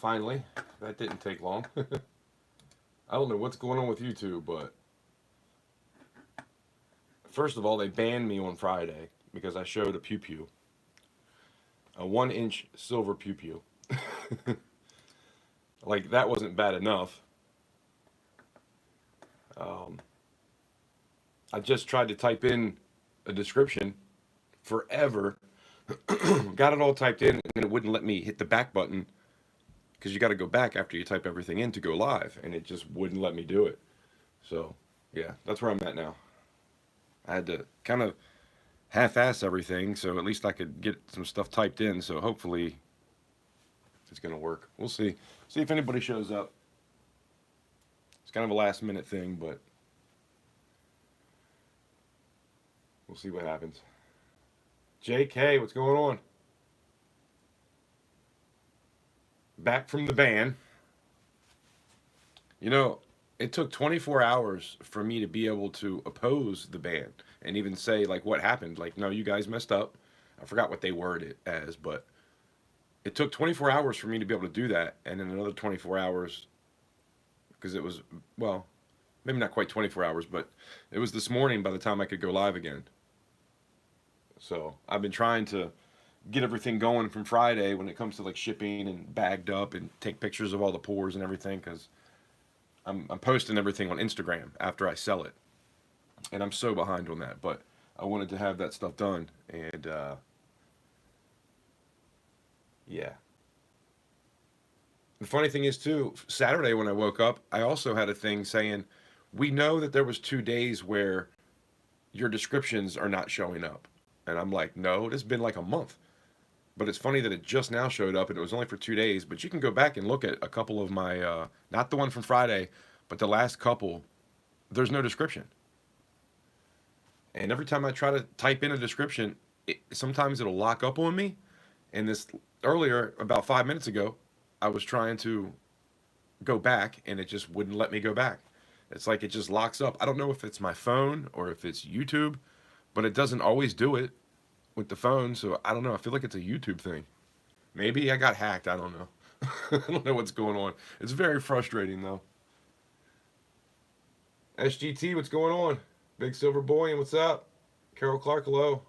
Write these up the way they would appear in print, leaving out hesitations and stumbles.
finally. That didn't take long. I don't know what's going on with YouTube, but first of all, they banned me on Friday because I showed a pew pew, a 1-inch silver pew pew. Like that wasn't bad enough. Um, I just tried to type in a description forever, got it all typed in, and it wouldn't let me hit the back button because you got to go back after you type everything in to go live, and it just wouldn't let me do it. So, yeah, that's where I'm at now. I had to kind of half-ass everything, so at least I could get some stuff typed in. So hopefully, it's gonna work. We'll see. See if anybody shows up. It's kind of a last-minute thing, but we'll see what happens. JK, what's going on? Back from the ban. You know, it took 24 hours for me to be able to oppose the ban and even say, like, what happened. Like, no, you guys messed up. I forgot what they worded it as, but it took 24 hours for me to be able to do that. And then another 24 hours, because it was, well, maybe not quite 24 hours, but it was this morning by the time I could go live again. So I've been trying to get everything going from Friday when it comes to like shipping and bagged up and take pictures of all the pours and everything, because I'm posting everything on Instagram after I sell it, and I'm so behind on that. But I wanted to have that stuff done, and yeah. The funny thing is too, Saturday when I woke up, I also had a thing saying, we know that there was 2 days where your descriptions are not showing up, and I'm like, no, it's been like a month. But it's funny that it just now showed up, and it was only for 2 days. But you can go back and look at a couple of my, not the one from Friday, but the last couple. There's no description. And every time I try to type in a description, sometimes it'll lock up on me. And this earlier, about 5 minutes ago, I was trying to go back, and it just wouldn't let me go back. It's like it just locks up. I don't know if it's my phone or if it's YouTube, but it doesn't always do it with the phone, so I don't know. I feel like it's a YouTube thing. Maybe I got hacked. I don't know. I don't know what's going on. It's very frustrating, though. SGT, what's going on? Big Silver Boy, and what's up? Carol Clark, hello.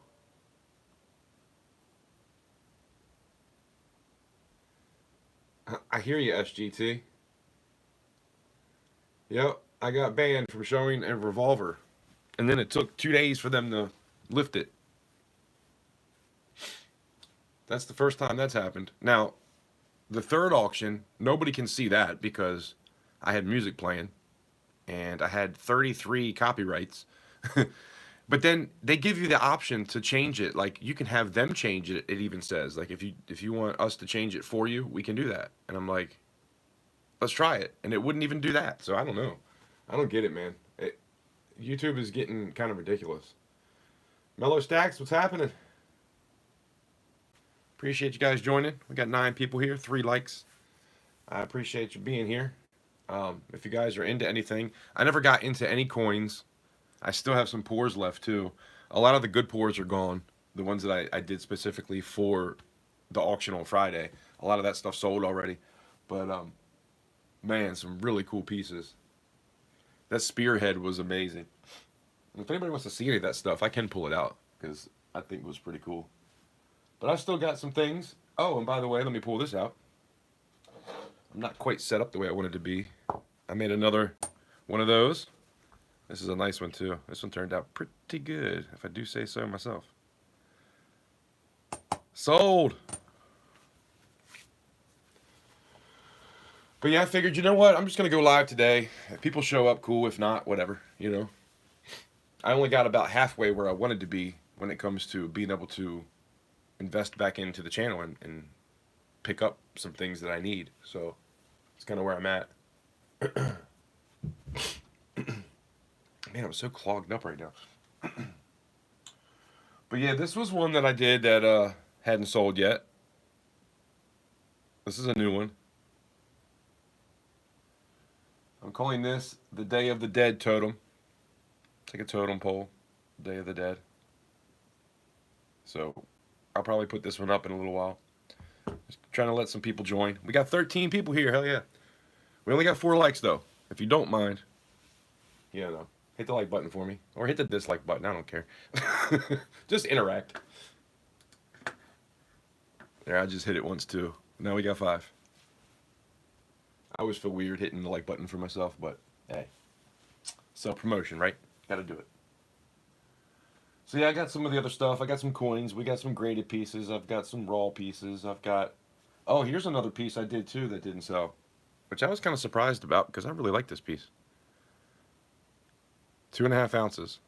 I hear you, SGT. Yep, I got banned from showing a revolver. And then it took 2 days for them to lift it. That's the first time that's happened. Now, the third auction, nobody can see that because I had music playing and I had 33 copyrights. But then they give you the option to change it. Like you can have them change it. It even says like if you want us to change it for you, we can do that. And I'm like, let's try it. And it wouldn't even do that. So I don't know. I don't get it, man. YouTube is getting kind of ridiculous. Mellow Stacks, what's happening? Appreciate you guys joining. We got 9 people here, 3 likes. I appreciate you being here. If you guys are into anything, I never got into any coins. I still have some pours left too. A lot of the good pours are gone. The ones that I did specifically for the auction on Friday. A lot of that stuff sold already. But man, some really cool pieces. That spearhead was amazing. If anybody wants to see any of that stuff, I can pull it out because I think it was pretty cool. But I've still got some things. Oh, and by the way, let me pull this out. I'm not quite set up the way I wanted to be. I made another one of those. This is a nice one too. This one turned out pretty good, if I do say so myself. Sold! But yeah, I figured, you know what? I'm just going to go live today. If people show up, cool. If not, whatever, you know. I only got about halfway where I wanted to be when it comes to being able to invest back into the channel and pick up some things that I need. So it's kind of where I'm at. Man, I'm so clogged up right now. But yeah, this was one that I did that hadn't sold yet. This is a new one. I'm calling this the Day of the Dead totem. It's like a totem pole, Day of the Dead. So I'll probably put this one up in a little while. Just trying to let some people join. We got 13 people here. Hell yeah. We only got 4 likes though. If you don't mind, no, hit the like button for me, or hit the dislike button. I don't care. Just interact. There, I just hit it once too. Now we got 5. I always feel weird hitting the like button for myself, but hey, self-promotion, right? Got to do it. So yeah, I got some of the other stuff. I got some coins. We got some graded pieces. I've got some raw pieces. I've got... Oh, here's another piece I did too that didn't sell, which I was kind of surprised about because I really like this piece. 2.5 ounces.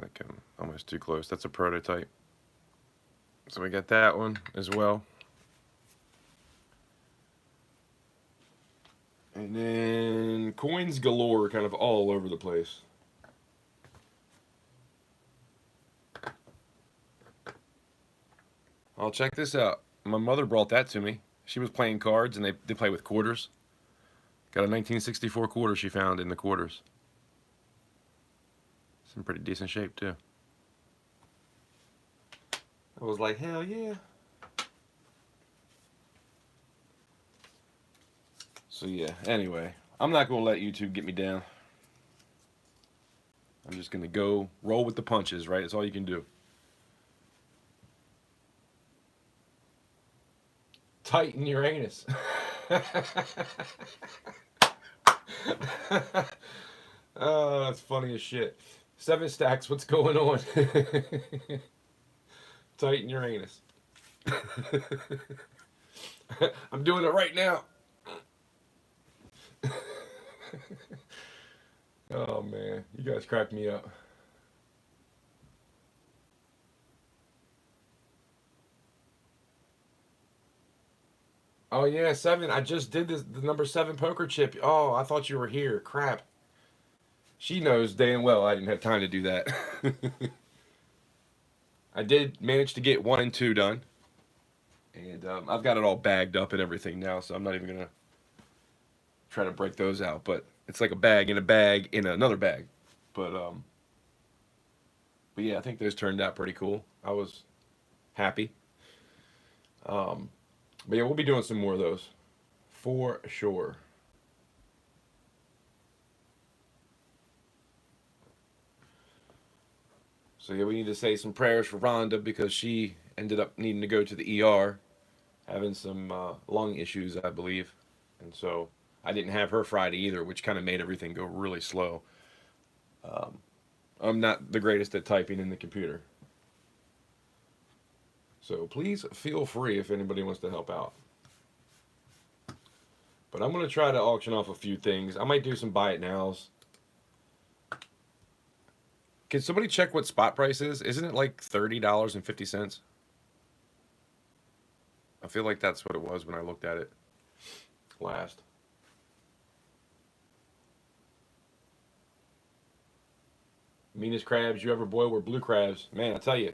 Like I'm almost too close. That's a prototype. So we got that one as well. And then coins galore, kind of all over the place. Oh, check this out. My mother brought that to me. She was playing cards, and they play with quarters. Got a 1964 quarter she found in the quarters. It's in pretty decent shape, too. I was like, hell yeah. So yeah, anyway, I'm not going to let YouTube get me down. I'm just going to go roll with the punches, right? That's all you can do. Tighten your anus. Oh, that's funny as shit. 7 stacks, what's going on? Tighten your anus. I'm doing it right now. Oh man, you guys crack me up. Oh yeah, 7. I just did the number 7 poker chip. Oh, I thought you were here. Crap. She knows damn well I didn't have time to do that. I did manage to get 1 and 2 done. And I've got it all bagged up and everything now, so I'm not even going to try to break those out. But it's like a bag in another bag. But yeah, I think those turned out pretty cool. I was happy. But yeah, we'll be doing some more of those for sure. So yeah, we need to say some prayers for Rhonda because she ended up needing to go to the ER, having some lung issues, I believe. And so I didn't have her Friday either, which kind of made everything go really slow. I'm not the greatest at typing in the computer. So please feel free if anybody wants to help out. But I'm going to try to auction off a few things. I might do some buy it nows. Can somebody check what spot price is? Isn't it like $30.50? I feel like that's what it was when I looked at it last. Meanest crabs you ever boiled were blue crabs. Man, I tell you,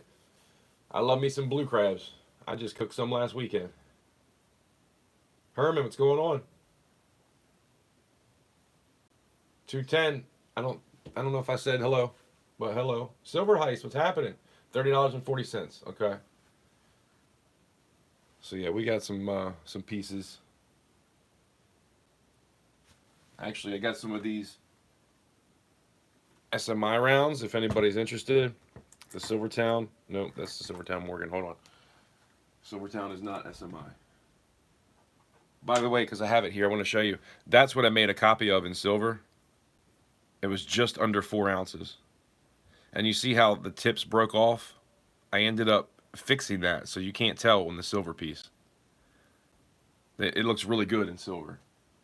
I love me some blue crabs. I just cooked some last weekend. Herman, what's going on? 210. I don't know if I said hello, but hello. Silver Heist, what's happening? $30.40. Okay. So yeah, we got some pieces. Actually, I got some of these SMI rounds, if anybody's interested. The Silvertown. Nope, that's the Silvertown Morgan. Hold on. Silvertown is not SMI. By the way, because I have it here, I want to show you. That's what I made a copy of in silver. It was just under 4 ounces. And you see how the tips broke off? I ended up fixing that so you can't tell on the silver piece. It looks really good in silver.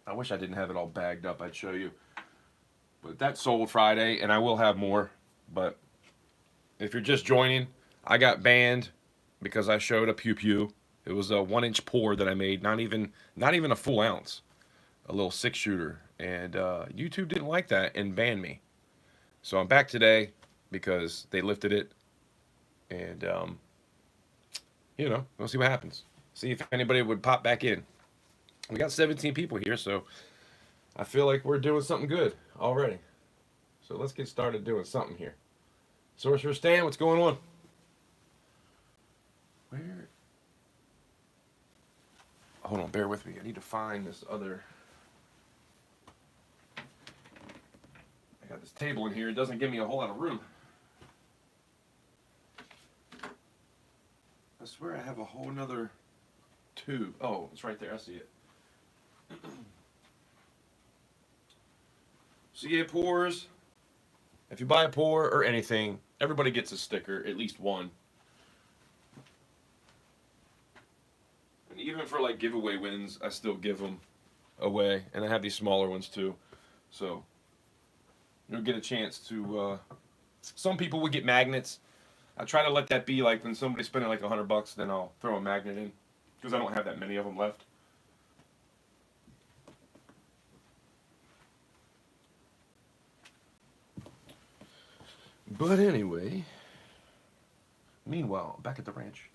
I wish I didn't have it all bagged up. I'd show you. But that sold Friday, and I will have more. But if you're just joining, I got banned because I showed a pew-pew. It was a 1-inch pour that I made, not even a full ounce, a little 6-shooter, and YouTube didn't like that and banned me. So I'm back today because they lifted it, and we'll see what happens. See if anybody would pop back in. We got 17 people here, so I feel like we're doing something good already. So let's get started doing something here. Sorcerer Stan, what's going on? Where? Hold on, bear with me. I need to find this other. I got this table in here. It doesn't give me a whole lot of room. I swear I have a whole nother tube. Oh, it's right there. I see it. So yeah, pours. If you buy a pour or anything, everybody gets a sticker, at least one. And even for like giveaway wins, I still give them away. And I have these smaller ones too. So you'll get a chance to, some people would get magnets. I try to let that be like when somebody's spending like $100, then I'll throw a magnet in. Because I don't have that many of them left. But anyway, meanwhile, back at the ranch.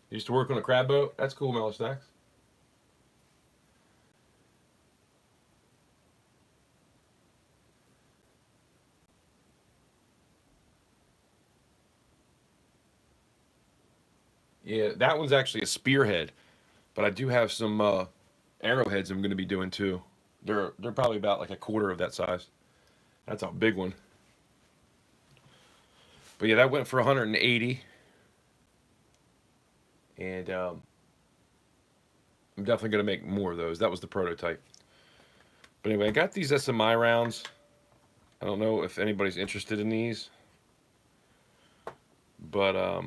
Used to work on a crab boat. That's cool, Mellow Stacks. Yeah, that one's actually a spearhead, but I do have some arrowheads I'm going to be doing too. They're probably about like a quarter of that size. That's a big one. But yeah, that went for 180, and I'm definitely going to make more of those. That was the prototype. But anyway, I got these SMI rounds. I don't know if anybody's interested in these, but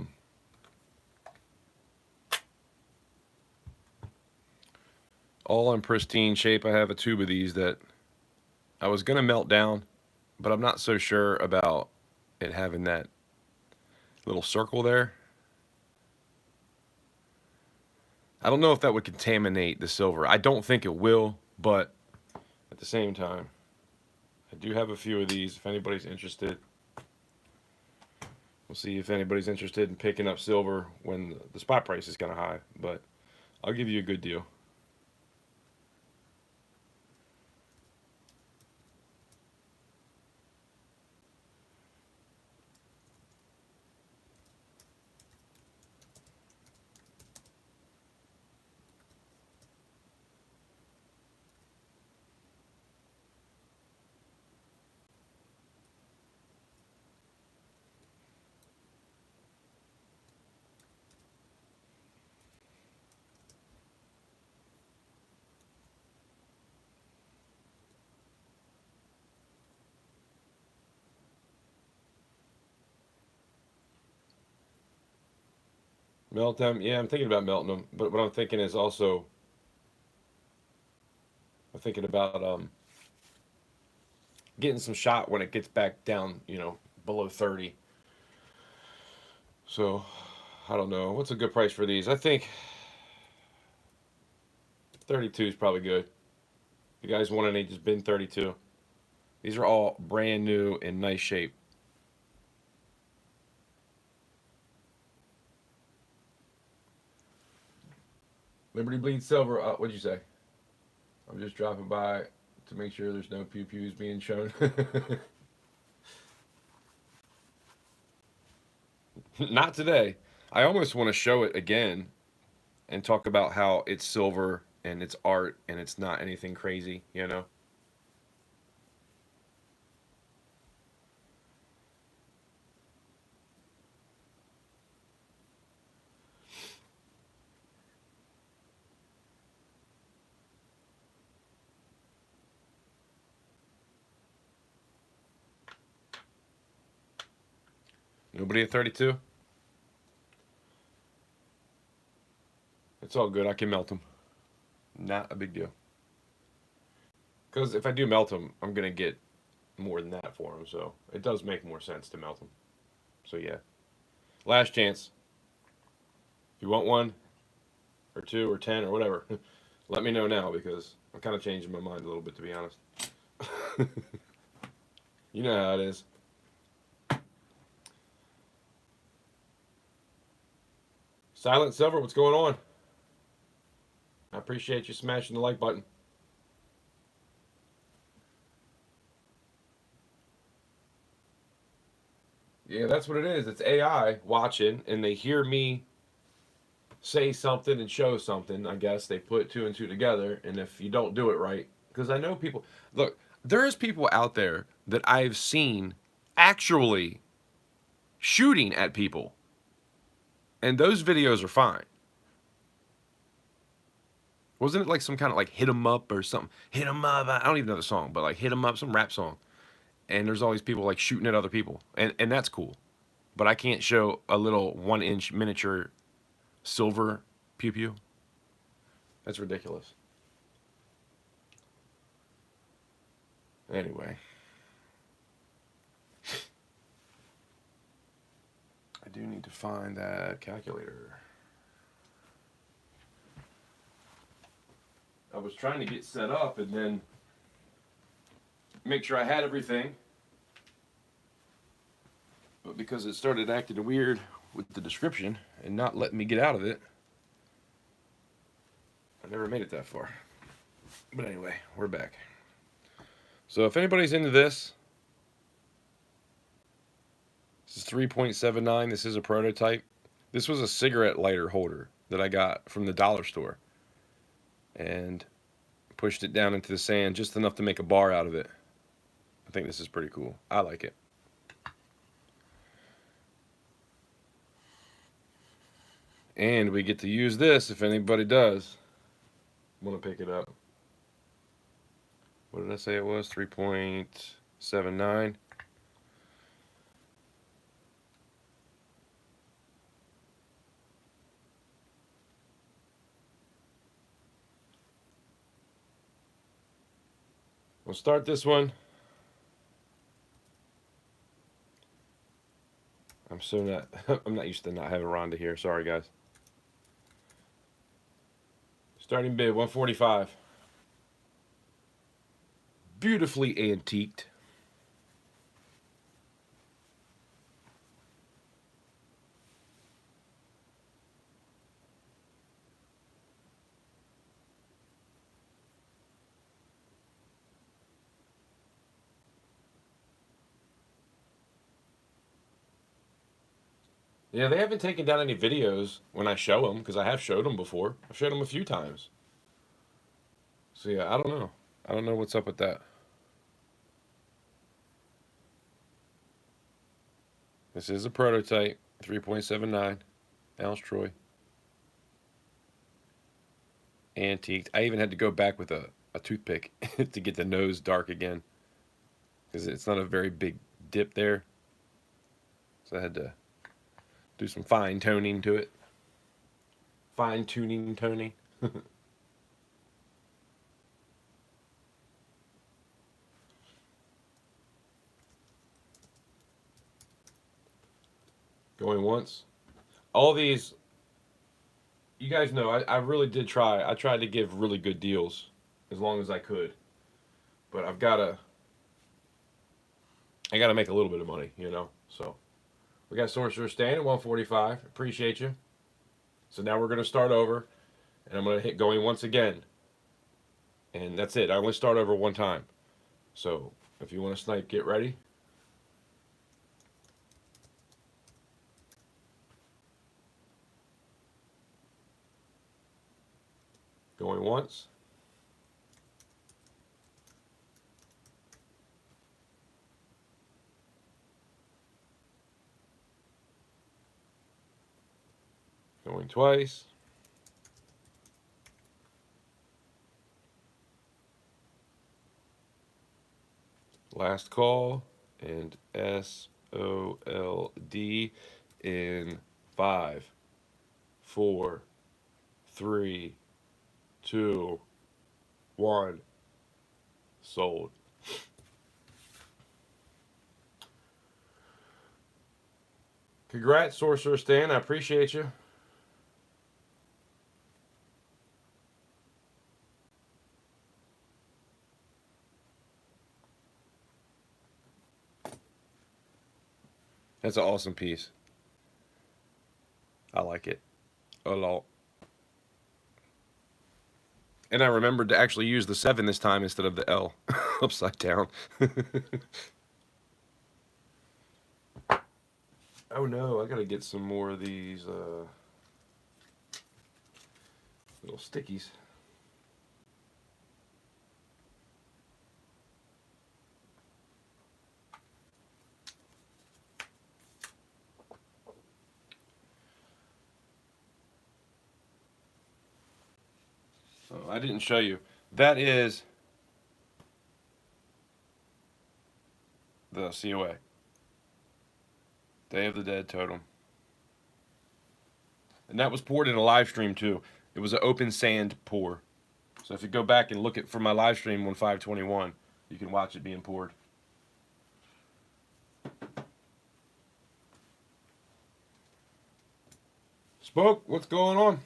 all in pristine shape. I have a tube of these that I was going to melt down, but I'm not so sure about it having that little circle there. I don't know if that would contaminate the silver. I don't think it will, but at the same time, I do have a few of these if anybody's interested. We'll see if anybody's interested in picking up silver when the spot price is kind of high, but I'll give you a good deal. Melt them? Yeah, I'm thinking about melting them, but what I'm thinking is also, I'm thinking about getting some shot when it gets back down, below 30. So, I don't know. What's a good price for these? I think 32 is probably good. If you guys want any, just bin 32. These are all brand new in nice shape. Liberty Bleed Silver, what'd you say? I'm just dropping by to make sure there's no pew-pews being shown. Not today. I almost want to show it again and talk about how it's silver and it's art and it's not anything crazy. Nobody at 32? It's all good. I can melt them. Not a big deal. Because if I do melt them, I'm going to get more than that for them. So it does make more sense to melt them. So yeah. Last chance. If you want one, or two, or 10, or whatever, let me know now because I'm kind of changing my mind a little bit, to be honest. You know how it is. Silent Silver, what's going on? I appreciate you smashing the like button. Yeah, that's what it is. It's AI watching, and they hear me say something and show something. I guess they put two and two together, and if you don't do it right, because I know people. Look, there is people out there that I've seen actually shooting at people, and those videos are fine. Wasn't it like some kind of like hit 'em up or something? Hit 'em up. I don't even know the song, but like hit 'em up, some rap song. And there's always people like shooting at other people, and that's cool. But I can't show a little 1-inch miniature silver pew pew. That's ridiculous. Anyway, I do need to find that calculator. I was trying to get set up and then make sure I had everything. But because it started acting weird with the description and not letting me get out of it, I never made it that far. But anyway, we're back. So if anybody's into this, this is 3.79. This is a prototype. This was a cigarette lighter holder that I got from the dollar store. And pushed it down into the sand just enough to make a bar out of it. I think this is pretty cool. I like it. And we get to use this if anybody does want to pick it up. What did I say it was? 3.79. We'll start this one. I'm not used to not having Rhonda here. Sorry, guys. Starting bid 145. Beautifully antiqued. Yeah, they haven't taken down any videos when I show them, because I have showed them before. I've showed them a few times. So yeah, I don't know. I don't know what's up with that. This is a prototype, 3.79 ounce Troy. Antiqued. I even had to go back with a toothpick to get the nose dark again, because it's not a very big dip there. So I had to do some fine toning to it. Fine tuning, toning. Going once. All these, you guys know, I really did try. I tried to give really good deals as long as I could. But I gotta make a little bit of money, you know. So we got Sorcerer Stan at 145. Appreciate you. So now we're gonna start over, and I'm gonna hit going once again. And that's it. I only start over one time. So if you want to snipe, get ready. Going once. Going twice. Last call. And SOLD in 5, 4, 3, 2, 1. Sold. Congrats, Sorcerer Stan. I appreciate you. That's an awesome piece. I like it. a lot. And I remembered to actually use the 7 this time instead of the L upside down. Oh no, I gotta get some more of these little stickies. Oh, I didn't show you. That is the COA. Day of the Dead totem. And that was poured in a live stream too. It was an open sand pour. So if you go back and look at for my live stream on 521, you can watch it being poured. Spoke, what's going on?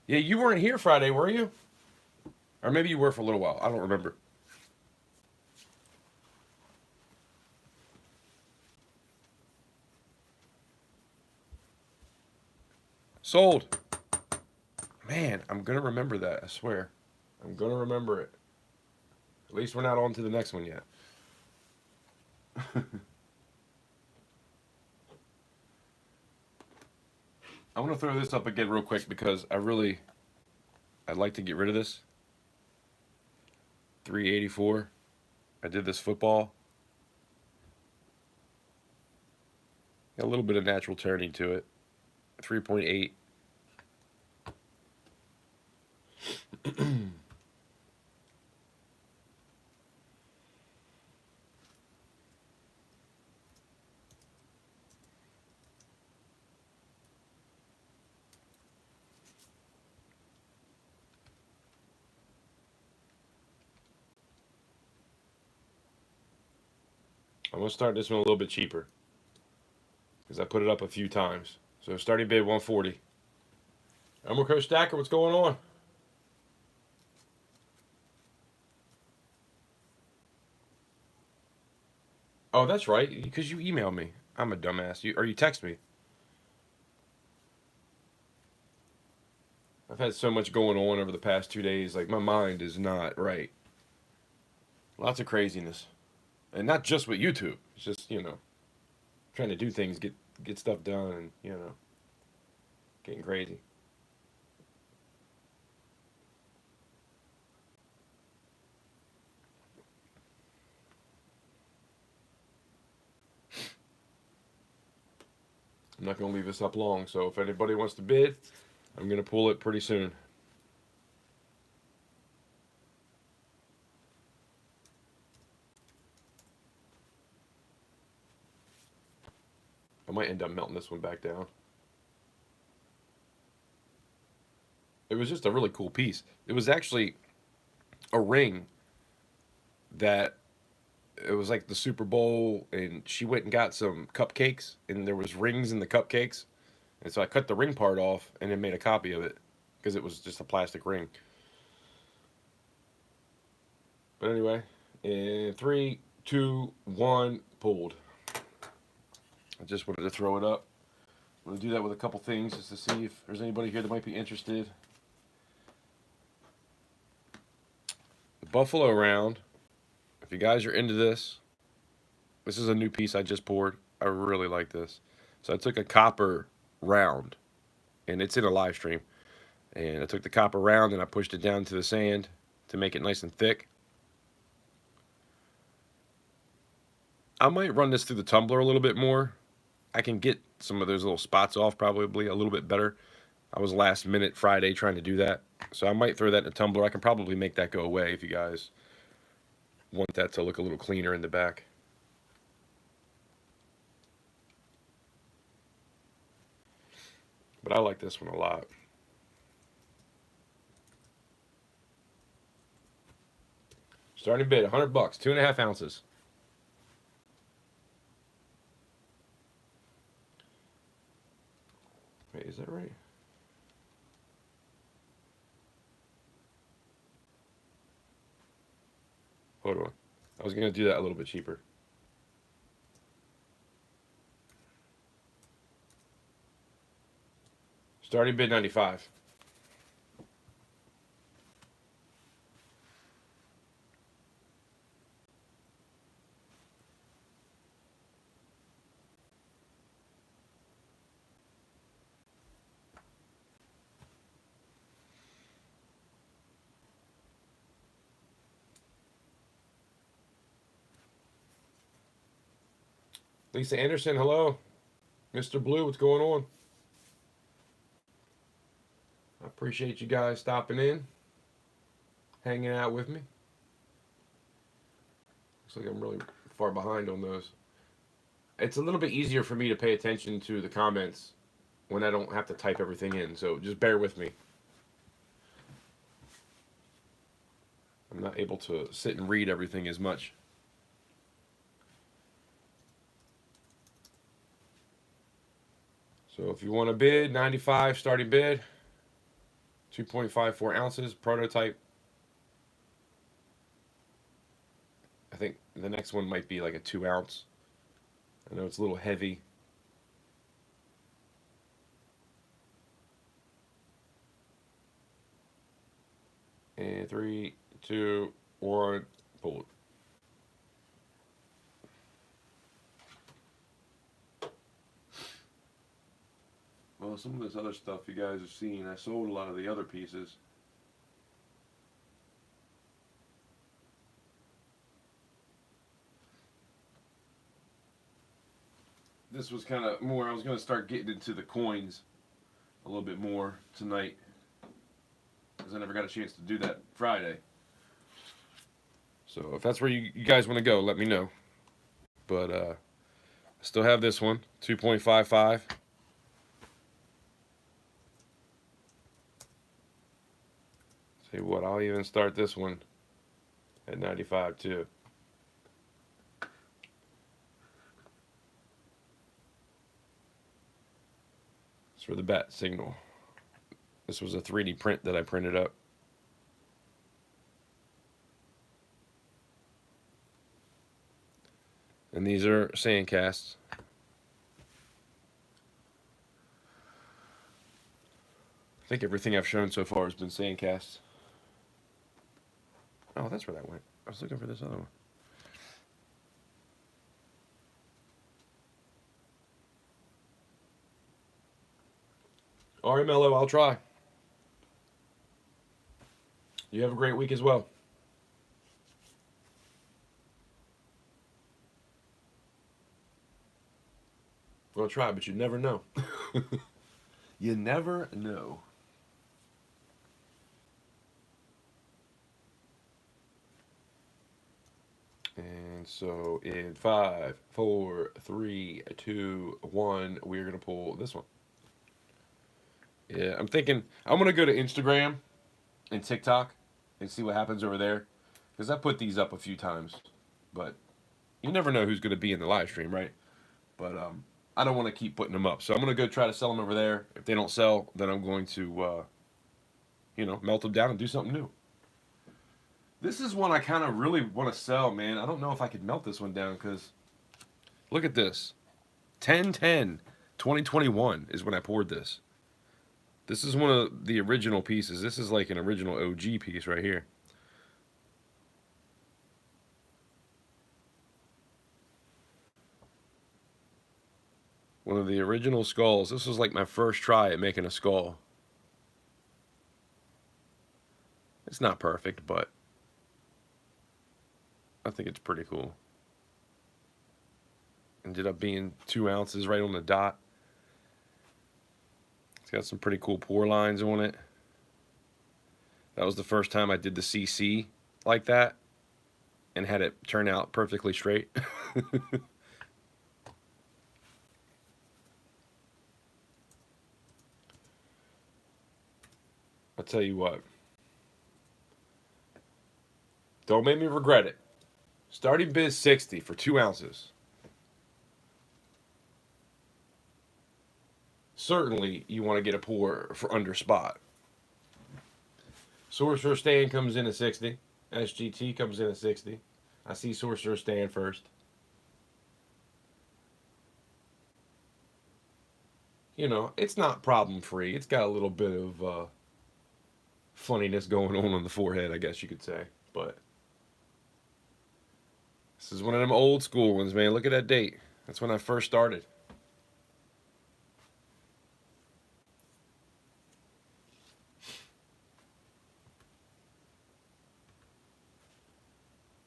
Yeah, you weren't here Friday, were you? Or maybe you were for a little while. I don't remember. Sold. Man, I'm going to remember that, I swear. I'm going to remember it. At least we're not on to the next one yet. I want to throw this up again real quick because I'd like to get rid of this. 384. I did this football. Got a little bit of natural turning to it. 3.8. I'm going to start this one a little bit cheaper because I put it up a few times. So starting bid 140. Elmer Coach Stacker, what's going on? Oh, that's right, because you emailed me. I'm a dumbass. Or you text me. I've had so much going on over the past 2 days. Like, my mind is not right. Lots of craziness. And not just with YouTube. It's just, trying to do things, get stuff done, and, getting crazy. I'm not going to leave this up long, so if anybody wants to bid, I'm going to pull it pretty soon. I might end up melting this one back down. It was just a really cool piece. It was actually a ring that it was like the Super Bowl, and she went and got some cupcakes, and there was rings in the cupcakes, and so I cut the ring part off and then made a copy of it because it was just a plastic ring. But anyway, in 3, 2, 1, pulled. I just wanted to throw it up. I'm going to do that with a couple things just to see if there's anybody here that might be interested. The Buffalo round. If you guys are into this, this is a new piece I just poured. I really like this. So I took a copper round, and it's in a live stream. And I took the copper round and I pushed it down to the sand to make it nice and thick. I might run this through the tumbler a little bit more. I can get some of those little spots off probably a little bit better. I was last minute Friday trying to do that. So I might throw that in a tumbler. I can probably make that go away if you guys want that to look a little cleaner in the back. But I like this one a lot. Starting bid, $100, 2.5 ounces. Wait, is that right? Hold on. I was going to do that a little bit cheaper. Starting bid 95. Lisa Anderson, hello. Mr. Blue, what's going on? I appreciate you guys stopping in, hanging out with me. Looks like I'm really far behind on those. It's a little bit easier for me to pay attention to the comments when I don't have to type everything in, so just bear with me. I'm not able to sit and read everything as much. So if you want to bid, 95 starting bid, 2.54 ounces, prototype. I think the next one might be like a 2 ounce. I know it's a little heavy. And 3, 2, 1, pull it. Well, some of this other stuff you guys have seen, I sold a lot of the other pieces. This was kind of more, I was going to start getting into the coins a little bit more tonight, because I never got a chance to do that Friday. So if that's where you guys want to go, let me know. But I still have this one, 2.55. Say what, I'll even start this one at 95 too. It's for the bat signal. This was a 3D print that I printed up. And these are sand casts. I think everything I've shown so far has been sand casts. Oh, that's where that went. I was looking for this other one. All right, Mello, I'll try. You have a great week as well. I'll try, but you never know. You never know. And so in 5, 4, 3, 2, 1, we're going to pull this one. Yeah, I'm thinking I'm going to go to Instagram and TikTok and see what happens over there. Because I put these up a few times. But you never know who's going to be in the live stream, right? But I don't want to keep putting them up. So I'm going to go try to sell them over there. If they don't sell, then I'm going to, melt them down and do something new. This is one I kind of really want to sell, man. I don't know if I could melt this one down because look at this. 10/10/2021 is when I poured this. This is one of the original pieces. This is like an original OG piece right here. One of the original skulls. This was like my first try at making a skull. It's not perfect, but I think it's pretty cool. Ended up being 2 ounces right on the dot. It's got some pretty cool pour lines on it. That was the first time I did the CC like that and had it turn out perfectly straight. I'll tell you what. Don't make me regret it. Starting bid 60 for 2 ounces. Certainly, you want to get a pour for under spot. Sorcerer Stand comes in at 60. SGT comes in at 60. I see Sorcerer Stand first. You know, it's not problem free. It's got a little bit of funniness going on the forehead, I guess you could say. But this is one of them old school ones, man. Look at that date. That's when I first started.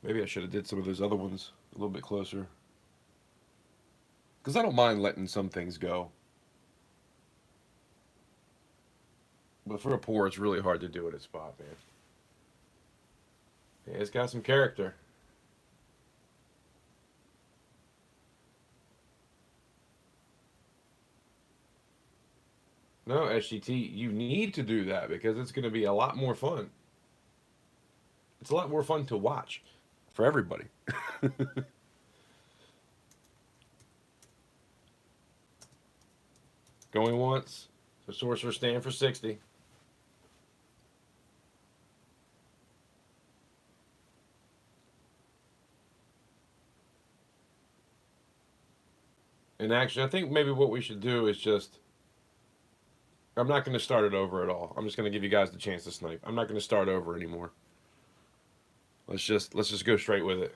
Maybe I should have did some of those other ones a little bit closer. Because I don't mind letting some things go. But for a pour, it's really hard to do it at spot, man. Yeah, it's got some character. No, SGT, you need to do that because it's going to be a lot more fun. It's a lot more fun to watch for everybody. Going once. So Sorcerer stand for 60. And actually, I think maybe what we should do is just. I'm not going to start it over at all. I'm just going to give you guys the chance to snipe. I'm not going to start over anymore. Let's just go straight with it.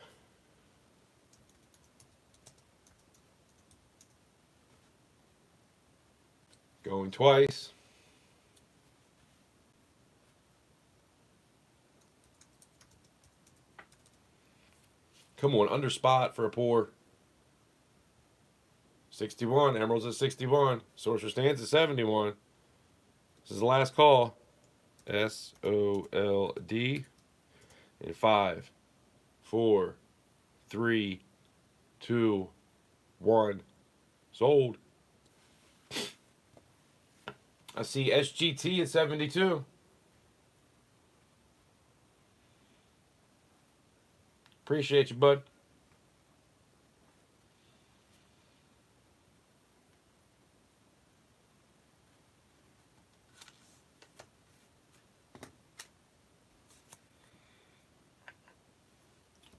Going twice. Come on, under spot for a pour. 61. Emeralds at 61. Sorcerer stands at 71. This is the last call. SOLD. In 5, 4, 3, 2, 1. Sold. I see SGT at 72. Appreciate you, bud.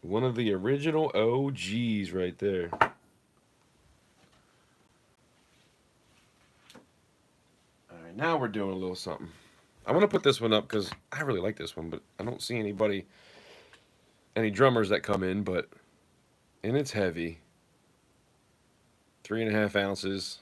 One of the original OGs right there. All right, now we're doing a little something. I want to put this one up because I really like this one, but I don't see any drummers that come in, and it's heavy. 3.5 ounces.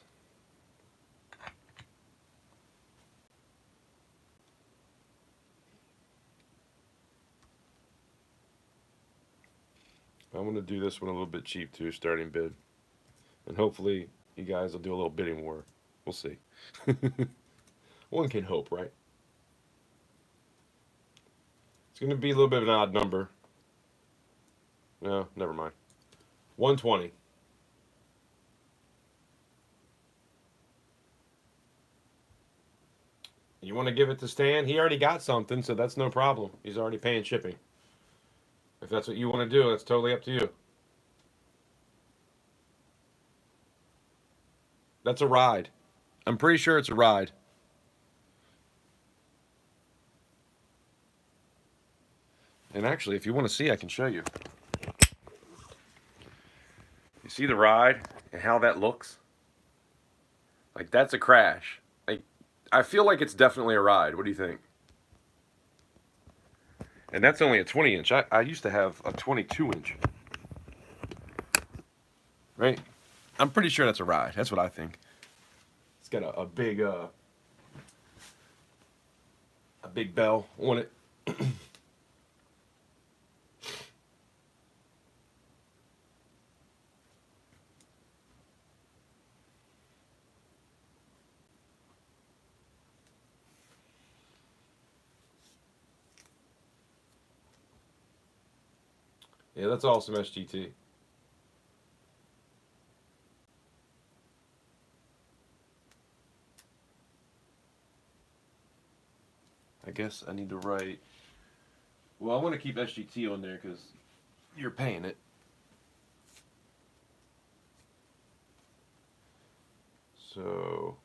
I'm going to do this one a little bit cheap too, starting bid. And hopefully you guys will do a little bidding war. We'll see. One can hope, right? It's going to be a little bit of an odd number. No, never mind. 120. You want to give it to Stan? He already got something, so that's no problem. He's already paying shipping. If that's what you want to do, that's totally up to you. That's a ride. I'm pretty sure it's a ride. And actually, if you want to see, I can show you. You see the ride and how that looks? Like, that's a crash. Like, I feel like it's definitely a ride. What do you think? And that's only a 20 inch. I used to have a 22 inch. Right? I'm pretty sure that's a ride. That's what I think. It's got a big bell on it. Yeah, that's awesome, SGT. I guess I need to write. Well, I want to keep SGT on there because you're paying it. So.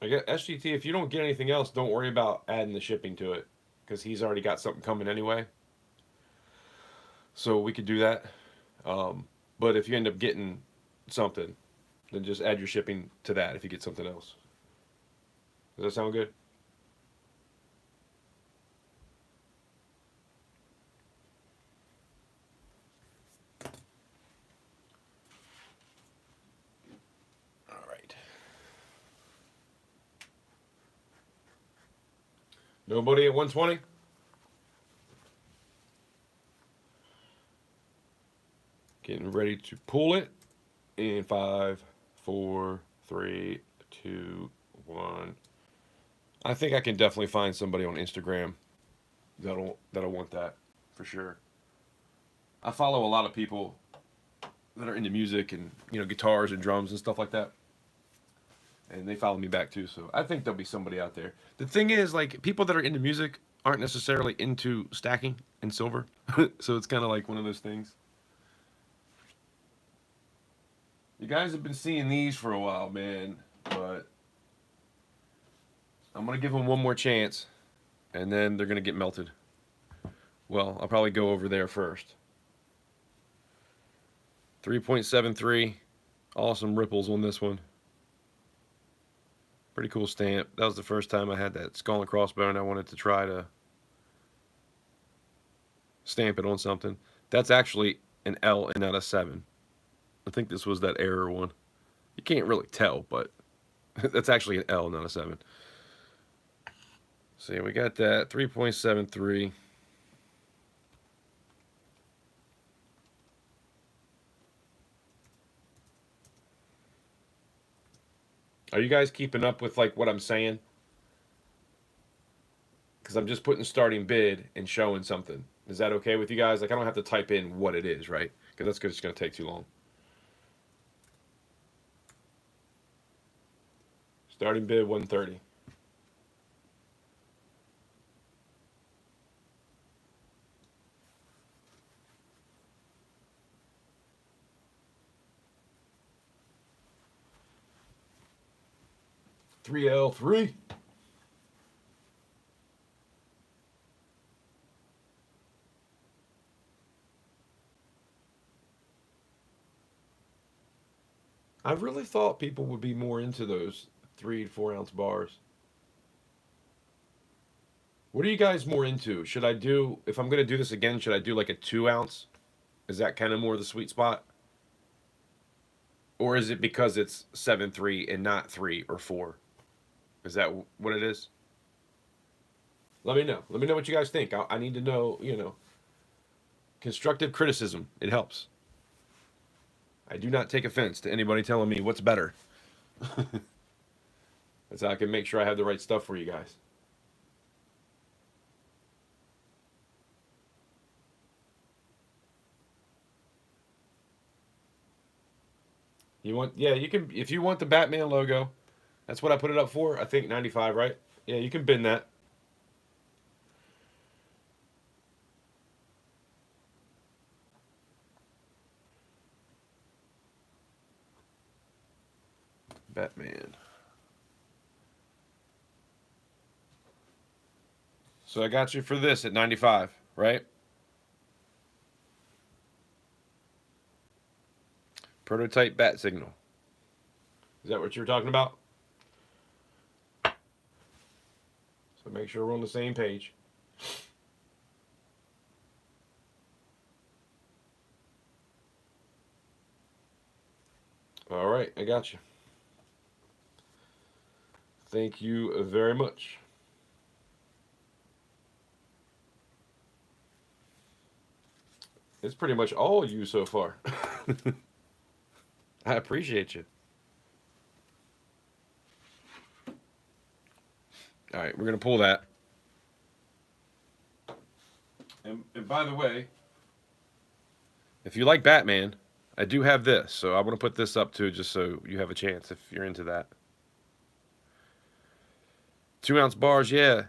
I guess SGT, if you don't get anything else, don't worry about adding the shipping to it because he's already got something coming anyway. So we could do that. But if you end up getting something, then just add your shipping to that if you get something else. Does that sound good? All right. Nobody at 120? Getting ready to pull it in 5, 4, 3, 2, 1. I think I can definitely find somebody on Instagram that'll want that for sure. I follow a lot of people that are into music and guitars and drums and stuff like that, and they follow me back too. So I think there'll be somebody out there. The thing is, like, people that are into music aren't necessarily into stacking and silver, so it's kind of like one of those things. You guys have been seeing these for a while, man, but I'm gonna give them one more chance, and then they're gonna get melted. Well, I'll probably go over there first. 3.73, awesome ripples on this one. Pretty cool stamp. That was the first time I had that skull and crossbone. I wanted to try to stamp it on something. That's actually an L and not a 7. I think this was that error one. You can't really tell, but that's actually an L, not a 7. So yeah, we got that 3.73. Are you guys keeping up with like what I'm saying? Because I'm just putting starting bid and showing something. Is that okay with you guys? Like, I don't have to type in what it is, right? Because that's just going to take too long. Starting bid 130. $3L3. I really thought people would be more into those 3 to 4 ounce bars. What are you guys more into? Should I do, if I'm going to do this again, should I do like a 2 ounce? Is that kind of more the sweet spot? Or is it because it's 7.3 and not 3 or 4? Is that what it is? Let me know. Let me know what you guys think. I need to know, constructive criticism. It helps. I do not take offense to anybody telling me what's better. That's how I can make sure I have the right stuff for you guys. Yeah, you can, if you want the Batman logo, that's what I put it up for. I think 95, right? Yeah, you can bin that. Batman. So I got you for this at 95, right? Prototype bat signal. Is that what you're talking about? So make sure we're on the same page. All right, I got you. Thank you very much. It's pretty much all you so far. I appreciate you. All right, we're going to pull that. And by the way, if you like Batman, I do have this. So I want to put this up too, just so you have a chance if you're into that. 2 ounce bars, yeah.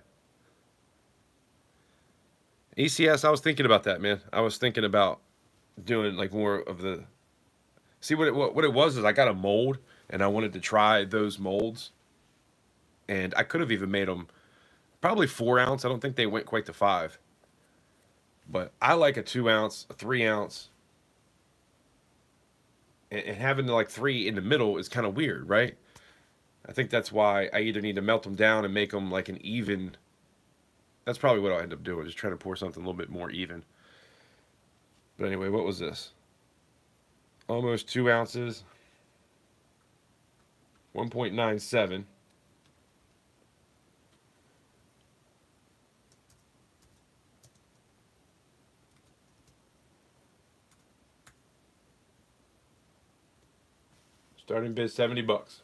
ECS, I was thinking about that, man. I was thinking about doing like more of the. See what it was is I got a mold and I wanted to try those molds, and I could have even made them probably 4 ounce. I don't think they went quite to 5, but I like a 2 ounce, a 3 ounce. and having like 3 in the middle is kind of weird, right? I think that's why I either need to melt them down and make them like an even. That's probably what I'll end up doing, just trying to pour something a little bit more even. But anyway, what was this? Almost 2 ounces, 1.97. Starting bid $70.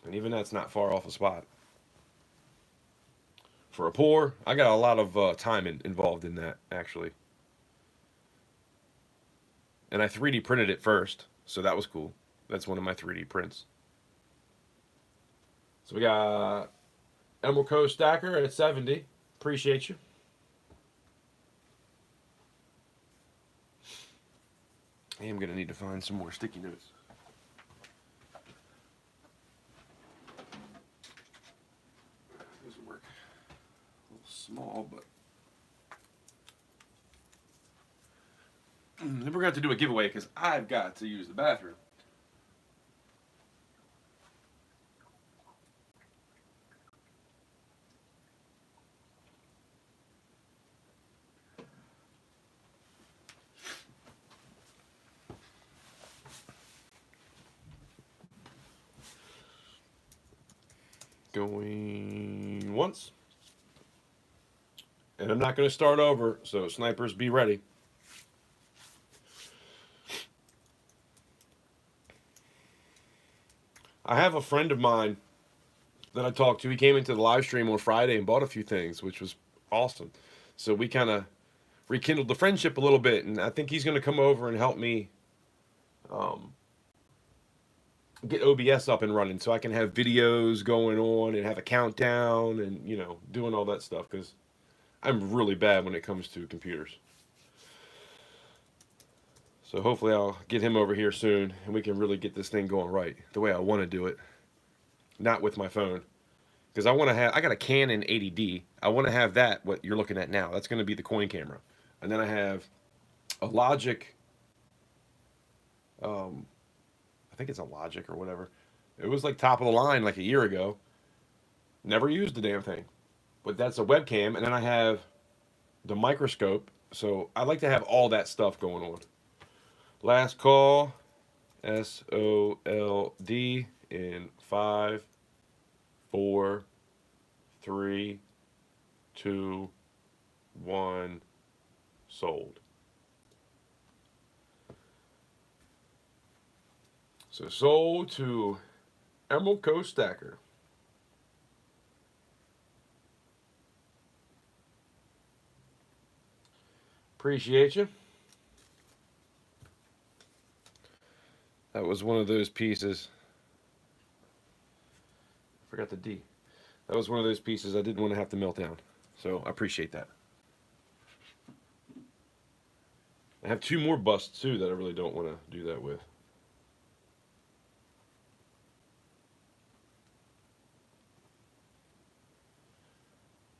And even that's not far off a spot. For a pour, I got a lot of time involved in that, actually. And I 3D printed it first, so that was cool. That's one of my 3D prints. So we got Emerald Coast Stacker at 70. Appreciate you. I am going to need to find some more sticky notes. Doesn't work. A little small, but then we're going to have to do a giveaway because I've got to use the bathroom. Going once. And I'm not going to start over, so snipers, be ready. I have a friend of mine that I talked to. He came into the live stream on Friday and bought a few things, which was awesome. So we kind of rekindled the friendship a little bit, and I think he's going to come over and help me get OBS up and running so I can have videos going on and have a countdown and, you know, doing all that stuff because I'm really bad when it comes to computers. So hopefully I'll get him over here soon and we can really get this thing going right the way I want to do it. Not with my phone. Because I got a Canon 80D. I want to have that, what you're looking at now. That's going to be the coin camera. And then I have a Logic, I think it's a Logic or whatever. It was like top of the line like a year ago. Never used the damn thing. But that's a webcam. And then I have the microscope. So I like to have all that stuff going on. Last call, SOLD in 5, 4, 3, 2, 1, sold. So sold to Emerald Coast Stacker. Appreciate you. That was one of those pieces. Forgot the D. That was one of those pieces I didn't want to have to melt down. So I appreciate that. I have 2 more busts too that I really don't want to do that with.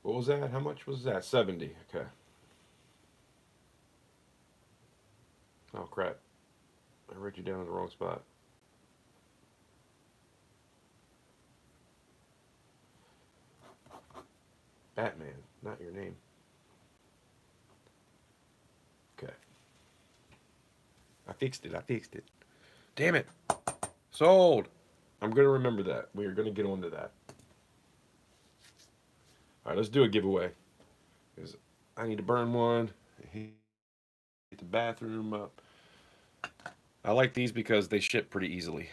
What was that? How much was that? 70. Okay. Oh crap. I wrote you down in the wrong spot. Batman, not your name. Okay. I fixed it. Damn it. Sold. I'm going to remember that. We are going to get on to that. All right, let's do a giveaway. Because I need to burn one. Hit the bathroom up. I like these because they ship pretty easily.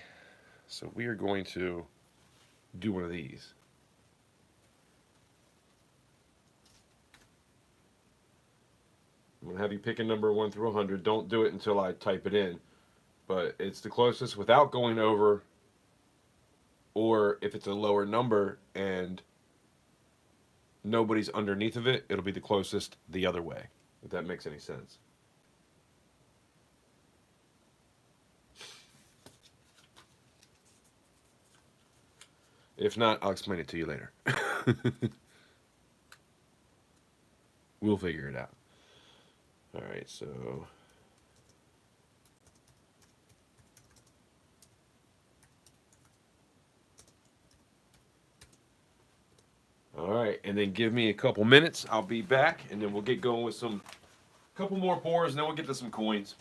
So we are going to do one of these. I'm going to have you pick a number 1 through 100. Don't do it until I type it in. But it's the closest without going over, or if it's a lower number and nobody's underneath of it, it'll be the closest the other way, if that makes any sense. If not, I'll explain it to you later. We'll figure it out. All right, so all right, and then give me a couple minutes. I'll be back, and then we'll get going with some couple more pours, and then we'll get to some coins.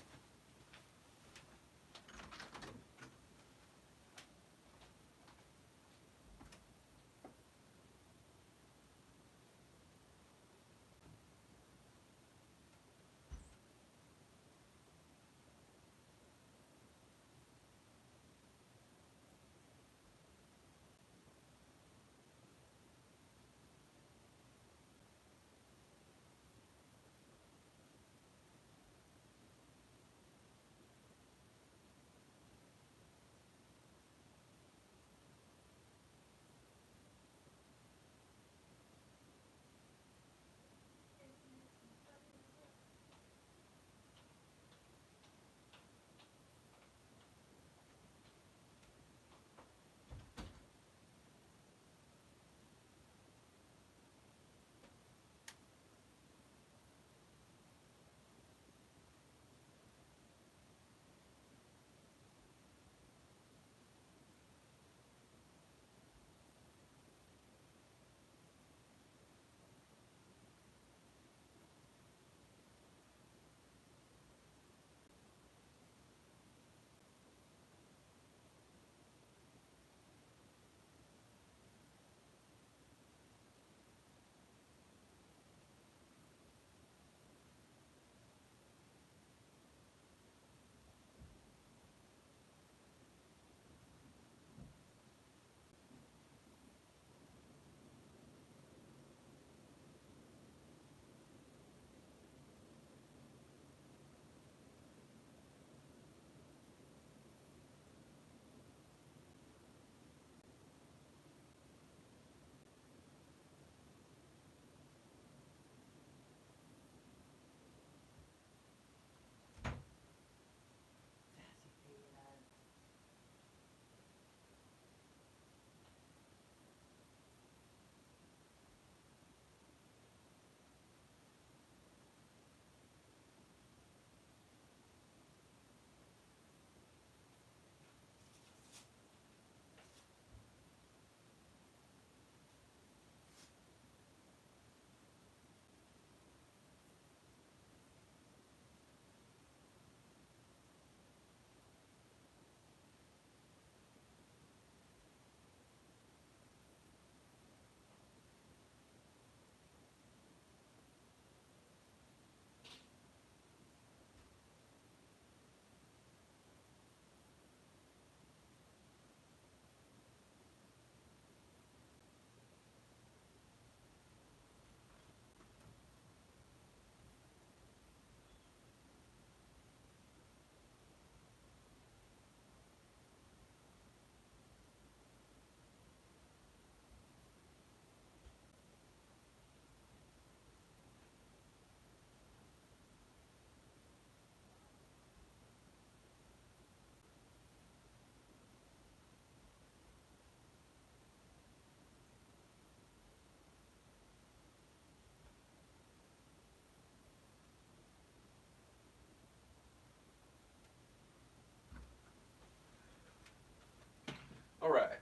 All right.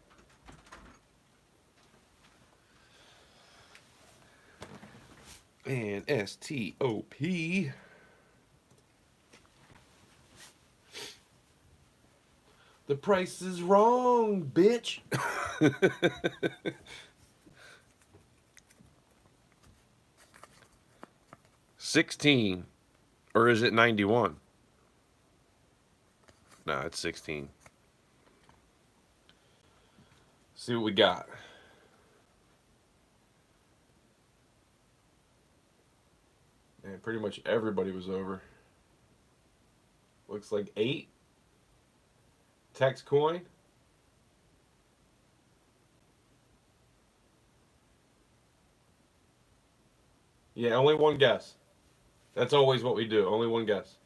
And STOP. The price is wrong, bitch. 16. Or is it 91? No, it's 16. See what we got. And pretty much everybody was over. Looks like 8. Tex coin. Yeah, only one guess. That's always what we do. Only one guess.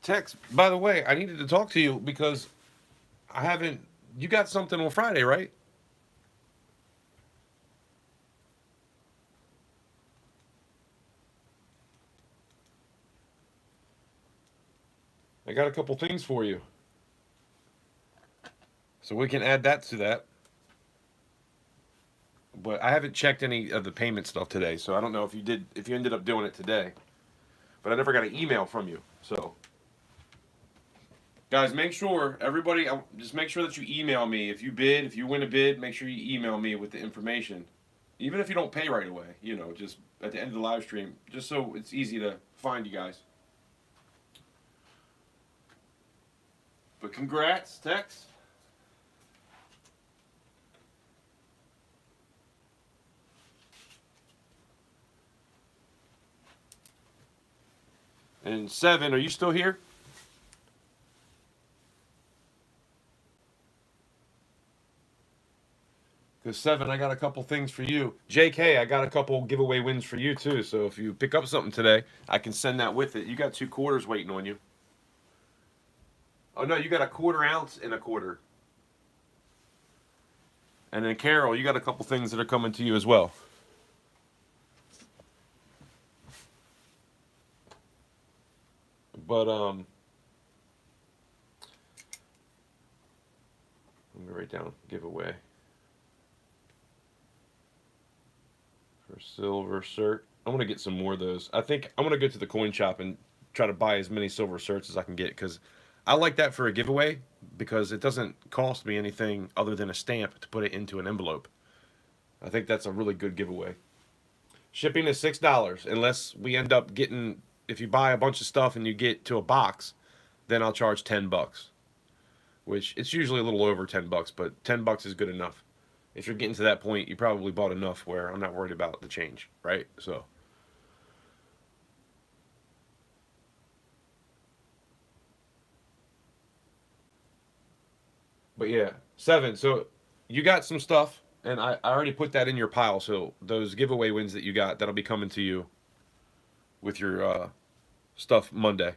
Tex, by the way, I needed to talk to you because I haven't. You got something on Friday, right? I got a couple things for you, so we can add that to that. But I haven't checked any of the payment stuff today, so I don't know if you did. If you ended up doing it today, but I never got an email from you. So, guys, make sure everybody just make sure that you email me if you bid. If you win a bid, make sure you email me with the information. Even if you don't pay right away, just at the end of the live stream, just so it's easy to find you guys. But congrats, Tex. And 7, are you still here? Because 7, I got a couple things for you. JK, I got a couple giveaway wins for you too. So if you pick up something today, I can send that with it. You got 2 quarters waiting on you. Oh no, you got a 1/4 ounce and a 1/4. And then Carol, you got a couple things that are coming to you as well. But I'm gonna write down giveaway for silver cert. I'm gonna get some more of those. I think I'm gonna go to the coin shop and try to buy as many silver certs as I can get because I like that for a giveaway because it doesn't cost me anything other than a stamp to put it into an envelope. I think that's a really good giveaway. Shipping is $6 unless we end up getting. If you buy a bunch of stuff and you get to a box, then I'll charge $10. Which it's usually a little over $10, but $10 is good enough. If you're getting to that point, you probably bought enough where I'm not worried about the change, right? So. But yeah, 7. So you got some stuff, and I already put that in your pile. So those giveaway wins that you got, that'll be coming to you with your stuff Monday.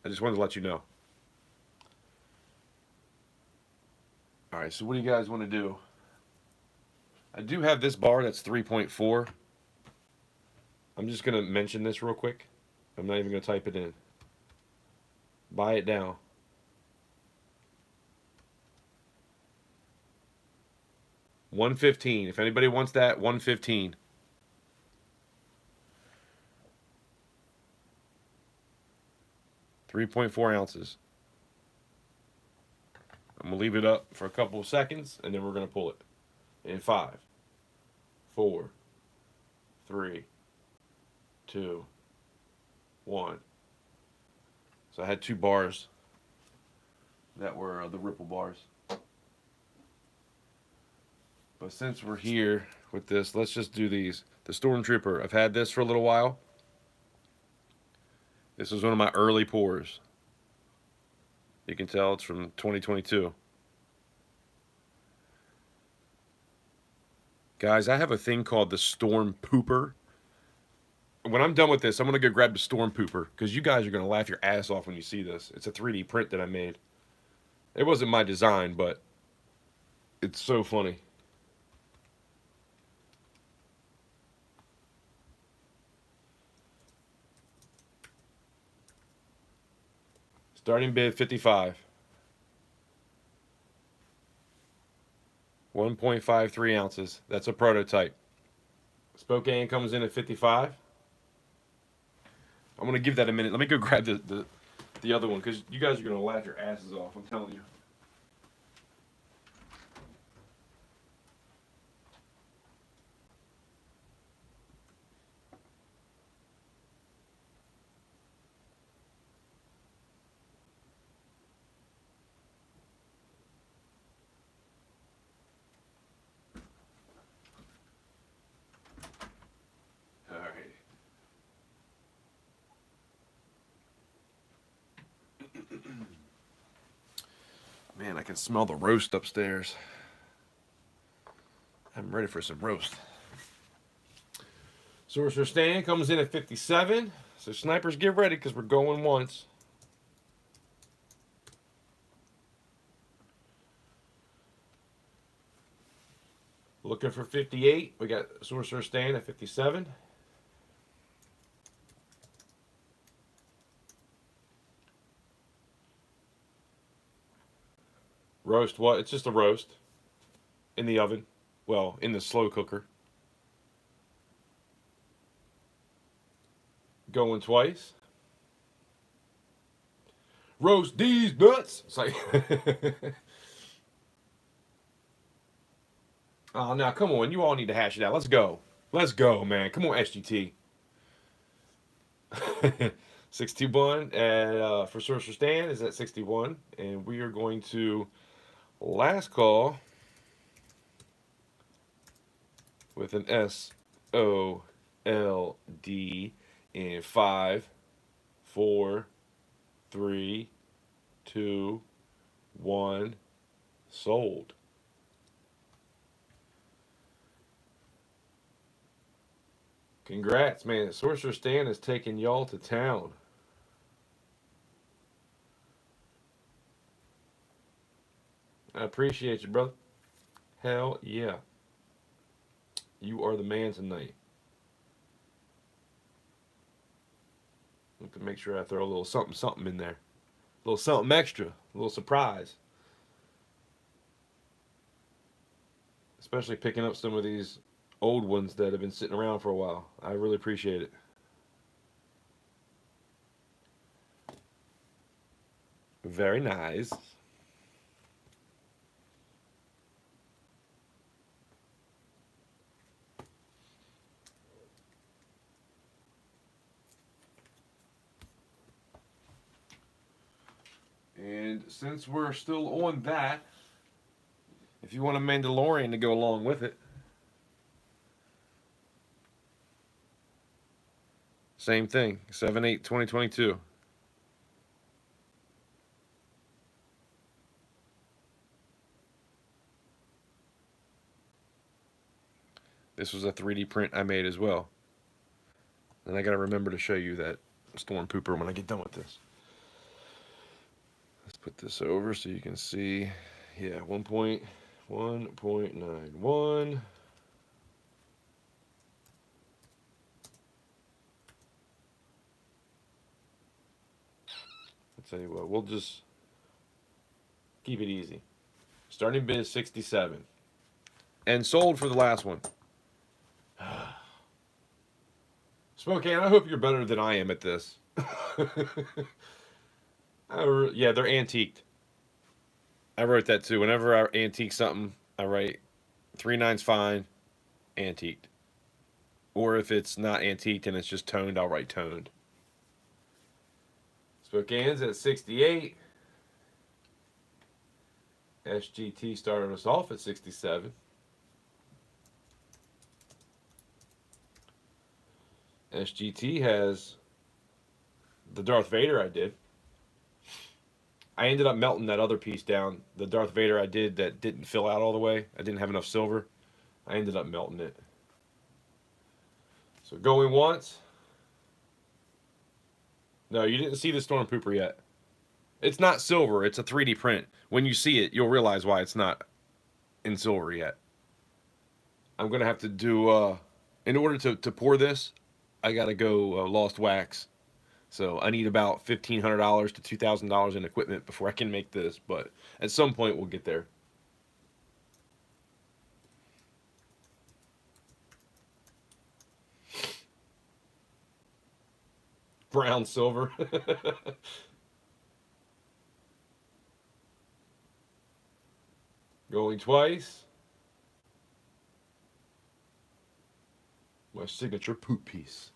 I just wanted to let you know. All right, so what do you guys want to do? I do have this bar that's 3.4. I'm just going to mention this real quick. I'm not even going to type it in. Buy it now. $115. If anybody wants that, $115. 3.4 ounces. I'm gonna leave it up for a couple of seconds, and then we're gonna pull it. In 5, 4, 3, 2, 1. So I had 2 bars that were the Ripple bars. But since we're here with this, let's just do these. The Stormtrooper. I've had this for a little while. This is one of my early pours. You can tell it's from 2022. Guys, I have a thing called the Storm Pooper. When I'm done with this, I'm going to go grab the Storm Pooper because you guys are going to laugh your ass off when you see this. It's a 3D print that I made. It wasn't my design, but it's so funny. Starting bid 55. 1.53 ounces. That's a prototype. Spokane comes in at 55. I'm gonna give that a minute. Let me go grab the other one because you guys are gonna laugh your asses off. I'm telling you. All right. Man, I can smell the roast upstairs. I'm ready for some roast. Sorcerer Stand comes in at 57. So snipers, get ready because we're going once. Looking for 58. We got Sorcerer Stan at 57. Roast what? It's just a roast in the oven. Well, in the slow cooker. Going twice. Roast these nuts. It's like, oh, now come on. You all need to hash it out. Let's go. Let's go, man. Come on, SGT. 61 and for Sorcerer Stan is at 61. And we are going to last call with an SOLD in 5, 4, 3, 2, 1. Sold. Congrats, man. Sorcerer Stan is taking y'all to town. I appreciate you, brother. Hell yeah. You are the man tonight. Have to make sure I throw a little something in there. A little something extra. A little surprise. Especially picking up some of these old ones that have been sitting around for a while. I really appreciate it. Very nice. And since we're still on that, if you want a Mandalorian to go along with it, same thing, 7/8/2022. This was a 3D print I made as well. And I got to remember to show you that storm pooper when I get done with this. Let's put this over so you can see. Yeah, 1.1.91. I'll tell you what, we'll just keep it easy. Starting bid is 67. And sold for the last one. Spokane, I hope you're better than I am at this. Yeah, they're antiqued. I wrote that too. Whenever I antique something, I write 3/9's fine, antiqued. Or if it's not antiqued and it's just toned, I'll write toned. Spokane's at 68. SGT started us off at 67. SGT has the Darth Vader I did. I ended up melting that other piece down. The Darth Vader I did that didn't fill out all the way. I didn't have enough silver. I ended up melting it. So going once. No, you didn't see the Storm Pooper yet. It's not silver. It's a 3D print. When you see it, you'll realize why it's not in silver yet. I'm going to have to do, in order to pour this, I got to go Lost Wax. So I need about $1,500 to $2,000 in equipment before I can make this. But at some point, we'll get there. Brown silver. Going twice. My signature poop piece.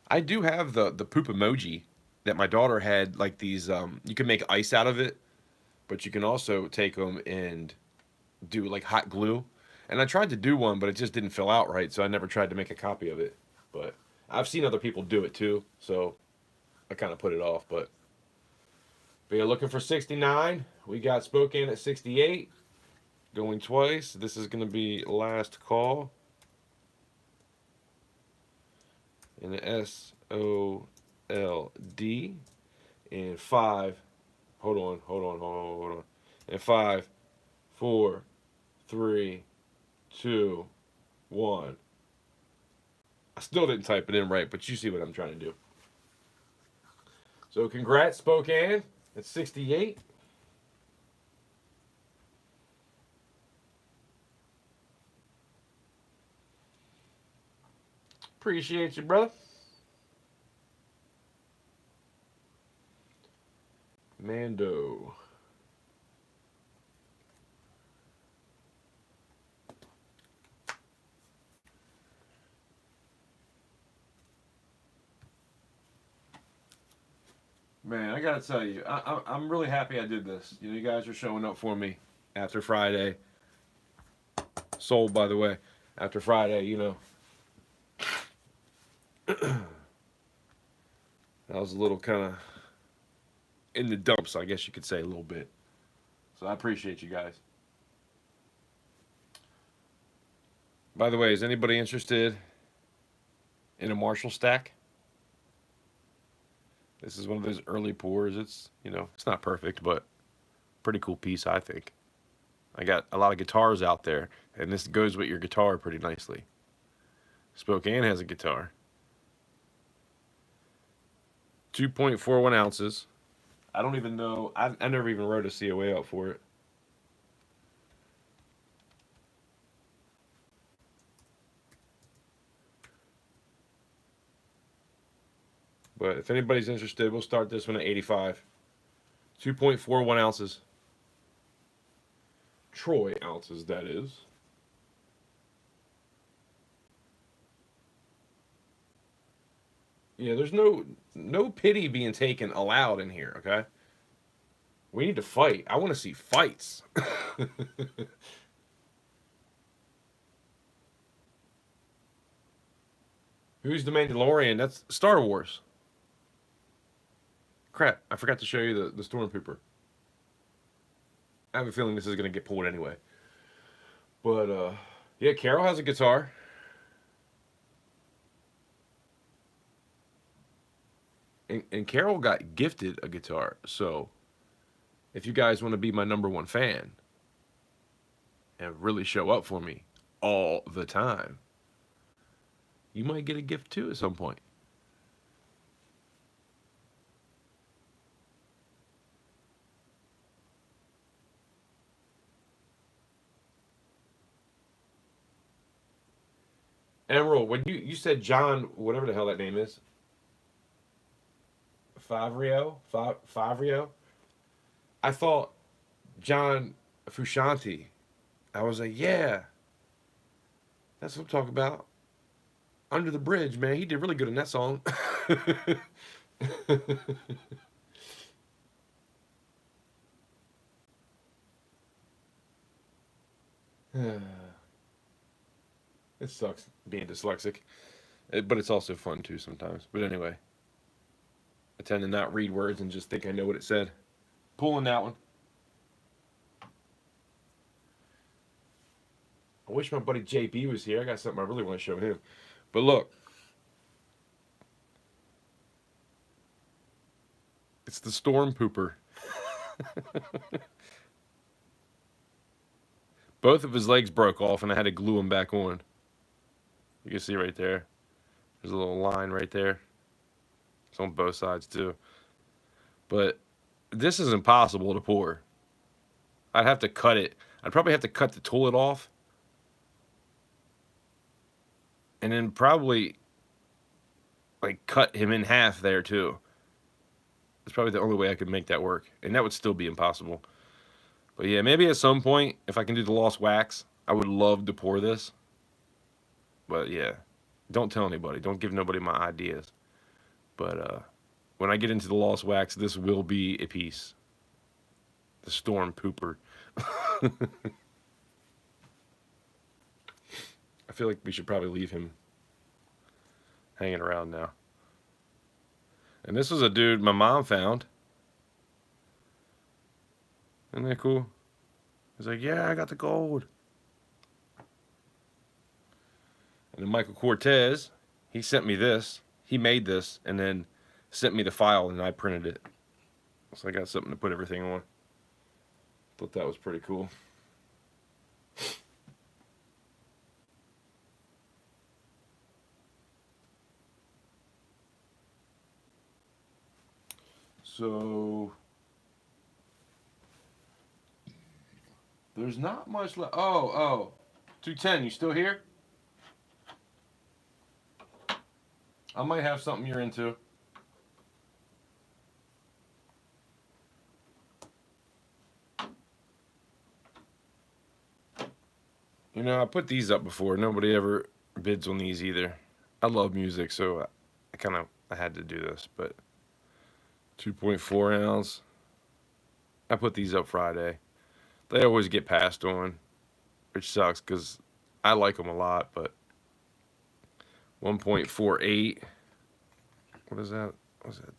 I do have the poop emoji that my daughter had, like these, you can make ice out of it, but you can also take them and do like hot glue. And I tried to do one, but it just didn't fill out right, so I never tried to make a copy of it. But I've seen other people do it too, so I kind of put it off. But you're looking for 69. We got Spokane at 68. Going twice. This is going to be last call. And the SOLD in 5. Hold on. In 5, 4, 3, 2, 1. I still didn't type it in right, but you see what I'm trying to do. So congrats, Spokane. It's 68. Appreciate you, brother. Mando. Man, I gotta tell you, I'm really happy I did this. You know, you guys are showing up for me after Friday. Sold, by the way, after Friday. You know, I was a little kind of in the dumps, I guess you could say, a little bit. So I appreciate you guys. By the way, is anybody interested in a Marshall stack? This is one of those early pours. It's, you know, it's not perfect, but pretty cool piece, I think. I got a lot of guitars out there, and this goes with your guitar pretty nicely. Spokane has a guitar. 2.41 ounces. I don't even know. I never even wrote a COA out for it. But if anybody's interested, we'll start this one at 85. 2.41 ounces. Troy ounces, that is. Yeah, there's no pity being taken allowed in here, okay? We need to fight. I want to see fights. Who's the Mandalorian? That's Star Wars. Crap, I forgot to show you the Stormtrooper. I have a feeling this is going to get pulled anyway. But, yeah, Carol has a guitar. And Carol got gifted a guitar. So, if you guys want to be my #1 fan and really show up for me all the time, you might get a gift too at some point. Emerald, when you said John, whatever the hell that name is, Favrio, I thought John Fushanti. I was like, yeah, that's what I'm talking about. Under the Bridge, man, he did really good in that song. It sucks being dyslexic, but it's also fun too sometimes. But anyway, I tend to not read words and just think I know what it said. Pulling that one. I wish my buddy JB was here. I got something I really want to show him. But look, it's the Storm Pooper. Both of his legs broke off, and I had to glue them back on. You can see right there. There's a little line right there. It's on both sides too. But this is impossible to pour. I'd have to cut it. I'd probably have to cut the toilet off. And then probably like cut him in half there too. It's probably the only way I could make that work. And that would still be impossible. But yeah, maybe at some point, if I can do the lost wax, I would love to pour this. But yeah, don't tell anybody. Don't give nobody my ideas. But when I get into the lost wax, this will be a piece. The Storm Pooper. I feel like we should probably leave him hanging around now. And this was a dude my mom found. Isn't that cool? He's like, yeah, I got the gold. And then Michael Cortez, he sent me this. He made this and then sent me the file and I printed it. So I got something to put everything on. Thought that was pretty cool. So there's not much left. Oh, 210. You still here? I might have something you're into. You know, I put these up before. Nobody ever bids on these either. I love music, so I had to do this. But 2.4 ounce. I put these up Friday. They always get passed on, which sucks because I like them a lot. But 1.48. What is that? What's that?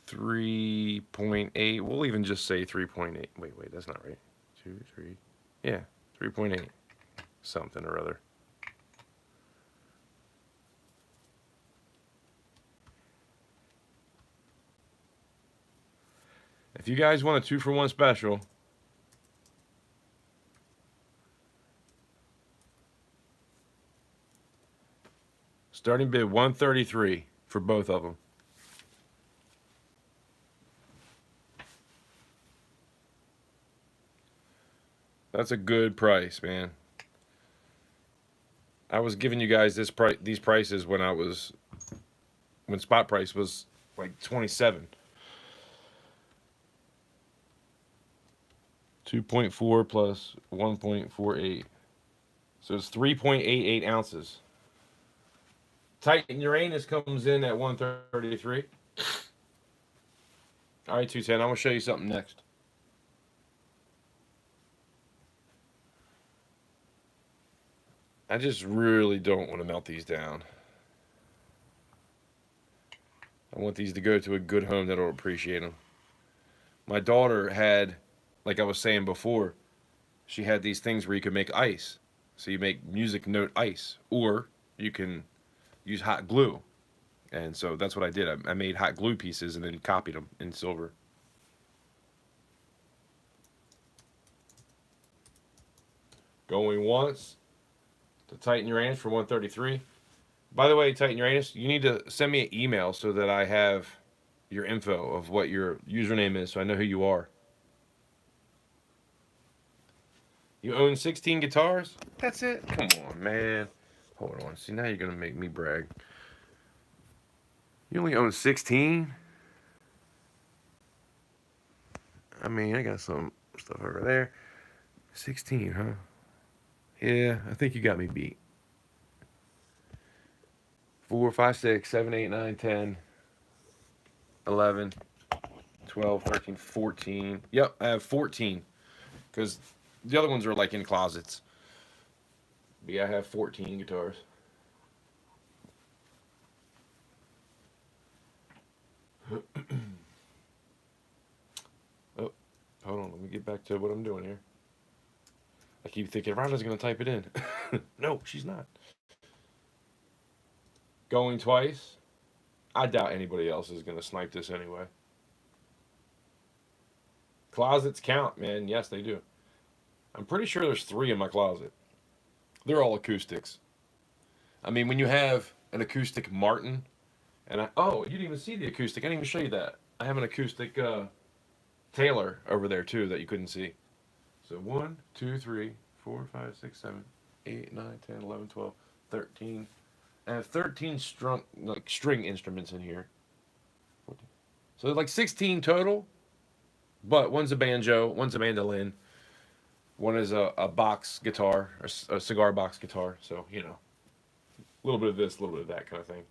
3.8. We'll even just say 3.8. Wait, that's not right. 2, 3. Yeah, 3.8. Something or other. If you guys want a 2-for-1 special, starting bid 133 for both of them. That's a good price, man. I was giving you guys these prices when spot price was like 27. 2.4 plus 1.48. So it's 3.88 ounces. Titan Uranus comes in at 133. All right, 210. I'm going to show you something next. I just really don't want to melt these down. I want these to go to a good home that'll appreciate them. My daughter had, like I was saying before, she had these things where you could make ice. So you make music note ice, or you can use hot glue. And so that's what I did. I made hot glue pieces and then copied them in silver. Going once to Titan Uranus for 133. By the way, Titan Uranus, you need to send me an email so that I have your info of what your username is so I know who you are. You own 16 guitars? That's it? Come on, man. Hold on. See, now you're going to make me brag. You only own 16? I mean, I got some stuff over there. 16, huh? Yeah, I think you got me beat. 4, 5, 6, 7, 8, 9, 10, 11, 12, 13, 14. Yep, I have 14. Because the other ones are like in closets. But yeah, I have 14 guitars. Oh, hold on. Let me get back to what I'm doing here. I keep thinking Rhonda's going to type it in. No, she's not. Going twice. I doubt anybody else is going to snipe this anyway. Closets count, man. Yes, they do. I'm pretty sure there's 3 in my closet. They're all acoustics. I mean, when you have an acoustic Martin, and you didn't even see the acoustic. I didn't even show you that. I have an acoustic Taylor over there too that you couldn't see. So 1, 2, 3, 4, 5, 6, 7, 8, 9, 10, 11, 12, 13. I have 13 string instruments in here. So like 16 total, but one's a banjo, one's a mandolin, one is a box guitar, a cigar box guitar. So, you know, a little bit of this, a little bit of that kind of thing.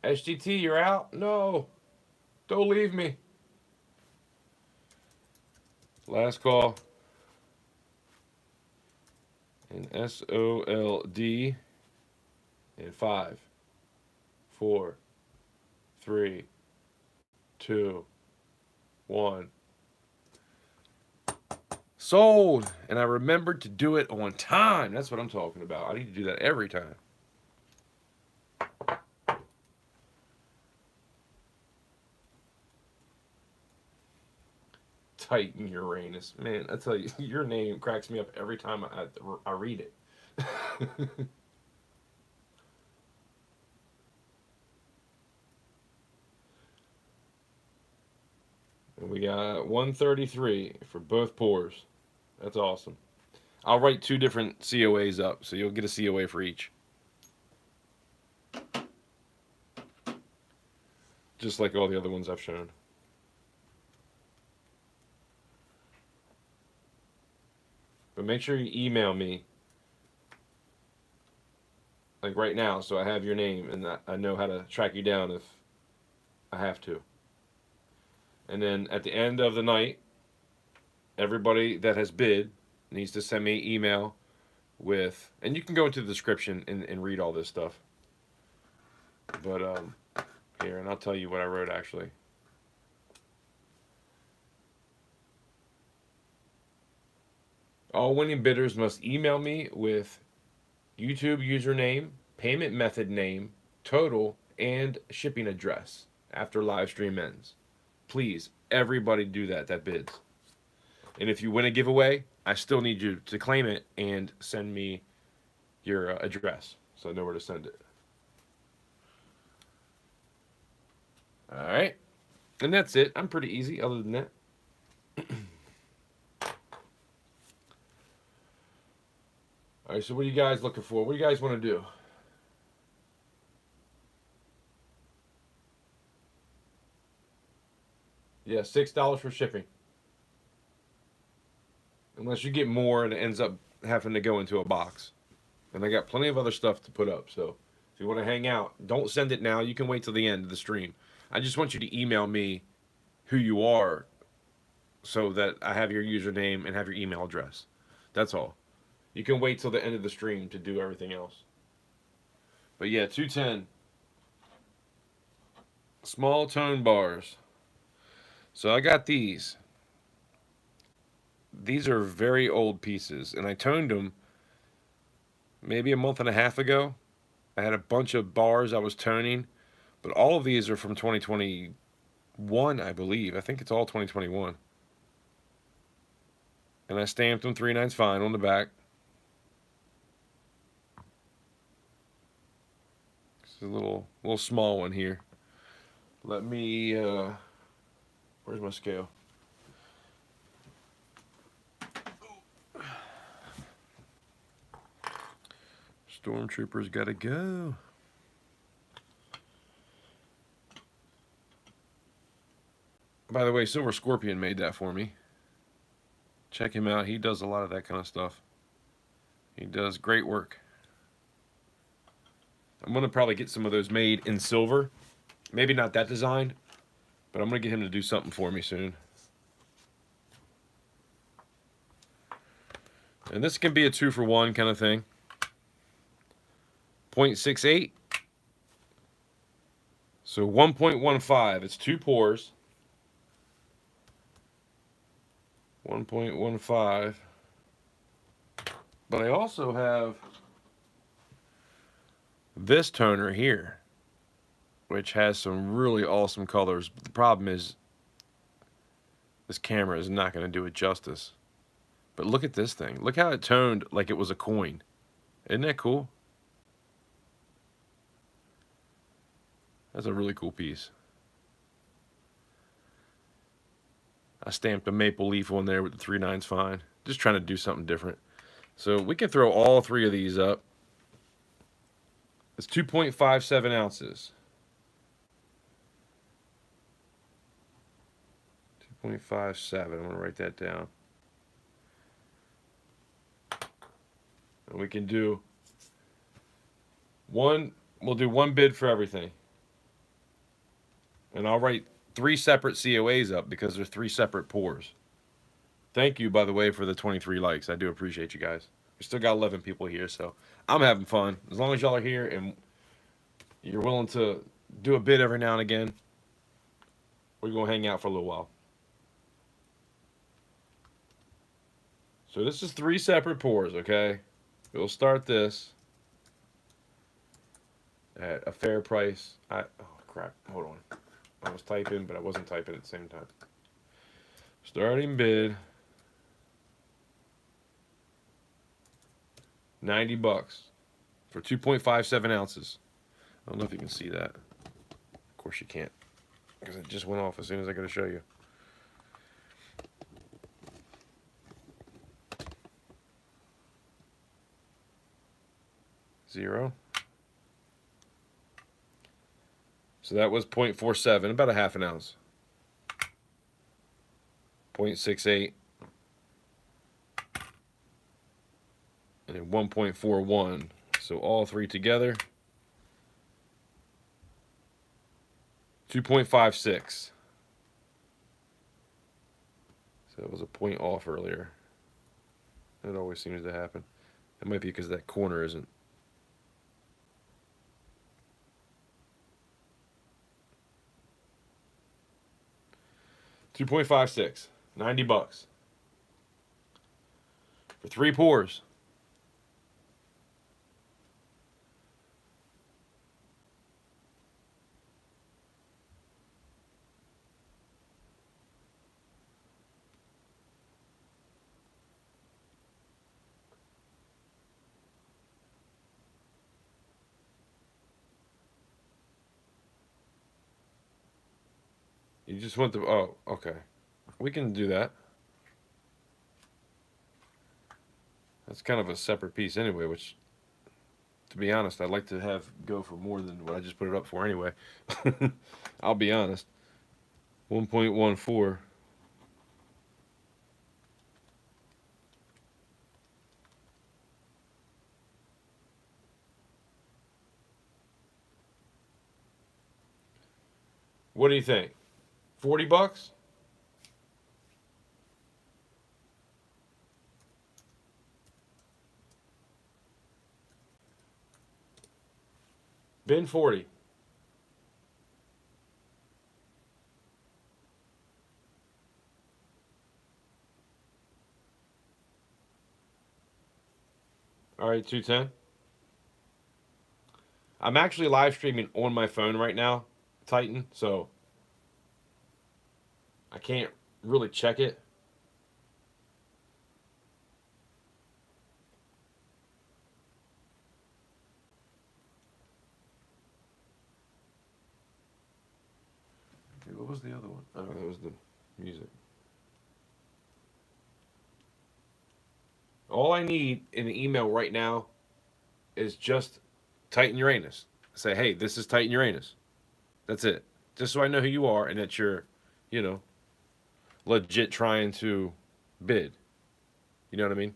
SGT, you're out? No. Don't leave me. Last call. And SOLD in 5, 4, 3, 2, 1. Sold. And I remembered to do it on time. That's what I'm talking about. I need to do that every time. Titan Uranus. Man, I tell you, your name cracks me up every time I read it. We got 133 for both pours. That's awesome. I'll write 2 different COAs up, so you'll get a COA for each. Just like all the other ones I've shown. But make sure you email me, like right now, so I have your name and I know how to track you down if I have to. And then at the end of the night, everybody that has bid needs to send me an email with, and you can go into the description and read all this stuff. But here, and I'll tell you what I wrote actually. All winning bidders must email me with YouTube username, payment method name, total, and shipping address after live stream ends. Please, everybody do that bids. And if you win a giveaway, I still need you to claim it and send me your address so I know where to send it. All right. And that's it. I'm pretty easy other than that. All right, so what are you guys looking for? What do you guys want to do? Yeah, $6 for shipping. Unless you get more and it ends up having to go into a box. And I got plenty of other stuff to put up. So if you want to hang out, don't send it now. You can wait till the end of the stream. I just want you to email me who you are so that I have your username and have your email address. That's all. You can wait till the end of the stream to do everything else. But yeah, 210. Small tone bars. So I got these. These are very old pieces, and I toned them maybe a month and a half ago. I had a bunch of bars I was toning, but all of these are from 2021, I believe. I think it's all 2021. And I stamped them 3/9 fine on the back. This is a little small one here. Let me, where's my scale? Stormtroopers gotta go. By the way, Silver Scorpion made that for me. Check him out. He does a lot of that kind of stuff. He does great work. I'm going to probably get some of those made in silver. Maybe not that design, but I'm going to get him to do something for me soon. And this can be a 2-for-1 kind of thing. 0.68. So 1.15. It's 2 pours. 1.15. But I also have this toner here, which has some really awesome colors. But the problem is this camera is not going to do it justice. But look at this thing. Look how it toned like it was a coin. Isn't that cool? That's a really cool piece. I stamped a maple leaf on there with the 3/9 fine. Just trying to do something different. So we can throw all 3 of these up. It's 2.57 ounces. 2.57. I'm going to write that down. And we can do one. We'll do 1 bid for everything. And I'll write 3 separate COAs up because there's 3 separate pours. Thank you, by the way, for the 23 likes. I do appreciate you guys. We still got 11 people here, so I'm having fun. As long as y'all are here and you're willing to do a bid every now and again, we're going to hang out for a little while. So this is 3 separate pours, okay? We'll start this at a fair price. Oh, crap. Hold on. I was typing, but I wasn't typing at the same time. Starting bid. $90 for 2.57 ounces. I don't know if you can see that. Of course you can't, because it just went off as soon as I got to show you. 0. So that was 0.47, about a half an ounce. 0.68. And then 1.41. So all three together. 2.56. So it was a point off earlier. It always seems to happen. It might be because that corner isn't. $2.56, $90 for 3 pours. You just want the, oh, okay. We can do that. That's kind of a separate piece anyway, which, to be honest, I'd like to have go for more than what I just put it up for anyway. I'll be honest. 1.14. What do you think? $40? Bin 40. All right, 210. I'm actually live streaming on my phone right now, Titan, so I can't really check it. What was the other one? Oh, that was the music. All I need in the email right now is just Titan Uranus. Say, hey, this is Titan Uranus. That's it. Just so I know who you are and that you're, you know, legit trying to bid. You know what I mean?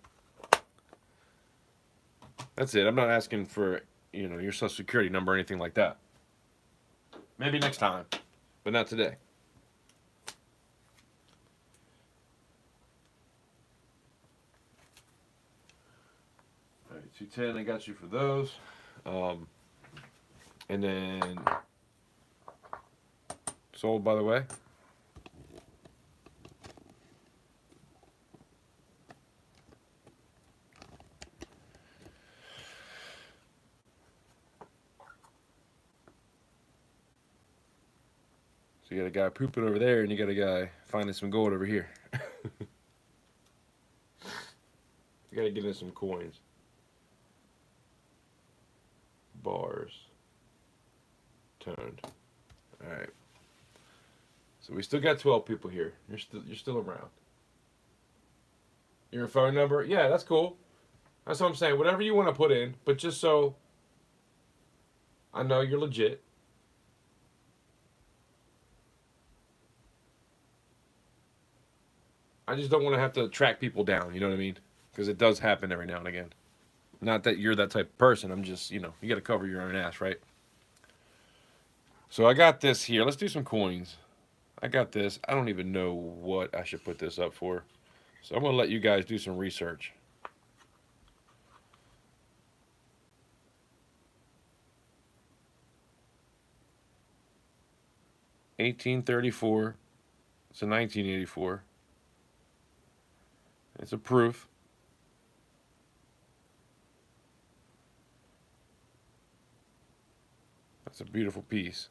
That's it. I'm not asking for, you know, your social security number or anything like that. Maybe next time, but not today. All right, 210, I got you for those. And then sold, by the way. So you got a guy pooping over there, and you got a guy finding some gold over here. You got to get in some coins. Bars. Toned. All right. So we still got 12 people here. You're still around. Your phone number? Yeah, that's cool. That's what I'm saying. Whatever you want to put in, but just so I know you're legit. I just don't want to have to track people down, you know what I mean? Because it does happen every now and again. Not that you're that type of person. I'm just, you know, you got to cover your own ass, right? So I got this here. Let's do some coins. I got this. I don't even know what I should put this up for. So I'm going to let you guys do some research. $18.34. It's a 1984. It's a proof. That's a beautiful piece.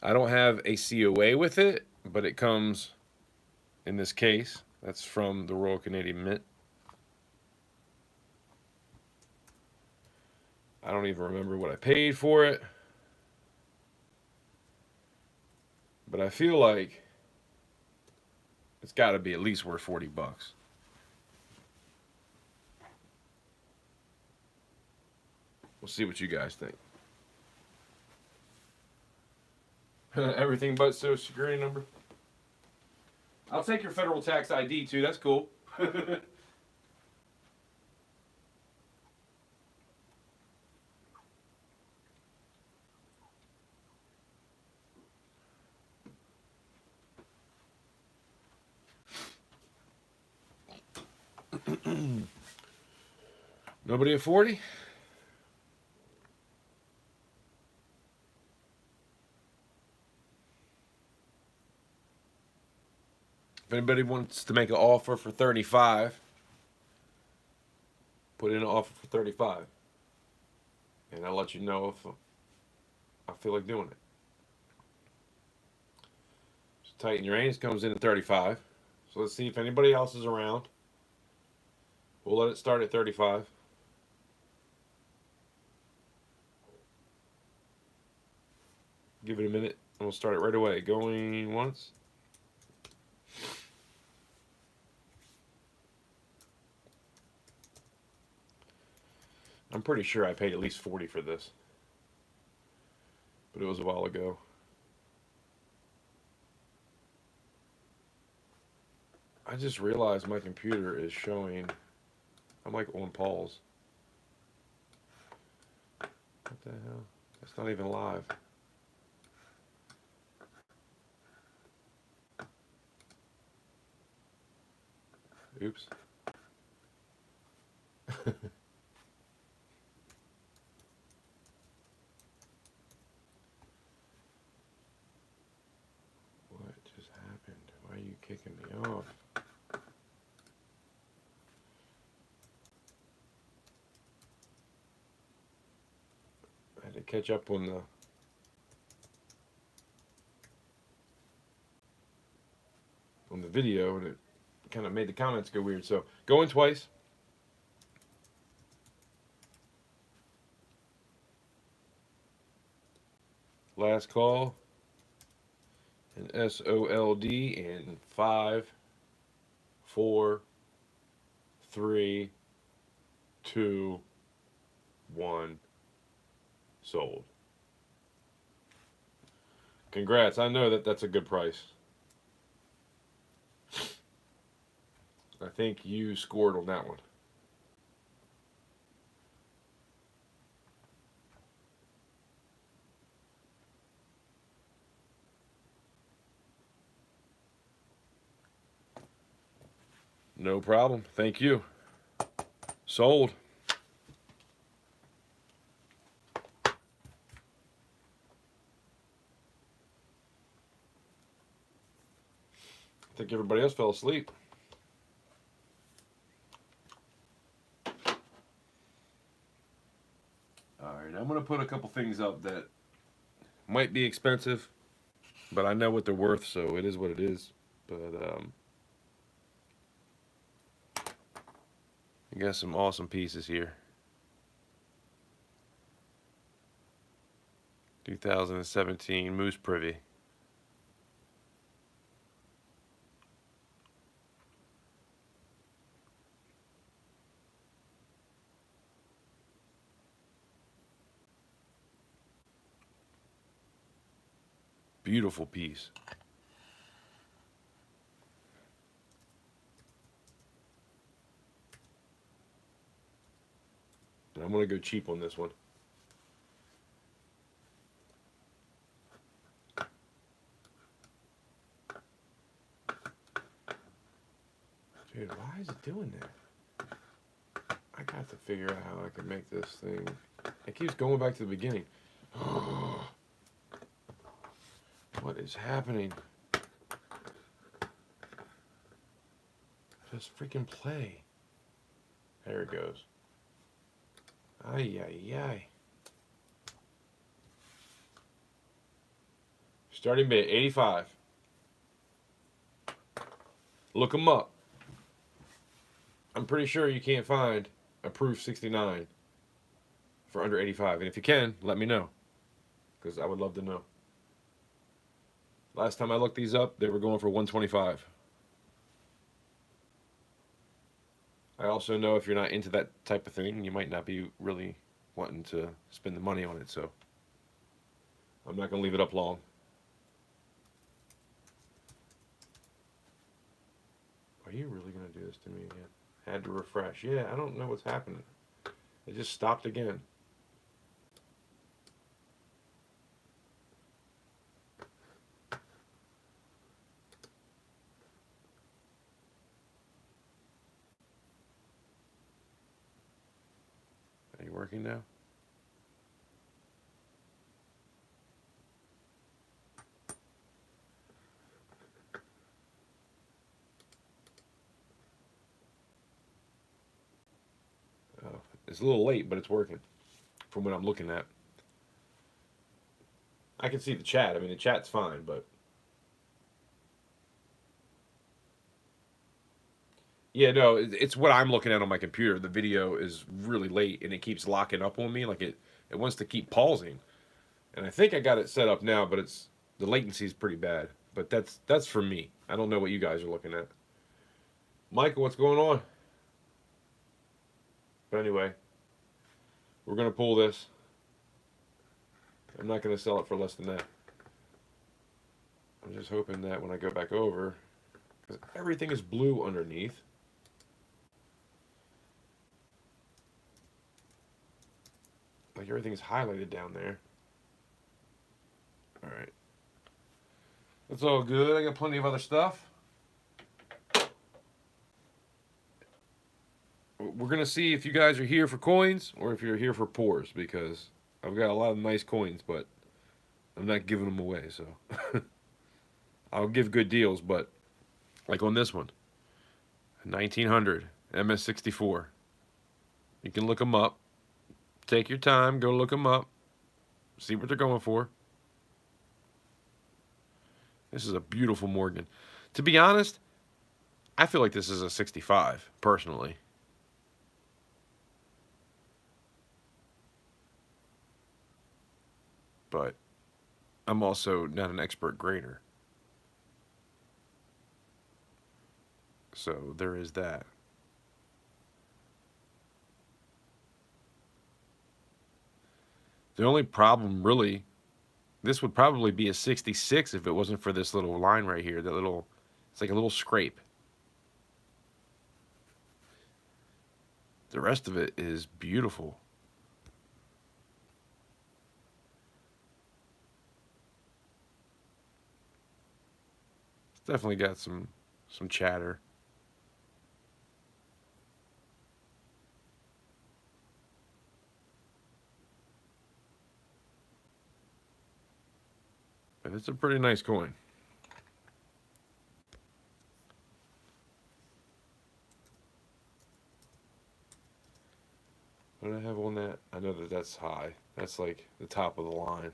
I don't have a COA with it, but it comes in this case. That's from the Royal Canadian Mint. I don't even remember what I paid for it. But I feel like it's got to be at least worth $40. We'll see what you guys think. Everything but social security number. I'll take your federal tax ID too. That's cool. Nobody at 40? If anybody wants to make an offer for 35, put in an offer for 35. And I'll let you know if I feel like doing it. Just tighten your reins comes in at 35. So let's see if anybody else is around. We'll let it start at 35. Give it a minute and we'll start it right away. Going once. I'm pretty sure I paid at least 40 for this. But it was a while ago. I just realized my computer is showing, I'm like on pause. What the hell? That's not even live. Oops. What just happened? Why are you kicking me off? I had to catch up on the video, and it kind of made the comments go weird. So going twice. Last call. And SOLD in 5, 4, 3, 2, 1. Sold. Congrats. I know that that's a good price. I think you scored on that one. No problem. Thank you. Sold. I think everybody else fell asleep. Alright, I'm going to put a couple things up that might be expensive, but I know what they're worth, so it is what it is. But, I got some awesome pieces here. 2017 Moose Privy. Beautiful piece. And I'm going to go cheap on this one. Dude, why is it doing that? I got to figure out how I can make this thing. It keeps going back to the beginning. What is happening? Just freaking play. There it goes. Ay, ay, ay. Starting bid, 85. Look them up. I'm pretty sure you can't find a proof 69 for under 85. And if you can, let me know, because I would love to know. Last time I looked these up, they were going for 125. I also know if you're not into that type of thing, you might not be really wanting to spend the money on it, so I'm not going to leave it up long. Are you really going to do this to me again? Had to refresh. Yeah, I don't know what's happening. It just stopped again. Are you working now? Oh, it's a little late, but it's working from what I'm looking at. I can see the chat. I mean, the chat's fine, but yeah, no, it's what I'm looking at on my computer. The video is really late, and it keeps locking up on me. Like it wants to keep pausing. And I think I got it set up now, but it's the latency is pretty bad. But that's for me. I don't know what you guys are looking at. Michael, what's going on? But anyway, we're gonna pull this. I'm not gonna sell it for less than that. I'm just hoping that when I go back over, because everything is blue underneath. Like everything's highlighted down there. All right. That's all good. I got plenty of other stuff. We're going to see if you guys are here for coins or if you're here for pours, because I've got a lot of nice coins, but I'm not giving them away. So I'll give good deals, but like on this one, 1900 MS64. You can look them up. Take your time. Go look them up. See what they're going for. This is a beautiful Morgan. To be honest, I feel like this is a 65, personally. But I'm also not an expert grader. So there is that. The only problem, really, this would probably be a 66 if it wasn't for this little line right here. That little, it's like a little scrape. The rest of it is beautiful. It's definitely got some chatter. But it's a pretty nice coin. What do I have on that? I know that that's high. That's like the top of the line.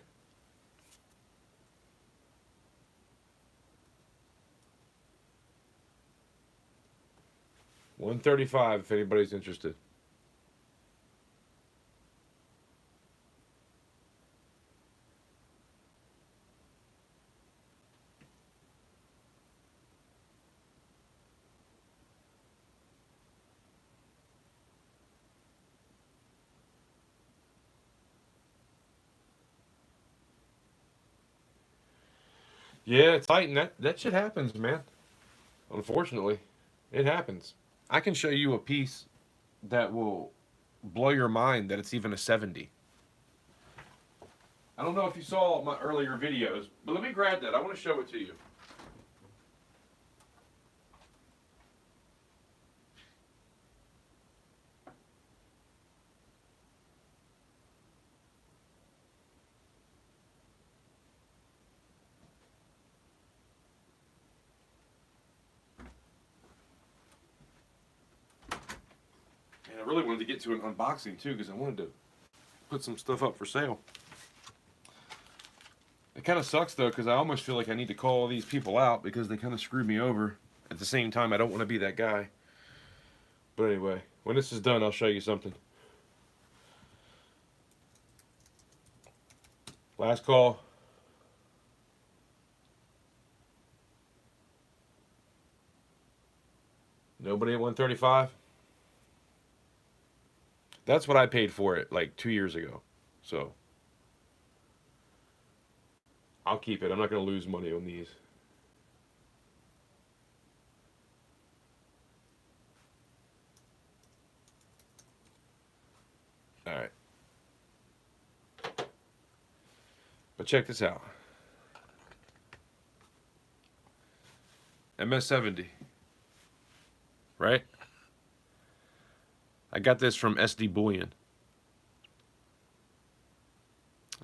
$135 if anybody's interested. Yeah, it's tight, and that shit happens, man. Unfortunately, it happens. I can show you a piece that will blow your mind that it's even a 70. I don't know if you saw my earlier videos, but let me grab that. I want to show it to you. And I really wanted to get to an unboxing too, because I wanted to put some stuff up for sale. It kind of sucks though, because I almost feel like I need to call these people out because they kind of screwed me over. At the same time, I don't want to be that guy. But anyway, when this is done, I'll show you something. Last call. Nobody at 135? That's what I paid for it like 2 years ago. So I'll keep it. I'm not going to lose money on these. All right. But check this out. MS-70. Right? I got this from SD Bullion.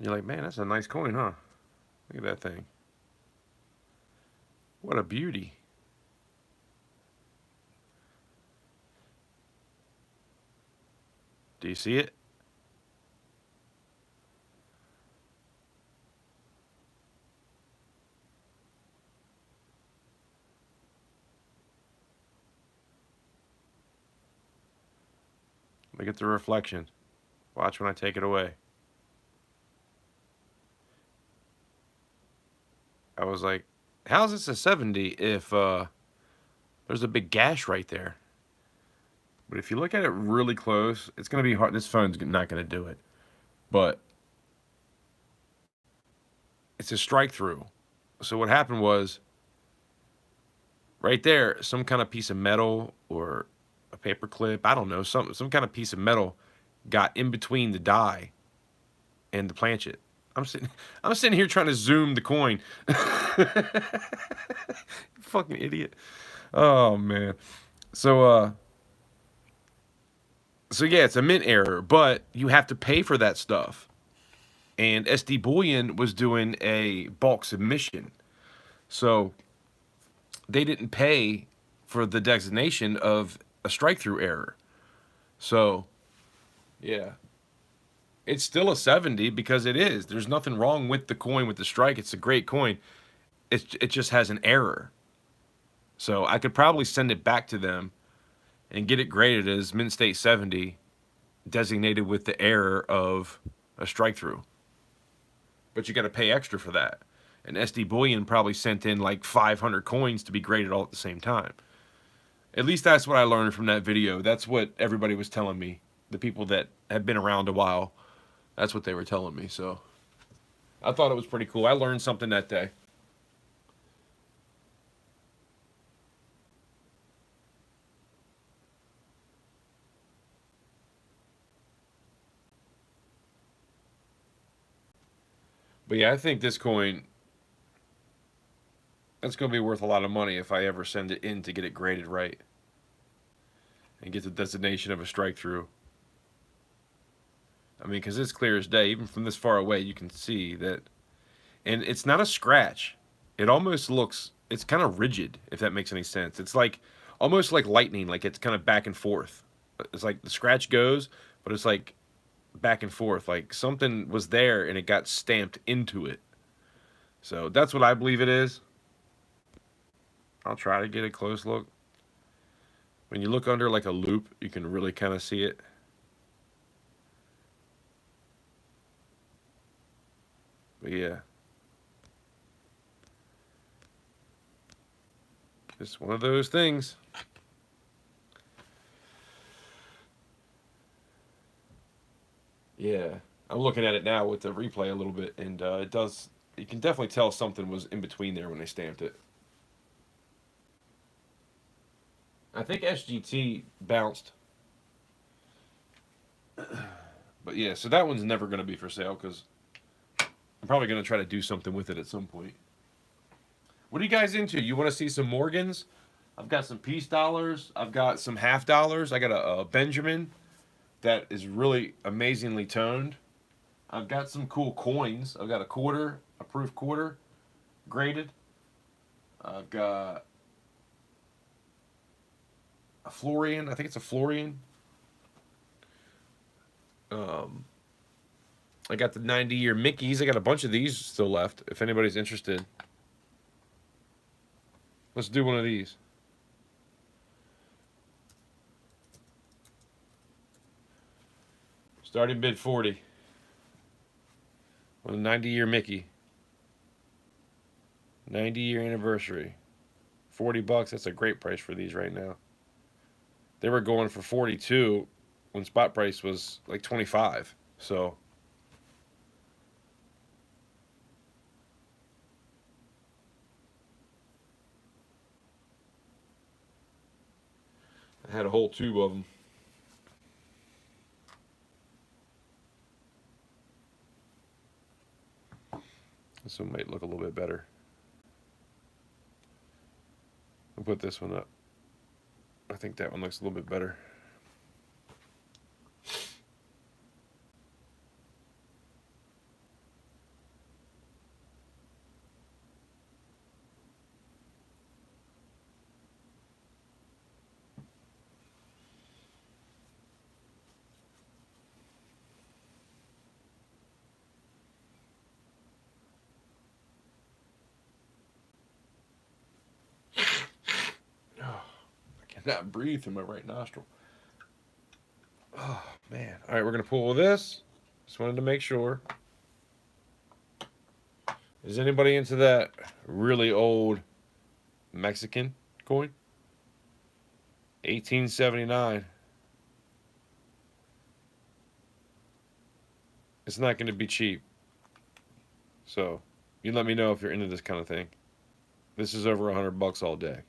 You're like, man, that's a nice coin, huh? Look at that thing. What a beauty. Do you see it? Look at the reflection. Watch when I take it away. I was like, how's this a 70 if there's a big gash right there? But if you look at it really close, it's going to be hard. This phone's not going to do it. But it's a strike through. So what happened was, right there, some kind of piece of metal or a paper clip, I don't know, some kind of piece of metal got in between the die and the planchet. I'm sitting here trying to zoom the coin. Fucking idiot. Oh man. So yeah, it's a mint error, but you have to pay for that stuff. And SD Bullion was doing a bulk submission. So they didn't pay for the designation of a strike through error. So yeah. It's still a 70 because it is. There's nothing wrong with the coin with the strike. It's a great coin. It just has an error. So I could probably send it back to them and get it graded as mint state 70, designated with the error of a strike through. But you got to pay extra for that. And SD Bullion probably sent in like 500 coins to be graded all at the same time. At least that's what I learned from that video. That's what everybody was telling me. The people that have been around a while. That's what they were telling me, so I thought it was pretty cool. I learned something that day. But yeah, I think this coin, that's going to be worth a lot of money if I ever send it in to get it graded right and get the designation of a strike through. I mean, because it's clear as day. Even from this far away, you can see that. And it's not a scratch. It almost looks, it's kind of rigid, if that makes any sense. It's like, almost like lightning, like it's kind of back and forth. It's like the scratch goes, but it's like back and forth. Like something was there and it got stamped into it. So that's what I believe it is. I'll try to get a close look. When you look under like a loop, you can really kind of see it. But yeah. Just one of those things. Yeah. I'm looking at it now with the replay a little bit, and it does, you can definitely tell something was in between there when they stamped it. I think SGT bounced. But yeah, so that one's never going to be for sale because I'm probably going to try to do something with it at some point. What are you guys into? You want to see some Morgans? I've got some piece dollars. I've got some half dollars. I got a Benjamin that is really amazingly toned. I've got some cool coins. I've got a quarter, a proof quarter, graded. I've got a Florian. I think it's a Florian. I got the 90-year Mickeys. I got a bunch of these still left. If anybody's interested, let's do one of these. Starting bid 40 on a 90-year Mickey. 90-year anniversary. $40. That's a great price for these right now. They were going for 42 when spot price was like 25. So I had a whole tube of them. This one might look a little bit better. I'll put this one up. I think that one looks a little bit better. Cannot breathe through my right nostril. Oh, man. All right, we're going to pull this. Just wanted to make sure. Is anybody into that really old Mexican coin? 1879. It's not going to be cheap. So, you let me know if you're into this kind of thing. This is over $100 all day.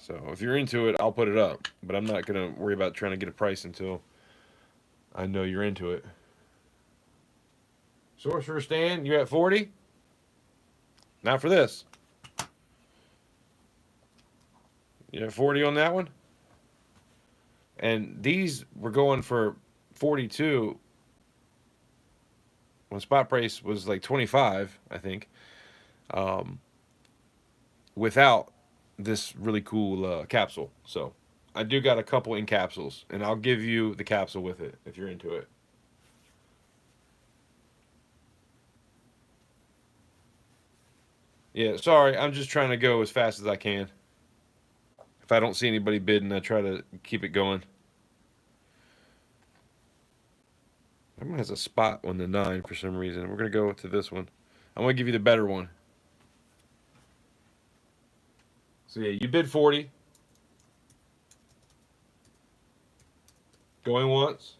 So if you're into it, I'll put it up. But I'm not going to worry about trying to get a price until I know you're into it. Sorcerer Stan, you at 40? Not for this. You at 40 on that one? And these were going for 42 when spot price was like 25, I think. Without this really cool capsule. So I do got a couple in capsules, and I'll give you the capsule with it if you're into it. Yeah, sorry, I'm just trying to go as fast as I can. If I don't see anybody bidding, I try to keep it going. That one has a spot on the 9 for some reason. We're going to go to this one. I'm going to give you the better one. So yeah, you bid 40. Going once.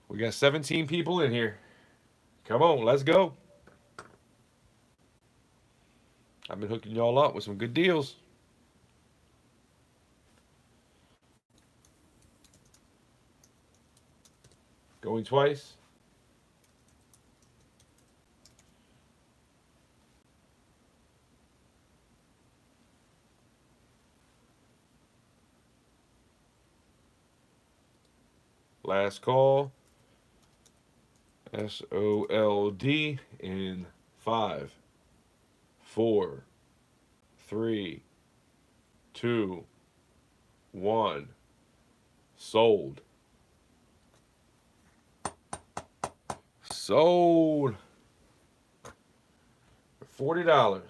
We got 17 people in here. Come on, let's go. I've been hooking y'all up with some good deals. Going twice. Last call. SOLD in 5, 4, 3, 2, 1. Sold. Sold. For $40.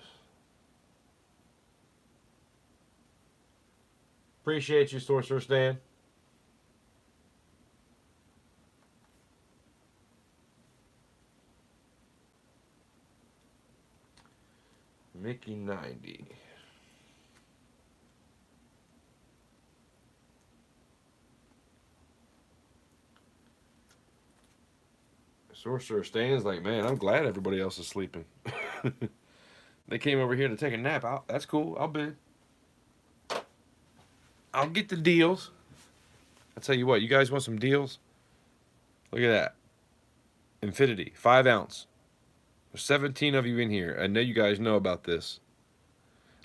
Appreciate you, Sorcerer Stan. Mickey 90. Sorcerer Stan's like, man, I'm glad everybody else is sleeping. They came over here to take a nap. That's cool. I'll bid. I'll get the deals. I'll tell you what, you guys want some deals? Look at that. Infinity, 5 ounce. There's 17 of you in here. I know you guys know about this.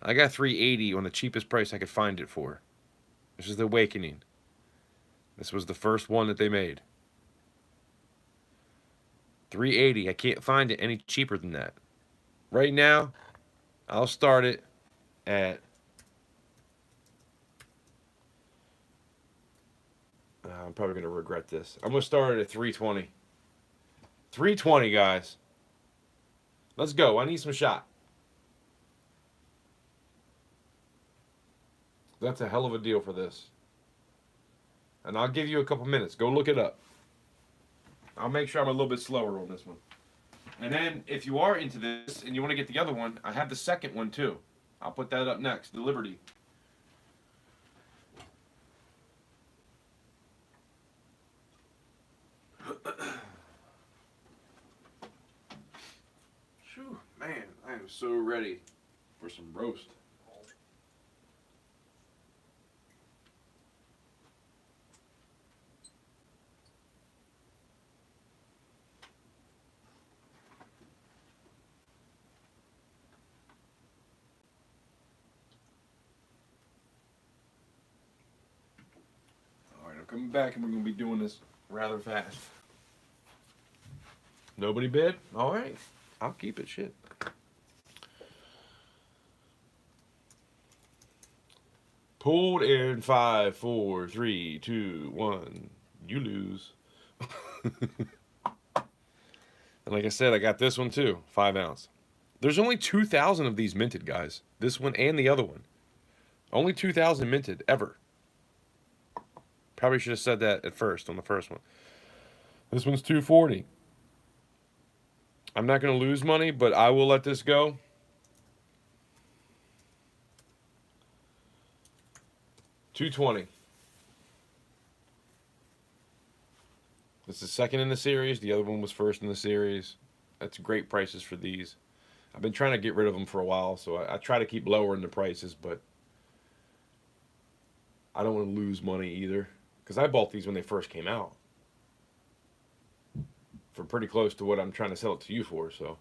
I got $380 on the cheapest price I could find it for. This is the Awakening. This was the first one that they made. $380. I can't find it any cheaper than that. Right now, I'll start it at... I'm probably going to regret this. I'm going to start it at $320. $320, guys. Let's go. I need some shot. That's a hell of a deal for this. And I'll give you a couple minutes. Go look it up. I'll make sure I'm a little bit slower on this one. And then, if you are into this and you want to get the other one, I have the second one too. I'll put that up next, the Liberty. Whew, man, I am so ready for some roast. Alright, I'm coming back and we're going to be doing this rather fast. Nobody bid? Alright, I'll keep it, shit. Pulled in 5, 4, 3, 2, 1. You lose. And like I said, I got this one too, 5 ounce. There's only 2,000 of these minted, guys. This one and the other one. Only 2,000 minted ever. Probably should have said that at first on the first one. This one's 240. I'm not going to lose money, but I will let this go. $220. This is second in the series. The other one was first in the series. That's great prices for these. I've been trying to get rid of them for a while, so I try to keep lowering the prices, but I don't want to lose money either. Because I bought these when they first came out. For pretty close to what I'm trying to sell it to you for, so.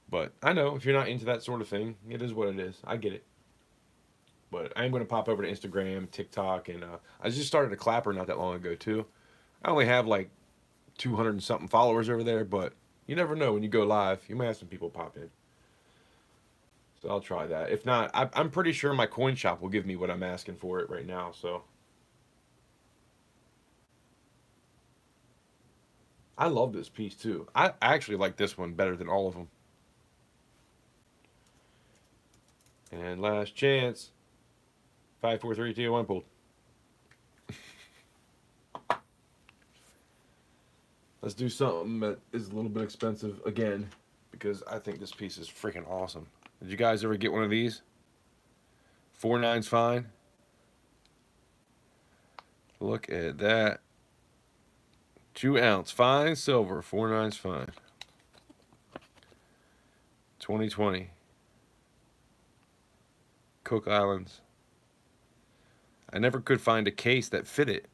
But I know if you're not into that sort of thing, it is what it is. I get it. But I am going to pop over to Instagram, TikTok, and I just started a Clapper not that long ago, too. I only have like 200 and something followers over there, but you never know when you go live. You might have some people pop in. So I'll try that. If not, I'm pretty sure my coin shop will give me what I'm asking for it right now, so. I love this piece, too. I actually like this one better than all of them. And last chance. 5, 4, 3, 2, 1, pulled. Let's do something that is a little bit expensive again, because I think this piece is freaking awesome. Did you guys ever get one of these? 4.9's fine. Look at that. 2 ounce fine silver. 4.9's fine. 2020. Cook Islands. I never could find a case that fit it.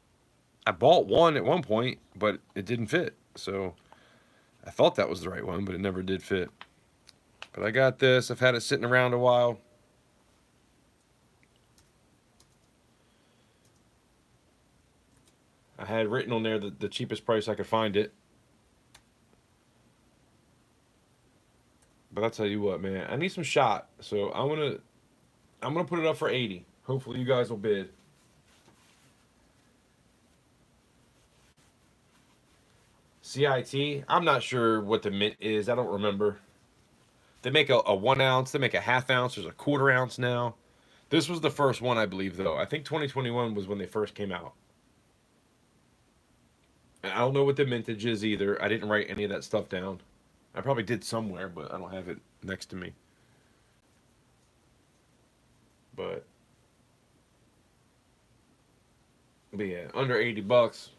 I bought one at one point, but it didn't fit. So I thought that was the right one, but it never did fit. But I got this. I've had it sitting around a while. I had written on there the cheapest price I could find it. But I'll tell you what, man. I need some shot. So I'm gonna put it up for 80. Hopefully you guys will bid. CIT, I'm not sure what the mint is. I don't remember. They make a 1 ounce. They make a ½ ounce. There's a 1/4 ounce now. This was the first one, I believe, though. I think 2021 was when they first came out. And I don't know what the mintage is either. I didn't write any of that stuff down. I probably did somewhere, but I don't have it next to me. But yeah, under 80 bucks.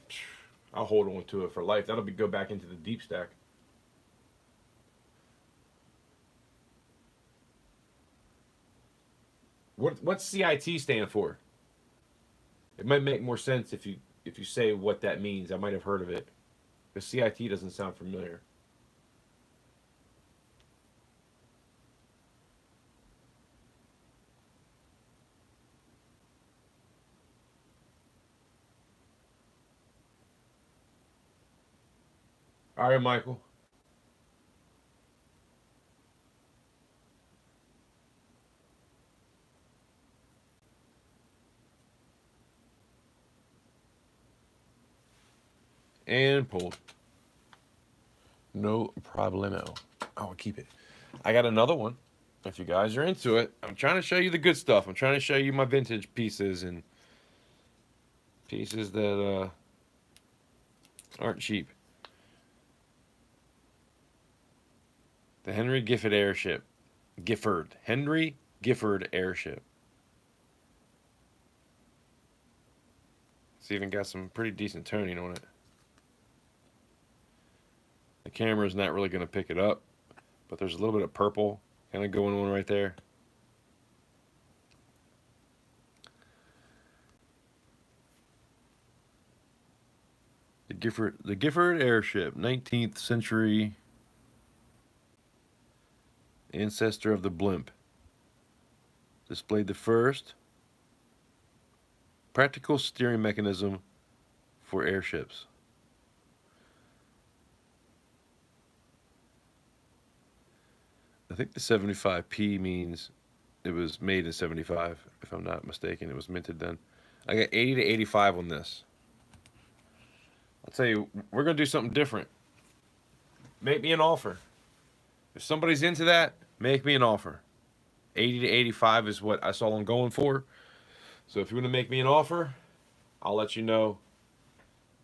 I'll hold on to it for life. That'll go back into the deep stack. What's CIT stand for? It might make more sense if you say what that means. I might have heard of it. The CIT doesn't sound familiar. All right, Michael. And pulled. No problemo. I'll keep it. I got another one. If you guys are into it, I'm trying to show you the good stuff. I'm trying to show you my vintage pieces and pieces that Aren't cheap. The Henry Gifford airship. Henry Gifford airship. It's even got some pretty decent toning on it. The camera's not really going to pick it up, but there's a little bit of purple kind of going on right there. The Gifford airship, 19th century ancestor of the blimp. Displayed the first practical steering mechanism for airships. I think the 75P means it was made in 75, if I'm not mistaken. It was minted then. I got 80 to 85 on this. I'll tell you, we're going to do something different. Make me an offer. If somebody's into that, make me an offer. 80 to 85 is what I saw them going for. So if you want to make me an offer, I'll let you know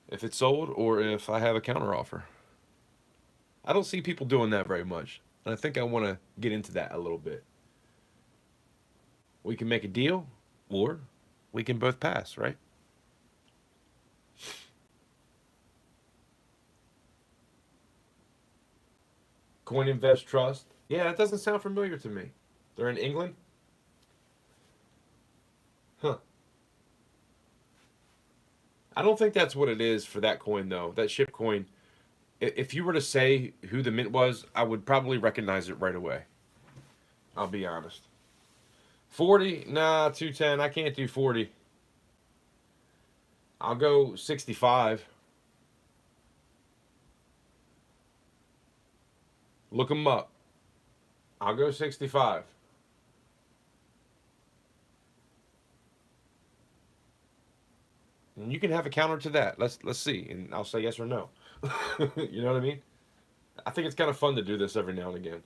if it's sold or if I have a counter offer. I don't see people doing that very much. And I think I want to get into that a little bit. We can make a deal or we can both pass, right? Coin Invest Trust. Yeah, that doesn't sound familiar to me. They're in England? Huh. I don't think that's what it is for that coin, though. That ship coin. If you were to say who the mint was, I would probably recognize it right away. I'll be honest. 40? Nah, 210. I can't do 40. I'll go 65. Look them up. I'll go 65. And you can have a counter to that. Let's see, and I'll say yes or no. You know what I mean? I think it's kind of fun to do this every now and again.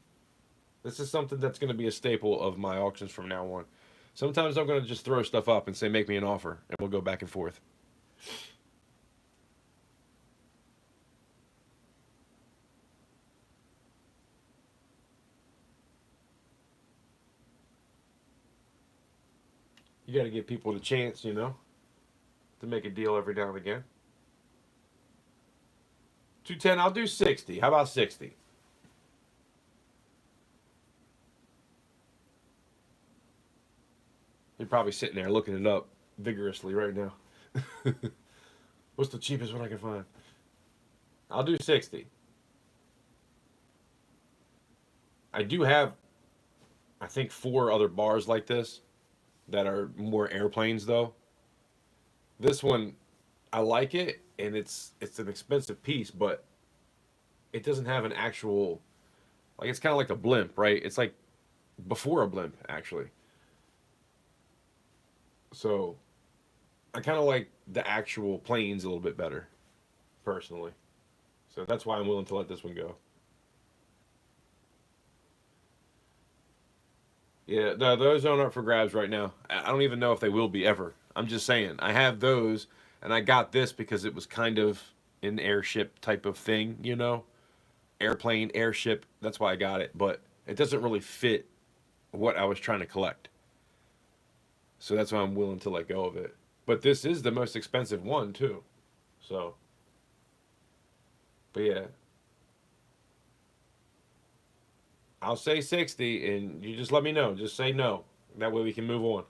This is something that's going to be a staple of my auctions from now on. Sometimes I'm going to just throw stuff up and say, make me an offer, and we'll go back and forth. You got to give people the chance, you know, to make a deal every now and again. 210, I'll do 60. How about 60? You're probably sitting there looking it up vigorously right now. What's the cheapest one I can find? I'll do 60. I do have, I think, 4 other bars like this that are more airplanes, though. This one, I like it, and it's an expensive piece, but it doesn't have an actual, like, it's kind of like a blimp, right? It's like before a blimp, actually. So I kind of like the actual planes a little bit better, personally. So that's why I'm willing to let this one go. Yeah, no, those aren't up for grabs right now. I don't even know if they will be ever. I'm just saying, I have those, and I got this because it was kind of an airship type of thing, you know? Airplane, airship, that's why I got it. But it doesn't really fit what I was trying to collect. So that's why I'm willing to let go of it. But this is the most expensive one, too. So, but yeah, I'll say 60, and you just let me know. Just say no. That way we can move on.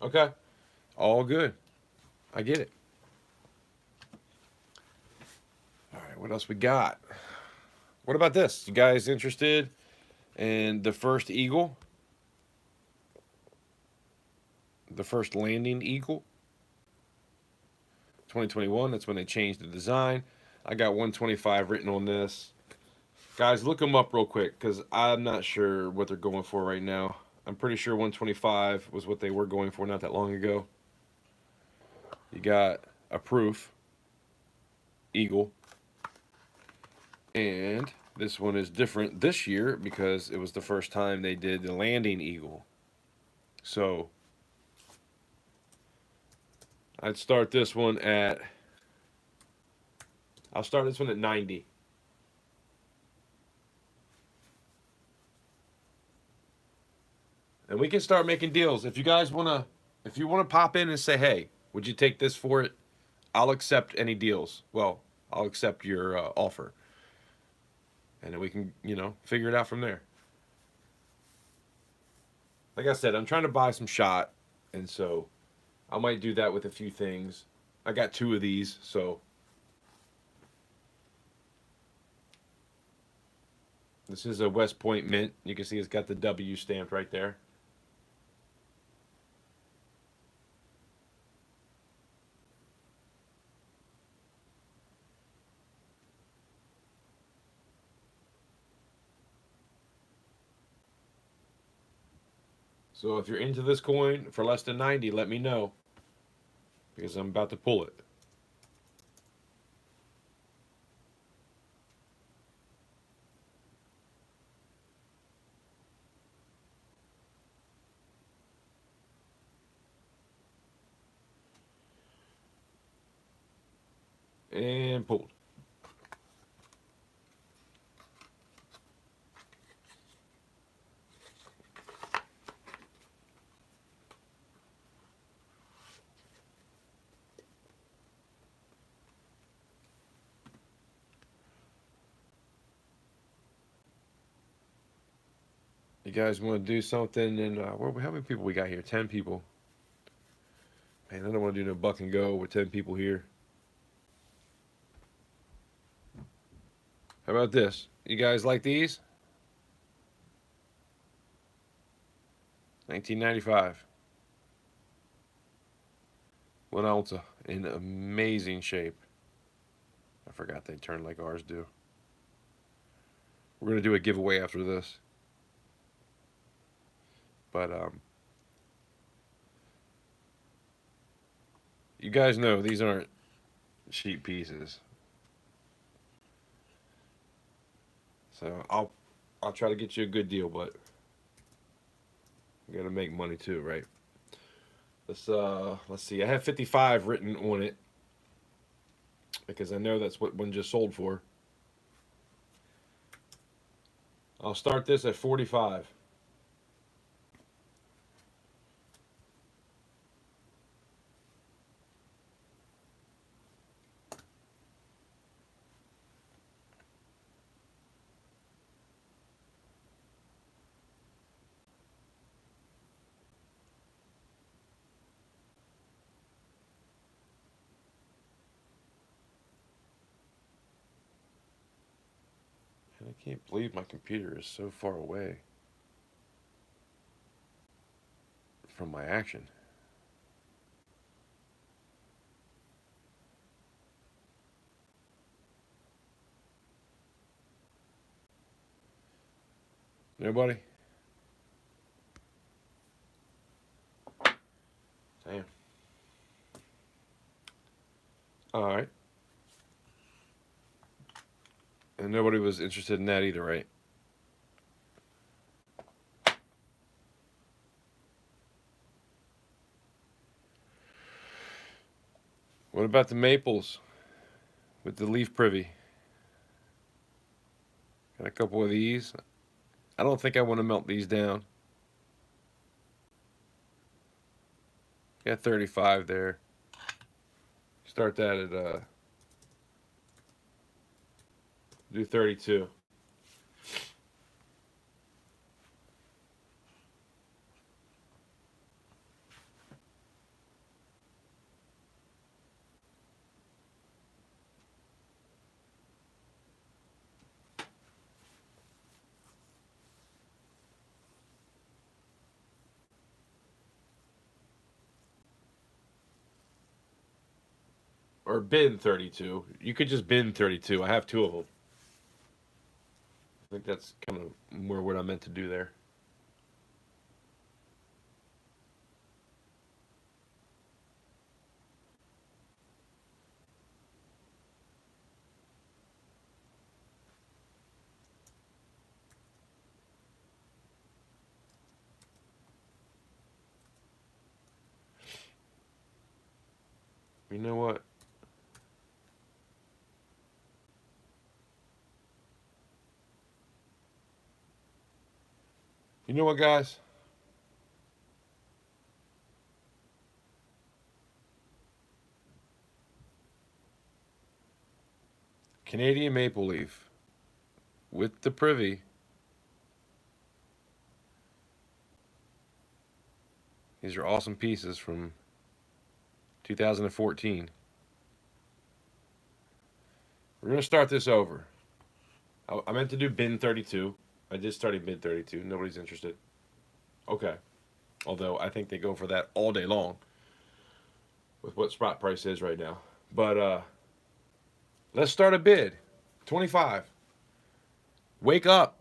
Okay. All good. I get it. All right, what else we got? What about this? You guys interested in the first Eagle? The first landing Eagle? 2021, that's when they changed the design. I got 125 written on this. Guys, look them up real quick because I'm not sure what they're going for right now. I'm pretty sure 125 was what they were going for not that long ago. You got a proof eagle, and this one is different this year because it was the first time they did the landing eagle. So I'd start this one at. I'll start this one at 90. And we can start making deals. If you guys if you wanna pop in and say, hey, would you take this for it? I'll accept any deals. Well, I'll accept your offer, and then we can figure it out from there. Like I said, I'm trying to buy some shot, and so I might do that with a few things. I got two of these, so this is a West Point mint. You can see it's got the W stamped right there. So if you're into this coin for less than 90, let me know because I'm about to pull it. And pulled. You guys want to do something? And how many people we got here? 10 people. Man, I don't want to do no buck and go with 10 people here. How about this? You guys like these? 1995. 1 ounce in amazing shape. I forgot they turn like ours do. We're going to do a giveaway after this. But you guys know these aren't cheap pieces. So I'll try to get you a good deal, but you got to make money too, right? Let's see. I have 55 written on it because I know that's what one just sold for. I'll start this at 45. And I can't believe my computer is so far away from my action. Nobody? Damn. All right. And nobody was interested in that either, right? What about the maples with the leaf privy? Got a couple of these. I don't think I want to melt these down. Got 35 there. Start that at do 32. Or bin 32. You could just bin 32. I have two of them. I think that's kind of more what I meant to do there. You know what? You know what, guys? Canadian maple leaf with the privy. These are awesome pieces from 2014. We're going to start this over. I meant to do bin 32. I just started bin 32. Nobody's interested. Okay. Although I think they go for that all day long with what spot price is right now. But let's start a bid. 25. Wake up.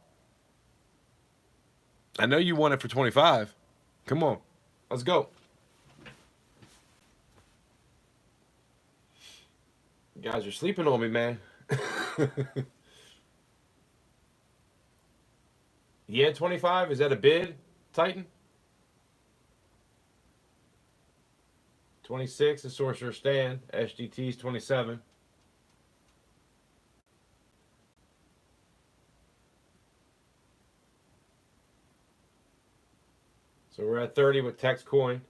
I know you want it for 25. Come on. Let's go. You guys are sleeping on me, man. Yeah, 25. Is that a bid, Titan? 26 is Sorcerer Stand. SGT's 27. So we're at 30 with Text Coin.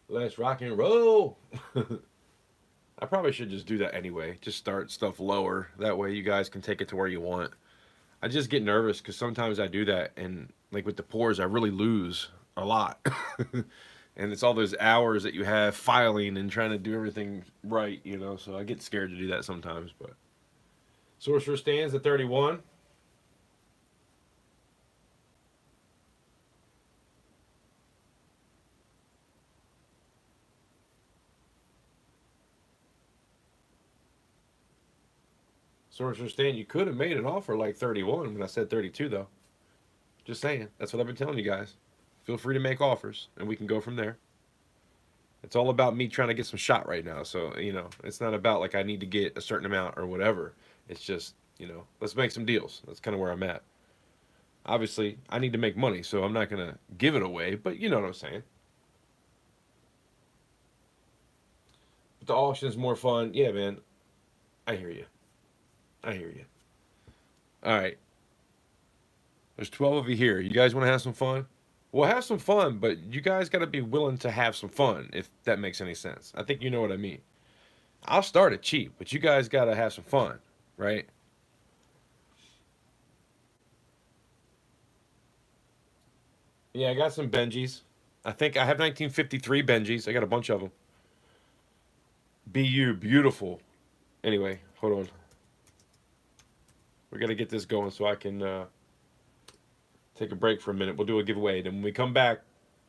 Let's rock and roll. I probably should just do that anyway. Just start stuff lower. That way you guys can take it to where you want. I just get nervous because sometimes I do that, and like with the pours, I really lose a lot. And it's all those hours that you have filing and trying to do everything right, you know. So I get scared to do that sometimes. But Sorcerer Stands at 31. Sorcerer Stand, you could have made an offer like 31 when I said 32, though. Just saying. That's what I've been telling you guys. Feel free to make offers, and we can go from there. It's all about me trying to get some shot right now. So, you know, it's not about like I need to get a certain amount or whatever. It's just, you know, let's make some deals. That's kind of where I'm at. Obviously, I need to make money, so I'm not going to give it away, but you know what I'm saying. But the auction is more fun. Yeah, man. I hear you. I hear you. All right. There's 12 of you here. You guys want to have some fun? We'll have some fun, but you guys got to be willing to have some fun, if that makes any sense. I think you know what I mean. I'll start it cheap, but you guys got to have some fun, right? Yeah, I got some Benjis. I think I have 1953 Benjis. I got a bunch of them. BU, beautiful. Anyway, hold on. We got to get this going so I can take a break for a minute. We'll do a giveaway. Then when we come back,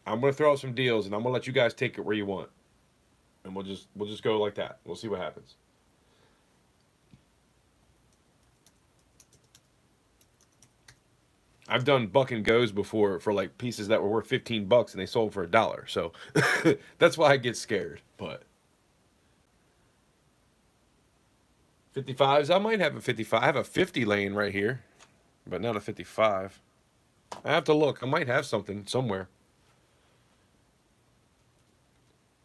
I'm going to throw out some deals, and I'm going to let you guys take it where you want. And we'll just go like that. We'll see what happens. I've done buck and goes before for like pieces that were worth $15 and they sold for $1. So that's why I get scared. But 55s, I might have a 55. I have a 50 lane right here, but not a 55. I have to look. I might have something somewhere.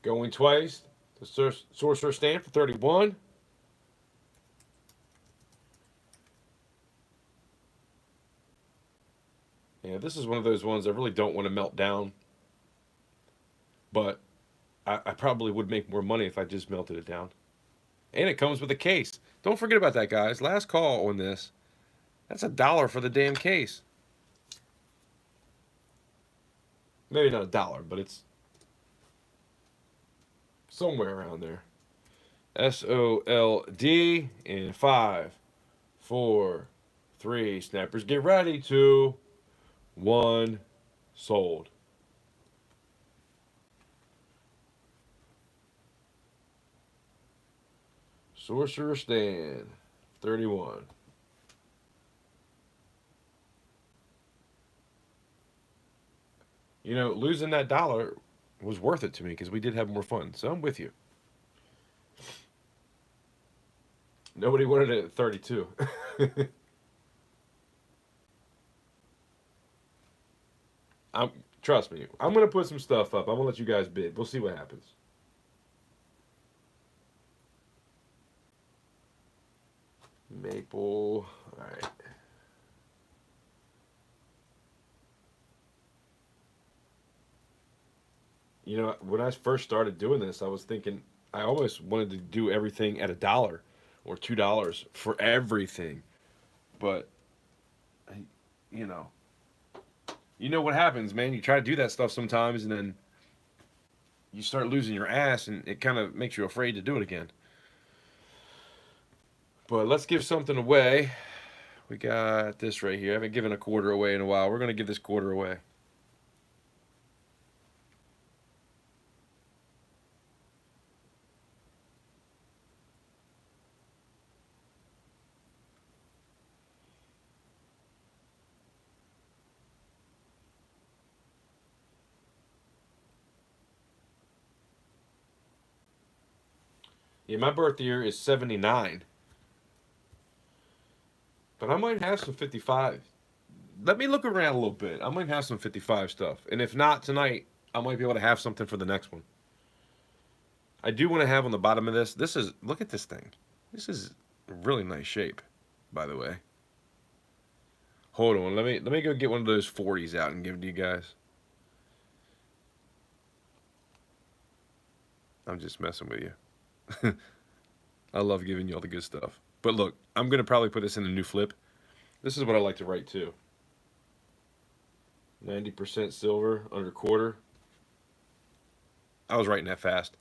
Going twice. The Sorcerer Stand for 31. Yeah, this is one of those ones I really don't want to melt down. But I probably would make more money if I just melted it down. And it comes with a case. Don't forget about that, guys. Last call on this. That's $1 for the damn case. Maybe not $1, but it's somewhere around there. SOLD in 5, 4, 3. Snappers, get ready. 2, 1. Sold. Sorcerer Stand, 31. You know, losing that dollar was worth it to me because we did have more fun. So I'm with you. Nobody wanted it at 32. I'm trust me. I'm gonna put some stuff up. I'm gonna let you guys bid. We'll see what happens. Maple. All right. You know, when I first started doing this, I was thinking I almost wanted to do everything at $1 or $2 for everything. But you know, you know what happens, man. You try to do that stuff sometimes, and then you start losing your ass, and it kind of makes you afraid to do it again. But let's give something away. We got this right here. I haven't given a quarter away in a while. We're gonna give this quarter away. Yeah, my birth year is 79, but I might have some 55. Let me look around a little bit. I might have some 55 stuff. And if not tonight, I might be able to have something for the next one. I do want to have on the bottom of this. This is, look at this thing. This is really nice shape, by the way. Hold on. Let me go get one of those 40s out and give it to you guys. I'm just messing with you. I love giving you all the good stuff. But look, I'm going to probably put this in a new flip. This is what I like to write too. 90% silver, under quarter. I was writing that fast.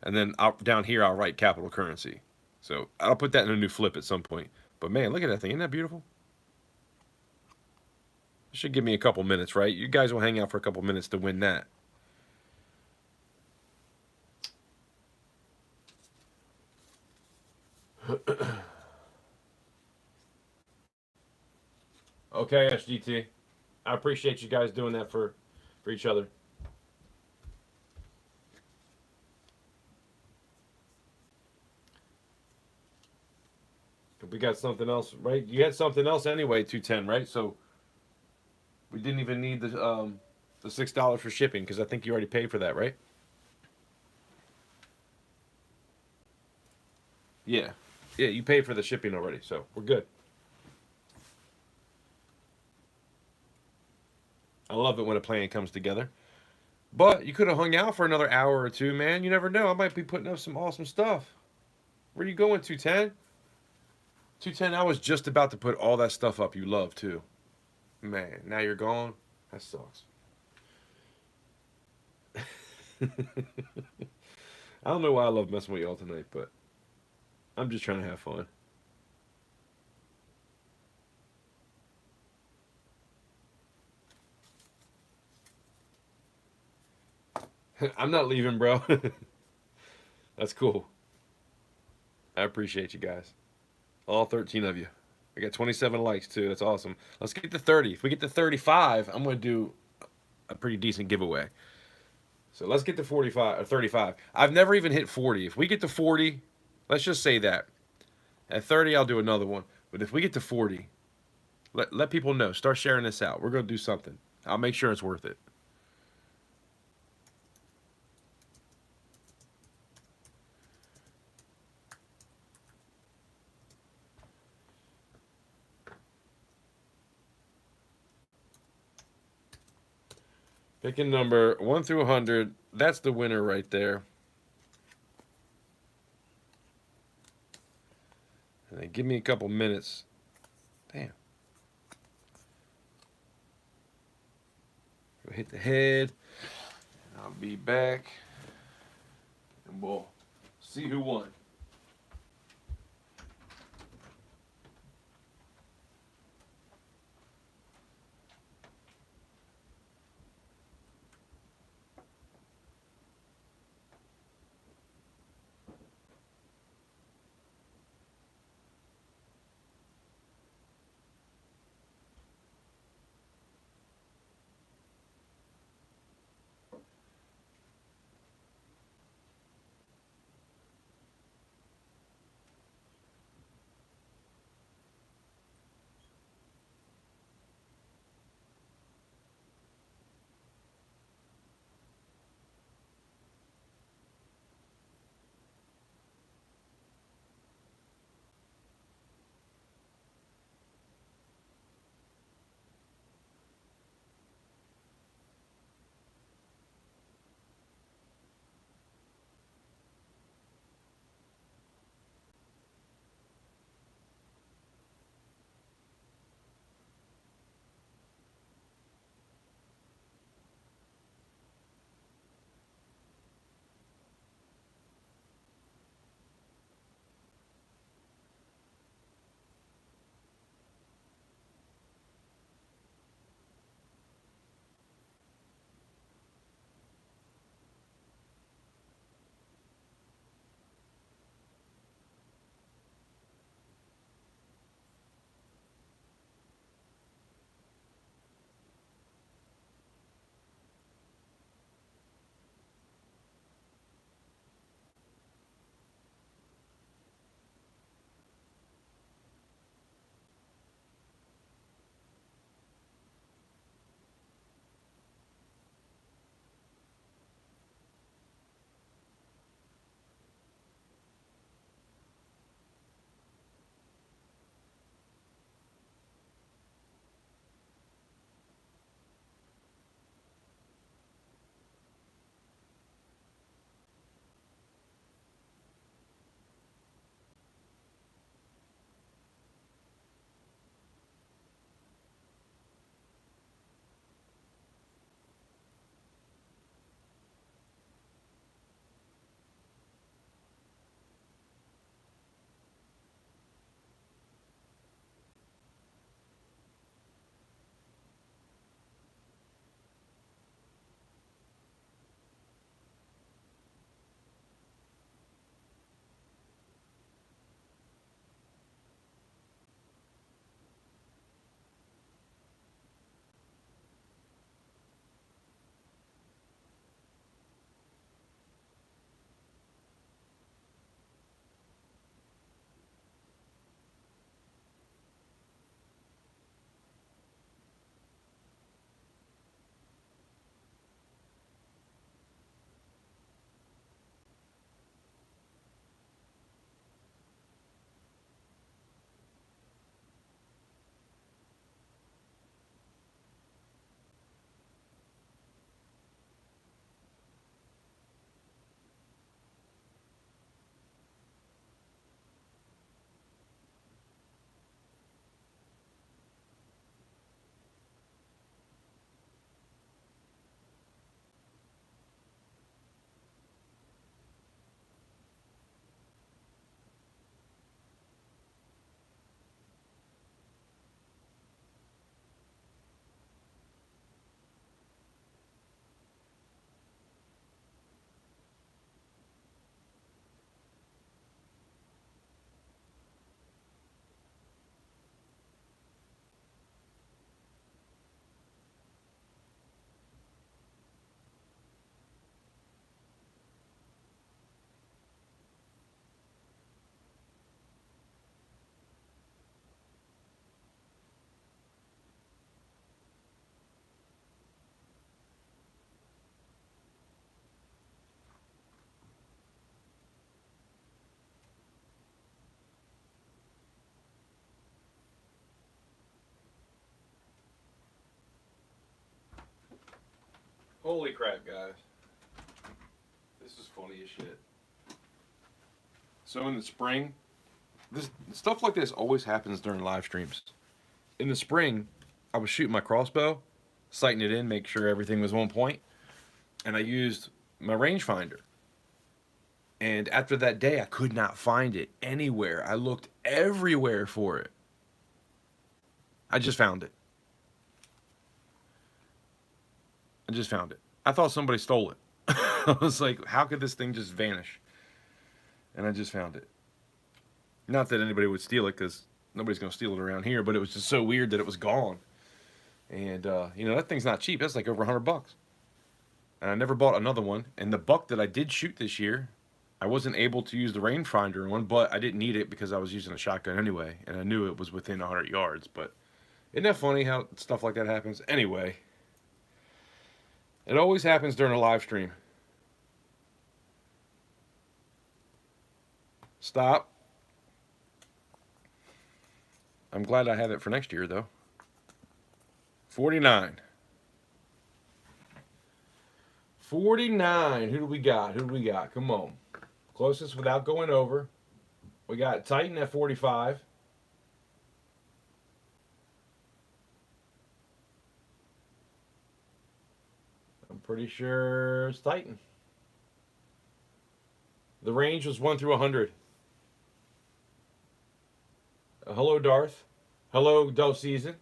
And then down here, I'll write capital currency. So I'll put that in a new flip at some point. But man, look at that thing. Isn't that beautiful? It should give me a couple minutes, right? You guys will hang out for a couple minutes to win that. Okay, SGT. I appreciate you guys doing that for each other. We got something else, right? You had something else anyway, 210, right? So we didn't even need the $6 for shipping because I think you already paid for that, right? Yeah. Yeah, you paid for the shipping already, so we're good. I love it when a plan comes together. But you could have hung out for another hour or two, man. You never know. I might be putting up some awesome stuff. Where you going, 210? 210, I was just about to put all that stuff up you love, too. Man, now you're gone? That sucks. I don't know why I love messing with y'all tonight, but I'm just trying to have fun. I'm not leaving, bro. That's cool. I appreciate you guys. All 13 of you. I got 27 likes, too. That's awesome. Let's get to 30. If we get to 35, I'm going to do a pretty decent giveaway. So let's get to 45 or 35. I've never even hit 40. If we get to 40, let's just say that. At 30, I'll do another one. But if we get to 40, let people know. Start sharing this out. We're going to do something. I'll make sure it's worth it. Pick a number 1 through 100. That's the winner right there. And then give me a couple minutes. Damn. Go hit the head. I'll be back. And we'll see who won. Holy crap, guys. This is funny as shit. So in the spring, this stuff like this always happens during live streams. In the spring, I was shooting my crossbow, sighting it in, make sure everything was on point, and I used my rangefinder. And after that day, I could not find it anywhere. I looked everywhere for it. I just found it. I thought somebody stole it. I was like, how could this thing just vanish? And I just found it. Not that anybody would steal it, because nobody's going to steal it around here, but it was just so weird that it was gone. And, that thing's not cheap. That's like over $100. And I never bought another one. And the buck that I did shoot this year, I wasn't able to use the rangefinder one, but I didn't need it because I was using a shotgun anyway, and I knew it was within 100 yards. But isn't that funny how stuff like that happens? Anyway, it always happens during a live stream. Stop. I'm glad I have it for next year, though. 49. 49. Who do we got? Come on. Closest without going over. We got Titan at 45. I'm pretty sure it's Titan. The range was 1 through 100. Hello, Darth. Hello, Dove Season.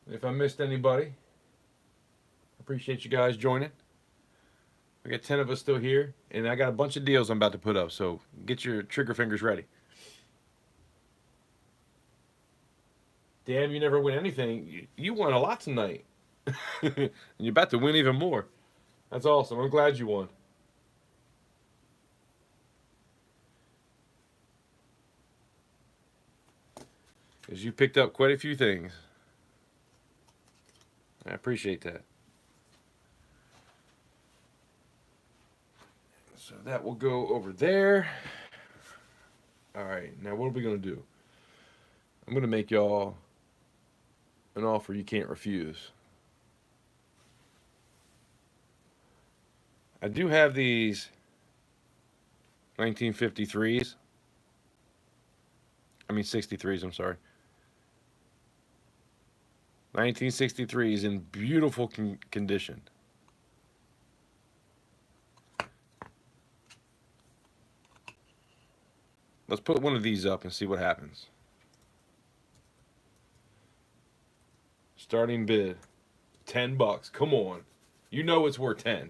If I missed anybody, appreciate you guys joining. We got 10 of us still here, and I got a bunch of deals I'm about to put up, so get your trigger fingers ready. Damn, you never win anything. You won a lot tonight. And you're about to win even more. That's awesome. I'm glad you won. Because you picked up quite a few things. I appreciate that. So that will go over there. All right, now what are we going to do? I'm going to make y'all an offer you can't refuse. I do have these 1953s. I mean 63s, I'm sorry. 1963s in beautiful condition. Let's put one of these up and see what happens. Starting bid, $10. Come on. You know it's worth 10.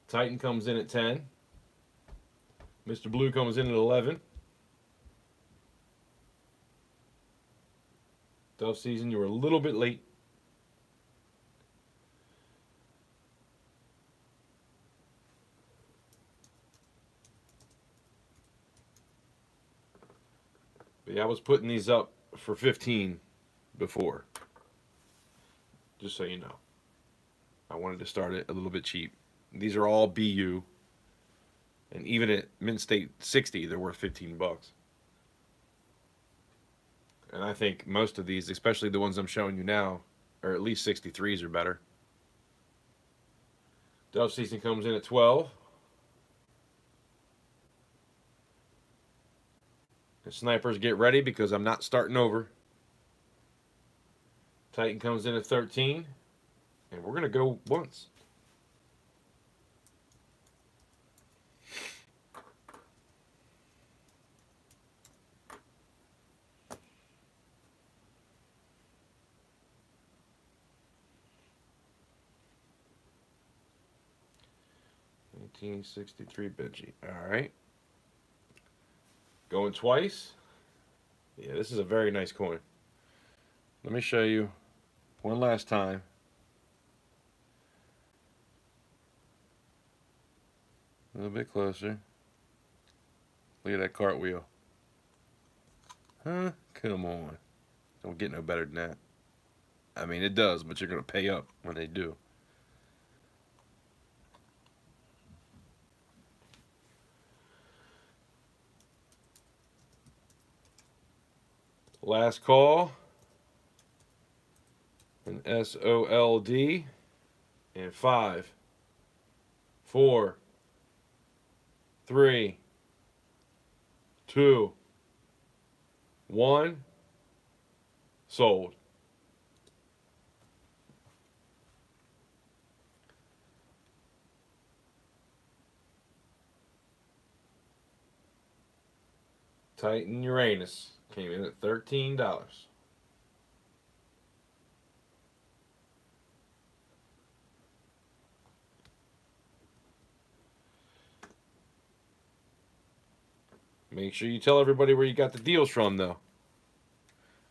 Titan comes in at 10. Mr. Blue comes in at 11. Dove Season, you were a little bit late. But yeah, I was putting these up for 15 before. Just so you know. I wanted to start it a little bit cheap. These are all BU. And even at Mint State 60, they're worth $15. And I think most of these, especially the ones I'm showing you now, are at least 63s or better. Dove Season comes in at 12. And snipers, get ready because I'm not starting over. Titan comes in at 13. And we're going to go once. $1963 Benji. All right. Going twice. Yeah, this is a very nice coin. Let me show you one last time. A little bit closer. Look at that cartwheel. Huh? Come on. Don't get no better than that. I mean, it does, but you're going to pay up when they do. Last call. An SOLD. And 5, 4, 3, 2, 1. Sold. Titan Uranus came in at $13. Make sure you tell everybody where you got the deals from, though.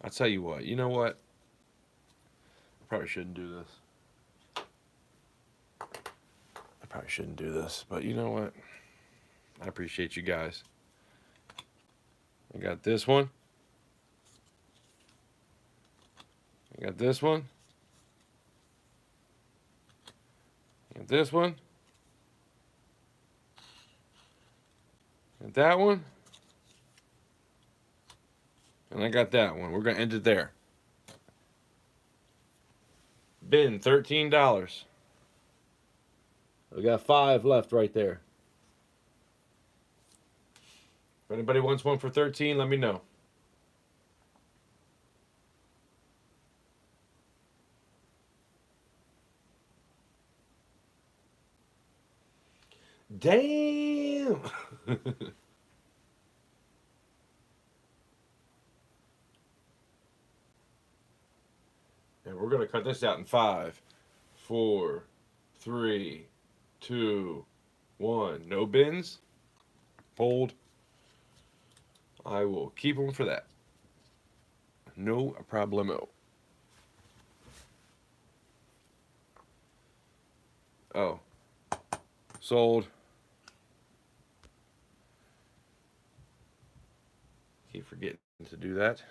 I'll tell you what. You know what? I probably shouldn't do this. But you know what? I appreciate you guys. I got this one. I got this one. I got this one. And that one. And I got that one. We're going to end it there. Bin, $13. We got 5 left right there. If anybody wants one for 13, let me know. Damn! And we're going to cut this out in 5, 4, 3, 2, 1. No bins. Fold. I will keep them for that. No problemo. Oh. Sold. Keep forgetting to do that.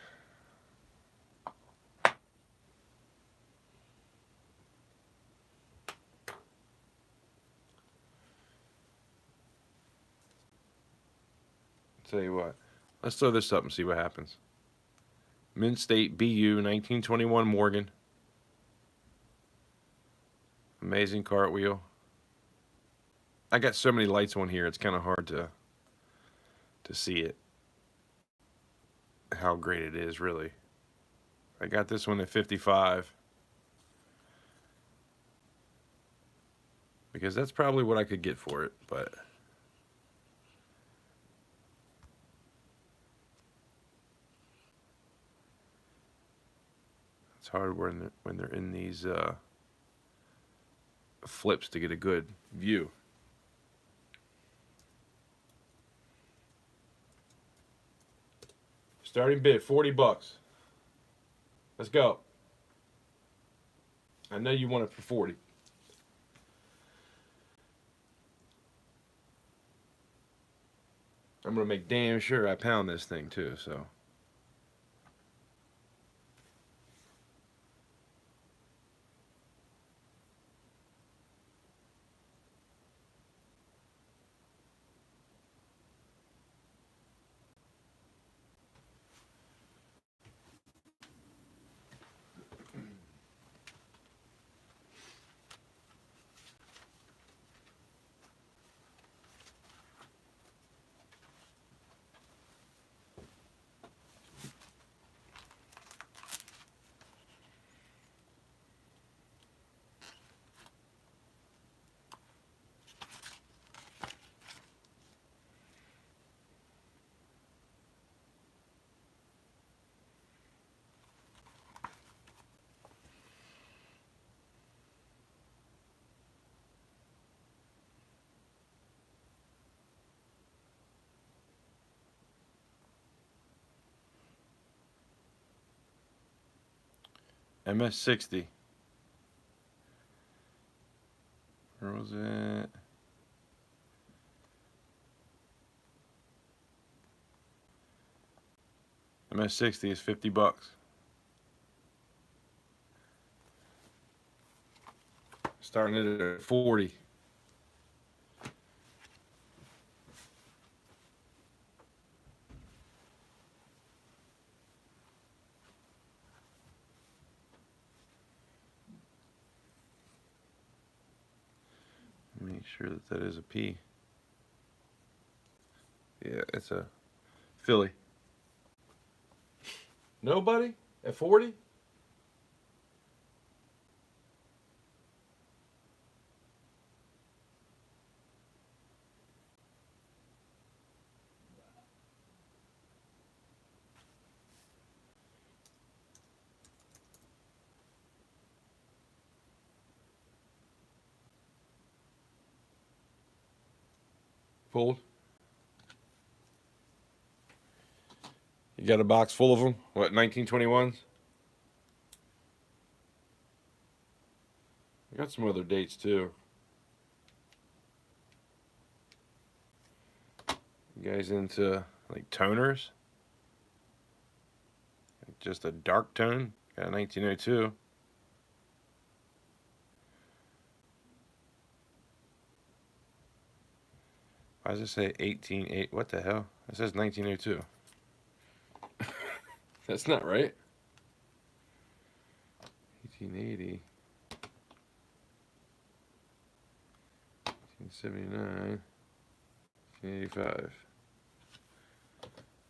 Tell you what. Let's throw this up and see what happens. Mint State BU 1921 Morgan. Amazing cartwheel. I got so many lights on here, it's kind of hard to see it. How great it is, really. I got this one at 55. Because that's probably what I could get for it, but it's hard when they're in these flips to get a good view. Starting bid, $40. Let's go. I know you want it for 40. I'm gonna make damn sure I pound this thing too, so. MS60. Where was it? MS60 is $50. Starting it at 40. sure that that is a P. Yeah, it's a Philly. Nobody at 40? Fold. You got a box full of them? What, 1921s? I got some other dates too. You guys into like toners? Just a dark tone? Got a 1902. Why does it say 188? What the hell? It says 1902. That's not right. 1880. 1879. 1885.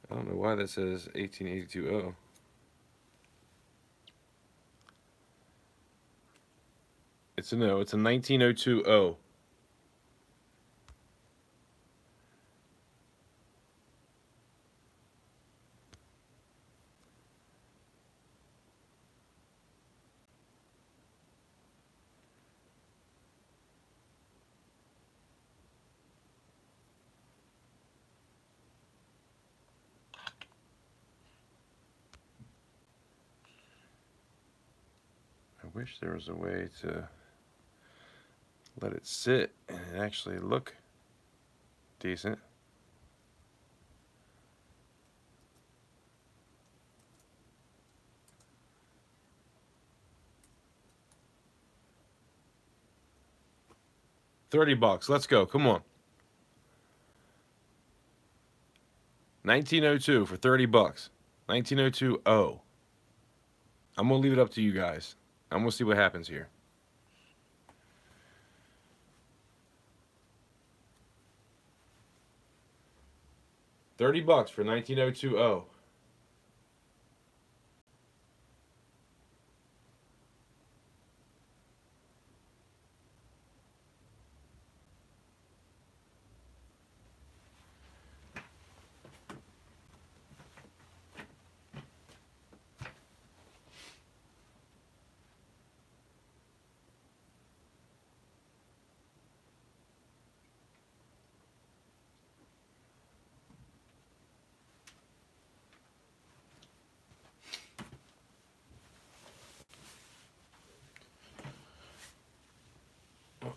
I don't know why that says 1882. It's a no. It's a 1902. I wish there was a way to let it sit and it actually look decent. $30. Let's go. Come on. 1902 for $30. 1902. I'm gonna leave it up to you guys. I'm gonna see what happens here. $30 for 1902.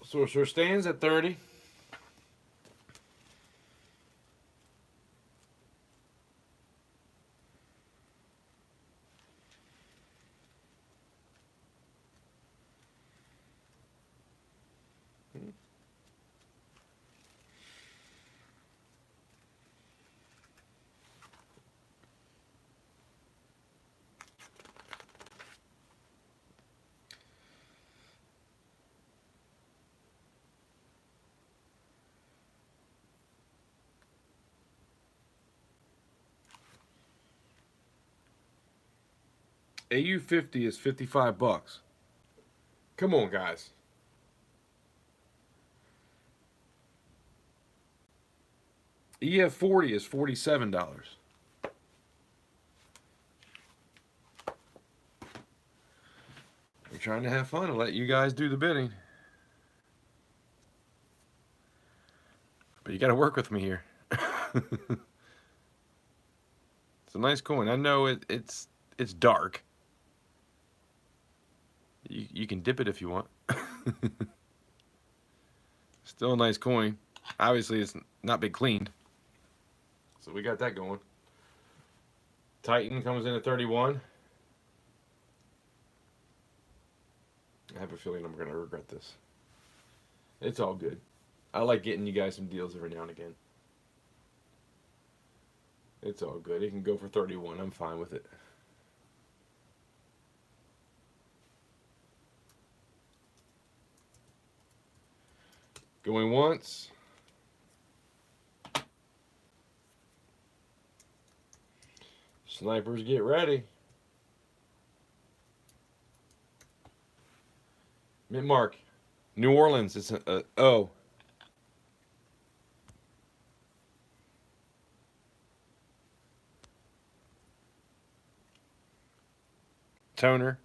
So stands at 30. AU50 is $55. Come on, guys. EF40 is $47. We're trying to have fun and let you guys do the bidding. But you got to work with me here. It's a nice coin. I know it's dark. You can dip it if you want. Still a nice coin. Obviously, it's not been cleaned. So we got that going. Titan comes in at 31. I have a feeling I'm going to regret this. It's all good. I like getting you guys some deals every now and again. It's all good. It can go for 31. I'm fine with it. Going once. Snipers, get ready. Mint mark. New Orleans. It's a O. Toner.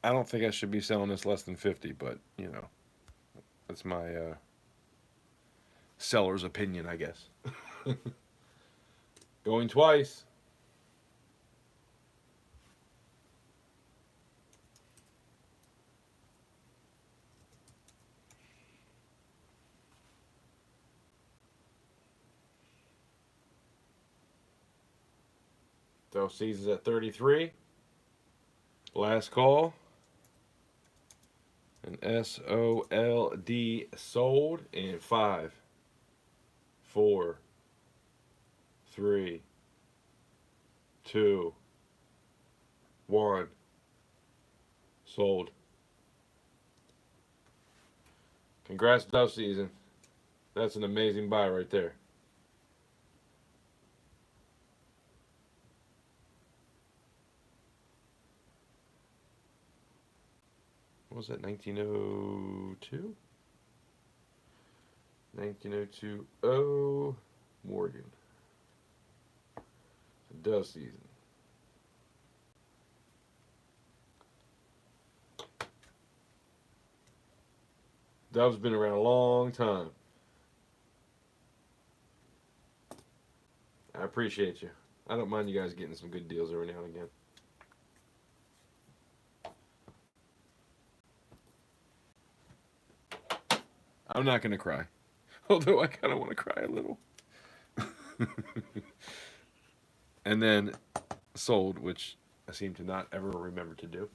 I don't think I should be selling this less than 50, but you know, that's my seller's opinion, I guess. Going twice. So season's at 33. Last call. An SOLD sold in 5, 4, 3, 2, 1. Sold. Congrats, Dove Season. That's an amazing buy right there. What was that, 1902? 1902 O Morgan. Dove Season. Dove's been around a long time. I appreciate you. I don't mind you guys getting some good deals every now and again. I'm not going to cry. Although I kind of want to cry a little. And then sold, which I seem to not ever remember to do.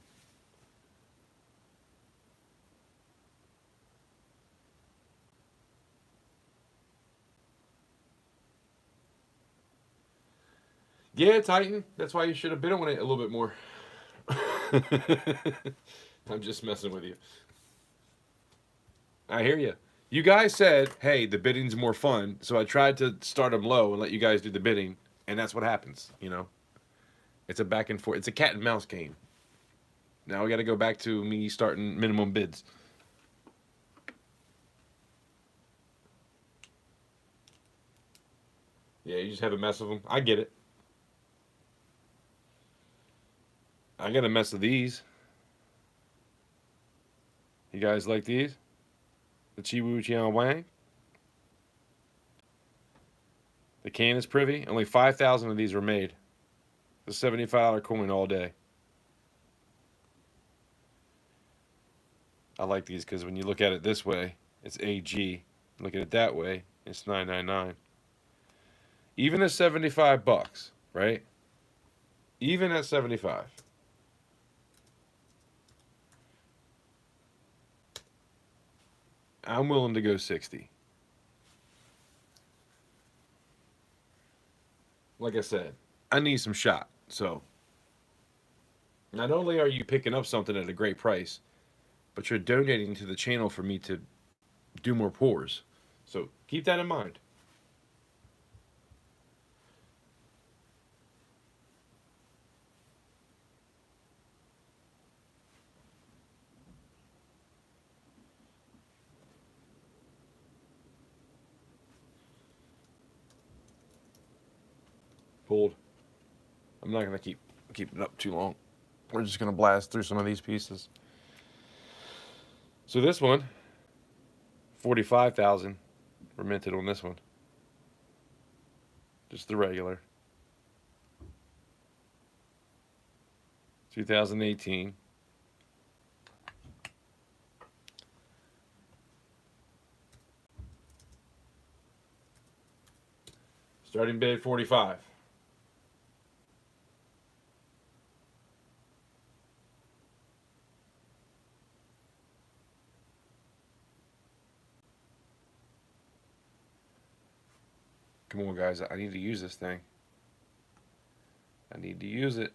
Yeah, Titan. That's why you should have been on it a little bit more. I'm just messing with you. I hear you. You guys said, hey, the bidding's more fun. So I tried to start them low and let you guys do the bidding. And that's what happens, you know. It's a back and forth. It's a cat and mouse game. Now we got to go back to me starting minimum bids. Yeah, you just have a mess of them. I get it. I got a mess of these. You guys like these? The Chiwu Chian Wang? The can is privy. Only 5,000 of these were made. The $75 coin all day. I like these because when you look at it this way, it's AG. Look at it that way, it's $9.99. Even at $75, right? Even at 75. I'm willing to go 60. Like I said, I need some shot. So, not only are you picking up something at a great price, but you're donating to the channel for me to do more pours. So, keep that in mind. Pulled. I'm not going to keep it up too long. We're just going to blast through some of these pieces. So this one, 45,000 were minted on this one. Just the regular. 2018. Starting bid 45. Come on, guys. I need to use this thing. I need to use it.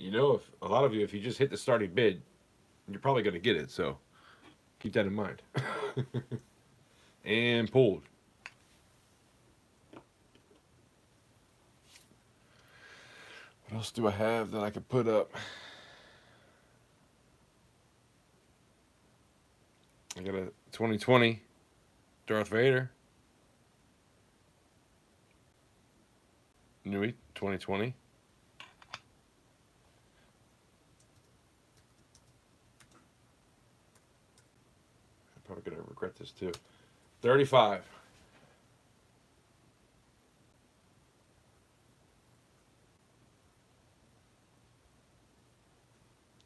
You know, if a lot of you, if you just hit the starting bid, you're probably going to get it. So keep that in mind. And pulled. What else do I have that I could put up? I got a 2020 Darth Vader. Nui 2020. I'm probably going to regret this too. 35.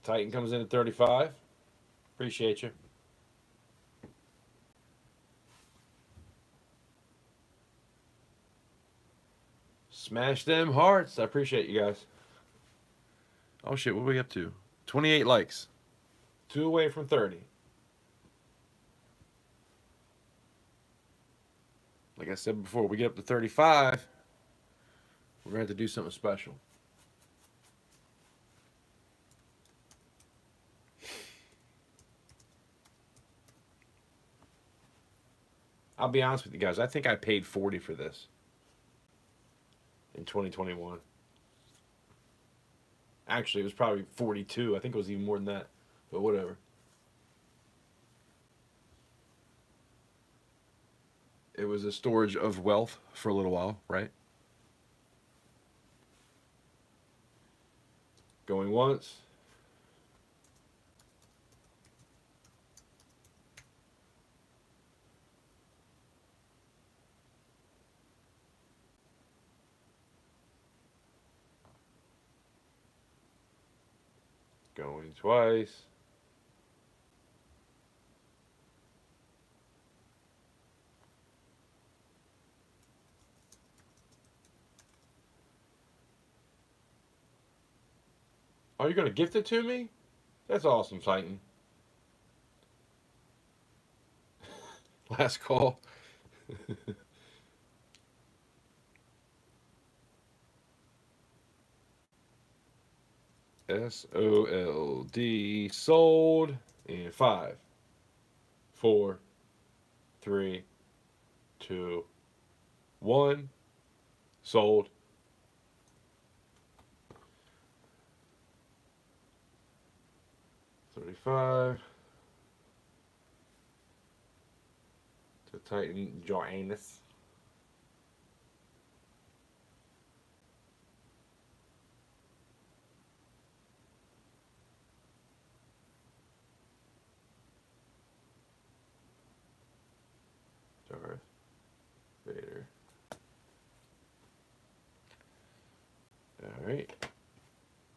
Titan comes in at 35. Appreciate you. Smash them hearts. I appreciate you guys. Oh shit, what are we up to? 28 likes. 2 away from 30. Like I said before, we get up to 35, we're going to have to do something special. I'll be honest with you guys. I think I paid 40 for this in 2021. Actually, it was probably 42. I think it was even more than that, but whatever. It was a storage of wealth for a little while, right? Going once. Going twice. Oh, you're going to gift it to me? That's awesome, Titan. Last call. SOLD sold in 5, 4, 3, 2, 1. Sold. $35 to Titan Joannis. Darth Vader. All right,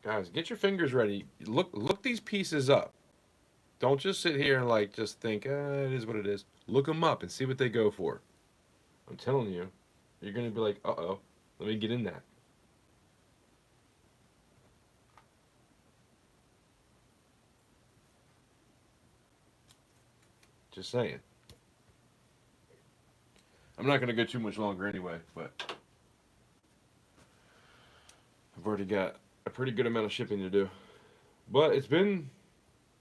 guys, get your fingers ready. Look these pieces up. Don't just sit here and like just think, it is what it is. Look them up and see what they go for. I'm telling you, you're gonna be like, uh-oh, let me get in that. Just saying. I'm not gonna go too much longer anyway, but I've already got a pretty good amount of shipping to do. But it's been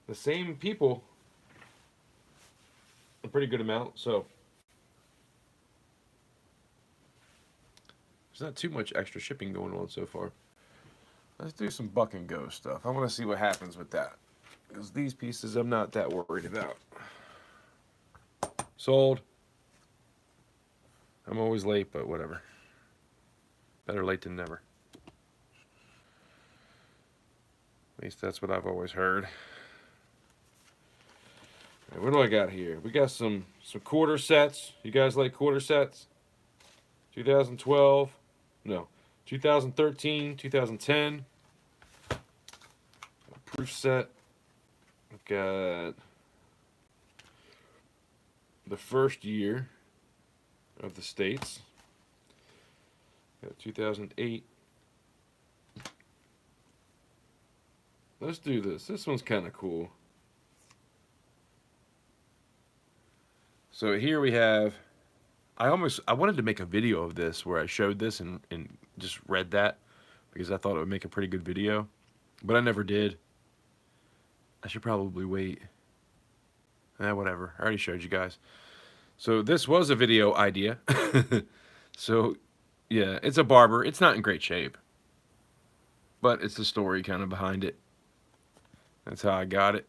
the same people a pretty good amount, so there's not too much extra shipping going on so far. Let's do some buck and go stuff. I want to see what happens with that, because these pieces I'm not that worried about. Sold. I'm always late, but whatever. Better late than never. At least that's what I've always heard. All right, what do I got here? We got some quarter sets. You guys like quarter sets? 2012. No. 2013, 2010. A proof set. I've got the first year of the States. Got 2008. Let's do this. This one's kind of cool. So here we have, I wanted to make a video of this where I showed this and just read that, because I thought it would make a pretty good video. but I never did. I should probably wait. Whatever. I already showed you guys. So this was a video idea. So yeah, it's a barber. It's not in great shape, but it's the story kind of behind it. That's how I got it.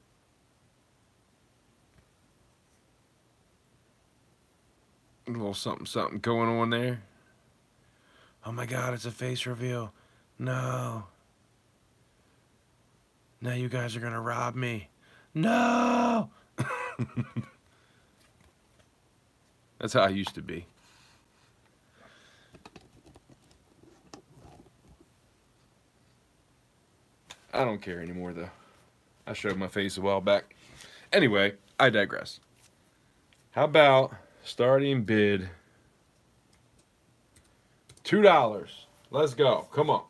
A little something something going on there. Oh my god, it's a face reveal. No. Now you guys are gonna rob me. No. That's how I used to be. I don't care anymore though. I showed my face a while back. Anyway, I digress. How about starting bid $2? Let's go. Come on.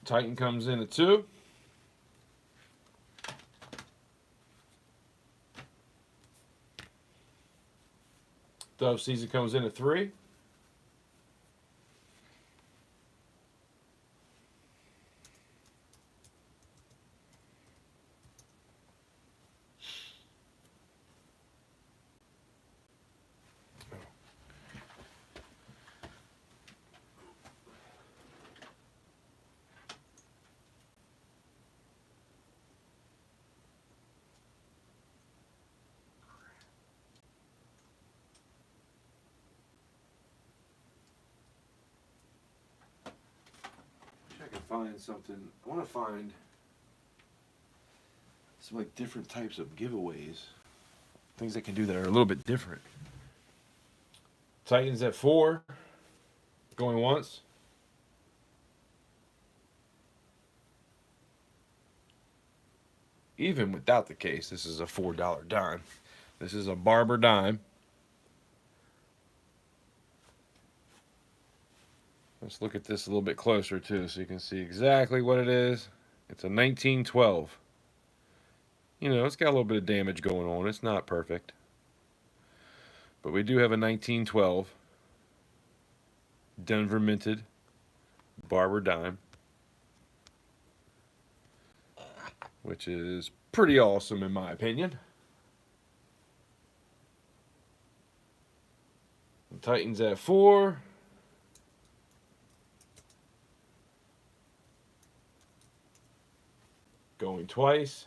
Titan comes in at 2. Dove Season comes in at 3. I can find something. I want to find some like different types of giveaways. Things I can do that are a little bit different. Titans at 4. Going once. Even without the case, this is a $4 dime. This is a barber dime. Let's look at this a little bit closer too so you can see exactly what it is. It's a 1912. You know, it's got a little bit of damage going on. It's not perfect. But we do have a 1912 Denver minted barber dime, which is pretty awesome in my opinion. The Titans at 4. Going twice.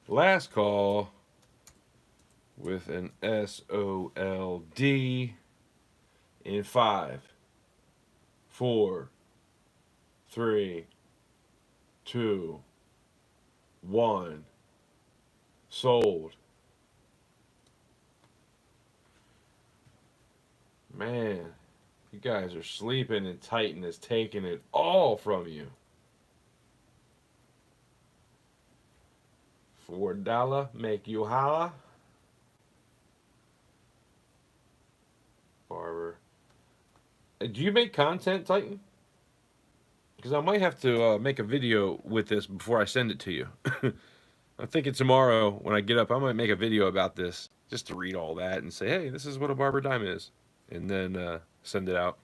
Last call with an SOLD in 5, 4, 3, 2, 1. Sold. Man, you guys are sleeping and Titan is taking it all from you. $4 make you holla. Barber. Do you make content, Titan? Because I might have to make a video with this before I send it to you. I'm thinking tomorrow when I get up, I might make a video about this just to read all that and say, hey, this is what a barber dime is. And then send it out.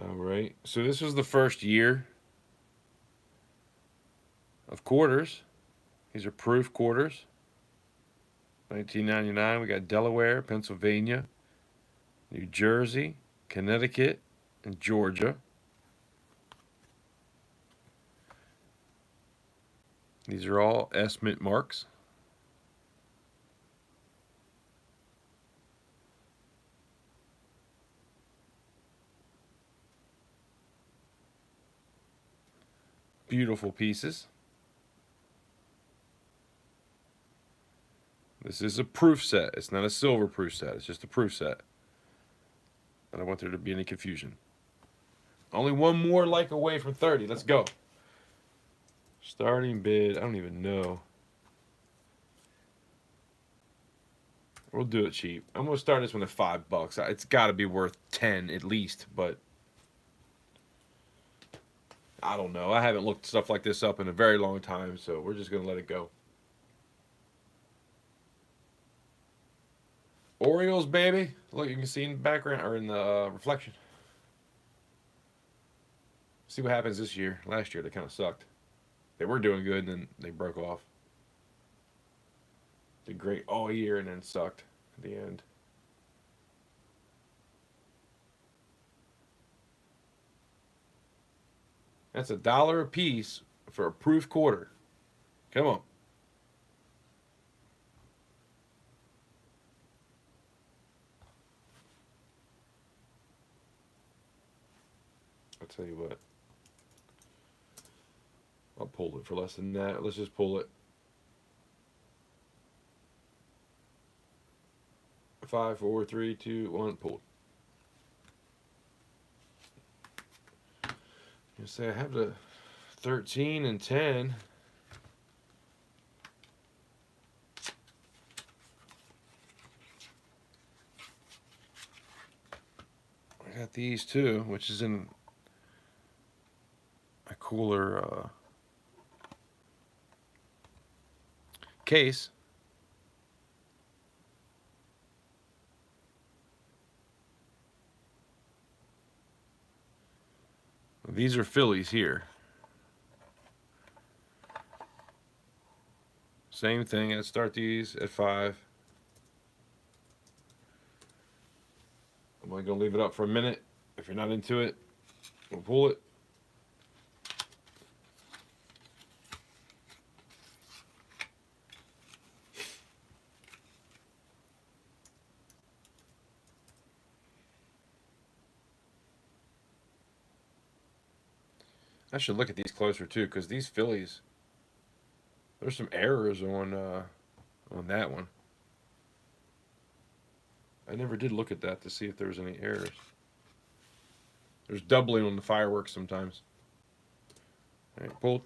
All right. So this was the first year of quarters. These are proof quarters. 1999. We got Delaware, Pennsylvania, New Jersey, Connecticut, and Georgia. These are all S Mint marks. Beautiful pieces. This is a proof set. It's not a silver proof set. It's just a proof set. I don't want there to be any confusion. Only one more like away from 30. Let's go. Starting bid. I don't even know. We'll do it cheap. I'm going to start this one at $5. It's got to be worth 10 at least, but I don't know. I haven't looked stuff like this up in a very long time, so we're just going to let it go. Orioles, baby. Look, you can see in the background or in the reflection. See what happens this year. Last year, they kind of sucked. They were doing good, and then they broke off. Did great all year, and then sucked at the end. That's $1 a piece for a proof quarter. Come on. I'll tell you what. I'll pull it for less than that. Let's just pull it. 5, 4, 3, 2, 1, pulled. You say I have the 13 and 10. I got these too, which is in a cooler case. These are Phillies here. Same thing. I'd start these at 5. I'm only going to leave it up for a minute. If you're not into it, we'll pull it. I should look at these closer too, because these Phillies, there's some errors on that one. I never did look at that to see if there was any errors. There's doubling on the fireworks sometimes. All right, pulled.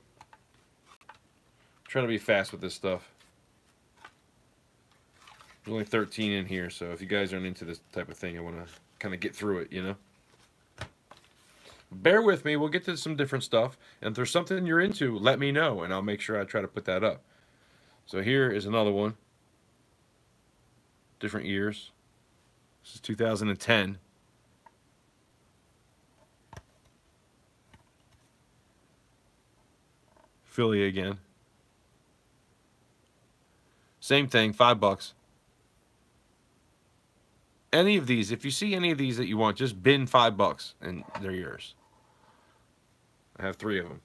Trying to be fast with this stuff. There's only 13 in here, so if you guys aren't into this type of thing, I want to kind of get through it, you know? Bear with me. We'll get to some different stuff. And if there's something you're into, let me know, and I'll make sure I try to put that up. So here is another one. Different years. This is 2010. Philly again. Same thing, $5. Any of these, if you see any of these that you want, just bin $5 and they're yours. I have 3 of them.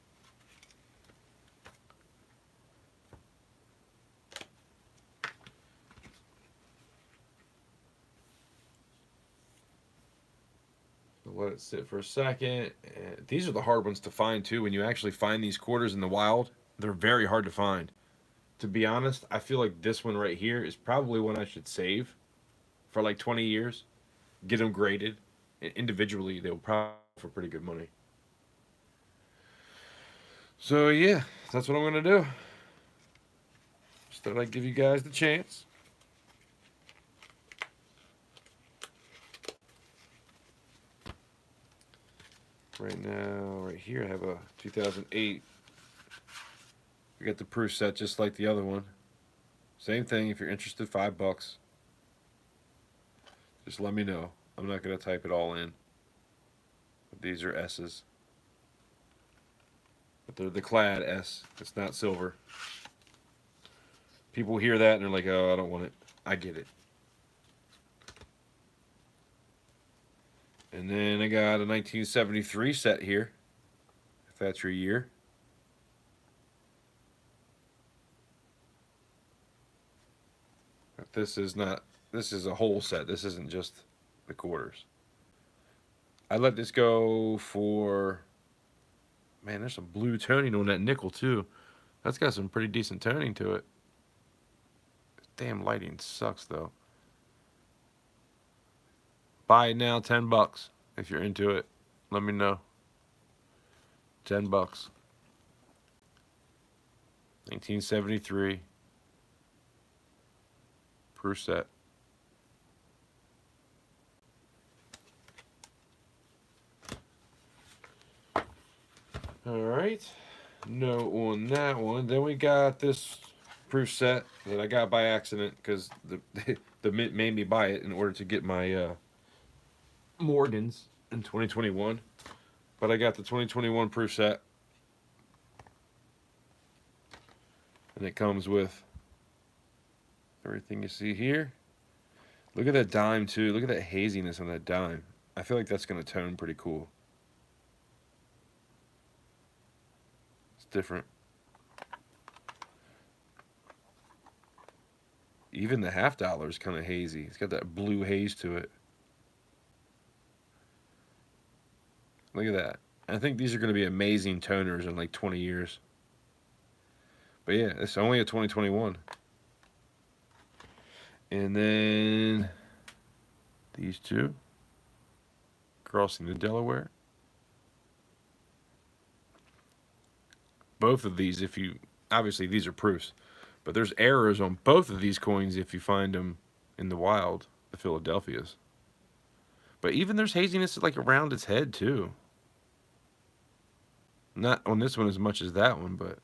So let it sit for a second. And these are the hard ones to find too. When you actually find these quarters in the wild, they're very hard to find. To be honest, I feel like this one right here is probably one I should save for like 20 years. Get them graded. And individually, they'll probably for pretty good money. So yeah, that's what I'm going to do. Just thought I'd give you guys the chance. Right now, right here, I have a 2008. I got the proof set just like the other one. Same thing, if you're interested, $5. Just let me know. I'm not going to type it all in. But these are S's. But they're the clad S. It's not silver. People hear that and they're like, oh, I don't want it. I get it. And then I got a 1973 set here, if that's your year. But this is not, this is a whole set. This isn't just the quarters. I let this go for Man, there's some blue toning on that nickel too. That's got some pretty decent toning to it. Damn lighting sucks though. Buy it now, $10 if you're into it. Let me know. $10. 1973. Per set. Alright. No on that one. Then we got this proof set that I got by accident because the Mint made me buy it in order to get my Morgans in 2021. But I got the 2021 proof set. And it comes with everything you see here. Look at that dime too. Look at that haziness on that dime. I feel like that's going to tone pretty cool. It's different. Even the $50 is kind of hazy. It's got that blue haze to it. Look at that. I think these are going to be amazing toners in like 20 years. But yeah, it's only a 2021. And then these two. Crossing the Delaware. Both of these, if you... Obviously, these are proofs. But there's errors on both of these coins if you find them in the wild, the Philadelphias. But even there's haziness like around its head too. Not on this one as much as that one, but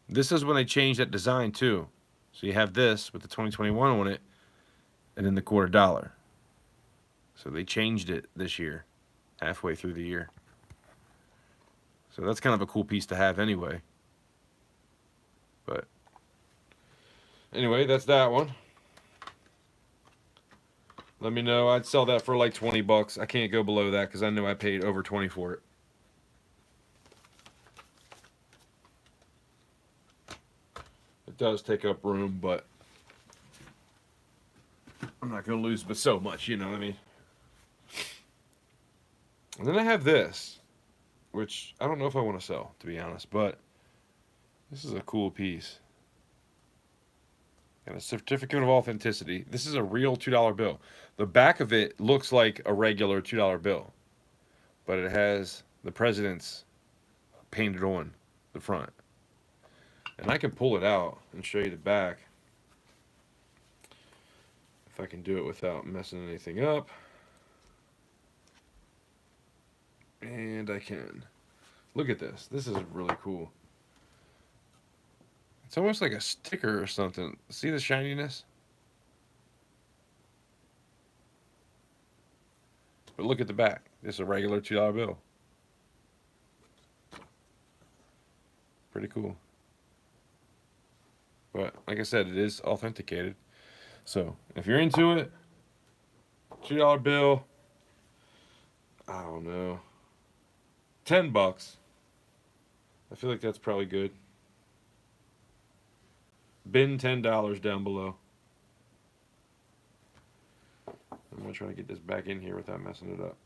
this is when they changed that design too. So you have this with the 2021 on it, and then the $quarter. So they changed it this year, halfway through the year. So that's kind of a cool piece to have anyway. But anyway, that's that one. Let me know. I'd sell that for like $20. I can't go below that because I know I paid over 20 for it. It does take up room, but I'm not going to lose but so much, you know what I mean? And then I have this, which I don't know if I want to sell, to be honest, but this is a cool piece. And a certificate of authenticity. This is a real $2 bill. The back of it looks like a regular $2 bill, but it has the president's painted on the front. And I can pull it out and show you the back. If I can do it without messing anything up. And I can. Look at this. This is really cool. It's almost like a sticker or something. See the shininess? But look at the back. It's a regular $2 bill. Pretty cool. But like I said, it is authenticated. So if you're into it, $2 bill, I don't know, $10. I feel like that's probably good. Bin $10 down below. I'm going to try to get this back in here without messing it up.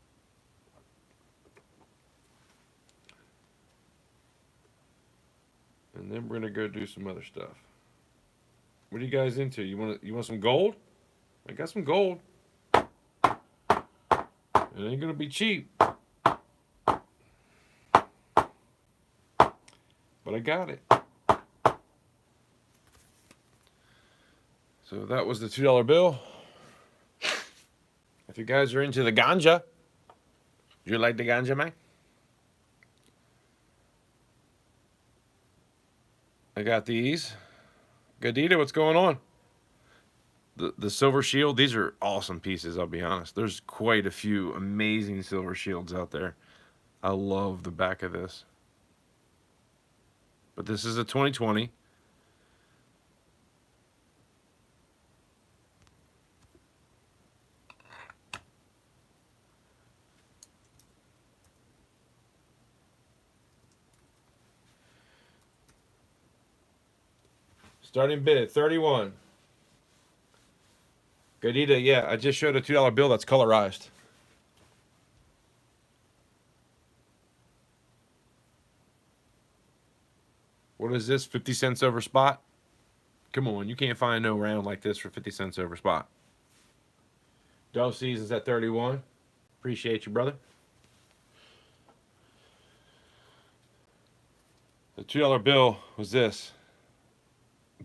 And then we're going to go do some other stuff. What are you guys into? You want some gold? I got some gold. It ain't going to be cheap. But I got it. So that was the $2 bill. If you guys are into the ganja, you like the ganja, man? I got these. Gadita, what's going on? The silver shield, these are awesome pieces, I'll be honest. There's quite a few amazing silver shields out there. I love the back of this. But this is a 2020. Starting bid at 31. Gadita, yeah, I just showed a $2 bill that's colorized. What is this? 50 cents over spot? Come on, you can't find no round like this for 50 cents over spot. Dove Season's at 31. Appreciate you, brother. The $2 bill was this.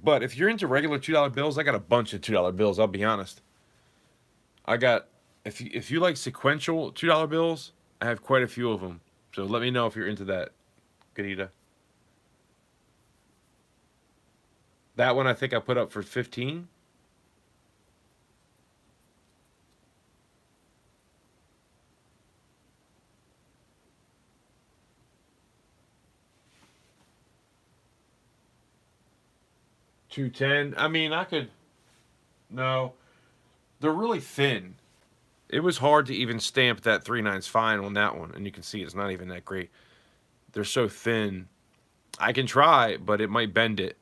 But if you're into regular $2 bills, I got a bunch of $2 bills, I'll be honest. I got, if you like sequential $2 bills, I have quite a few of them. So let me know if you're into that, Ganita. That one I think I put up for 15. $2.10. I mean, I could. No, they're really thin. It was hard to even stamp that 3/9 fine on that one, and you can see it's not even that great. They're so thin. I can try, but it might bend it.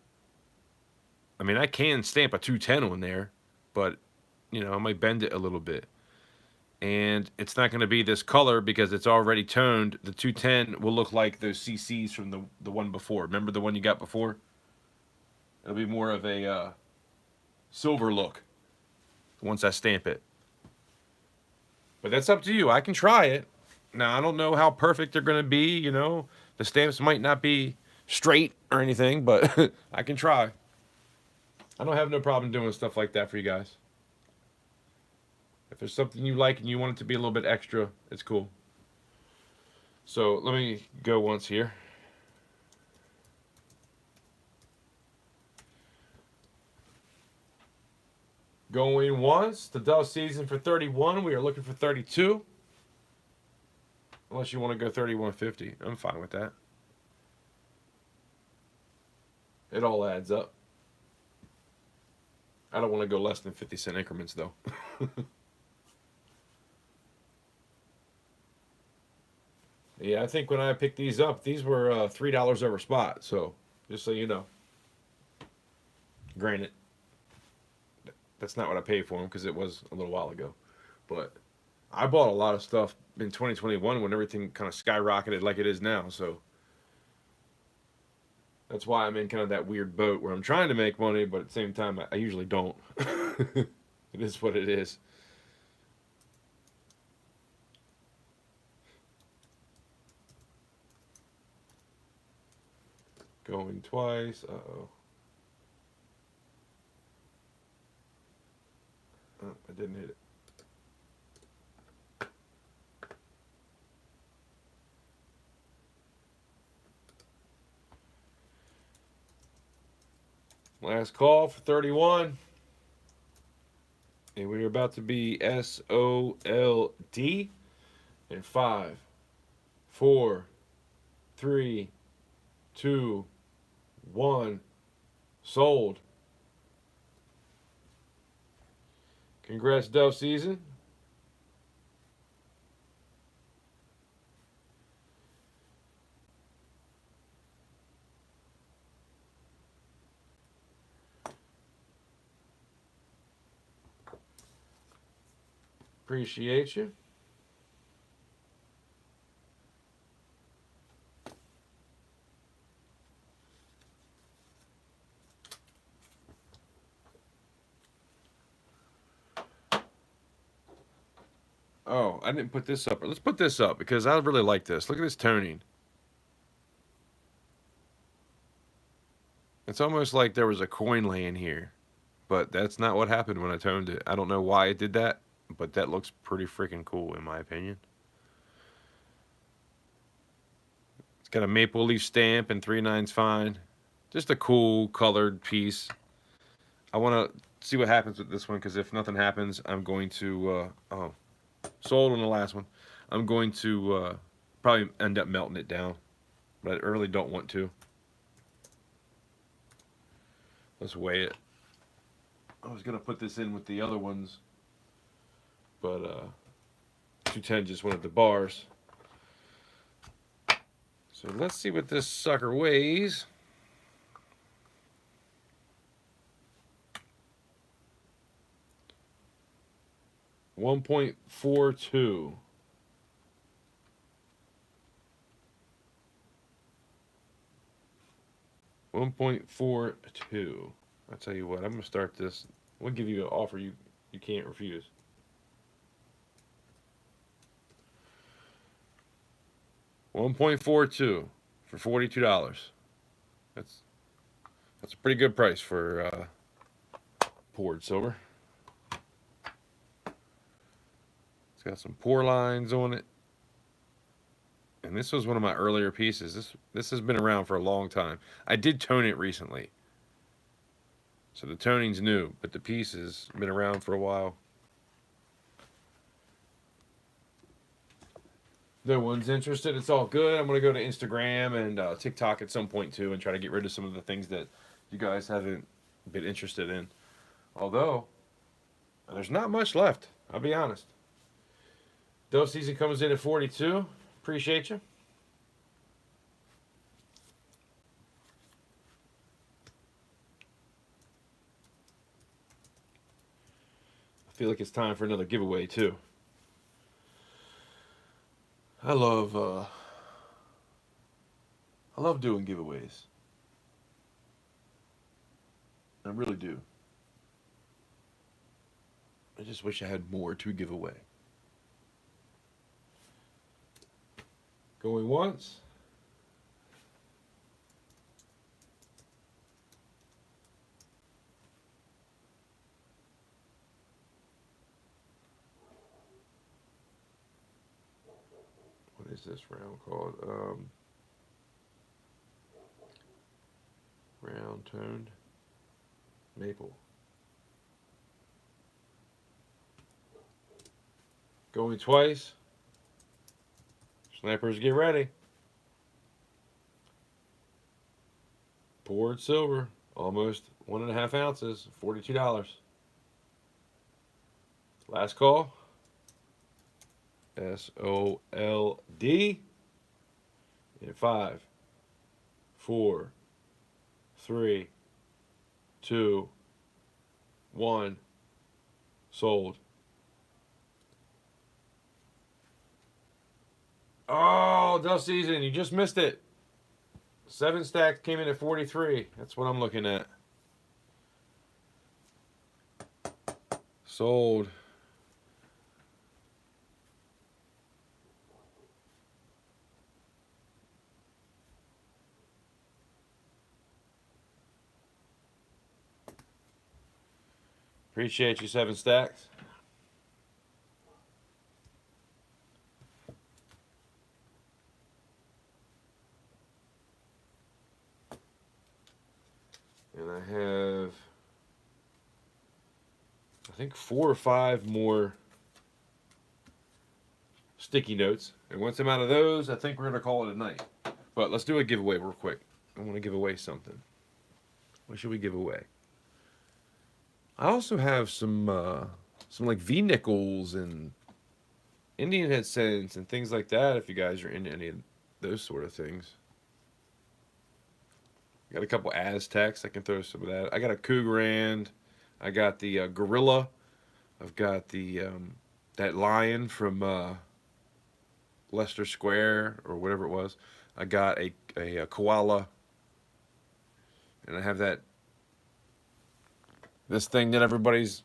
I mean, I can stamp a 210 on there, but you know, I might bend it a little bit. And it's not going to be this color because it's already toned. The 210 will look like those CCs from the one before. Remember the one you got before? It'll be more of a silver look once I stamp it. But that's up to you. I can try it. Now, I don't know how perfect they're going to be, you know. The stamps might not be straight or anything, but I can try. I don't have no problem doing stuff like that for you guys. If there's something you like and you want it to be a little bit extra, it's cool. So let me go once here. Going once. The Dove Season for 31. We are looking for 32. Unless you want to go 31.50. I'm fine with that. It all adds up. I don't want to go less than 50-cent increments, though. Yeah, I think when I picked these up, these were $3 over spot. So, just so you know. Granted, that's not what I paid for them because it was a little while ago. But I bought a lot of stuff in 2021 when everything kind of skyrocketed like it is now. So, that's why I'm in kind of that weird boat where I'm trying to make money, but at the same time, I usually don't. It is what it is. Going twice. Uh-oh. Oh, I didn't hit it. Last call for 31. And we're about to be SOLD in 5, 4, 3, 2, 1. Sold. Congrats, Dove Season. Appreciate you. Oh, I didn't put this up. Let's put this up because I really like this. Look at this toning. It's almost like there was a coin laying here, but that's not what happened when I toned it. I don't know why it did that, but that looks pretty freaking cool in my opinion. It's got a maple leaf stamp and 3/9 fine. Just a cool colored piece. I want to see what happens with this one because if nothing happens, I'm going to, sold on the last one. I'm going to probably end up melting it down, but I really don't want to. Let's weigh it. I was going to put this in with the other ones, but 210 just went at the bars. So let's see what this sucker weighs. $1.42. 1.42. I'll tell you what, I'm going to start this. We'll give you an offer you can't refuse. $1.42 for $42. That's a pretty good price for poured silver. It's got some pour lines on it. And this was one of my earlier pieces. This has been around for a long time. I did tone it recently. So the toning's new, but the piece has been around for a while. No one's interested. It's all good. I'm going to go to Instagram and TikTok at some point too and try to get rid of some of the things that you guys haven't been interested in. Although, there's not much left. I'll be honest. Dove season comes in at 42. Appreciate you. I feel like it's time for another giveaway too. I love doing giveaways. I really do. I just wish I had more to give away. Going once. What is this round called? Round toned maple. Going twice. Snappers, get ready. Poured silver, almost 1.5 ounces, $42. Last call. SOLD. In 5, 4, 3, 2, 1. Sold. Oh, Dove season, you just missed it. 7 stacks came in at 43. That's what I'm looking at. Sold. Appreciate you, 7 stacks. And I have, I think, 4 or 5 more sticky notes. And once I'm out of those, I think we're going to call it a night. But let's do a giveaway real quick. I want to give away something. What should we give away? I also have some like V-nickels and Indian head cents and things like that if you guys are into any of those sort of things. Got a couple Aztecs. I can throw some of that. I got a Cougarand. I got the Gorilla. I've got the that lion from Leicester Square or whatever it was. I got a koala. And I have this thing that everybody's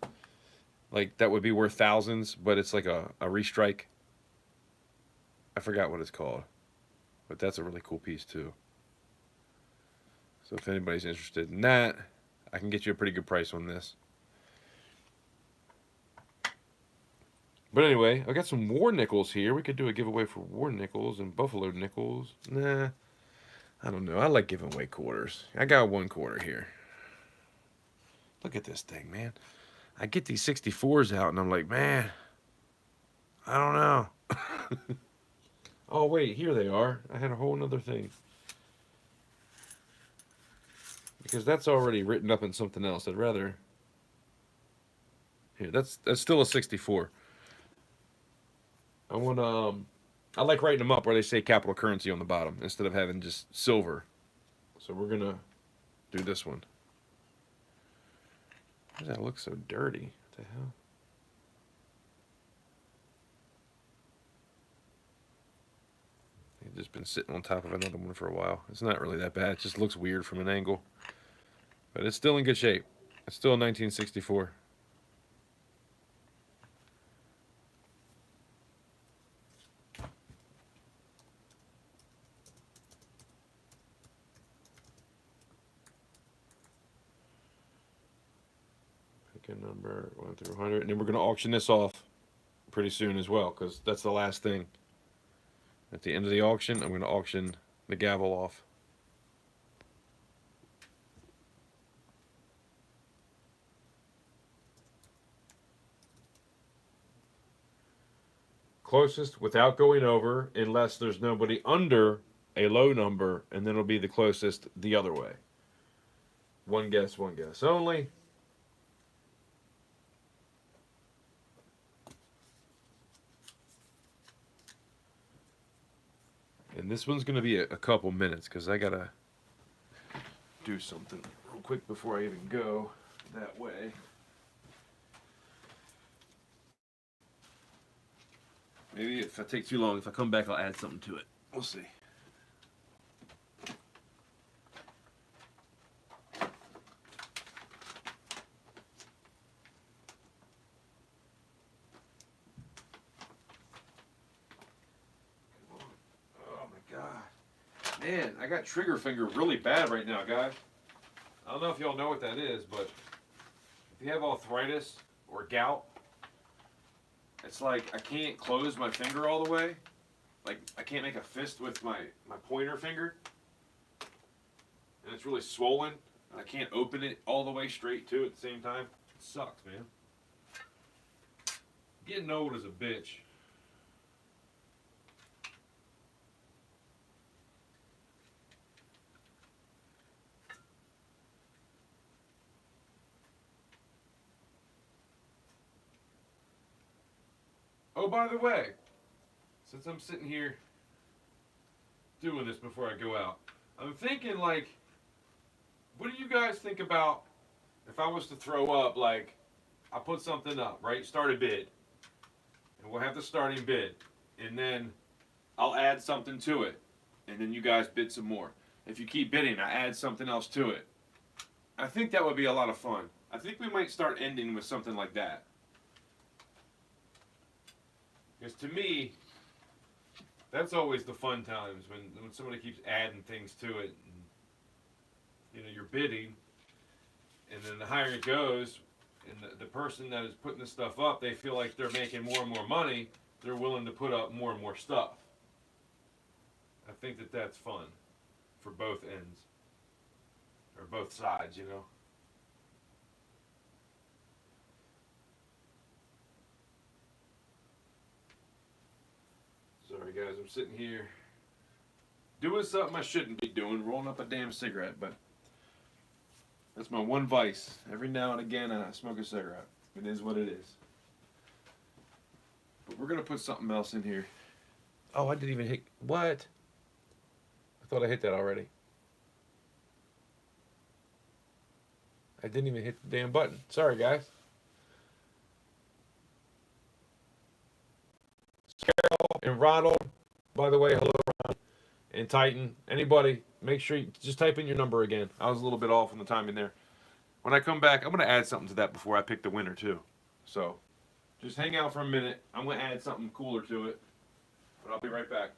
like, that would be worth thousands, but it's like a restrike. I forgot what it's called. But that's a really cool piece too. So if anybody's interested in that, I can get you a pretty good price on this. But anyway, I got some war nickels here. We could do a giveaway for war nickels and buffalo nickels. Nah, I don't know. I like giving away quarters. I got 1 quarter here. Look at this thing, man. I get these 64s out and I'm like, man, I don't know. Oh, wait, here they are. I had a whole nother thing. Because that's already written up in something else. I'd rather... Here, that's still a 64. I want I like writing them up where they say capital currency on the bottom instead of having just silver. So we're gonna do this one. Why does that look so dirty? What the hell? just been sitting on top of another one for a while. It's not really that bad. It just looks weird from an angle. But it's still in good shape. It's still a 1964. Pick a number 1 through 100. And then we're going to auction this off pretty soon as well, because that's the last thing. At the end of the auction, I'm going to auction the gavel off. Closest without going over, unless there's nobody under a low number, and then it'll be the closest the other way. One guess only. And this one's going to be a couple minutes because I got to do something real quick before I even go that way. Maybe if I take too long, if I come back, I'll add something to it. We'll see. Oh my God. Man, I got trigger finger really bad right now, guys. I don't know if y'all know what that is, but if you have arthritis or gout, it's like I can't close my finger all the way. Like I can't make a fist with my pointer finger. And it's really swollen. And I can't open it all the way straight too at the same time. It sucks, man. Getting old is a bitch. Oh, by the way, since I'm sitting here doing this before I go out, I'm thinking, like, what do you guys think about if I was to throw up, like, I put something up, right? Start a bid. And we'll have the starting bid. And then I'll add something to it. And then you guys bid some more. If you keep bidding, I add something else to it. I think that would be a lot of fun. I think we might start ending with something like that. Because to me, that's always the fun times when somebody keeps adding things to it. And, you know, you're bidding, and then the higher it goes, and the person that is putting the stuff up, they feel like they're making more and more money. They're willing to put up more and more stuff. I think that that's fun for both ends, or both sides, you know. Sorry guys, I'm sitting here doing something I shouldn't be doing, rolling up a damn cigarette, but that's my one vice. Every now and again I smoke a cigarette. It is what it is. But we're gonna put something else in here. Oh, I didn't even hit, what? I thought I hit that already. I didn't even hit the damn button. Sorry guys. Carol and Ronald, by the way, hello Ron. And Titan, anybody, make sure you just type in your number again. I was a little bit off on the timing there. When I come back, I'm going to add something to that before I pick the winner too. So just hang out for a minute. I'm going to add something cooler to it, but I'll be right back.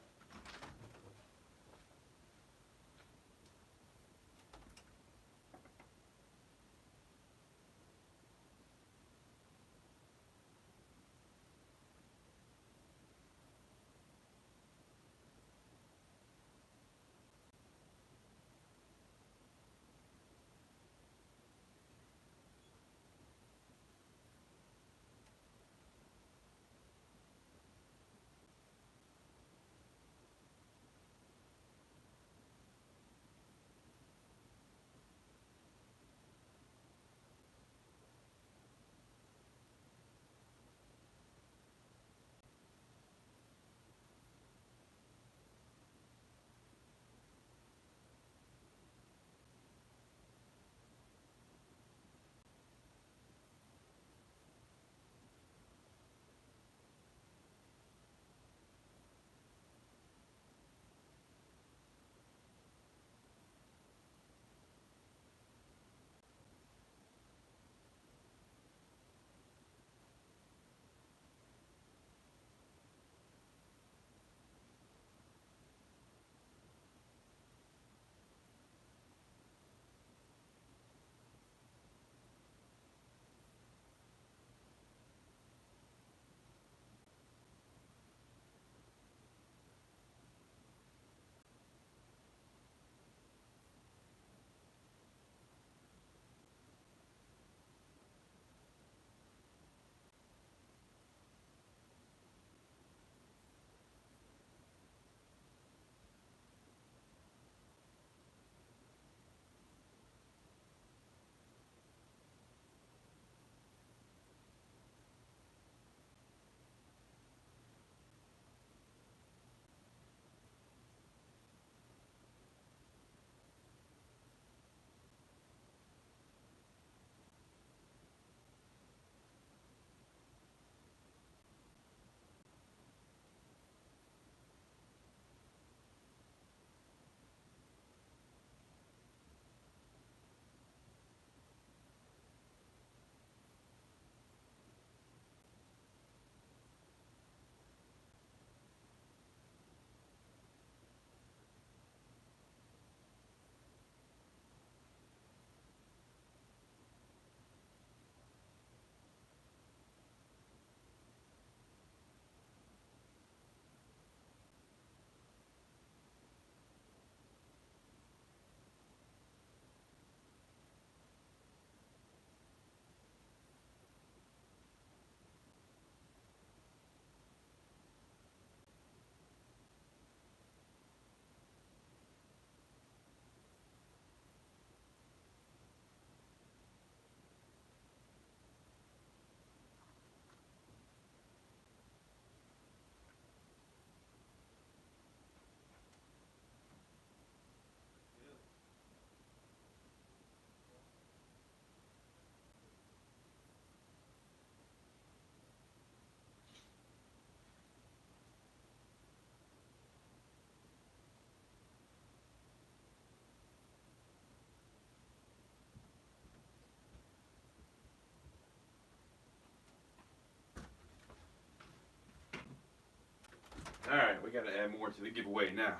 got to add more to the giveaway now.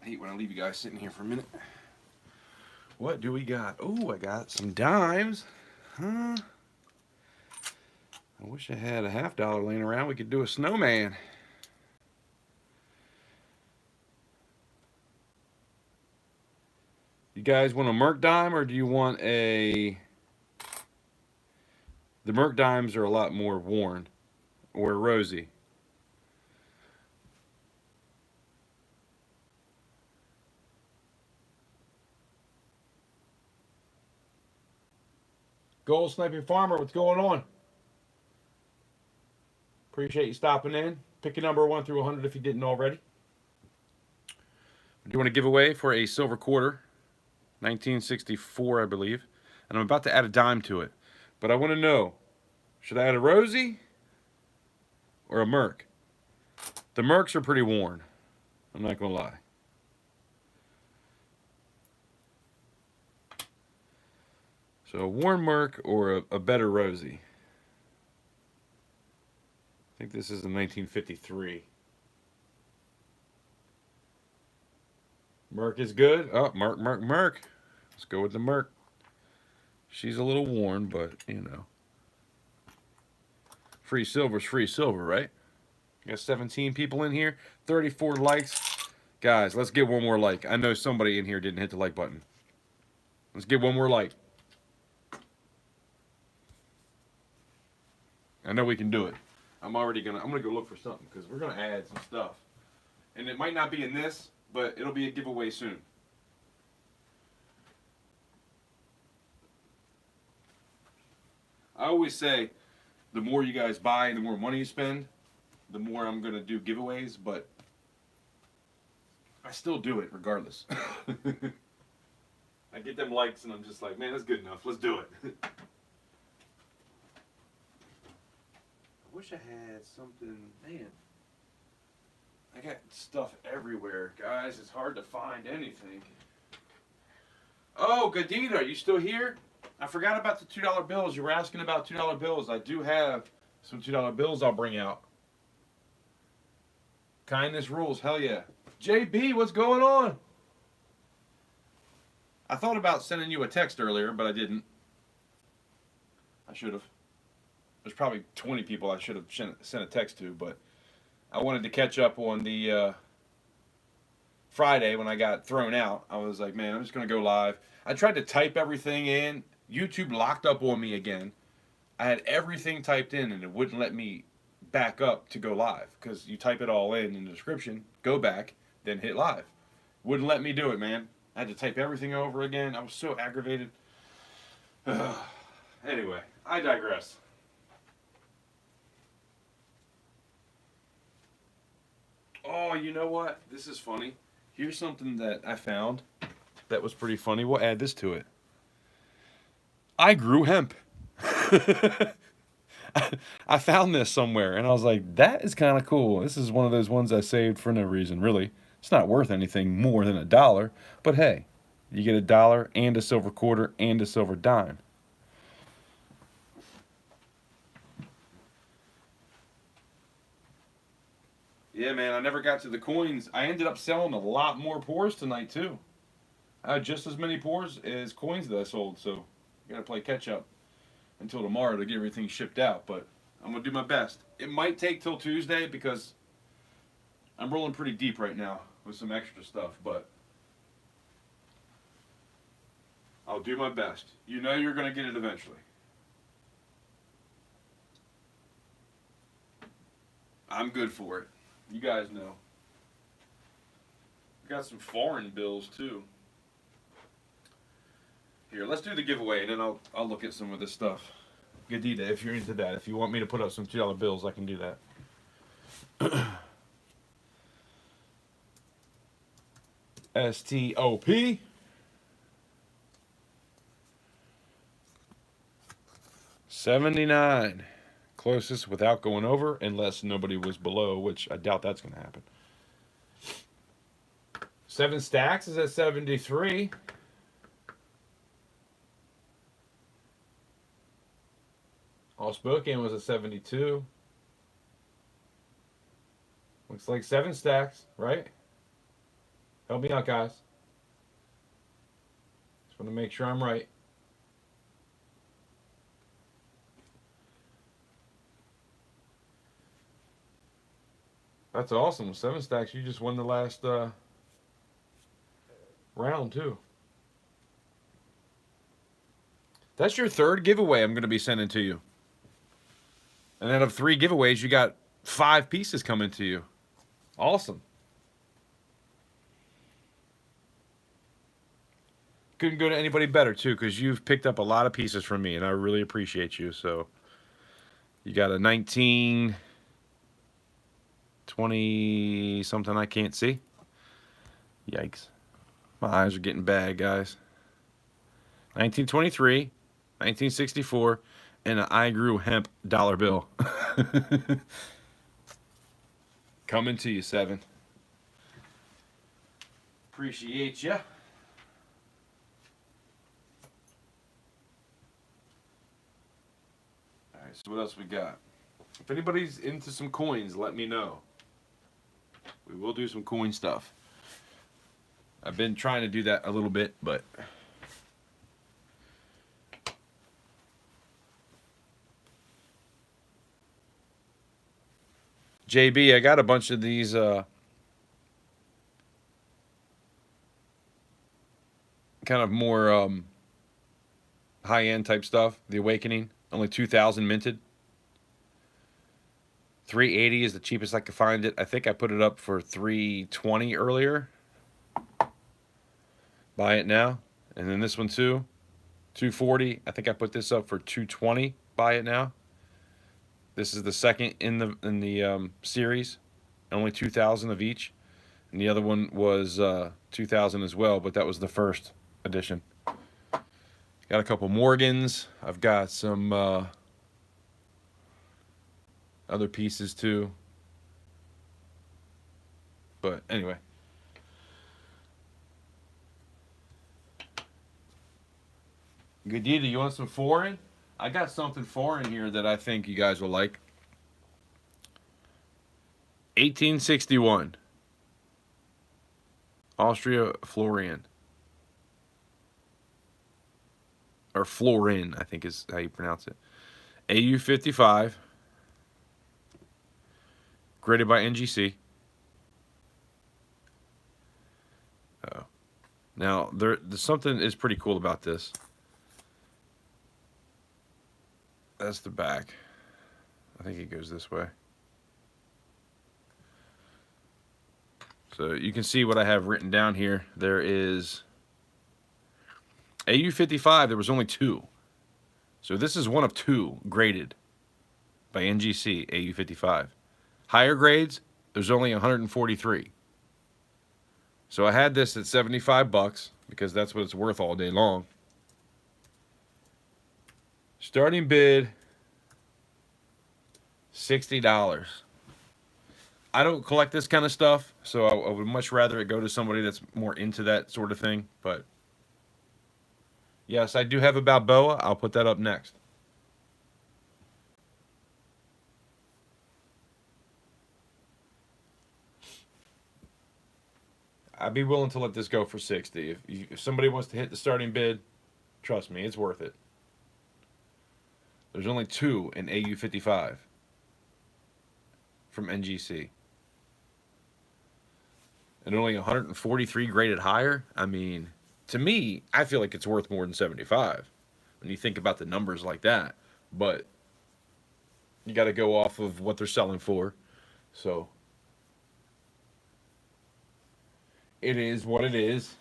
I hate when I leave you guys sitting here for a minute. What do we got? Oh, I got some dimes. Huh? I wish I had a $50 laying around. We could do a snowman. You guys want a Merc dime or do you want a... The Merc dimes are a lot more worn or rosy. Gold Sniping Farmer, what's going on? Appreciate you stopping in. Pick a number 1 through 100 if you didn't already. Do you want to give away for a silver quarter? 1964, I believe. And I'm about to add a dime to it. But I want to know, should I add a Rosie or a Merc? The Mercs are pretty worn. I'm not going to lie. So a worn Merc or a better Rosie? I think this is a 1953. Merc is good. Oh, Merc. Let's go with the Merc. She's a little worn, but, you know. Free silver's free silver, right? Got 17 people in here. 34 likes. Guys, let's get one more like. I know somebody in here didn't hit the like button. Let's get one more like. I know we can do it. I'm gonna go look for something because we're gonna add some stuff. And it might not be in this, but it'll be a giveaway soon. I always say the more you guys buy and the more money you spend, the more I'm gonna do giveaways, but I still do it regardless. I get them likes and I'm just like, man, that's good enough. Let's do it. I wish I had something, man. I got stuff everywhere, guys. It's hard to find anything. Oh, Gadita, are you still here? I forgot about the $2 bills. You were asking about $2 bills. I do have some $2 bills I'll bring out. Kindness rules, hell yeah. JB, what's going on? I thought about sending you a text earlier, but I didn't. I should have. There's probably 20 people I should have sent a text to, but I wanted to catch up on the Friday when I got thrown out. I was like, man, I'm just going to go live. I tried to type everything in. YouTube locked up on me again. I had everything typed in, and it wouldn't let me back up to go live because you type it all in the description, go back, then hit live. Wouldn't let me do it, man. I had to type everything over again. I was so aggravated. Anyway, I digress. Oh, you know what? This is funny. Here's something that I found that was pretty funny. We'll add this to it. I grew hemp. I found this somewhere, and I was like, that is kind of cool. This is one of those ones I saved for no reason, really. It's not worth anything more than $1, but hey, you get $1 and a silver quarter and a silver dime. Yeah, man, I never got to the coins. I ended up selling a lot more pours tonight, too. I had just as many pours as coins that I sold, so I gotta play catch up until tomorrow to get everything shipped out, but I'm gonna do my best. It might take till Tuesday because I'm rolling pretty deep right now with some extra stuff, but I'll do my best. You know you're gonna get it eventually. I'm good for it. You guys know. We got some foreign bills too. Here, let's do the giveaway, and then I'll look at some of this stuff. Gadita, if you're into that. If you want me to put up some $2 bills, I can do that. STOP. $79. Closest without going over, unless nobody was below, which I doubt that's going to happen. 7 stacks is at 73. All Spokane was a 72. Looks like 7 stacks, right? Help me out, guys. Just want to make sure I'm right. That's awesome. 7 stacks. You just won the last round, too. That's your 3rd giveaway I'm going to be sending to you. And then of 3 giveaways, you got 5 pieces coming to you. Awesome. Couldn't go to anybody better, too, because you've picked up a lot of pieces from me, and I really appreciate you. So you got a 19, 20 something I can't see. Yikes. My eyes are getting bad, guys. 1923, 1964, and an I Grew Hemp dollar bill. Coming to you, 7. Appreciate ya. All right, so what else we got? If anybody's into some coins, let me know. We will do some coin stuff. I've been trying to do that a little bit, but JB, I got a bunch of these kind of more high-end type stuff. The Awakening, only 2,000 minted. 380 is the cheapest I could find it. I think I put it up for 320 earlier. Buy it now. And then this one too, 240. I think I put this up for 220. Buy it now. This is the second in the series, only 2,000 of each, and the other one was 2,000 as well, but that was the first edition. Got a couple Morgans. I've got some other pieces too. But anyway. Good deal. Do you want some foreign? I got something foreign here that I think you guys will like. 1861. Austria Florian. Or Florin, I think is how you pronounce it. AU 55. Graded by NGC. Oh. Now, there's something is pretty cool about this. That's the back. I think it goes this way. So you can see what I have written down here. There is AU 55. There was only 2. So this is one of 2 graded by NGC AU 55. Higher grades, there's only 143. So I had this at $75 because that's what it's worth all day long. Starting bid, $60. I don't collect this kind of stuff, so I would much rather it go to somebody that's more into that sort of thing. But yes, I do have a Balboa. I'll put that up next. I'd be willing to let this go for 60. If somebody wants to hit the starting bid, trust me, it's worth it. There's only 2 in AU 55 from NGC. And only 143 graded higher. I mean, to me, I feel like it's worth more than 75 when you think about the numbers like that. But you got to go off of what they're selling for. So it is what it is.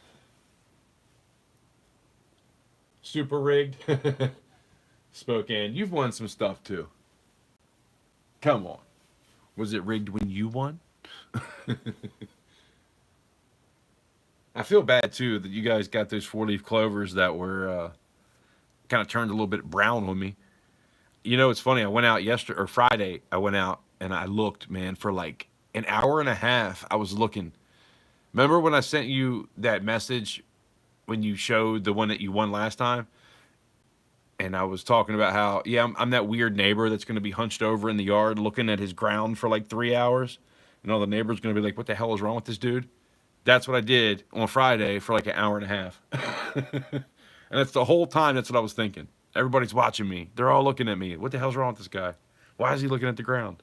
Super rigged. Spokane, you've won some stuff too. Come on. Was it rigged when you won? I feel bad too that you guys got those 4-leaf clovers that were kind of turned a little bit brown on me. You know, it's funny. I went out yesterday or Friday. I went out and I looked, man, for like an hour and a half. I was looking. Remember when I sent you that message when you showed the one that you won last time? And I was talking about how, yeah, I'm that weird neighbor that's going to be hunched over in the yard looking at his ground for like 3 hours. And all the neighbors going to be like, what the hell is wrong with this dude? That's what I did on Friday for like an hour and a half. And that's the whole time. That's what I was thinking. Everybody's watching me. They're all looking at me. What the hell's wrong with this guy? Why is he looking at the ground?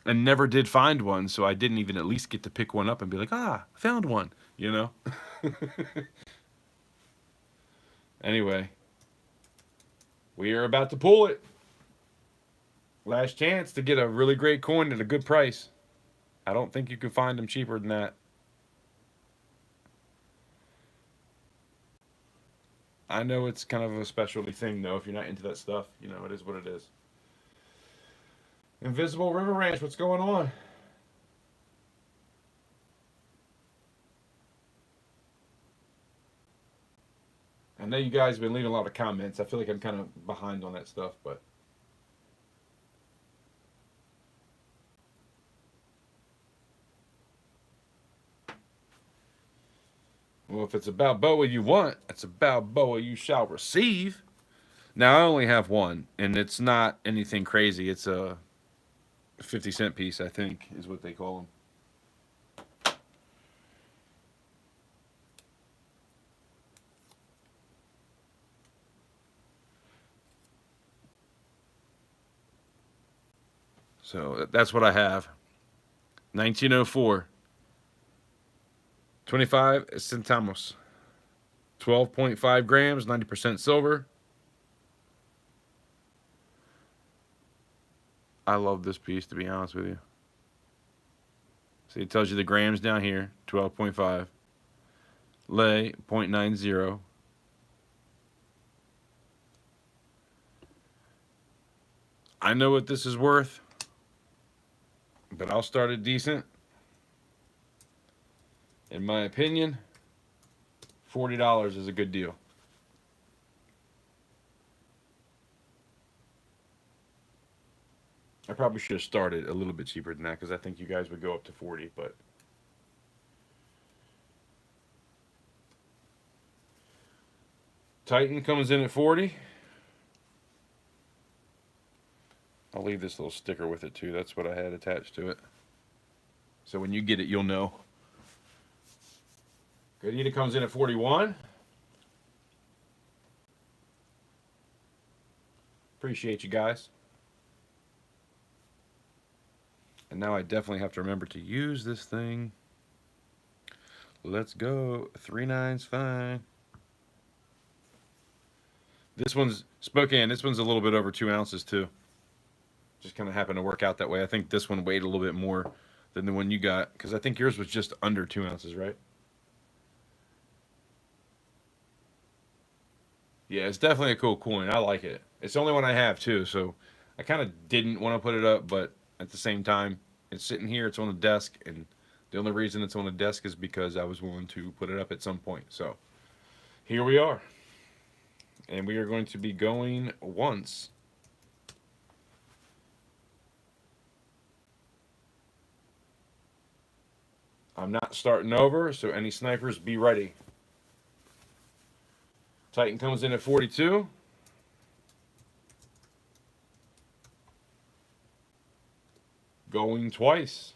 And never did find one. So I didn't even at least get to pick one up and be like, I found one, you know? Anyway, we are about to pull it. Last chance to get a really great coin at a good price. I don't think you can find them cheaper than that. I know it's kind of a specialty thing, though. If you're not into that stuff, you know, it is what it is. Invisible River Ranch, what's going on? I know you guys have been leaving a lot of comments. I feel like I'm kind of behind on that stuff, but well, if it's a Balboa you want, it's a Balboa you shall receive. Now, I only have one, and it's not anything crazy. It's a 50-cent piece, I think, is what they call them. So that's what I have. 1904. 25 centavos. 12.5 grams, 90% silver. I love this piece, to be honest with you. See, it tells you the grams down here, 12.5. Lay, 0.90. I know what this is worth, but I'll start it decent. In my opinion, $40 is a good deal. I probably should have started a little bit cheaper than that because I think you guys would go up to 40, but Titan comes in at 40. I'll leave this little sticker with it too. That's what I had attached to it. So when you get it, you'll know. Godita comes in at 41. Appreciate you guys. And now I definitely have to remember to use this thing. Let's go. 3 9's fine. This one's Spokane. This one's a little bit over 2 ounces too. Just kind of happened to work out that way. I think this one weighed a little bit more than the one you got because I think yours was just under 2 ounces, right? Yeah, it's definitely a cool coin. I like it. It's the only one I have too, so I kind of didn't want to put it up, but at the same time, it's sitting here. It's on the desk, and the only reason it's on the desk is because I was willing to put it up at some point. So here we are, and we are going to be going once. I'm not starting over, so any snipers, be ready. Titan comes in at 42. Going twice.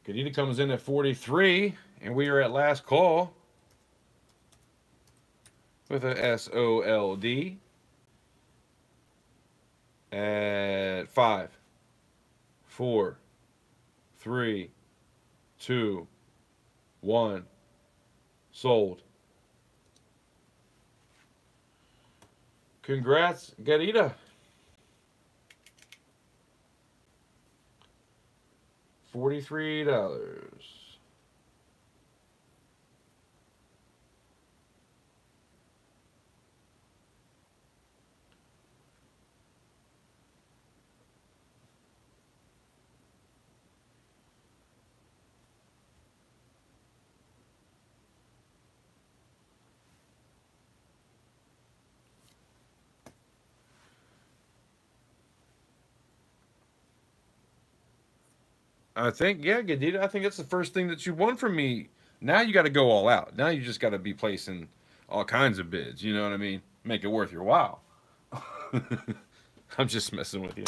Godita comes in at 43, and we are at last call with a SOLD at 5, 4, 3, 2, 1. Sold. Congrats, Godita. $43. I think, yeah, Gadita, I think that's the first thing that you won from me. Now you got to go all out. Now you just got to be placing all kinds of bids. You know what I mean? Make it worth your while. I'm just messing with you.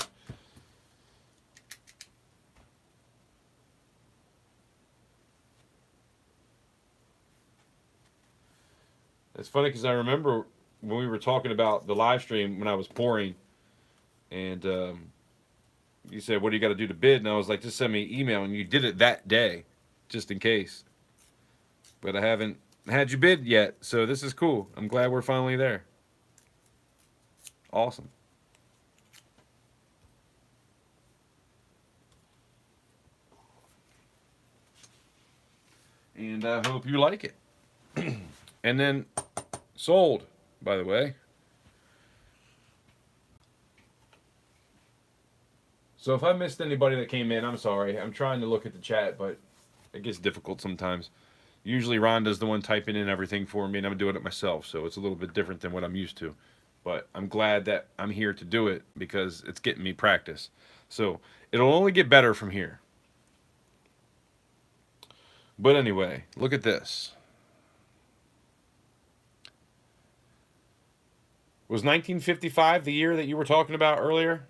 It's funny because I remember when we were talking about the live stream when I was pouring, and you said, "What do you got to do to bid?" And I was like, "Just send me an email," and you did it that day, just in case. But I haven't had you bid yet, so this is cool. I'm glad we're finally there. Awesome. And I hope you like it. And then sold, by the way. So if I missed anybody that came in, I'm sorry. I'm trying to look at the chat, but it gets difficult sometimes. Usually Rhonda's the one typing in everything for me, and I'm doing it myself, so it's a little bit different than what I'm used to. But I'm glad that I'm here to do it because it's getting me practice. So it'll only get better from here. But anyway, look at this. Was 1955 the year that you were talking about earlier?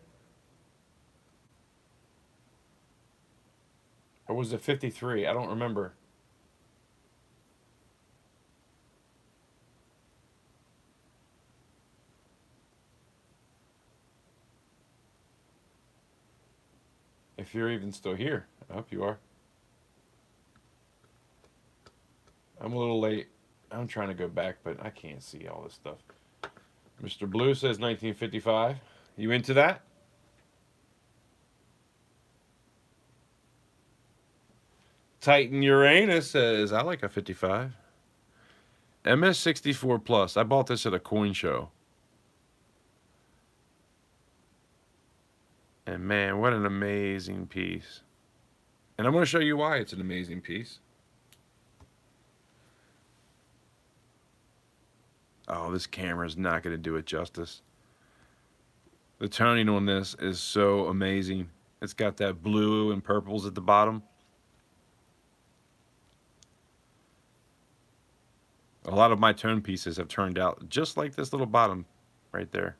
Or was it 53? I don't remember. If you're even still here, I hope you are. I'm a little late. I'm trying to go back, but I can't see all this stuff. Mr. Blue says 1955. You into that? Titan Uranus says, I like a 55. MS64 Plus. I bought this at a coin show. And man, what an amazing piece. And I'm going to show you why it's an amazing piece. Oh, this camera is not going to do it justice. The toning on this is so amazing. It's got that blue and purples at the bottom. A lot of my tone pieces have turned out just like this little bottom right there.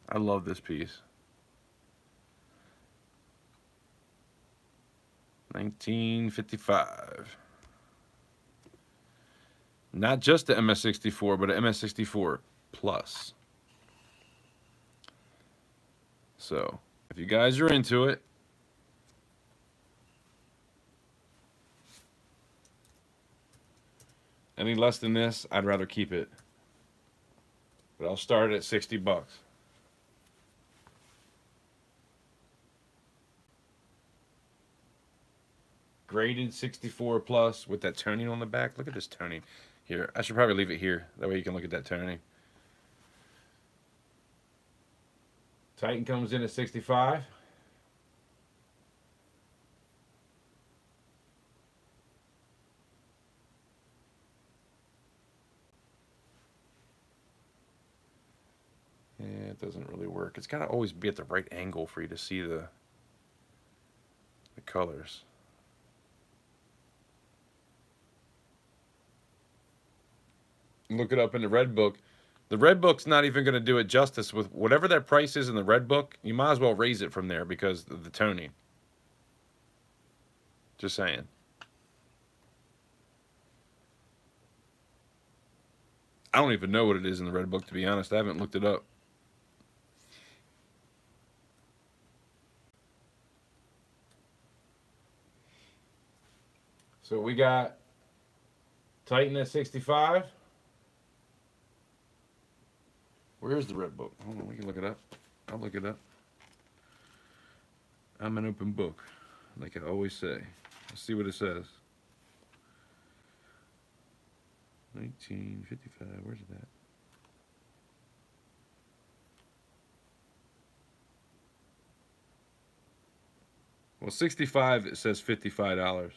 I love this piece. 1955. Not just the MS64, but an MS64 Plus. So, if you guys are into it, any less than this, I'd rather keep it. But I'll start at 60 bucks. Graded 64 plus with that toning on the back. Look at this toning here. I should probably leave it here. That way you can look at that toning. Titan comes in at 65. Yeah, it doesn't really work. It's got to always be at the right angle for you to see the colors. Look it up in the red book. The red book's not even going to do it justice with whatever that price is in the red book. You might as well raise it from there because of the toning. Just saying. I don't even know what it is in the red book, to be honest. I haven't looked it up. So we got Titan at 65. Where's the red book? Hold on, we can look it up. I'll look it up. I'm an open book, like I always say. Let's see what it says. 1955, where's it at? Well, 65, it says $55.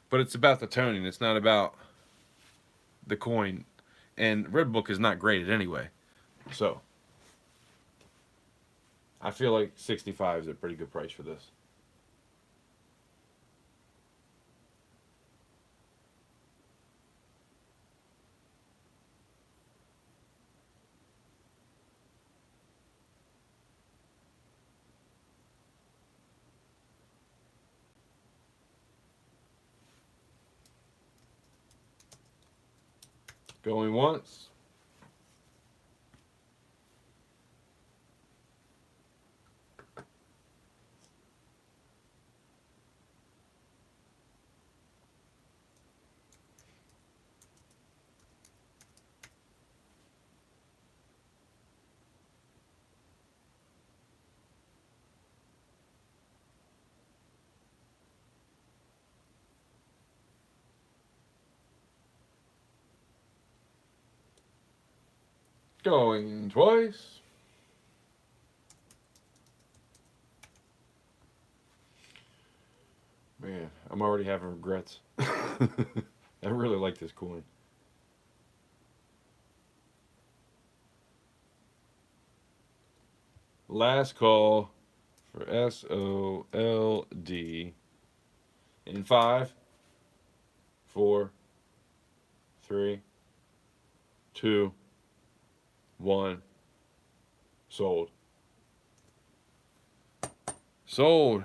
But it's about the toning. It's not about the coin. and Red Book is not graded anyway. So I feel like 65 is a pretty good price for this. Going once. Going twice. Man, I'm already having regrets. I really like this coin. Last call for SOLD in 5, 4, 3, 2, 1. Sold. Sold.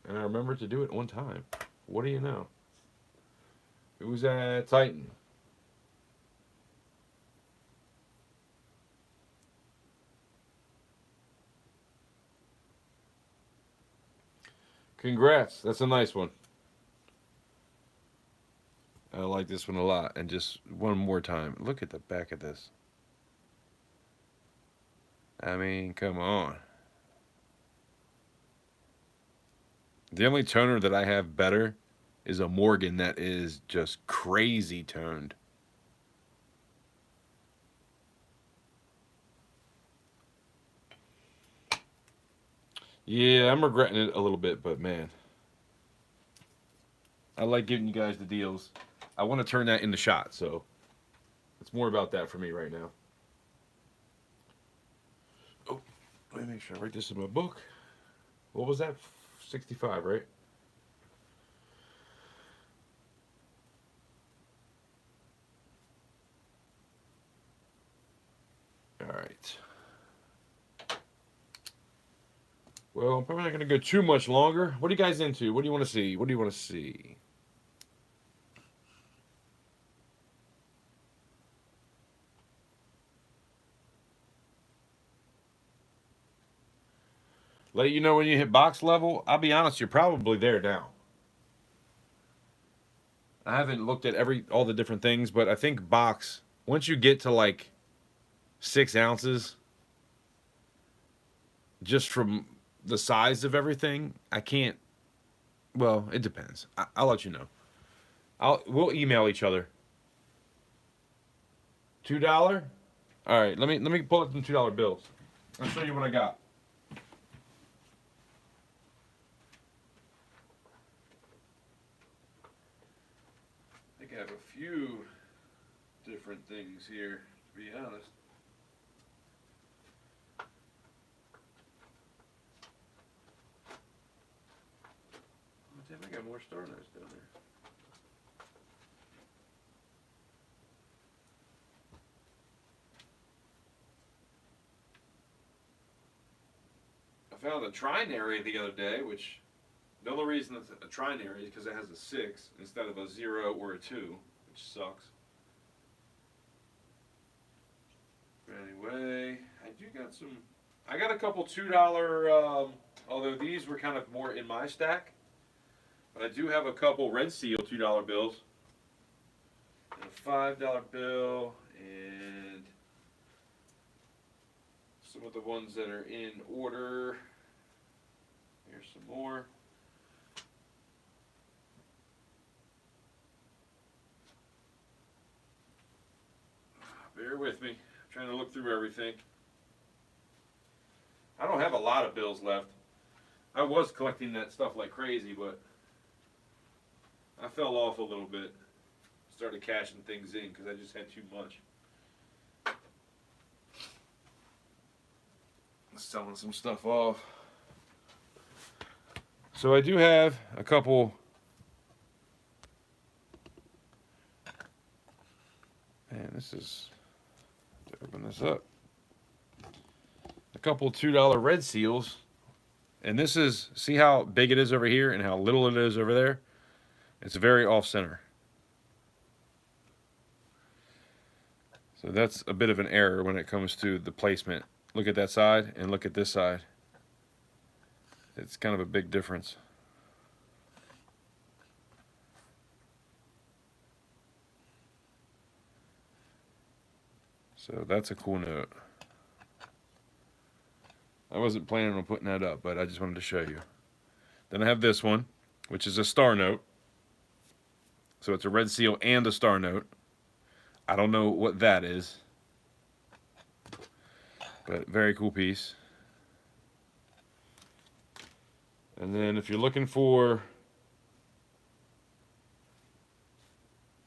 And I remembered to do it one time. What do you know? It was at Titan. Congrats. That's a nice one. I like this one a lot. And just one more time. Look at the back of this. I mean, come on. The only toner that I have better is a Morgan that is just crazy toned. Yeah, I'm regretting it a little bit, but man, I like giving you guys the deals. I want to turn that into shots, so it's more about that for me right now. Oh, let me make sure I write this in my book. What was that? 65, right? All right. Well, I'm probably not going to go too much longer. What are you guys into? What do you want to see? What do you want to see? Let you know when you hit box level. I'll be honest, you're probably there now. I haven't looked at all the different things, but I think box, once you get to like 6 ounces, just from the size of everything, I can't. Well, it depends. I'll let you know. We'll email each other. $2. All right. Let me pull up some $2 bills. I'll show you what I got. I think I have a few different things here, to be honest. Damn, I got more star notes down there. I found a trinary the other day, which the only reason it's a trinary is because it has a 6 instead of a 0 or a 2, which sucks. But anyway, I got a couple $2, although these were kind of more in my stack. But I do have a couple Red Seal $2 bills. And a $5 bill, and some of the ones that are in order. Here's some more. Bear with me. I'm trying to look through everything. I don't have a lot of bills left. I was collecting that stuff like crazy, but I fell off a little bit. started cashing things in because I just had too much. Selling some stuff off. So I do have a couple. Man, this is. To open this up. A couple $2 red seals. And this is, see how big it is over here and how little it is over there? It's very off center. So that's a bit of an error when it comes to the placement. Look at that side and look at this side. It's kind of a big difference. So that's a cool note. I wasn't planning on putting that up, but I just wanted to show you. Then I have this one, which is a star note. So it's a red seal and a star note. I don't know what that is, but very cool piece. And then if you're looking for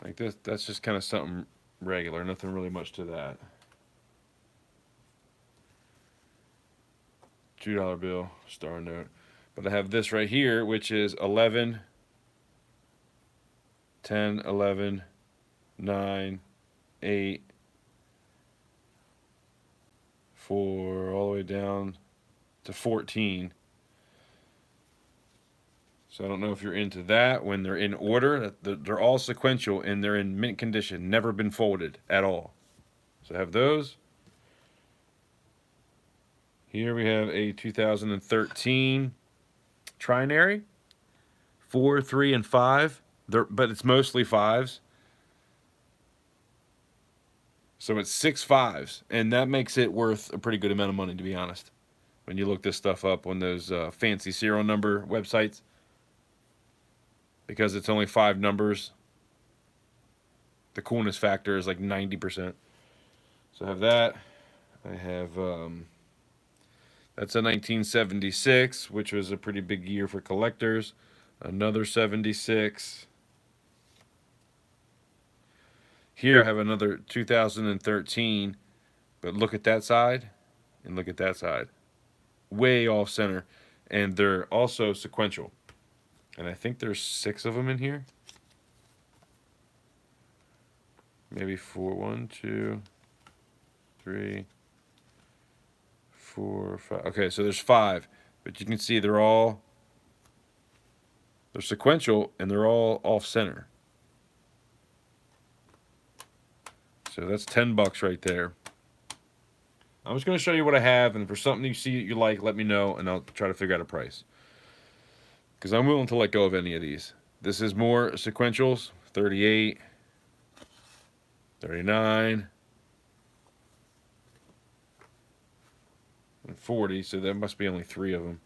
like this, that's just kind of something regular, nothing really much to that. $2 bill, star note. But I have this right here, which is 11, 10, 11, 9, 8, 4, all the way down to 14. So I don't know if you're into that when they're in order. They're all sequential and they're in mint condition, never been folded at all. So I have those. Here we have a 2013 trinary, 4, 3, and 5. But it's mostly 5s. So it's 6 5s, and that makes it worth a pretty good amount of money, to be honest. When you look this stuff up on those fancy serial number websites, because it's only 5 numbers, the coolness factor is like 90%. So I have that. I have that's a 1976, which was a pretty big year for collectors. Another 76. Here I have another 2013, but look at that side and look at that side. Way off center, and they're also sequential. And I think there's 6 of them in here. Maybe 4. 1, 2, 3, 4, 5. Okay, so there's 5, but you can see they're sequential and they're all off center. So that's $10 right there. I'm just going to show you what I have, and if there's something you see you like, let me know, and I'll try to figure out a price. Because I'm willing to let go of any of these. This is more sequentials, 38, 39, and 40, so there must be only 3 of them.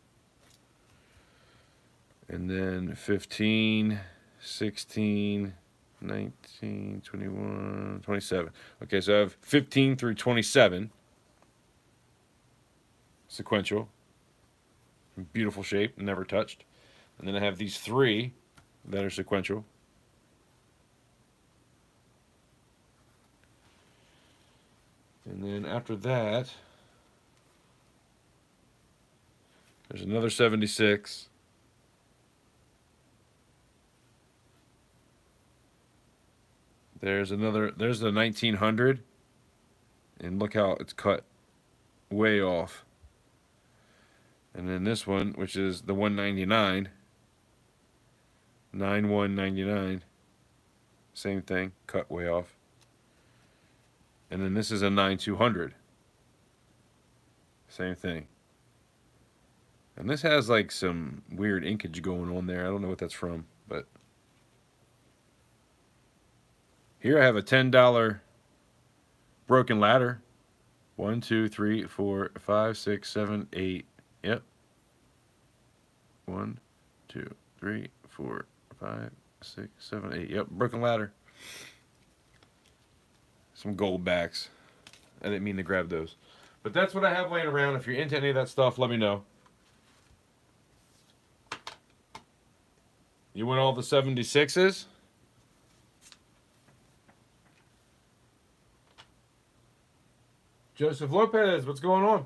And then 15, 16, 19, 21, 27. Okay, so I have 15 through 27. Sequential. Beautiful shape, never touched. And then I have these 3 that are sequential. And then after that, there's another 76. There's the 1900. And look how it's cut way off. And then this one, which is the 199, 9199, same thing, cut way off. And then this is a 9200, same thing. And this has like some weird inkage going on there. I don't know what that's from, but here I have a $10 broken ladder. 1, 2, 3, 4, 5, 6, 7, 8. Yep. 1, 2, 3, 4, 5, 6, 7, 8. Yep, broken ladder. Some gold backs. I didn't mean to grab those. But that's what I have laying around. If you're into any of that stuff, let me know. You want all the 76s? Joseph Lopez, what's going on?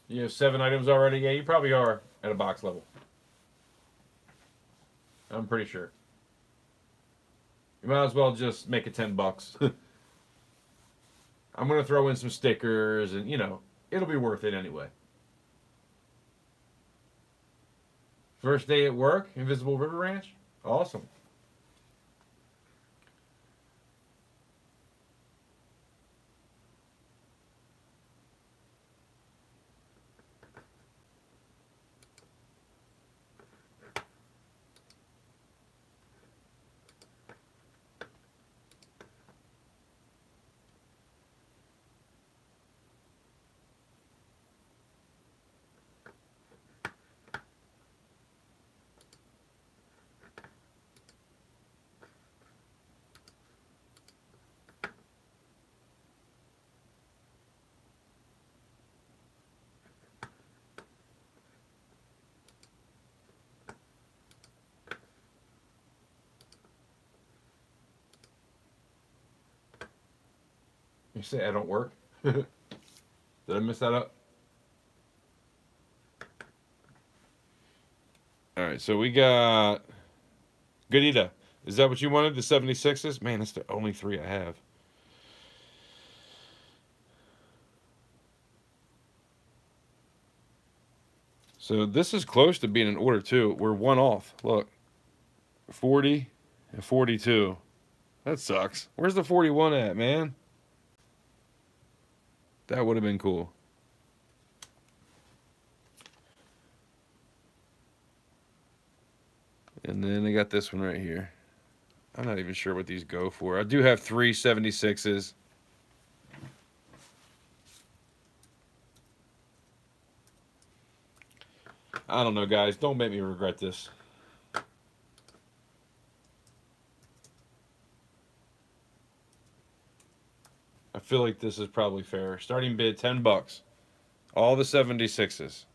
You have 7 items already? Yeah, you probably are at a box level. I'm pretty sure. You might as well just make it $10. I'm going to throw in some stickers and, it'll be worth it anyway. First day at work, Invisible River Ranch? Awesome. You say I don't work? Did I mess that up? All right, so we got Goodita. Is that what you wanted? The 76s? Man, that's the only 3 I have. So this is close to being an order too. We're 1 off. Look, 40 and 42. That sucks. Where's the 41 at, man? That would have been cool. And then I got this one right here. I'm not even sure what these go for. I do have 3 76s. I don't know, guys. Don't make me regret this. I feel like this is probably fair. Starting bid, $10. All the 76s.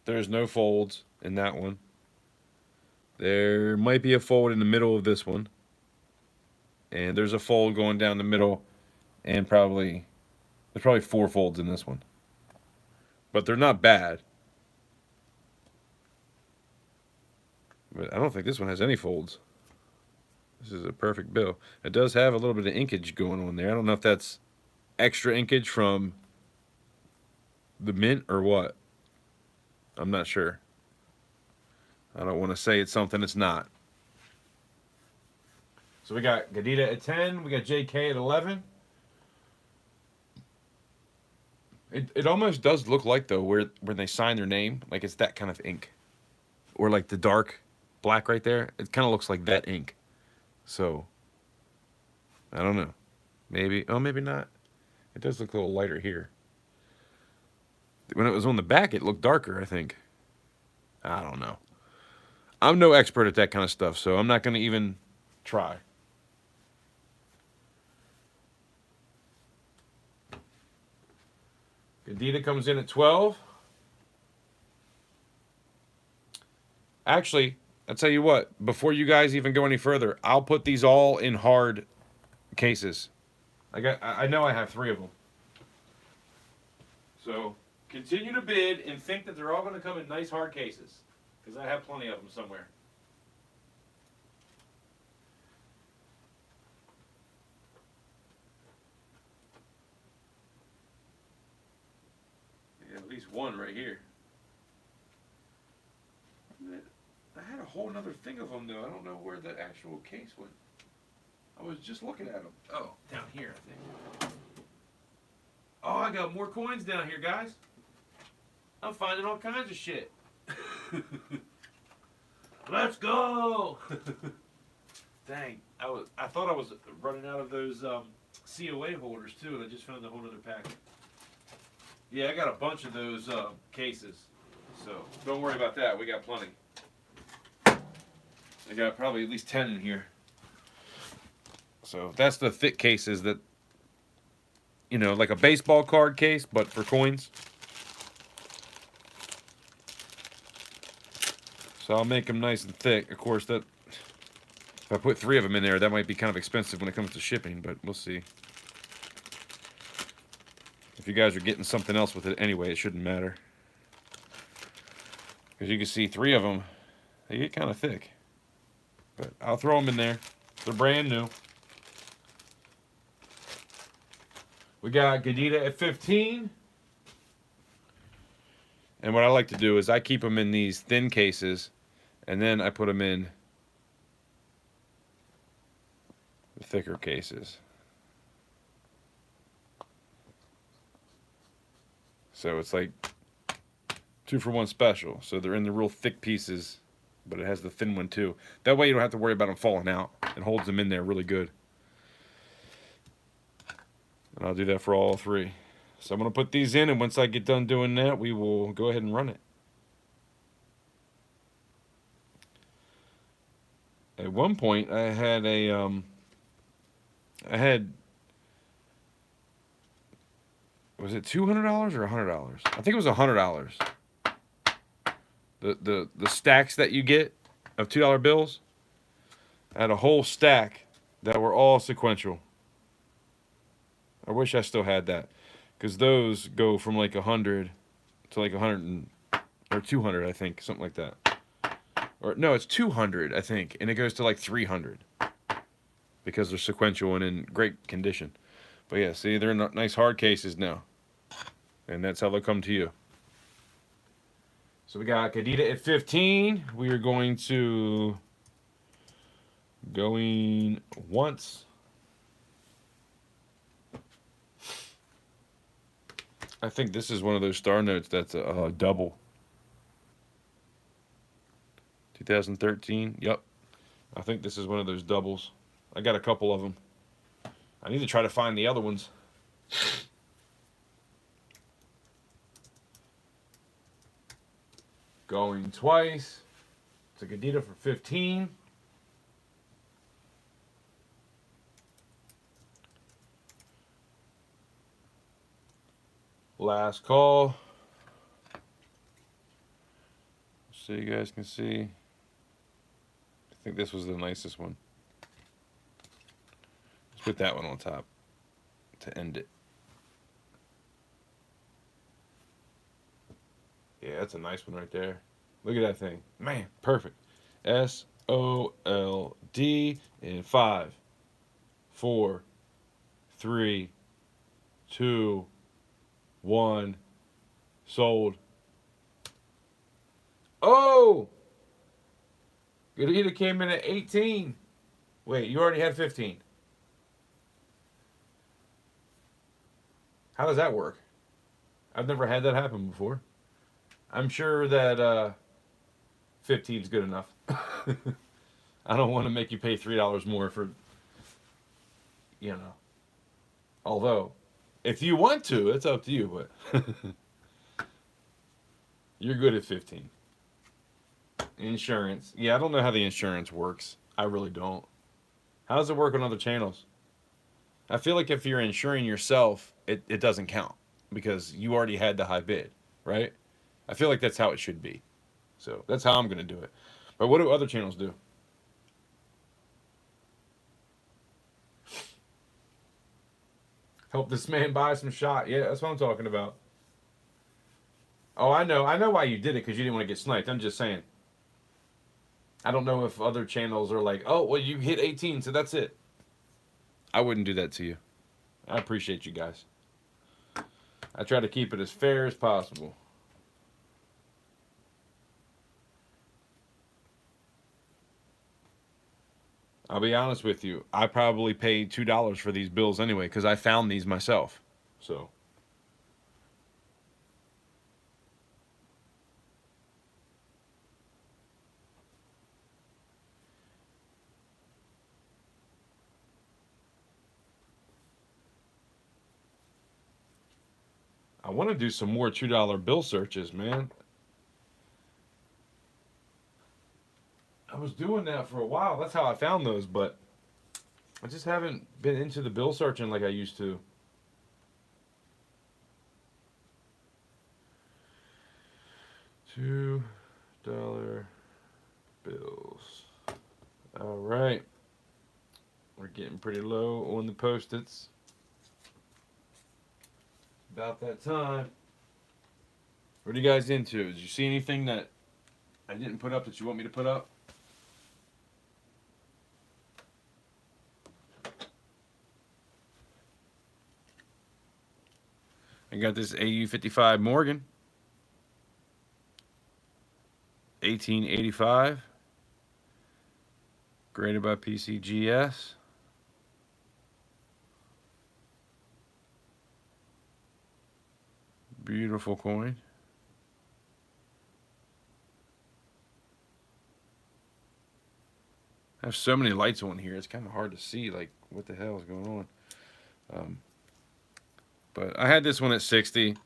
There's no folds in that one. There might be a fold in the middle of this one. And there's a fold going down the middle. And there's probably 4 folds in this one. But they're not bad. But I don't think this one has any folds. This is a perfect bill. It does have a little bit of inkage going on there. I don't know if that's extra inkage from the mint or what. I'm not sure. I don't want to say it's something it's not. So we got Gadita at 10. We got JK at 11. It almost does look like, though, where when they sign their name, like it's that kind of ink. Or like the dark black right there. It kind of looks like that ink. So, I don't know. Maybe. Oh, maybe not. It does look a little lighter here. When it was on the back, it looked darker, I think. I don't know. I'm no expert at that kind of stuff, so I'm not going to even try. Gadita comes in at 12. Actually, I'll tell you what. Before you guys even go any further, I'll put these all in hard cases. I know I have 3 of them. So continue to bid and think that they're all going to come in nice hard cases, because I have plenty of them somewhere. Yeah, at least one right here. I had a whole nother thing of them, though. I don't know where the actual case went. I was just looking at them. Oh, down here, I think. Oh, I got more coins down here, guys. I'm finding all kinds of shit. Let's go! Dang, I thought I was running out of those COA holders, too, and I just found a whole other packet. Yeah, I got a bunch of those cases, so don't worry about that. We got plenty. I got probably at least 10 in here. So that's the thick cases that, like a baseball card case, but for coins. So I'll make them nice and thick. Of course, that if I put 3 of them in there, that might be kind of expensive when it comes to shipping, but we'll see. If you guys are getting something else with it anyway, it shouldn't matter. Because you can see 3 of them, they get kind of thick. But I'll throw them in there. They're brand new. We got Gadita at 15. And what I like to do is I keep them in these thin cases, and then I put them in the thicker cases. So it's like 2 for 1 special. So they're in the real thick pieces, but it has the thin one too. That way you don't have to worry about them falling out. It holds them in there really good. And I'll do that for all 3. So I'm going to put these in, and once I get done doing that, we will go ahead and run it. At one point, I had was it $200 or $100? I think it was $100. The stacks that you get of $2 bills, I had a whole stack that were all sequential. I wish I still had that, because those go from like 100 to like 100 or 200, I think, something like that. Or no, it's 200, I think, and it goes to like 300 because they're sequential and in great condition. But yeah, see, they're in nice hard cases now, and that's how they'll come to you. So we got Gadita at 15. We are going once. I think this is one of those star notes that's a double. 2013, yep. I think this is one of those doubles. I got a couple of them. I need to try to find the other ones. Going twice. It's a Gadita for 15. Last call. So you guys can see. I think this was the nicest one. Let's put that one on top to end it. Yeah, that's a nice one right there. Look at that thing. Man, perfect. SOLD in 5, 4, 3, 2, 1. Sold. Oh! Gadita came in at 18. Wait, you already had 15. How does that work? I've never had that happen before. I'm sure that 15 is good enough. I don't want to make you pay $3 more for, you know. Although, if you want to, it's up to you, but you're good at 15. Insurance. Yeah, I don't know how the insurance works. I really don't. How does it work on other channels? I feel like if you're insuring yourself, it doesn't count because you already had the high bid, right? I feel like that's how it should be. So that's how I'm going to do it. But what do other channels do? Help this man buy some shot. Yeah, that's what I'm talking about. Oh, I know. I know why you did it, because you didn't want to get sniped. I'm just saying. I don't know if other channels are like, oh, well, you hit 18, so that's it. I wouldn't do that to you. I appreciate you guys. I try to keep it as fair as possible. I'll be honest with you. I probably paid $2 for these bills anyway, because I found these myself. So. I want to do some more $2 bill searches, man. I was doing that for a while. That's how I found those, but I just haven't been into the bill searching like I used to. $2 bills. All right. We're getting pretty low on the Post-its. About that time. What are you guys into? Did you see anything that I didn't put up that you want me to put up? I got this AU-55 Morgan. 1885. Graded by PCGS. Beautiful coin. I have so many lights on here, it's kind of hard to see, like, what the hell is going on. But I had this one at 60.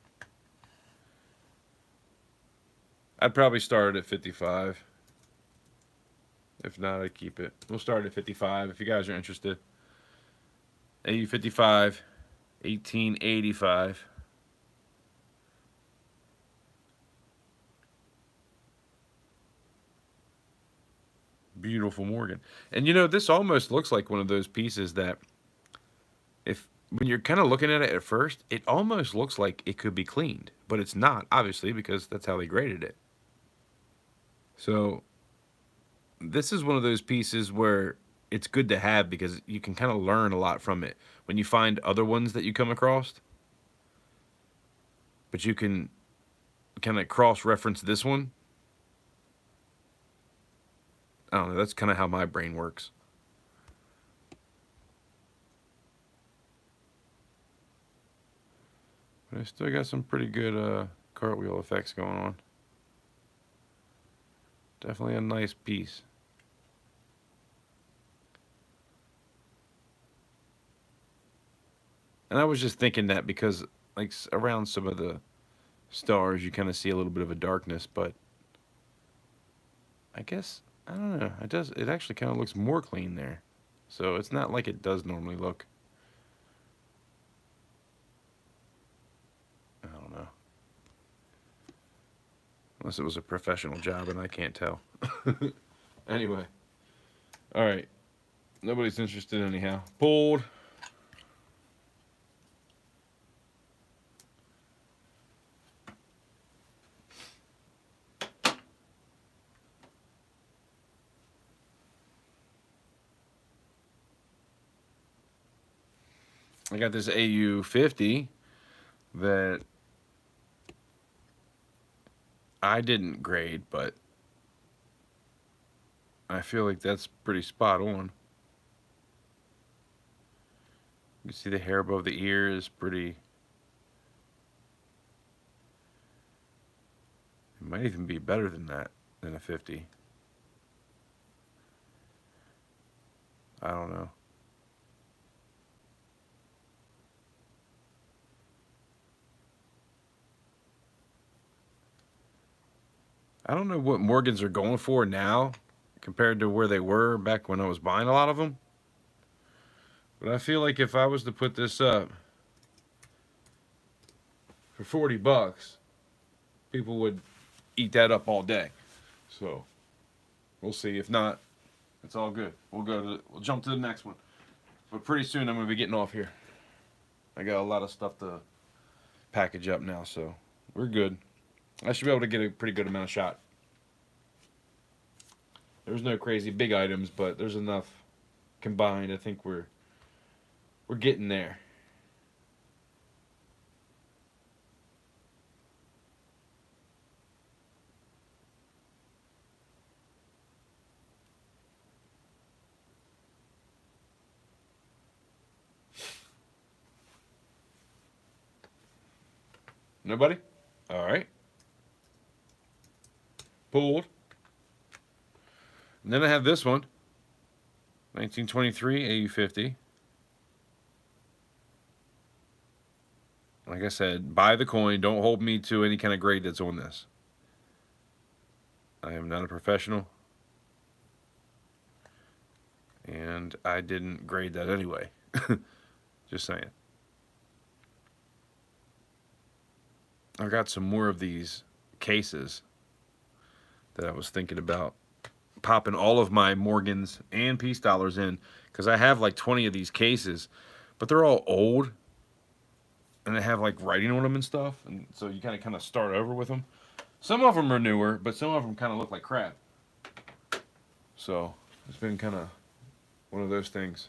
I'd probably start it at 55. If not, I'd keep it. We'll start at 55 if you guys are interested. AU-55, 1885. Beautiful Morgan. And you know, this almost looks like one of those pieces that when you're kind of looking at it at first, it almost looks like it could be cleaned, but it's not, obviously, because that's how they graded it. So this is one of those pieces where it's good to have because you can kind of learn a lot from it when you find other ones that you come across. But you can kind of cross-reference this one. I don't know, that's kind of how my brain works. But I still got some pretty good cartwheel effects going on. Definitely a nice piece. And I was just thinking that because, like, around some of the stars, you kind of see a little bit of a darkness, but I guess, I don't know, it actually kind of looks more clean there. So it's not like it does normally look. I don't know. Unless it was a professional job and I can't tell. Anyway. Alright. Nobody's interested anyhow. Pulled. I got this AU-50 that I didn't grade, but I feel like that's pretty spot on. You can see the hair above the ear is pretty. It might even be better than that, than a 50. I don't know. I don't know what Morgans are going for now compared to where they were back when I was buying a lot of them. But I feel like if I was to put this up for 40 bucks, people would eat that up all day. So we'll see. If not, it's all good. We'll jump to the next one. But pretty soon I'm going to be getting off here. I got a lot of stuff to package up now, so we're good. I should be able to get a pretty good amount of shot. There's no crazy big items, but there's enough combined. I think we're getting there. Nobody? All right. Pulled. And then I have this one. 1923 AU-50. Like I said, buy the coin. Don't hold me to any kind of grade that's on this. I am not a professional. And I didn't grade that anyway. Just saying. I got some more of these cases that I was thinking about popping all of my Morgans and Peace Dollars in because I have like 20 of these cases, but they're all old and they have like writing on them and stuff, and so you kind of start over with them. Some of them are newer, but some of them kind of look like crap. So it's been kind of one of those things.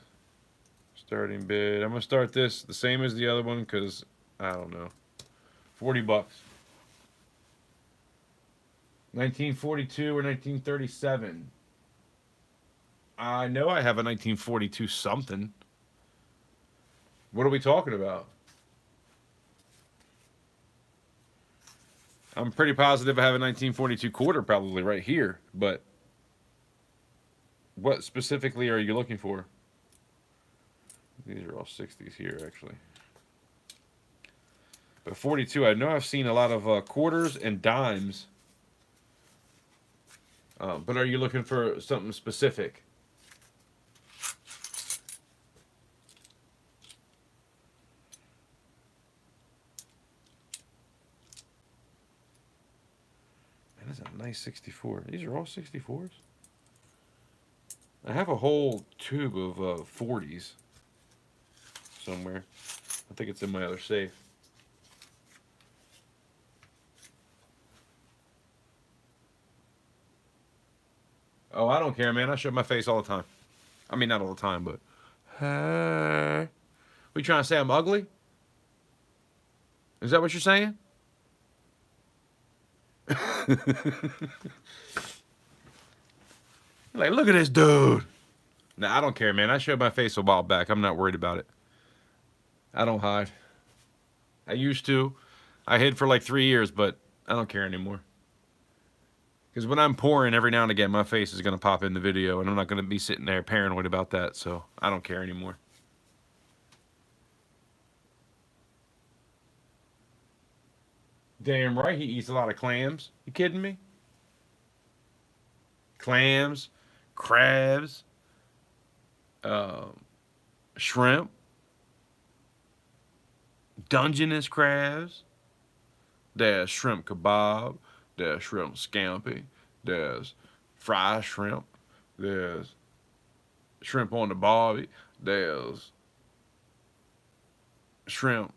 Starting bid. I'm gonna start this the same as the other one because I don't know. $40. 1942 or 1937. I know I have a 1942 something. What are we talking about? I'm pretty positive I have a 1942 quarter probably right here, but what specifically are you looking for? These are all 60s here, actually. But 42, I know I've seen a lot of quarters and dimes. But are you looking for something specific? Man, that's a nice 64. These are all 64s? I have a whole tube of 40s somewhere. I think it's in my other safe. Oh, I don't care, man. I show my face all the time. I mean, not all the time, but... Hey. We trying to say I'm ugly? Is that what you're saying? Like, look at this dude. Nah, I don't care, man. I showed my face a while back. I'm not worried about it. I don't hide. I used to. I hid for like 3 years, but I don't care anymore. Because when I'm pouring, every now and again, my face is going to pop in the video, and I'm not going to be sitting there paranoid about that, so I don't care anymore. Damn right he eats a lot of clams. You kidding me? Clams, crabs, shrimp, Dungeness crabs. There's shrimp kebab. There's shrimp scampi. There's fried shrimp. There's shrimp on the barbie. There's shrimp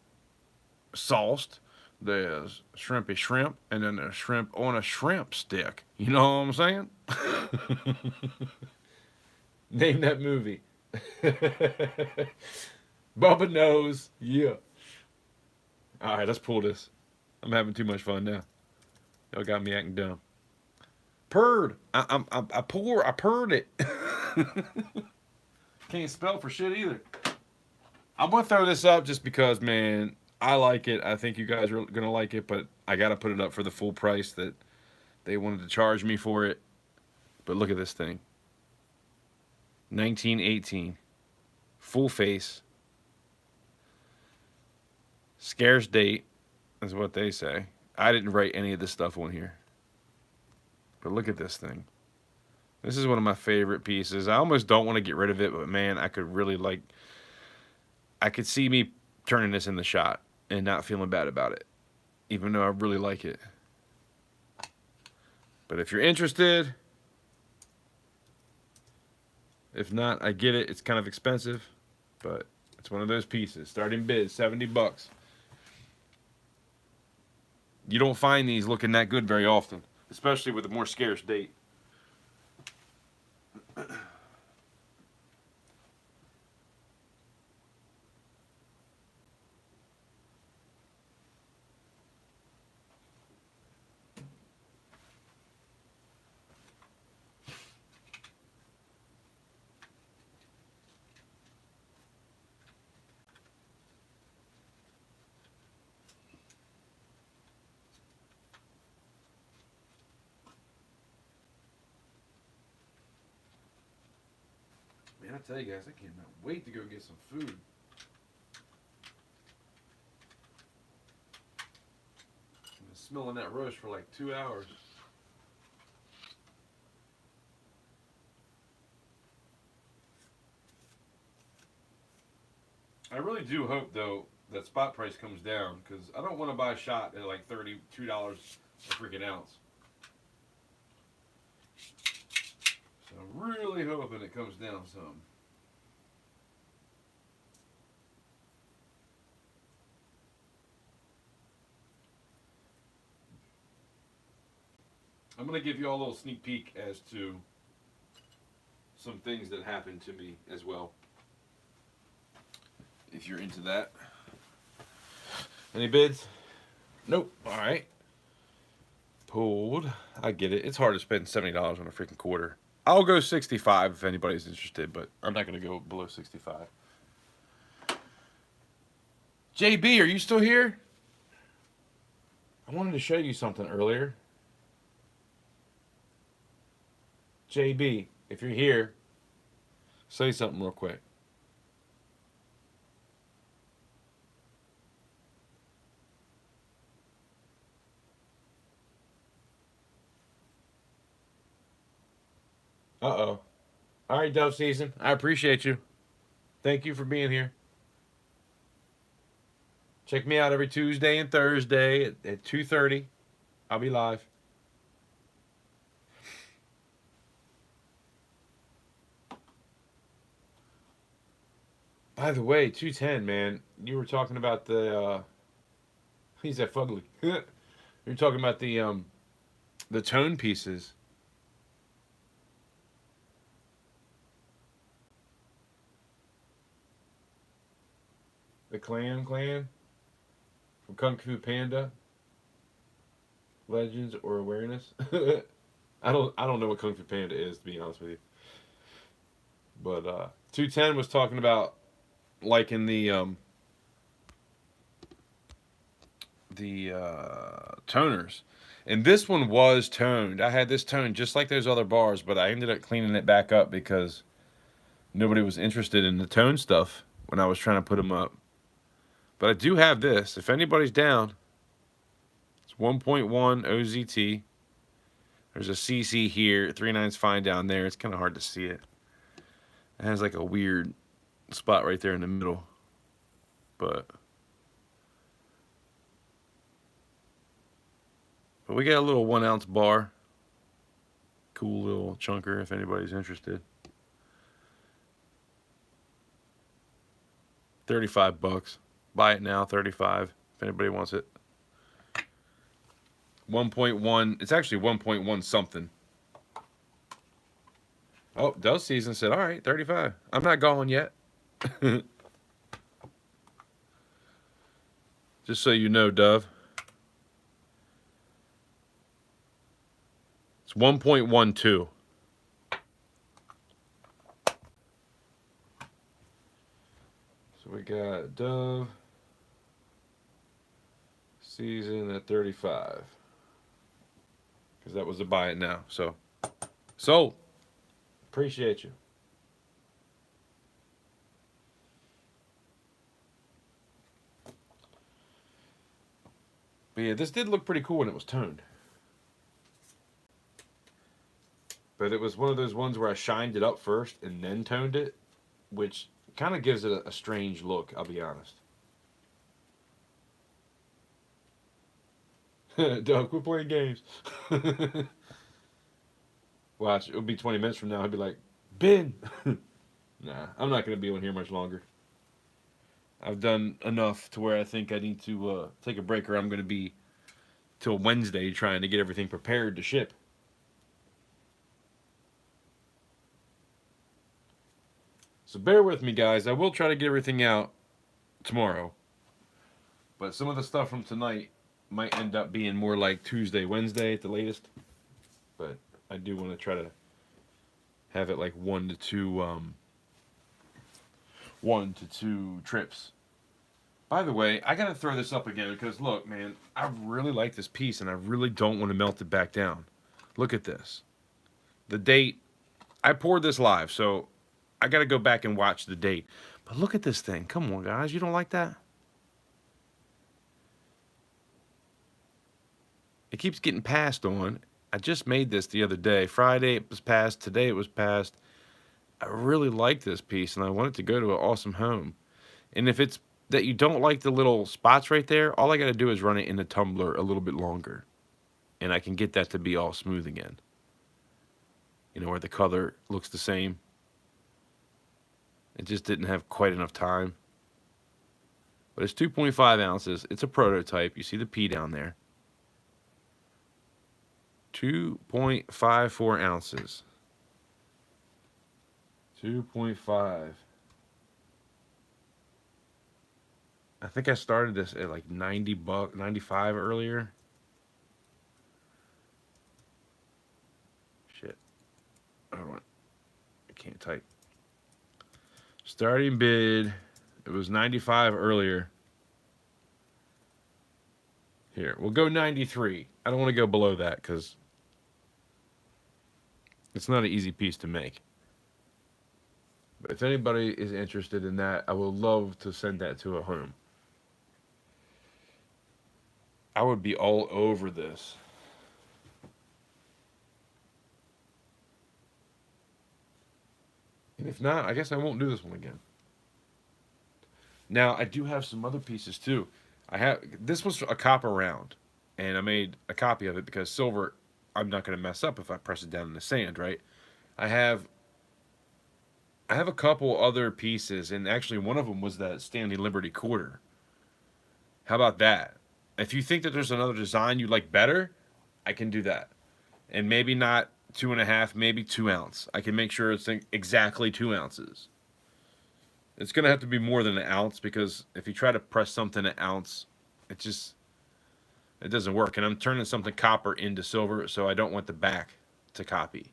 sauced. There's shrimpy shrimp. And then there's shrimp on a shrimp stick. You know what I'm saying? Name that movie. Bubba knows. Yeah. All right, let's pull this. I'm having too much fun now. Y'all got me acting dumb. Purred. I purred it. Can't spell for shit either. I'm gonna throw this up just because, man, I like it. I think you guys are gonna like it, but I gotta put it up for the full price that they wanted to charge me for it. But look at this thing. 1918. Full face. Scarce date is what they say. I didn't write any of this stuff on here. But look at this thing. This is one of my favorite pieces. I almost don't want to get rid of it, but man, I could really like... I could see me turning this in the shot and not feeling bad about it, even though I really like it. But if you're interested... If not, I get it. It's kind of expensive, but it's one of those pieces. Starting bid, $70. You don't find these looking that good very often, especially with a more scarce date. Man, I tell you guys, I cannot wait to go get some food. I've been smelling that roast for like 2 hours. I really do hope, though, that spot price comes down, because I don't want to buy a shot at like $32 a freaking ounce. So I'm really hoping it comes down some. I'm going to give you all a little sneak peek as to some things that happened to me as well. If you're into that. Any bids? Nope. All right. Pulled. I get it. It's hard to spend $70 on a freaking quarter. I'll go 65 if anybody's interested, but I'm not going to go below 65. JB, are you still here? I wanted to show you something earlier. JB, if you're here, say something real quick. Uh-oh. All right, Dove Season. I appreciate you. Thank you for being here. Check me out every Tuesday and Thursday at 2:30. I'll be live. By the way, 210, man. You were talking about the he's that fugly. You're talking about the tone pieces. The Clan from Kung Fu Panda. Legends or awareness. I don't know what Kung Fu Panda is, to be honest with you. But 210 was talking about liking the toners. And this one was toned. I had this toned just like those other bars, but I ended up cleaning it back up because nobody was interested in the tone stuff when I was trying to put them up. But I do have this. If anybody's down, it's 1.1 OZT. There's a CC here. 3.9's fine down there. It's kind of hard to see it. It has like a weird spot right there in the middle. But we got a little 1 ounce bar. Cool little chunker if anybody's interested. $35. Buy it now, 35 if anybody wants it. 1.1, it's actually 1.1 something. Oh, Dove Season said, all right, 35. I'm not going yet. Just so you know, Dove. It's 1.12. So we got Dove Season at 35. Because that was a buy it now. So, sold. Appreciate you. But yeah, this did look pretty cool when it was toned. But it was one of those ones where I shined it up first and then toned it, which kind of gives it a strange look, I'll be honest. Doug, quit playing games. Watch, it'll be 20 minutes from now. He'll be like, Ben. Nah, I'm not going to be on here much longer. I've done enough to where I think I need to take a break, or I'm going to be till Wednesday trying to get everything prepared to ship. So bear with me, guys. I will try to get everything out tomorrow. But some of the stuff from tonight might end up being more like Tuesday, Wednesday at the latest. But I do want to try to have it like 1 to 2 trips. By the way, I got to throw this up again because look, man, I really like this piece and I really don't want to melt it back down. Look at this. The date, I poured this live, so I got to go back and watch the date. But look at this thing. Come on, guys. You don't like that? It keeps getting passed on. I just made this the other day. Friday it was passed. Today it was passed. I really like this piece, and I want it to go to an awesome home. And if it's that you don't like the little spots right there, all I got to do is run it in the tumbler a little bit longer. And I can get that to be all smooth again. You know, where the color looks the same. It just didn't have quite enough time. But it's 2.5 ounces. It's a prototype. You see the P down there. 2.54 ounces. 2.5. I think I started this at like 90 bucks, 95 earlier. Shit. Hold on. I can't type. Starting bid, it was 95 earlier. Here, we'll go 93. I don't want to go below that because it's not an easy piece to make. But if anybody is interested in that, I would love to send that to a home. I would be all over this. And if not, I guess I won't do this one again. Now, I do have some other pieces too. This was a copper round, and I made a copy of it because silver, I'm not going to mess up if I press it down in the sand, right? I have a couple other pieces, and actually one of them was that Stanley Liberty quarter. How about that? If you think that there's another design you like better, I can do that. And maybe not 2.5, maybe 2 ounce. I can make sure it's exactly 2 ounces. It's going to have to be more than an ounce because if you try to press something an ounce, it doesn't work. And I'm turning something copper into silver, so I don't want the back to copy.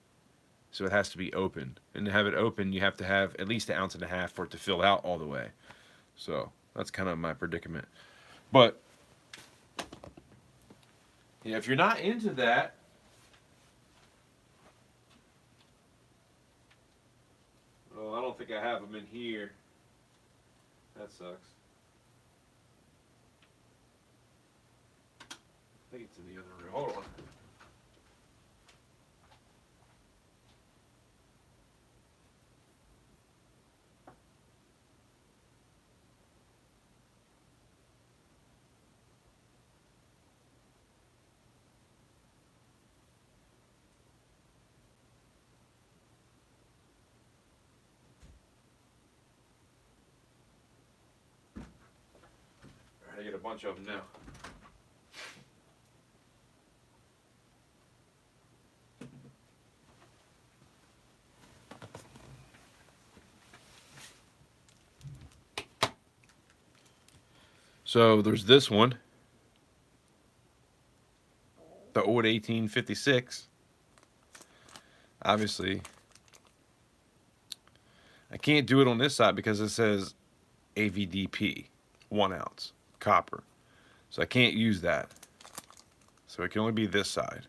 So it has to be open. And to have it open, you have to have at least 1.5 ounces for it to fill out all the way. So that's kind of my predicament. But yeah, if you're not into that, well, I don't think I have them in here. That sucks. I think it's in the other room. Hold on. I get a bunch of them now. So there's this one, the old 1856. Obviously, I can't do it on this side because it says AVDP, 1 ounce. Copper, so I can't use that, so it can only be this side.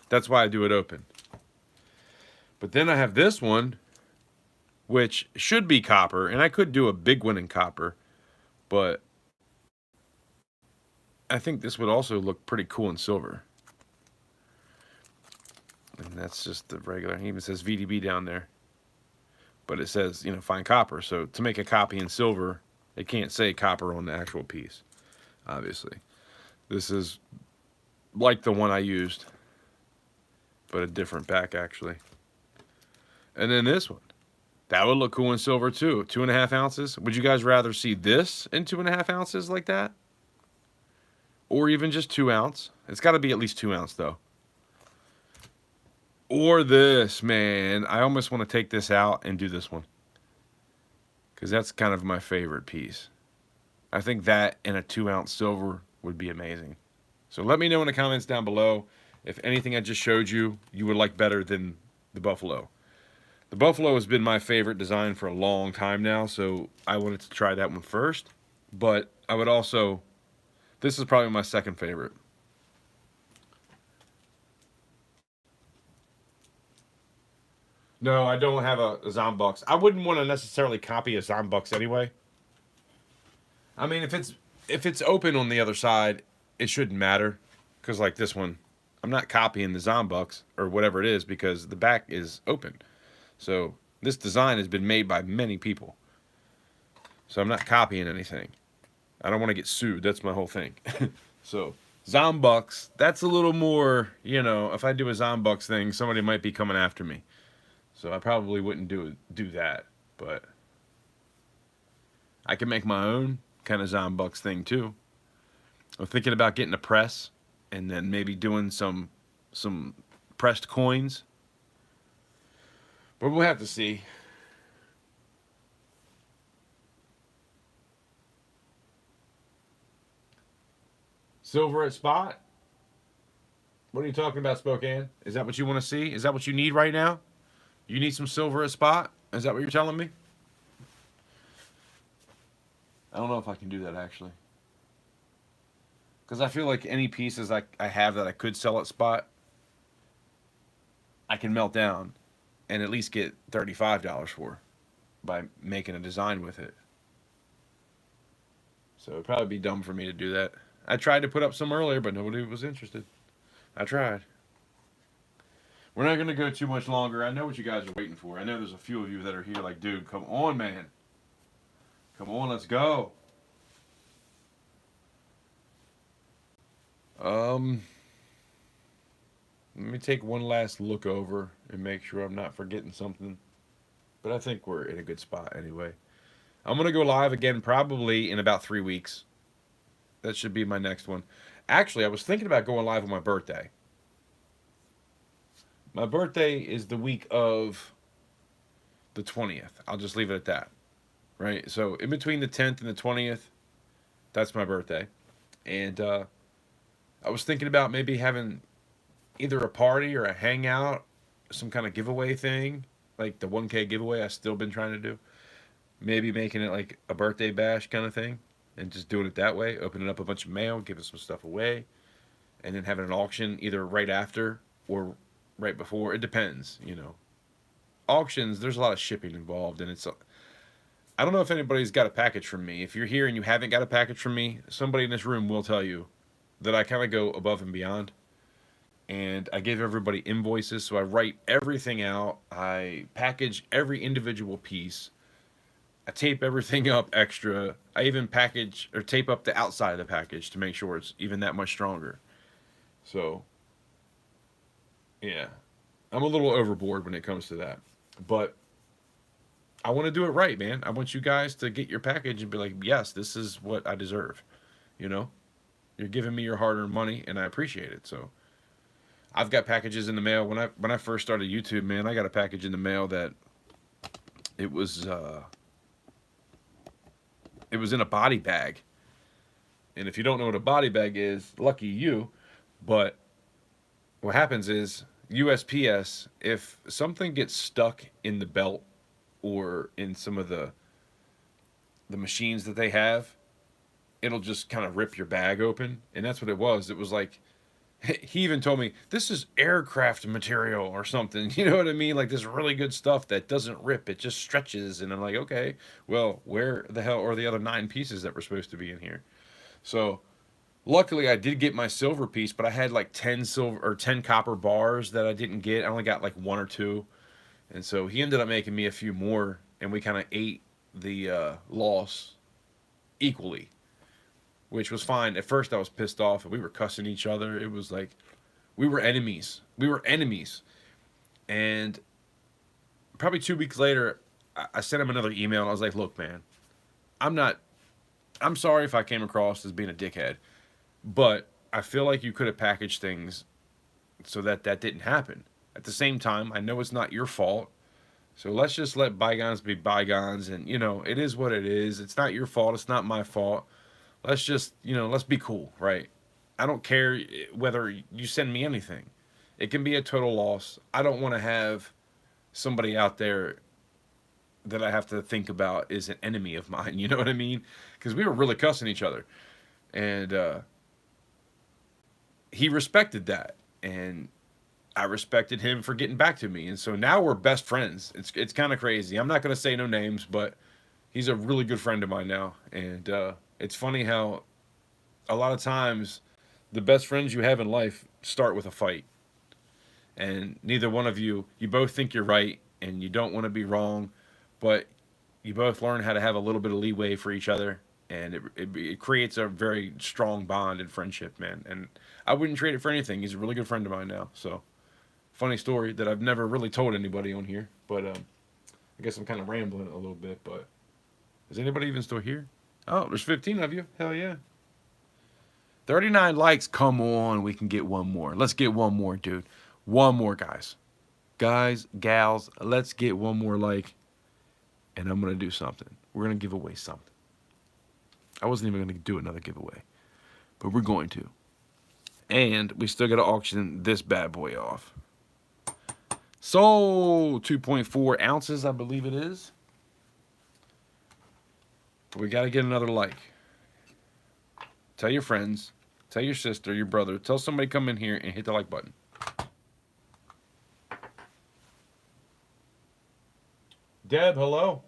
That's why I do it open. But then I have this one which should be copper, and I could do a big one in copper, but I think this would also look pretty cool in silver. And that's just the regular. It even says VDB down there, but it says, you know, fine copper. So to make a copy in silver, it can't say copper on the actual piece, obviously. This is like the one I used, but a different back, actually. And then this one. That would look cool in silver, too. 2.5 ounces. Would you guys rather see this in 2.5 ounces like that? Or even just 2 ounce? It's got to be at least 2 ounce, though. Or this, man. I almost want to take this out and do this one, because that's kind of my favorite piece. I think that and a 2 ounce silver would be amazing. So let me know in the comments down below if anything I just showed you would like better than the Buffalo. The Buffalo has been my favorite design for a long time now, so I wanted to try that one first. But I would also, this is probably my second favorite. No, I don't have a Zombucks. I wouldn't want to necessarily copy a Zombucks anyway. I mean, if it's open on the other side, it shouldn't matter. Because like this one, I'm not copying the Zombucks or whatever it is because the back is open. So this design has been made by many people. So I'm not copying anything. I don't want to get sued. That's my whole thing. So Zombucks, that's a little more, you know, if I do a Zombucks thing, somebody might be coming after me. So I probably wouldn't do that, but I can make my own kind of Zombucks thing too. I'm thinking about getting a press and then maybe doing some pressed coins. But we'll have to see. Silver at spot? What are you talking about, Spokane? Is that what you want to see? Is that what you need right now? You need some silver at spot? Is that what you're telling me? I don't know if I can do that actually. Because I feel like any pieces I have that I could sell at spot, I can melt down and at least get $35 for by making a design with it. So it'd probably be dumb for me to do that. I tried to put up some earlier, but nobody was interested. I tried. We're not going to go too much longer. I know what you guys are waiting for. I know there's a few of you that are here like, dude, come on, man. Come on, let's go. Let me take one last look over and make sure I'm not forgetting something. But I think we're in a good spot anyway. I'm going to go live again probably in about 3 weeks. That should be my next one. Actually, I was thinking about going live on my birthday. My birthday is the week of the 20th. I'll just leave it at that. Right? So in between the 10th and the 20th, that's my birthday. And I was thinking about maybe having either a party or a hangout, some kind of giveaway thing, like the 1K giveaway I've still been trying to do. Maybe making it like a birthday bash kind of thing and just doing it that way, opening up a bunch of mail, giving some stuff away, and then having an auction either right after or right before. It depends, you know. Auctions, there's a lot of shipping involved, and I don't know if anybody's got a package from me. If you're here and you haven't got a package from me, somebody in this room will tell you that I kind of go above and beyond. And I give everybody invoices, so I write everything out. I package every individual piece. I tape everything up extra. I even package or tape up the outside of the package to make sure it's even that much stronger. So, yeah. I'm a little overboard when it comes to that. But I want to do it right, man. I want you guys to get your package and be like, yes, this is what I deserve. You know? You're giving me your hard-earned money, and I appreciate it. So, I've got packages in the mail. When I first started YouTube, man, I got a package in the mail that it was in a body bag. And if you don't know what a body bag is, lucky you. But what happens is USPS, if something gets stuck in the belt or in some of the machines that they have, it'll just kind of rip your bag open. And that's what it was. It was like, he even told me, this is aircraft material or something. You know what I mean? Like this really good stuff that doesn't rip. It just stretches. And I'm like, okay, well, where the hell are the other 9 pieces that were supposed to be in here? So luckily I did get my silver piece, but I had like 10 silver or 10 copper bars that I didn't get. I only got like 1 or 2. And so he ended up making me a few more, and we kind of ate the loss equally, which was fine. At first I was pissed off and we were cussing each other. It was like we were enemies. We were enemies. And probably 2 weeks later, I sent him another email and I was like, look, man, I'm sorry if I came across as being a dickhead, but I feel like you could have packaged things so that didn't happen. At the same time, I know it's not your fault. So let's just let bygones be bygones. And, you know, it is what it is. It's not your fault. It's not my fault. Let's just, you know, let's be cool, right? I don't care whether you send me anything. It can be a total loss. I don't want to have somebody out there that I have to think about is an enemy of mine. You know what I mean? Because we were really cussing each other. And he respected that. And I respected him for getting back to me. And so now we're best friends. It's kind of crazy. I'm not going to say no names, but he's a really good friend of mine now. And it's funny how a lot of times the best friends you have in life start with a fight. And neither one of you both think you're right and you don't want to be wrong, but you both learn how to have a little bit of leeway for each other. And it creates a very strong bond in friendship, man. And I wouldn't trade it for anything. He's a really good friend of mine now. So Funny story that I've never really told anybody on here, but I guess I'm kind of rambling a little bit. But is anybody even still here? Oh, there's 15 of you. Hell yeah. 39 likes. Come on, we can get one more. Let's get one more, dude. One more, guys. Guys, gals, let's get one more like, and I'm going to do something. We're going to give away something. I wasn't even going to do another giveaway, but we're going to. And we still got to auction this bad boy off. So, 2.4 ounces, I believe it is. We got to get another like. Tell your friends, tell your sister, your brother, tell somebody come in here and hit the like button. Deb, hello.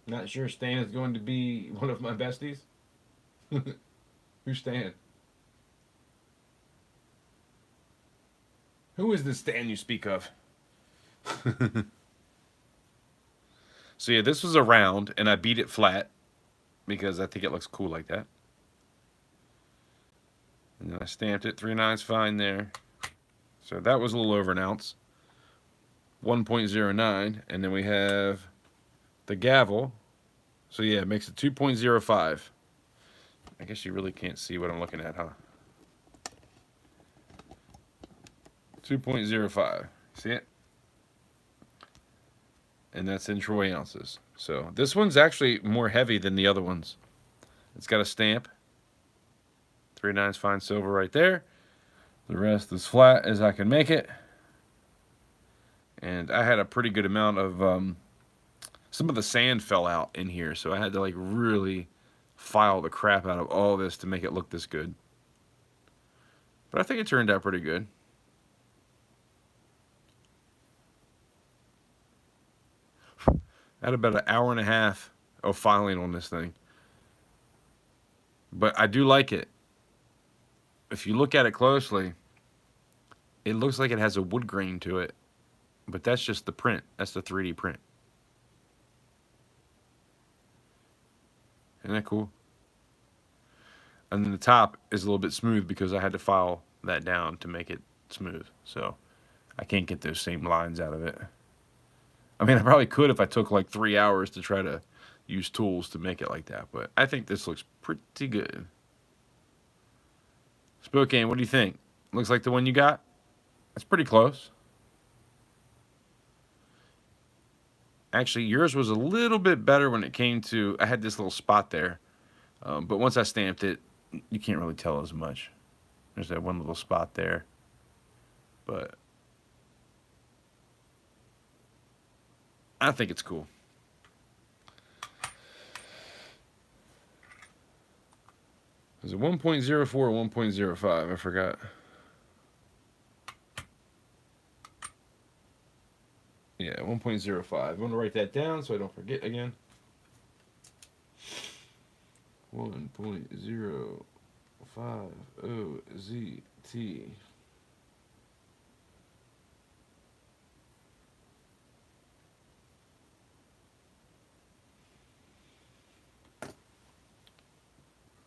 Not sure Stan is going to be one of my besties. Who's Stan? Who is this Stan you speak of? So yeah, this was a round, and I beat it flat because I think it looks cool like that. And then I stamped it. 3/9's fine there. So that was a little over an ounce. 1.09, and then we have the gavel. So yeah, it makes it 2.05. I guess you really can't see what I'm looking at, huh? 2.05. See it? And that's in troy ounces. So this one's actually more heavy than the other ones. It's got a stamp. 3/9's fine silver right there. The rest is flat as I can make it. And I had a pretty good amount of some of the sand fell out in here, so I had to like really file the crap out of all this to make it look this good. But I think it turned out pretty good. I had about an hour and a half of filing on this thing. But I do like it. If you look at it closely, it looks like it has a wood grain to it. But that's just the print. That's the 3D print. Isn't that cool? And then the top is a little bit smooth because I had to file that down to make it smooth. So I can't get those same lines out of it. I mean, I probably could if I took like 3 hours to try to use tools to make it like that. But I think this looks pretty good. Spokane, what do you think? Looks like the one you got? That's pretty close. Actually, yours was a little bit better when it came to, I had this little spot there. But once I stamped it, you can't really tell as much. There's that one little spot there. But I think it's cool. Is it 1.04 or 1.05? I forgot. Yeah, 1.05. I'm going to write that down so I don't forget again. 1.050 ZT.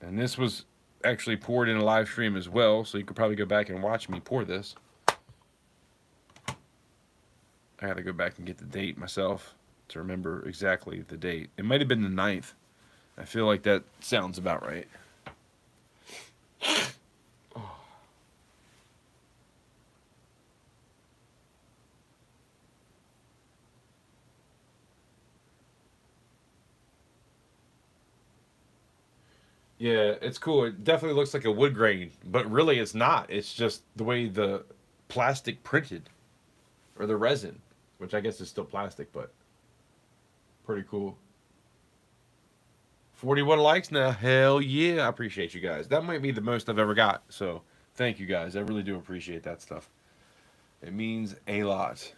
And this was actually poured in a live stream as well, so you could probably go back and watch me pour this. I had to go back and get the date myself to remember exactly the date. It might have been the 9th. I feel like that sounds about right. Oh. Yeah, it's cool. It definitely looks like a wood grain, but really it's not. It's just the way the plastic printed, or the resin, which I guess is still plastic, but pretty cool. 41 likes now. Hell yeah. I appreciate you guys. That might be the most I've ever got. So thank you guys. I really do appreciate that stuff. It means a lot.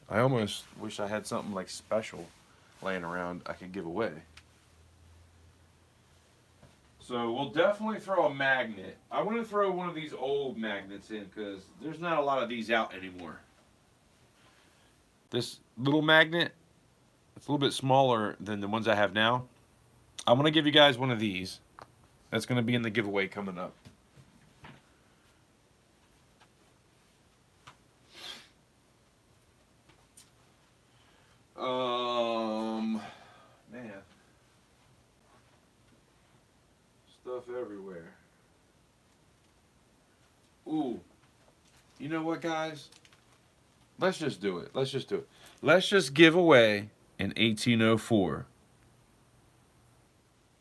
I almost wish I had something like special laying around I could give away. So we'll definitely throw a magnet. I want to throw one of these old magnets in because there's not a lot of these out anymore. This little magnet, it's a little bit smaller than the ones I have now. I'm going to give you guys one of these. That's going to be in the giveaway coming up. Man. Stuff everywhere. Ooh. You know what, guys? Let's just do it. Let's just do it. Let's just give away an 1804.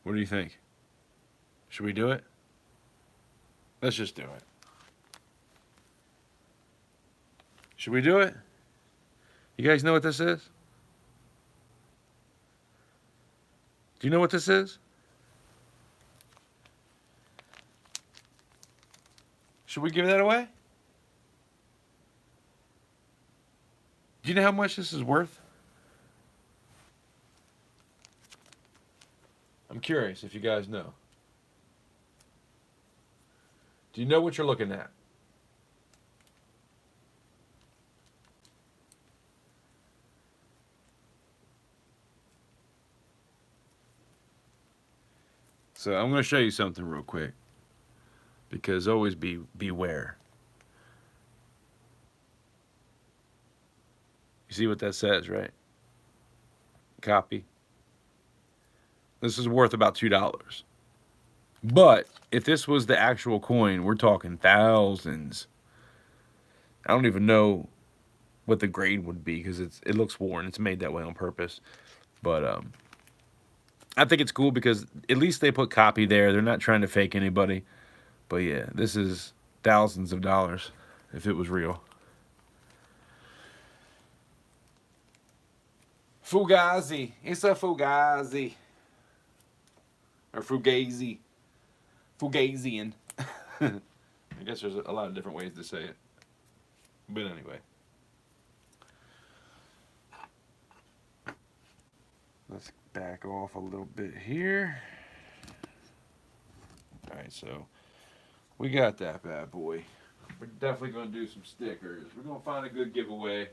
What do you think? Should we do it? Let's just do it. Should we do it? You guys know what this is? Do you know what this is? Should we give that away? Do you know how much this is worth? I'm curious if you guys know. Do you know what you're looking at? So I'm going to show you something real quick, because always beware. You see what that says, right? Copy. This is worth about $2. But if this was the actual coin, we're talking thousands. I don't even know what the grade would be, because it looks worn. It's made that way on purpose. But I think it's cool because at least they put copy there. They're not trying to fake anybody. But yeah, this is thousands of dollars if it was real. Fugazi. It's a Fugazi. Or Fugazi. Fugazian. I guess there's a lot of different ways to say it. But anyway. Let's back off a little bit here. Alright, so we got that bad boy. We're definitely going to do some stickers. We're going to find a good giveaway.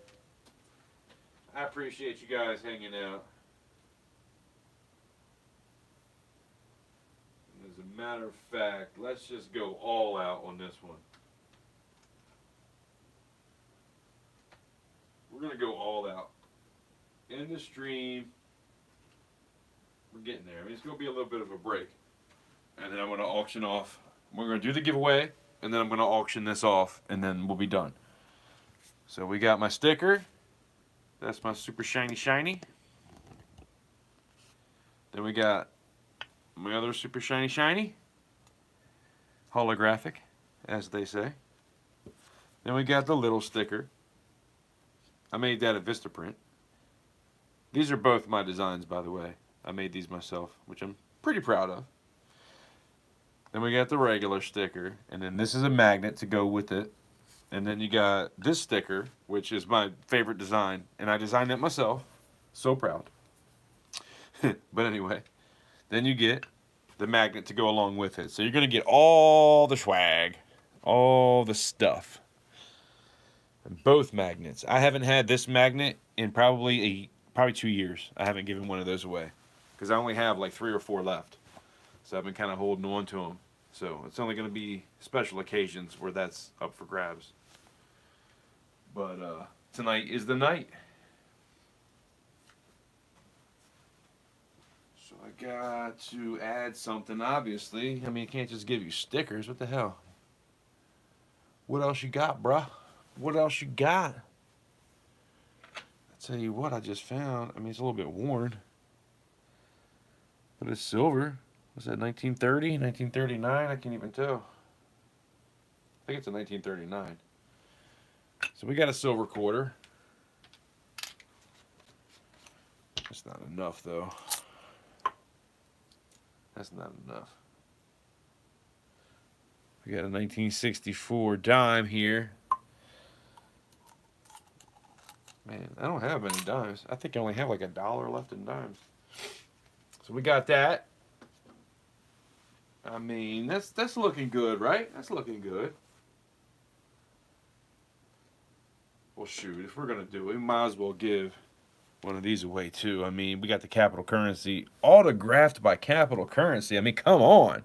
I appreciate you guys hanging out. And as a matter of fact, let's just go all out on this one. We're going to go all out. In the stream. We're getting there. I mean, it's going to be a little bit of a break. And then I'm going to auction off. We're going to do the giveaway, and then I'm going to auction this off, and then we'll be done. So we got my sticker. That's my super shiny. Then we got my other super shiny. Holographic, as they say. Then we got the little sticker. I made that at Vistaprint. These are both my designs, by the way. I made these myself, which I'm pretty proud of. Then we got the regular sticker, and then this is a magnet to go with it. And then you got this sticker, which is my favorite design, and I designed it myself. So proud. But anyway, then you get the magnet to go along with it. So you're going to get all the swag, all the stuff. And both magnets. I haven't had this magnet in probably 2 years. I haven't given one of those away because I only have like 3 or 4 left. So I've been kind of holding on to them. So it's only going to be special occasions where that's up for grabs. But tonight is the night. So I got to add something, obviously. I mean, you can't just give you stickers. What the hell? What else you got, bruh? What else you got? I tell you what I just found. I mean, it's a little bit worn. But it's silver. Was that 1930? 1939? I can't even tell. I think it's a 1939. So we got a silver quarter. That's not enough, though. That's not enough. We got a 1964 dime here. Man, I don't have any dimes. I think I only have like $1 left in dimes. So we got that. I mean, that's looking good, right? That's looking good. Well, shoot, if we're going to do it, we might as well give one of these away too. I mean, we got the Capital Currency autographed by Capital Currency. I mean, come on.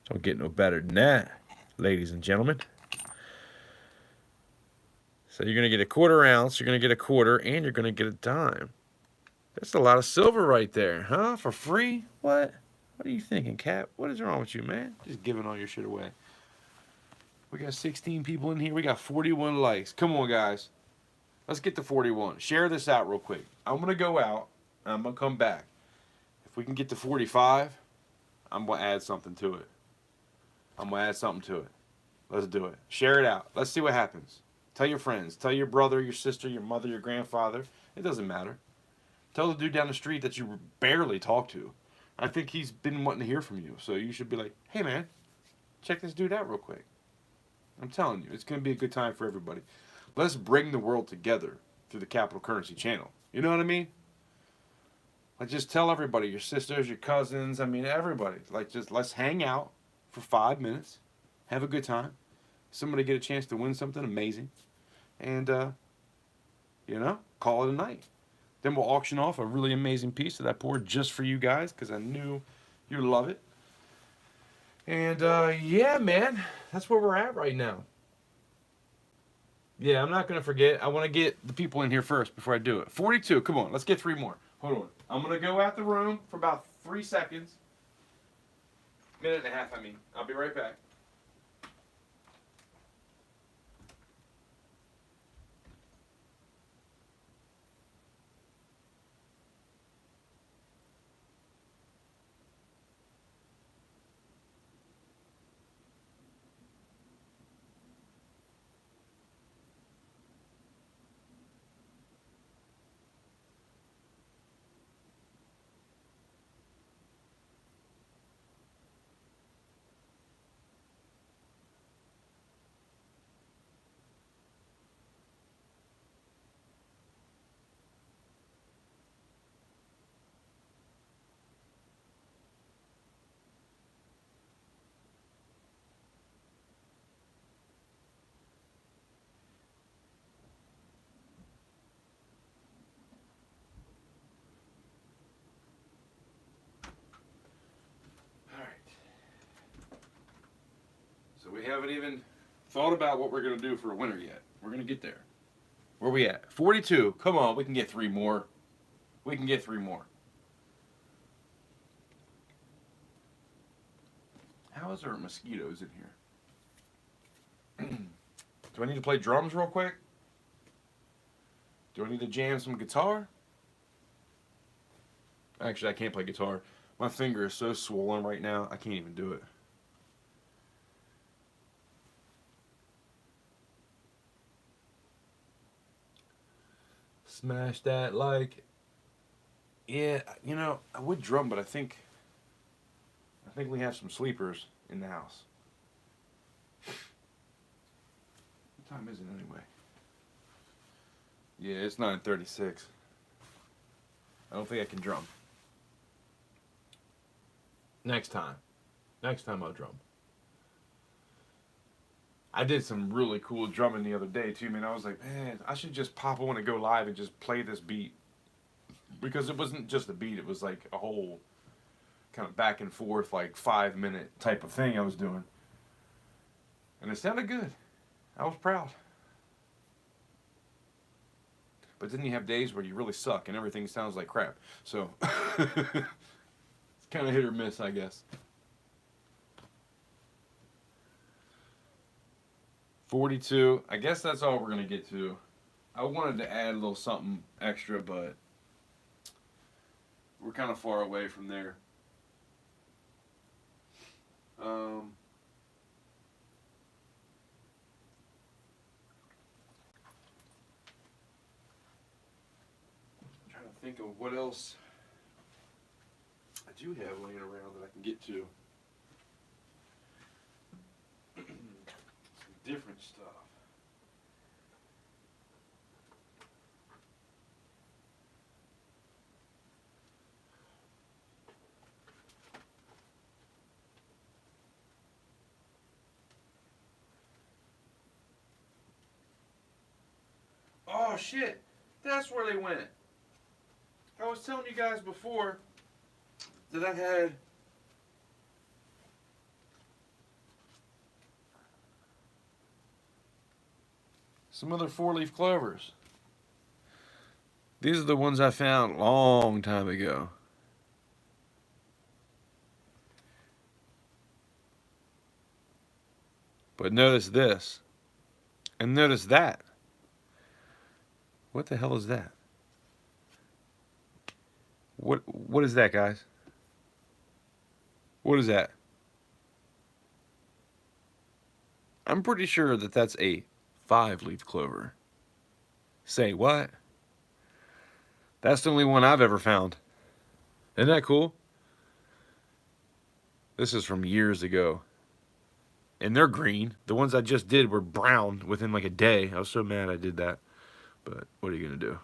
Don't get no better than that, ladies and gentlemen. So you're going to get a quarter ounce, you're going to get a quarter, and you're going to get a dime. That's a lot of silver right there, huh? For free? What? What are you thinking, Cap? What is wrong with you, man? Just giving all your shit away. We got 16 people in here. We got 41 likes. Come on, guys. Let's get to 41. Share this out real quick. I'm going to go out, and I'm going to come back. If we can get to 45, I'm going to add something to it. I'm going to add something to it. Let's do it. Share it out. Let's see what happens. Tell your friends. Tell your brother, your sister, your mother, your grandfather. It doesn't matter. Tell the dude down the street that you barely talk to. I think he's been wanting to hear from you. So you should be like, hey, man, check this dude out real quick. I'm telling you, it's going to be a good time for everybody. Let's bring the world together through the Capital Currency channel. You know what I mean? Like, just tell everybody, your sisters, your cousins, I mean, everybody. Like, just let's hang out for 5 minutes. Have a good time. Somebody get a chance to win something amazing. And, call it a night. Then we'll auction off a really amazing piece that I poured just for you guys because I knew you'd love it. And, yeah, man, that's where we're at right now. Yeah, I'm not going to forget. I want to get the people in here first before I do it. 42, come on, let's get 3 more. Hold on. I'm going to go out the room for about 3 seconds. Minute and a half, I mean. I'll be right back. We haven't even thought about what we're going to do for a winner yet. We're going to get there. Where we at? 42. Come on, we can get 3 more. We can get 3 more. How is there mosquitoes in here? Do I need to play drums real quick? Do I need to jam some guitar? Actually, I can't play guitar. My finger is so swollen right now, I can't even do it. Smash that like. Yeah, I would drum, but I think we have some sleepers in the house. What time is it anyway? Yeah, it's 9:36. I don't think I can drum. Next time I'll drum. I did some really cool drumming the other day too, man. I was like, man, I should just pop on and go live and just play this beat. Because it wasn't just a beat, it was like a whole kind of back and forth, like 5-minute type of thing I was doing. And it sounded good. I was proud. But then you have days where you really suck and everything sounds like crap. So, it's kind of hit or miss, I guess. 42. I guess that's all we're going to get to. I wanted to add a little something extra, but we're kind of far away from there. I'm trying to think of what else I do have laying around that I can get to. Some different stuff. Oh shit! That's where they went. I was telling you guys before that I had some other 4-leaf clovers. These are the ones I found long time ago. But notice this. And notice that. What the hell is that? What is that, guys? What is that? I'm pretty sure that that's a 5-leaf clover. Say what? That's the only one I've ever found. Isn't that cool? This is from years ago. And they're green. The ones I just did were brown within like a day. I was so mad I did that. But what are you going to do?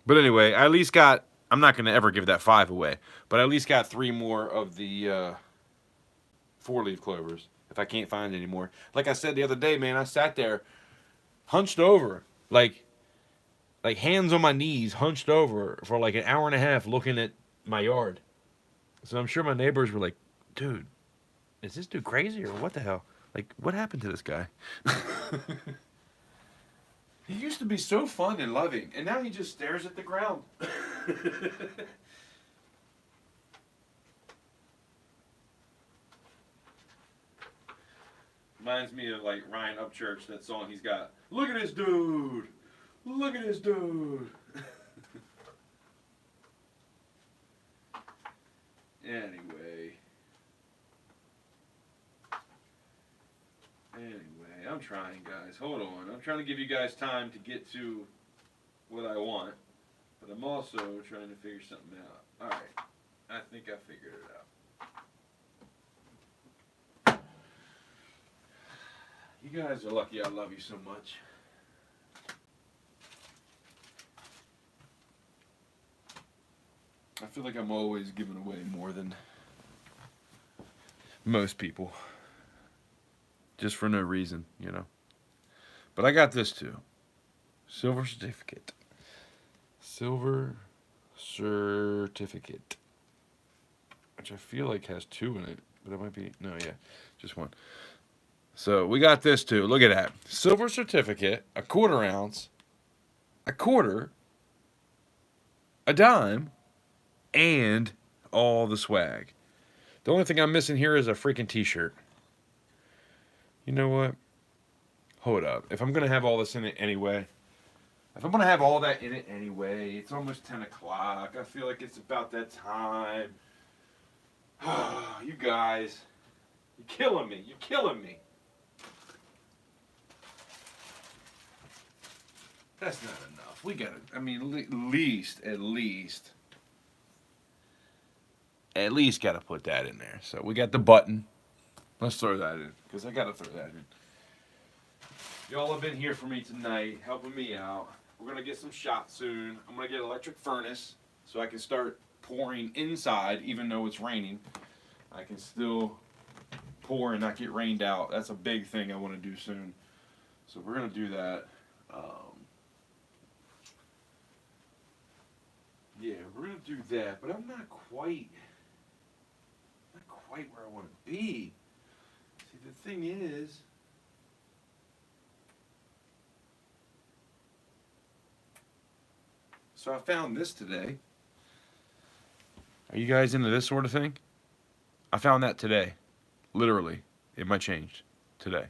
But anyway, I at least got, I'm not going to ever give that 5 away, but I at least got 3 more of the 4-leaf clovers if I can't find any more. Like I said the other day, man, I sat there hunched over, like hands on my knees, hunched over for like an hour and a half looking at my yard. So I'm sure my neighbors were like, dude, is this dude crazy or what the hell? Like, what happened to this guy? He used to be so fun and loving, and now he just stares at the ground. Reminds me of like Ryan Upchurch, that song he's got. Look at this dude! Look at this dude! Anyway, I'm trying, guys. Hold on. I'm trying to give you guys time to get to what I want, but I'm also trying to figure something out. All right. I think I figured it out. You guys are lucky I love you so much. I feel like I'm always giving away more than Most people. Just for no reason, you know. But I got this too. Silver certificate. Silver certificate. Which I feel like has 2 in it. But it might be, no, yeah, just 1. So we got this too. Look at that. Silver certificate, a 1/4 ounce, a 1/4, a dime, and all the swag. The only thing I'm missing here is a freaking t-shirt. You know what? Hold up. If I'm going to have all this in it anyway, if I'm going to have all that in it anyway, it's almost 10 o'clock. I feel like it's about that time. You guys, you're killing me. You're killing me. That's not enough. We got to, I mean, at least got to put that in there. So we got the button. Let's throw that in, because I got to throw that in. Y'all have been here for me tonight, helping me out. We're going to get some shots soon. I'm going to get an electric furnace so I can start pouring inside, even though it's raining. I can still pour and not get rained out. That's a big thing I want to do soon. So we're going to do that. Yeah, we're going to do that, but I'm not quite where I want to be. See, the thing is, so I found this today. Are you guys into this sort of thing? I found that today. Literally. It might change today.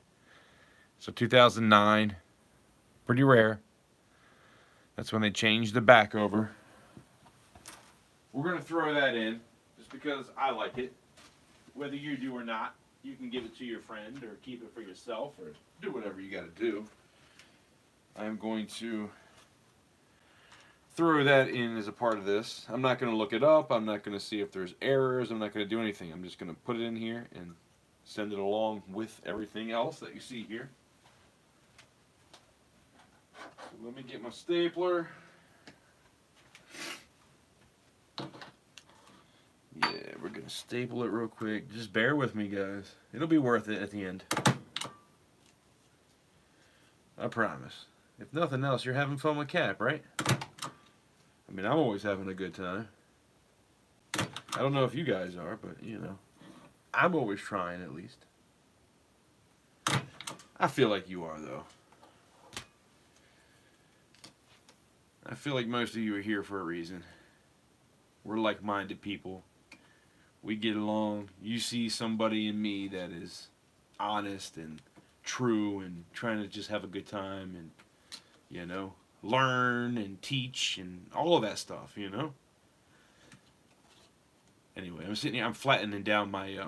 So 2009. Pretty rare. That's when they changed the back over. We're going to throw that in just because I like it. Whether you do or not, you can give it to your friend or keep it for yourself or do whatever you got to do. I'm going to throw that in as a part of this. I'm not going to look it up. I'm not going to see if there's errors. I'm not going to do anything. I'm just going to put it in here and send it along with everything else that you see here. So let me get my stapler. Yeah, we're going to staple it real quick. Just bear with me, guys. It'll be worth it at the end. I promise. If nothing else, you're having fun with Cap, right? mean, I'm always having a good time. I don't know if you guys are, but, you know, I'm always trying at least. I feel like you are, though. I feel like most of you are here for a reason. We're like-minded people. We get along. You see somebody in me that is honest and true and trying to just have a good time and, you know, learn and teach and all of that stuff, you know? Anyway, I'm sitting here, I'm flattening down my,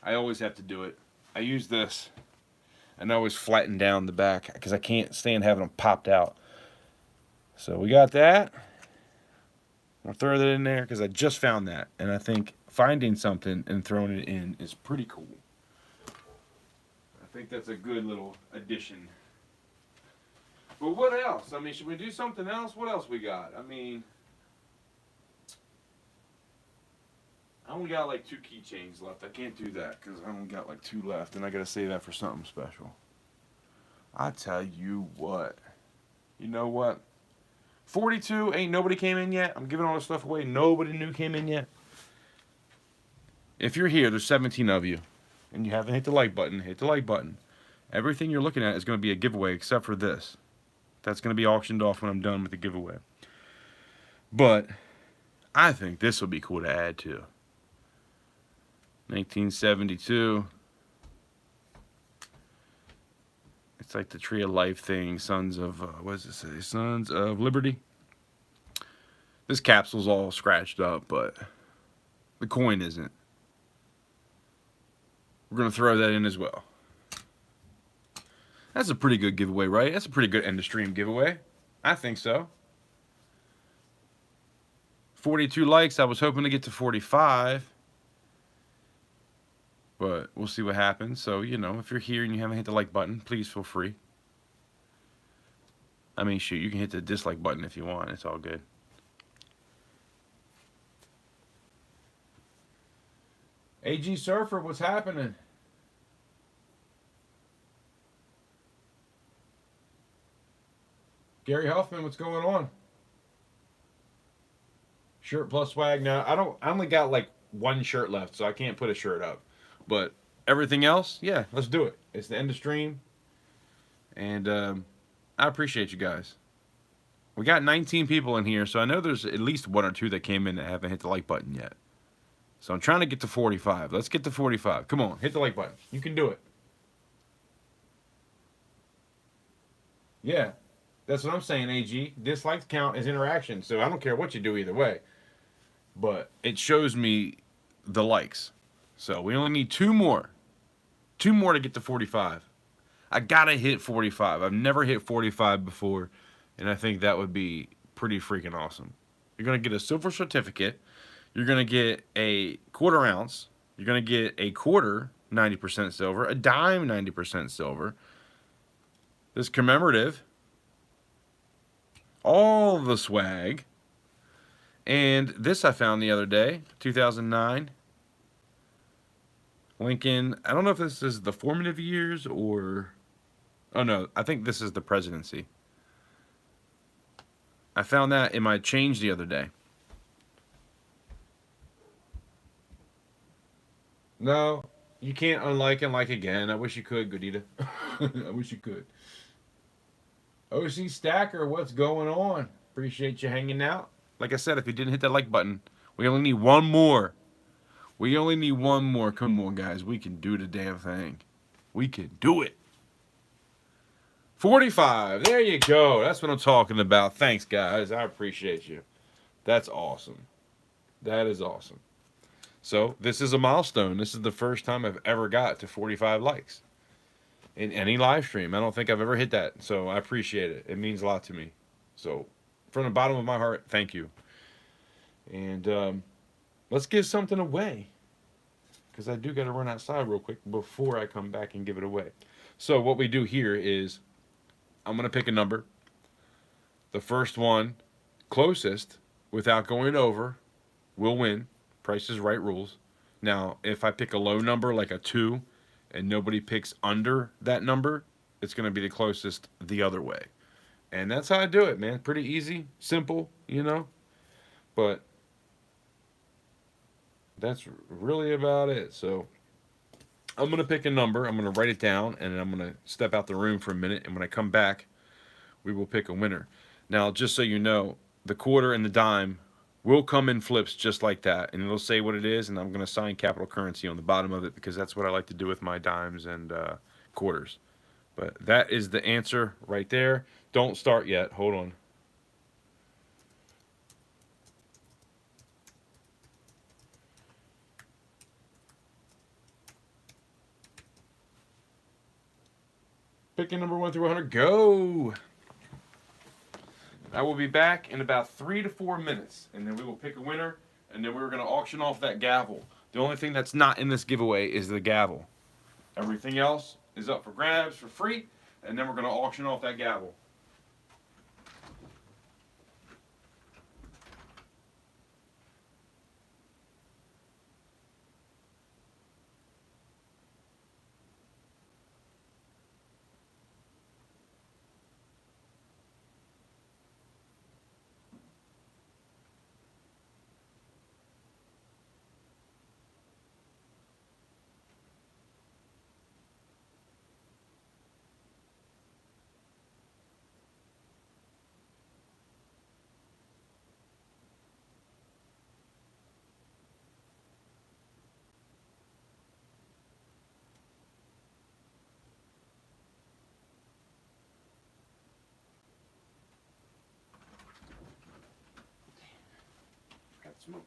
I always have to do it. I use this, and I always flatten down the back because I can't stand having them popped out. So we got that. I'll throw that in there because I just found that, and I think finding something and throwing it in is pretty cool. I think that's a good little addition. But what else? I mean, should we do something else? What else we got? I mean, I only got like 2 keychains left. I can't do that because I only got like 2 left, and I gotta save that for something special. I tell you what. You know what? 42, ain't nobody came in yet. I'm giving all this stuff away. Nobody new came in yet. If you're here, there's 17 of you, and you haven't hit the like button, hit the like button. Everything you're looking at is going to be a giveaway except for this. That's going to be auctioned off when I'm done with the giveaway. But I think this will be cool to add to. 1972. It's like the Tree of Life thing. Sons of, what does it say? Sons of Liberty. This capsule's all scratched up, but the coin isn't. We're going to throw that in as well. That's a pretty good giveaway, right? That's a pretty good end of stream giveaway. I think so. 42 likes. I was hoping to get to 45. But we'll see what happens. So, you know, if you're here and you haven't hit the like button, please feel free. I mean, shoot, you can hit the dislike button if you want. It's all good. AG Surfer, what's happening? Gary Huffman, what's going on? Shirt plus swag. Now, I only got like 1 shirt left, so I can't put a shirt up. But everything else, yeah, let's do it. It's the end of stream. And I appreciate you guys. We got 19 people in here, so I know there's at least 1 or 2 that came in that haven't hit the like button yet. So I'm trying to get to 45. Let's get to 45. Come on, hit the like button. You can do it. Yeah, that's what I'm saying, AG. Dislikes count as interaction, so I don't care what you do either way. But it shows me the likes. So we only need 2 more. 2 more to get to 45. I gotta hit 45. I've never hit 45 before, and I think that would be pretty freaking awesome. You're gonna get a silver certificate. You're gonna get a 1/4 ounce. You're gonna get a quarter 90% silver, a dime 90% silver. This commemorative, all the swag, and this I found the other day, 2009. Lincoln, I don't know if this is the formative years or... Oh, no, I think this is the presidency. I found that in my change the other day. No, you can't unlike and like again. I wish you could, Godita. I wish you could. OC Stacker, what's going on? Appreciate you hanging out. Like I said, if you didn't hit that like button, we only need 1 more. We only need 1 more. Come on, guys. We can do the damn thing. We can do it. 45. There you go. That's what I'm talking about. Thanks, guys. I appreciate you. That's awesome. That is awesome. So, this is a milestone. This is the first time I've ever got to 45 likes in any live stream. I don't think I've ever hit that. So, I appreciate it. It means a lot to me. So, from the bottom of my heart, thank you. And let's give something away, because I do got to run outside real quick before I come back and give it away. So what we do here is I'm going to pick a number. The first one closest without going over will win. Price is Right rules. Now, if I pick a low number like a 2 and nobody picks under that number, it's going to be the closest the other way. And that's how I do it, man. Pretty easy, simple, you know. But that's really about it. So I'm gonna pick a number. I'm gonna write it down, and then I'm gonna step out the room for a minute. And when I come back, we will pick a winner. Now, just so you know, the quarter and the dime will come in flips just like that, and it'll say what it is. And I'm gonna sign capital currency on the bottom of it because that's what I like to do with my dimes and quarters. But that is the answer right there. Don't start yet. Hold on. Picking number 1 through 100. Go. I will be back in about 3 to 4 minutes, and then we will pick a winner, and then we're going to auction off that gavel. The only thing that's not in this giveaway is the gavel. Everything else is up for grabs for free, and then we're going to auction off that gavel. Got smoke.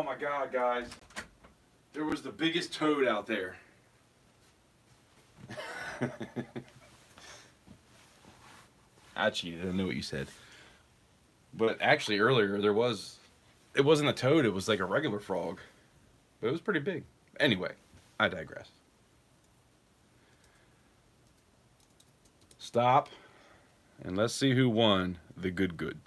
my God, guys. There was the biggest toad out there. I cheated. I didn't know what you said. But actually, earlier, it wasn't a toad. It was like a regular frog. But it was pretty big. Anyway, I digress. Stop. And let's see who won the good.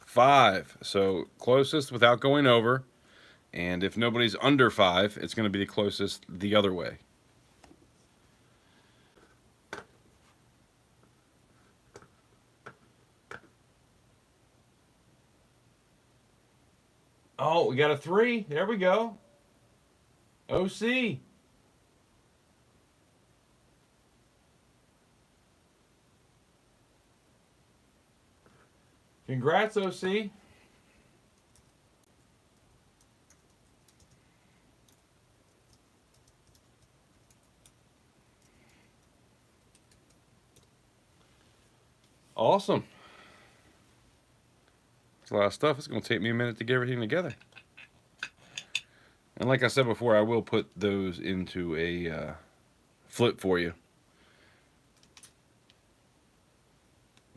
5. So closest without going over. And if nobody's under 5, it's going to be the closest the other way. Oh, we got a 3. There we go. OC. Congrats, OC. Awesome. It's a lot of stuff. It's going to take me a minute to get everything together. And like I said before, I will put those into a flip for you.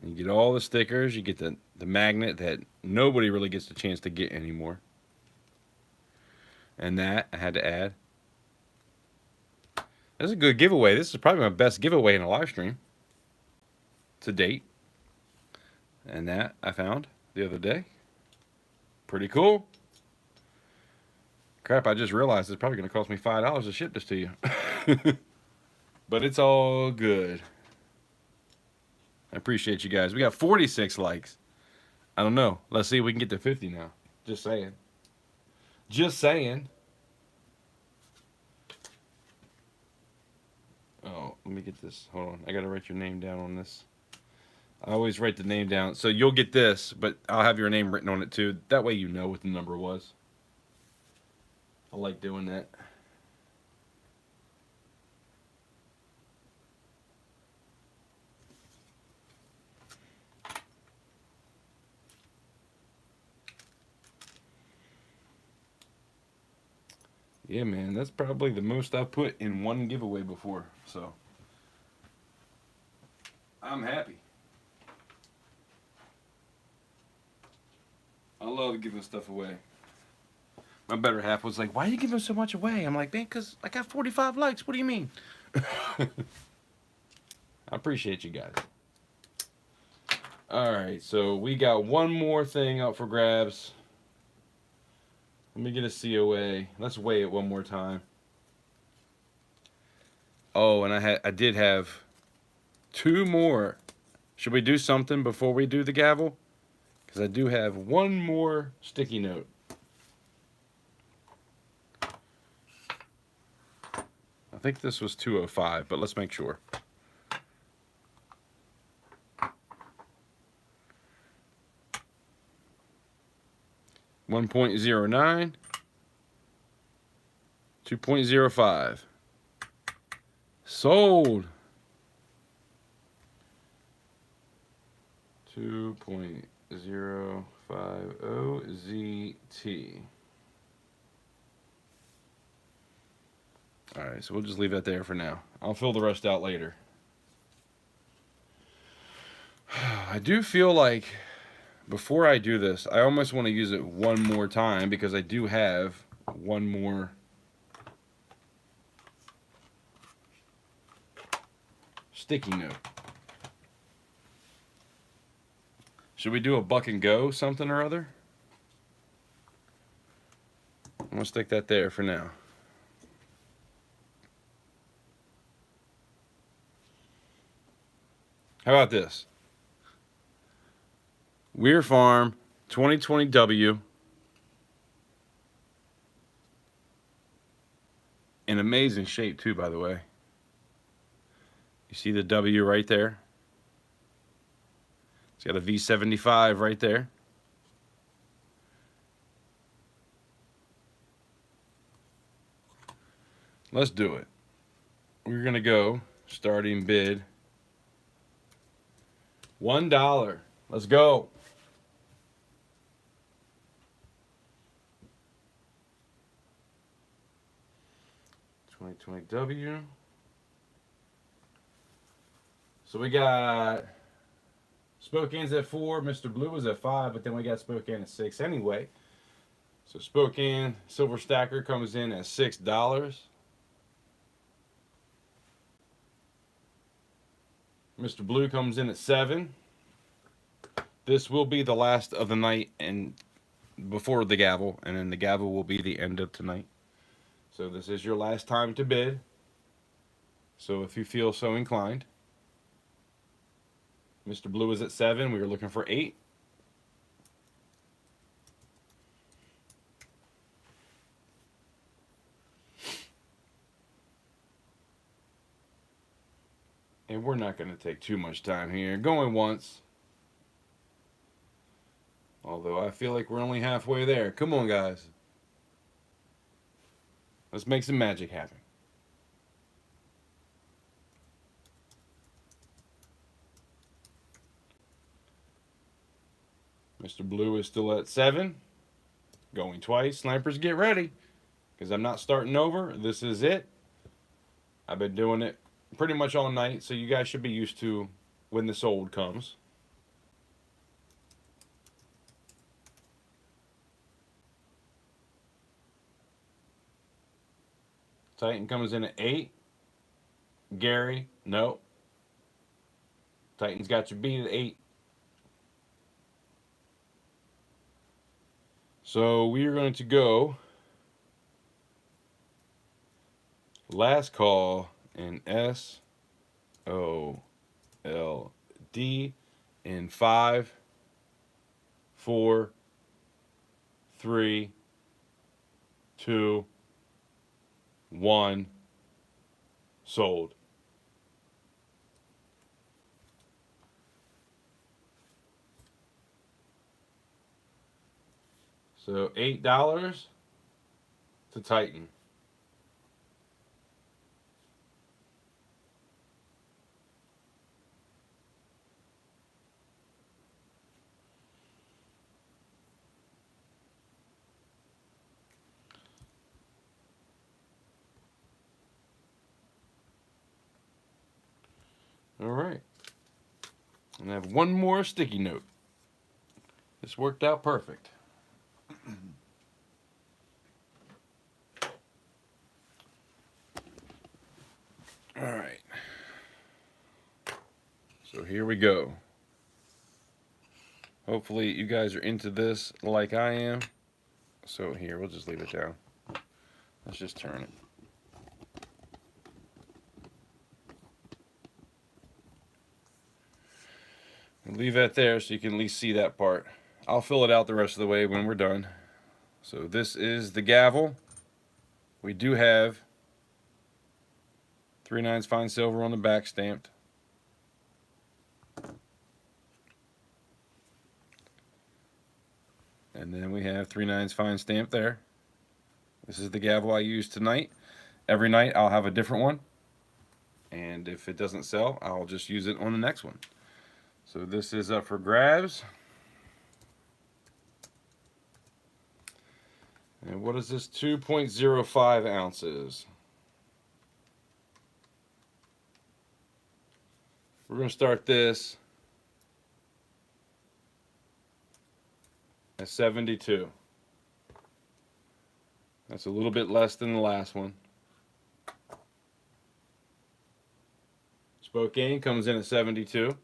And you get all the stickers. You get the magnet that nobody really gets the chance to get anymore. And that I had to add. This is a good giveaway. This is probably my best giveaway in a live stream to date. And that I found the other day. Pretty cool. Crap, I just realized it's probably going to cost me $5 to ship this to you. But it's all good. I appreciate you guys. We got 46 likes. I don't know. Let's see if we can get to 50 now. Just saying. Just saying. Oh, let me get this. Hold on. I got to write your name down on this. I always write the name down. So you'll get this, but I'll have your name written on it too. That way you know what the number was. I like doing that. Yeah, man, that's probably the most I've put in one giveaway before. So I'm happy. I love giving stuff away. My better half was like, why are you giving so much away? I'm like, man, because I got 45 likes. What do you mean? I appreciate you guys. All right, so we got one more thing up for grabs. Let me get a COA. Let's weigh it one more time. Oh, and I did have 2 more. Should we do something before we do the gavel? Because I do have one more sticky note. I think this was 205, but let's make sure. $1.09, $2.05. Sold. 2.050 ZT. All right, so we'll just leave that there for now. I'll fill the rest out later. I do feel like before I do this, I almost want to use it one more time because I do have one more sticky note. Should we do a buck and go something or other? I'm going to stick that there for now. How about this? Weir Farm 2020W. In amazing shape too, by the way. You see the W right there? It's got a V75 right there. Let's do it. We're going to go starting bid $1. Let's go. 2020W. So we got Spokane's at 4, Mr. Blue was at 5, but then we got Spokane at 6 anyway. So Spokane Silver Stacker comes in at $6. Mr. Blue comes in at 7. This will be the last of the night and before the gavel, and then the gavel will be the end of tonight. So this is your last time to bid. So if you feel so inclined. Mr. Blue is at 7. We were looking for 8. And we're not going to take too much time here. Going once. Although I feel like we're only halfway there. Come on, guys. Let's make some magic happen. Mr. Blue is still at 7. Going twice. Snipers, get ready. Because I'm not starting over. This is it. I've been doing it pretty much all night, so you guys should be used to when the sold comes. Titan comes in at 8. Gary, no. Titan's got you beat at 8. So we are going to go last call in SOLD in 5, 4, 3, 2, 1. Sold. So $8 to Titan. All right. And I have one more sticky note. This worked out perfect. All right. So here we go. Hopefully you guys are into this like I am. So here, we'll just leave it down. Let's just turn it. Leave that there so you can at least see that part. I'll fill it out the rest of the way when we're done. So this is the gavel. We do have 3 nines fine silver on the back stamped. And then we have 3 nines fine stamped there. This is the gavel I use tonight. Every night I'll have a different one. And if it doesn't sell, I'll just use it on the next one. So this is up for grabs. And what is this? 2.05 ounces. We're going to start this at 72. That's a little bit less than the last one. Spokane comes in at 72.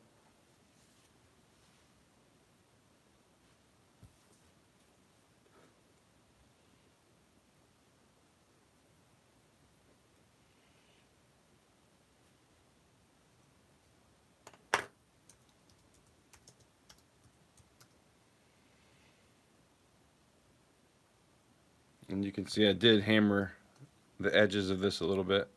And you can see I did hammer the edges of this a little bit.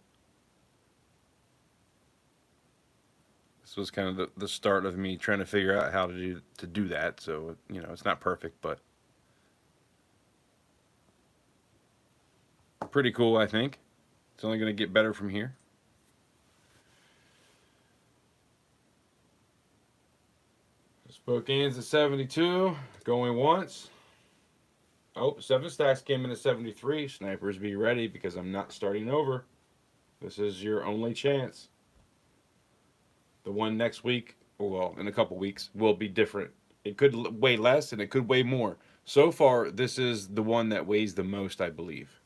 This was kind of the start of me trying to figure out how to do that. So, you know, it's not perfect, but pretty cool, I think. It's only going to get better from here. Spokane's at 72, going once. Oh, 7 stacks came in at 73. Snipers, be ready because I'm not starting over. This is your only chance. The one next week, well, in a couple weeks, will be different. It could weigh less and it could weigh more. So far, this is the one that weighs the most, I believe.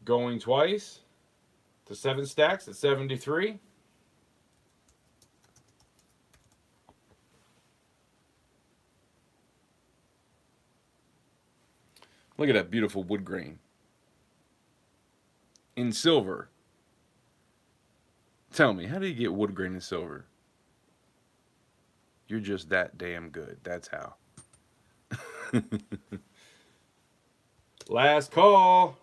Going twice to 7 stacks at 73. Look at that beautiful wood grain. In silver. Tell me, how do you get wood grain in silver? You're just that damn good. That's how. Last call.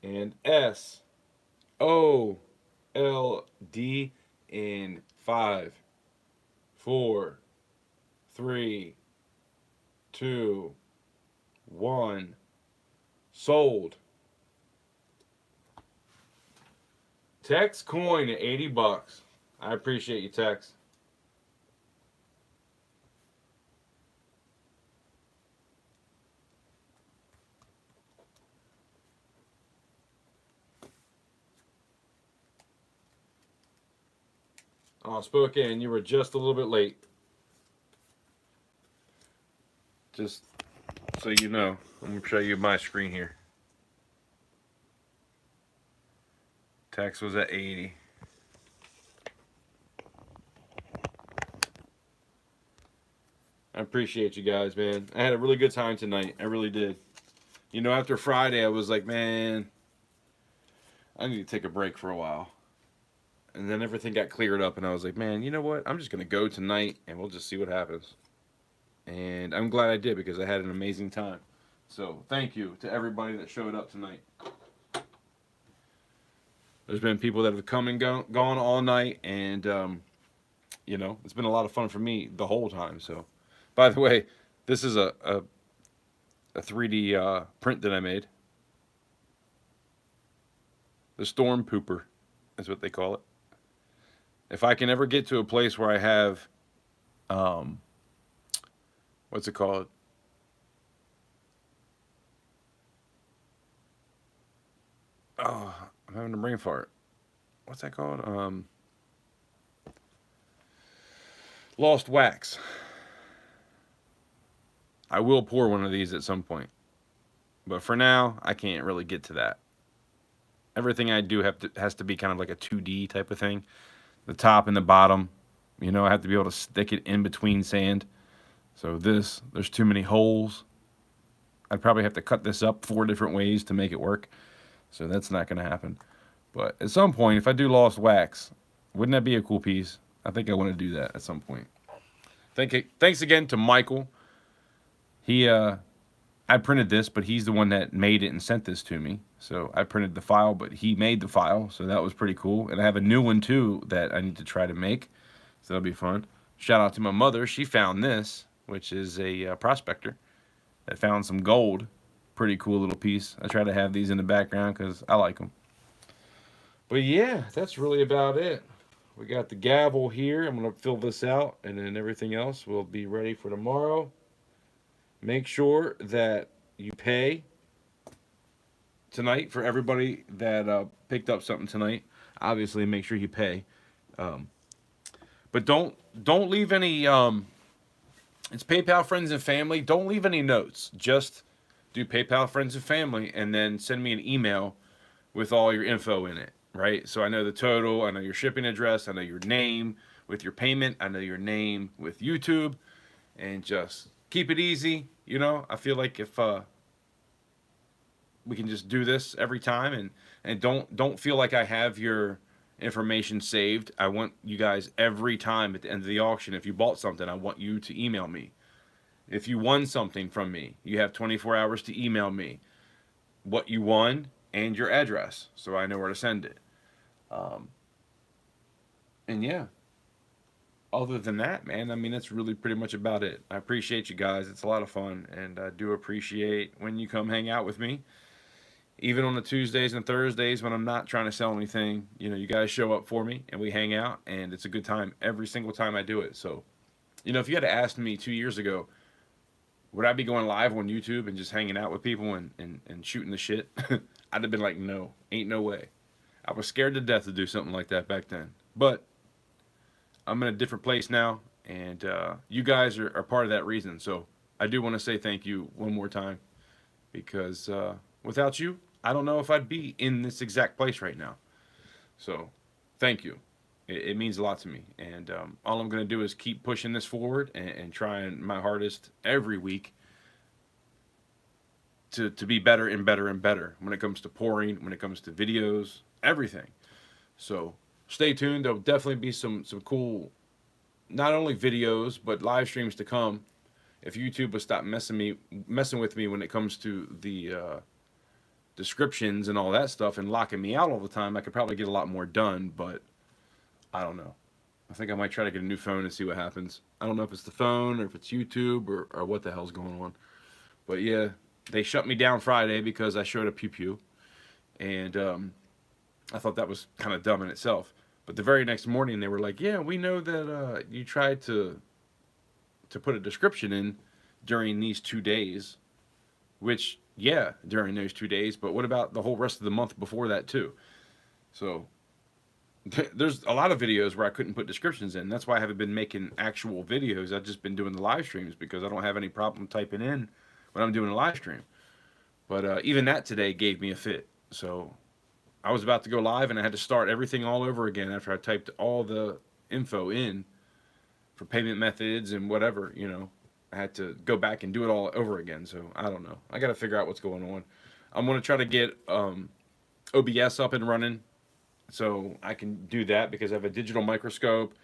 And SOLD in 5, 4, 3, 2, 1. Sold. Tex coin at $80. I appreciate you, Tex. Oh, Spokane, you were just a little bit late. Just so you know, I'm going to show you my screen here. Tax was at 80. I appreciate you guys, man. I had a really good time tonight. I really did. You know, after Friday, I was like, man, I need to take a break for a while. And then everything got cleared up, and I was like, man, you know what? I'm just going to go tonight, and we'll just see what happens. And I'm glad I did, because I had an amazing time. So thank you to everybody that showed up tonight. There's been people that have come and gone all night, and, you know, it's been a lot of fun for me the whole time. So, by the way, this is a 3D print that I made. The Storm Pooper is what they call it. If I can ever get to a place where I have, what's it called? Oh, I'm having a brain fart. What's that called? Lost wax. I will pour one of these at some point. But for now, I can't really get to that. Everything I do has to be kind of like a 2D type of thing. The top and the bottom. You know, I have to be able to stick it in between sand. So there's too many holes. I'd probably have to cut this up 4 different ways to make it work. So that's not going to happen. But at some point, if I do lost wax, wouldn't that be a cool piece? I think I want to do that at some point. Thanks again to Michael. I printed this, but he's the one that made it and sent this to me. So I printed the file, but he made the file, so that was pretty cool. And I have a new one too that I need to try to make, so that'll be fun. Shout out to my mother. She found this, which is a prospector that found some gold. Pretty cool little piece. I try to have these in the background because I like them. But yeah, that's really about it. We got the gavel here. I'm going to fill this out, and then everything else will be ready for tomorrow. Make sure that you pay tonight for everybody that picked up something tonight. Obviously, make sure you pay. But don't leave any. It's PayPal friends and family. Don't leave any notes. Just do PayPal friends and family, and then send me an email with all your info in it. Right? So I know the total. I know your shipping address. I know your name with your payment. I know your name with YouTube, and just keep it easy. You know, I feel like if we can just do this every time, and don't feel like I have your information saved. I want you guys every time at the end of the auction, if you bought something, I want you to email me. If you won something from me, you have 24 hours to email me what you won and your address, so I know where to send it. And yeah. Other than that, man, I mean, that's really pretty much about it. I appreciate you guys. It's a lot of fun, and I do appreciate when you come hang out with me. even on the Tuesdays and Thursdays when I'm not trying to sell anything, you guys show up for me and we hang out, and it's a good time every single time I do it. So, if you had asked me 2 years ago, would I be going live on YouTube and just hanging out with people and shooting the shit? I'd have been like, no, ain't no way. I was scared to death to do something like that back then. But I'm in a different place now, and you guys are part of that reason. So I do want to say thank you one more time, because without you, I don't know if I'd be in this exact place right now. So thank you. It means a lot to me. And all I'm going to do is keep pushing this forward and trying my hardest every week to be better and better and better when it comes to pouring, when it comes to videos, everything. So stay tuned. There'll definitely be some cool, not only videos, but live streams to come. If YouTube would stop messing with me when it comes to the descriptions and all that stuff and locking me out all the time, I could probably get a lot more done, but I don't know. I think I might try to get a new phone and see what happens. I don't know if it's the phone or if it's YouTube or what the hell's going on. But yeah, they shut me down Friday because I showed a pew pew. And I thought that was kind of dumb in itself. But the very next morning they were like, yeah, we know that you tried to put a description in during these 2 days. Which, yeah, during those 2 days. But what about the whole rest of the month before that too? So there's a lot of videos where I couldn't put descriptions in. That's why I haven't been making actual videos. I've just been doing the live streams because I don't have any problem typing in when I'm doing a live stream. But even that today gave me a fit. So I was about to go live and I had to start everything all over again after I typed all the info in for payment methods and whatever, I had to go back and do it all over again. So I don't know. I got to figure out what's going on. I'm going to try to get OBS up and running so I can do that because I have a digital microscope.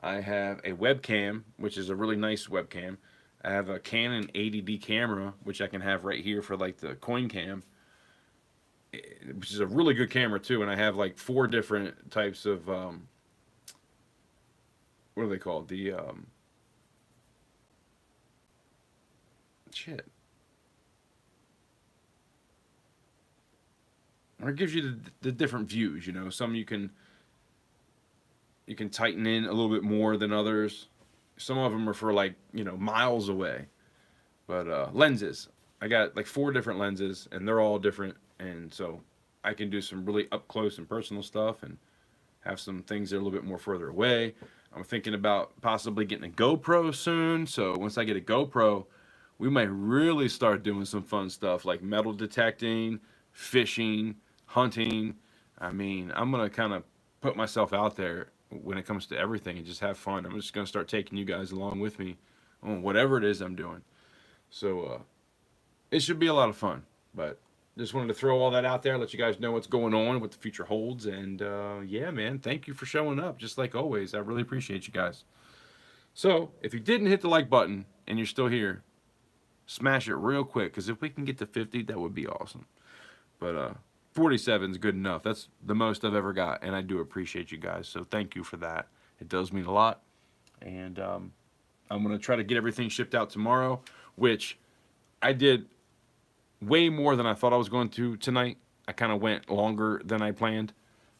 I have a webcam, which is a really nice webcam. I have a Canon 80D camera, which I can have right here for like the coin cam, which is a really good camera too. And I have like 4 different types of, what are they called? The, shit. Or it gives you the different views, Some you can tighten in a little bit more than others. Some of them are for like, miles away. But lenses. I got like 4 different lenses and they're all different. And so I can do some really up close and personal stuff and have some things that are a little bit more further away. I'm thinking about possibly getting a GoPro soon. So once I get a GoPro, we might really start doing some fun stuff like metal detecting, fishing, hunting. I mean, I'm going to kind of put myself out there when it comes to everything and just have fun. I'm just going to start taking you guys along with me on whatever it is I'm doing. So it should be a lot of fun. But just wanted to throw all that out there, let you guys know what's going on, what the future holds. And yeah, man, thank you for showing up. Just like always, I really appreciate you guys. So if you didn't hit the like button and you're still here, smash it real quick, because if we can get to 50, that would be awesome. But 47 is good enough. That's the most I've ever got, and I do appreciate you guys. So thank you for that. It does mean a lot. And I'm going to try to get everything shipped out tomorrow, which I did way more than I thought I was going to tonight. I kind of went longer than I planned.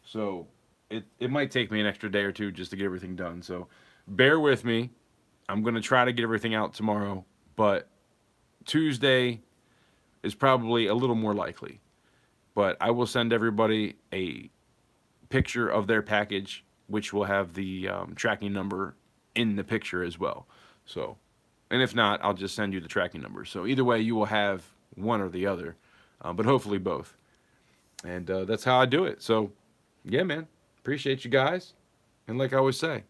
So it might take me an extra day or two just to get everything done. So bear with me. I'm going to try to get everything out tomorrow, but Tuesday is probably a little more likely. But I will send everybody a picture of their package, which will have the tracking number in the picture as well. So, and if not, I'll just send you the tracking number. So either way, you will have one or the other, but hopefully both. And that's how I do it. So, yeah, man, appreciate you guys. And like I always say,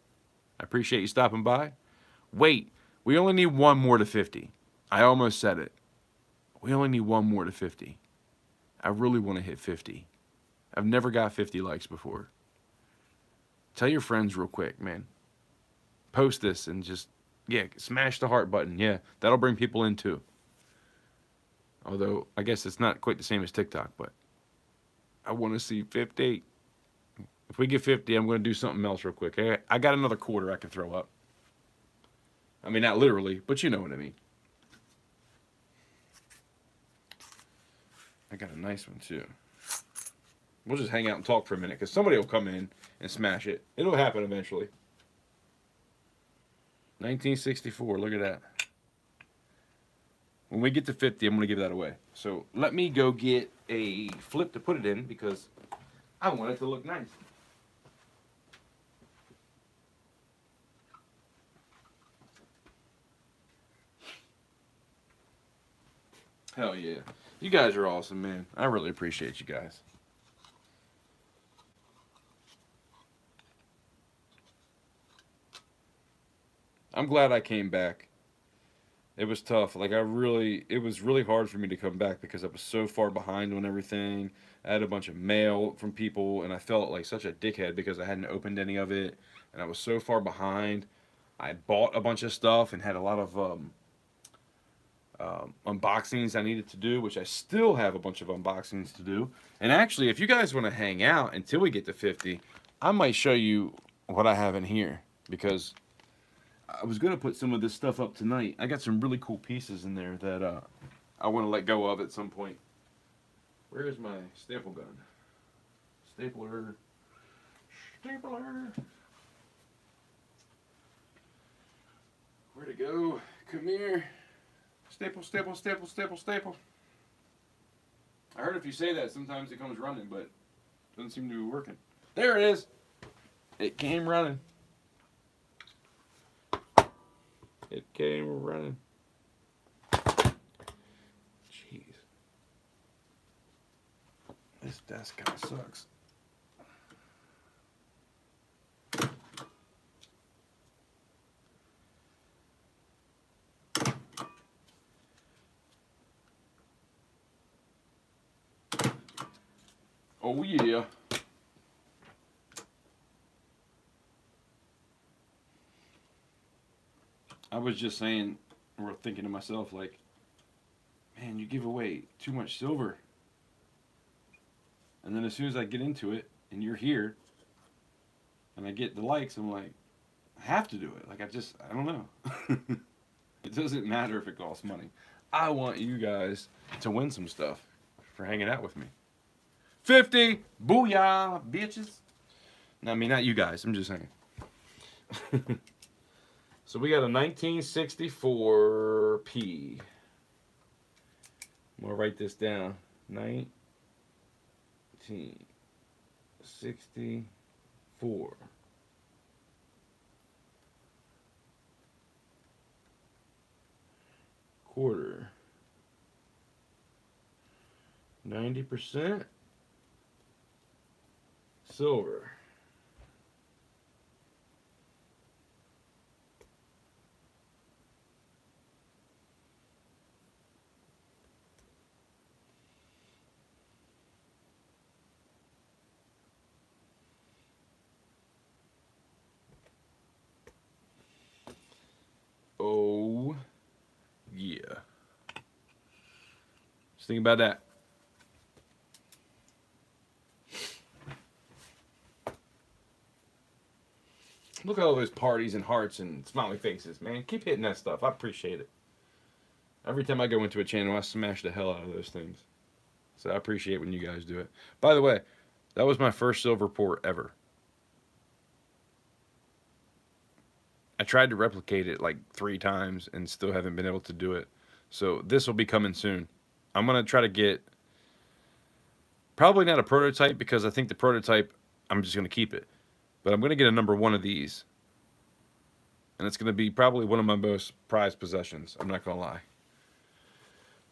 I appreciate you stopping by. Wait, we only need one more to 50. I almost said it. We only need one more to 50. I really want to hit 50. I've never got 50 likes before. Tell your friends real quick, man. Post this and just, yeah, smash the heart button. Yeah, that'll bring people in too. Although, I guess it's not quite the same as TikTok, but I want to see 50. If we get 50, I'm going to do something else real quick. I got another quarter I can throw up. I mean, not literally, but you know what I mean. I got a nice one too. We'll just hang out and talk for a minute because somebody will come in and smash it. It'll happen eventually. 1964. Look at that. When we get to 50, I'm going to give that away. So let me go get a flip to put it in because I want it to look nice. Hell yeah. You guys are awesome, man. I really appreciate you guys. I'm glad I came back. It was tough. Like it was really hard for me to come back because I was so far behind on everything. I had a bunch of mail from people, and I felt like such a dickhead because I hadn't opened any of it, and I was so far behind. I bought a bunch of stuff and had a lot of unboxings I needed to do, which I still have a bunch of unboxings to do. And actually, if you guys want to hang out until we get to 50, I might show you what I have in here because I was going to put some of this stuff up tonight. I got some really cool pieces in there that I want to let go of at some point. Where is my staple gun? Stapler. Stapler. Where'd it go? Come here. Staple, staple, staple, staple, staple. I heard if you say that, sometimes it comes running, but it doesn't seem to be working. There it is. It came running. It came running. Jeez. This desk kind of sucks. Oh yeah. I was just saying, or thinking to myself, like, man, you give away too much silver. And then as soon as I get into it, and you're here, and I get the likes, I'm like, I have to do it. Like, I don't know. It doesn't matter if it costs money. I want you guys to win some stuff for hanging out with me. 50! Booyah, bitches! No, I mean, not you guys. I'm just saying. So we got a 1964P. I'm going to write this down. 1964. Quarter. 90% silver. Oh, yeah. Just think about that. Look at all those parties and hearts and smiley faces, man. Keep hitting that stuff. I appreciate it. Every time I go into a channel, I smash the hell out of those things. So I appreciate when you guys do it. By the way, that was my first silver port ever. I tried to replicate it like 3 times and still haven't been able to do it. So this will be coming soon. I'm going to try to get, probably not a prototype because I think the prototype, I'm just going to keep it. But I'm going to get a number 1 of these. And it's going to be probably one of my most prized possessions. I'm not going to lie.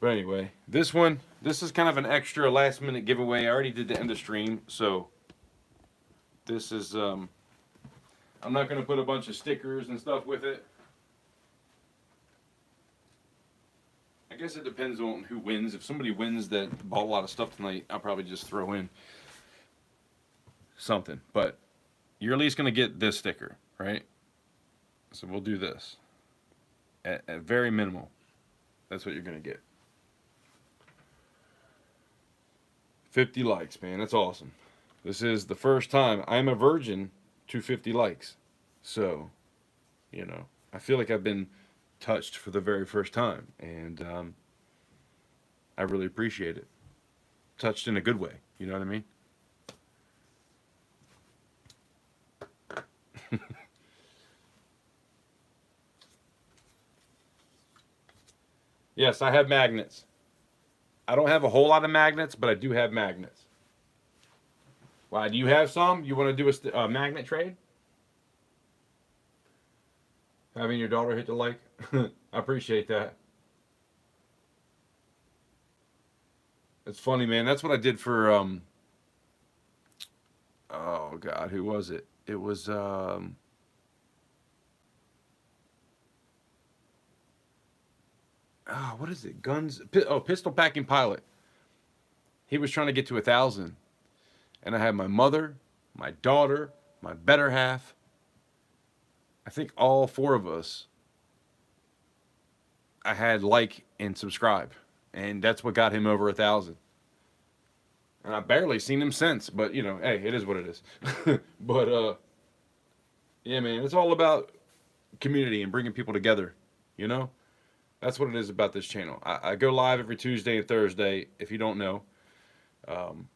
But anyway, this one, this is kind of an extra last minute giveaway. I already did the end of stream. So this is, I'm not going to put a bunch of stickers and stuff with it. I guess it depends on who wins. If somebody wins that bought a lot of stuff tonight, I'll probably just throw in something. But you're at least going to get this sticker, right? So we'll do this. At very minimal. That's what you're going to get. 50 likes, man. That's awesome. This is the first time I'm a virgin to 50 likes. So, you know, I feel like I've been touched for the very first time. And I really appreciate it. touched in a good way. You know what I mean? Yes, I have magnets. I don't have a whole lot of magnets, but I do have magnets. Why? Do you have some? You want to do a magnet trade? Having your daughter hit the like? I appreciate that. It's funny, man. That's what I did for oh God, who was it? It was what is it? Pistol Packing Pilot. He was trying to get to 1,000, and I had my mother, my daughter, my better half. I think all four of us. I had like and subscribe, and that's what got him over 1,000. And I barely seen him since, but you know, hey, it is what it is. But yeah, man, it's all about community and bringing people together. You know, that's what it is about this channel. I go live every Tuesday and Thursday. If you don't know, um,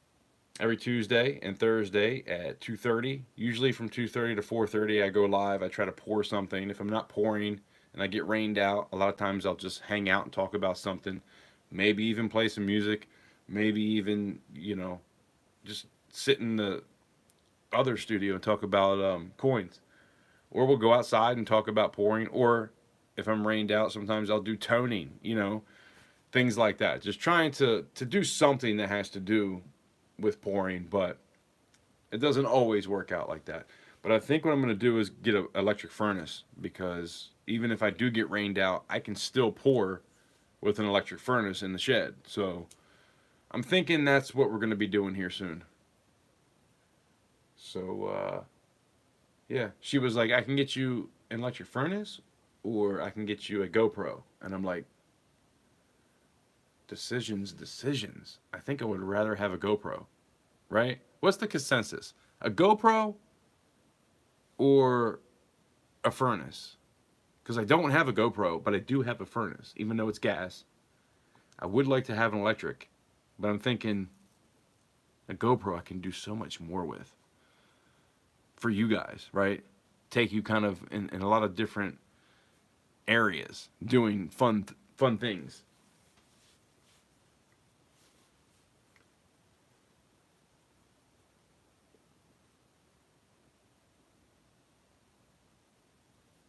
every Tuesday and Thursday at 2:30. Usually from 2:30 to 4:30, I go live. I try to pour something. If I'm not pouring and I get rained out, a lot of times I'll just hang out and talk about something. Maybe even play some music. Maybe even, you know, just sit in the other studio and talk about coins. Or we'll go outside and talk about pouring. Or if I'm rained out, sometimes I'll do toning, you know, things like that. Just trying to do something that has to do with pouring, but it doesn't always work out like that. But I think what I'm going to do is get an electric furnace, because even if I do get rained out, I can still pour with an electric furnace in the shed. So I'm thinking that's what we're going to be doing here soon. So yeah, she was like, I can get you an electric furnace or I can get you a GoPro. And I'm like, decisions. I think I would rather have a GoPro, right? What's the consensus? A GoPro or a furnace? Because I don't have a GoPro, but I do have a furnace, even though it's gas. I would like to have an electric, but I'm thinking a GoPro I can do so much more with. For you guys, right? Take you kind of in a lot of different areas, doing fun things.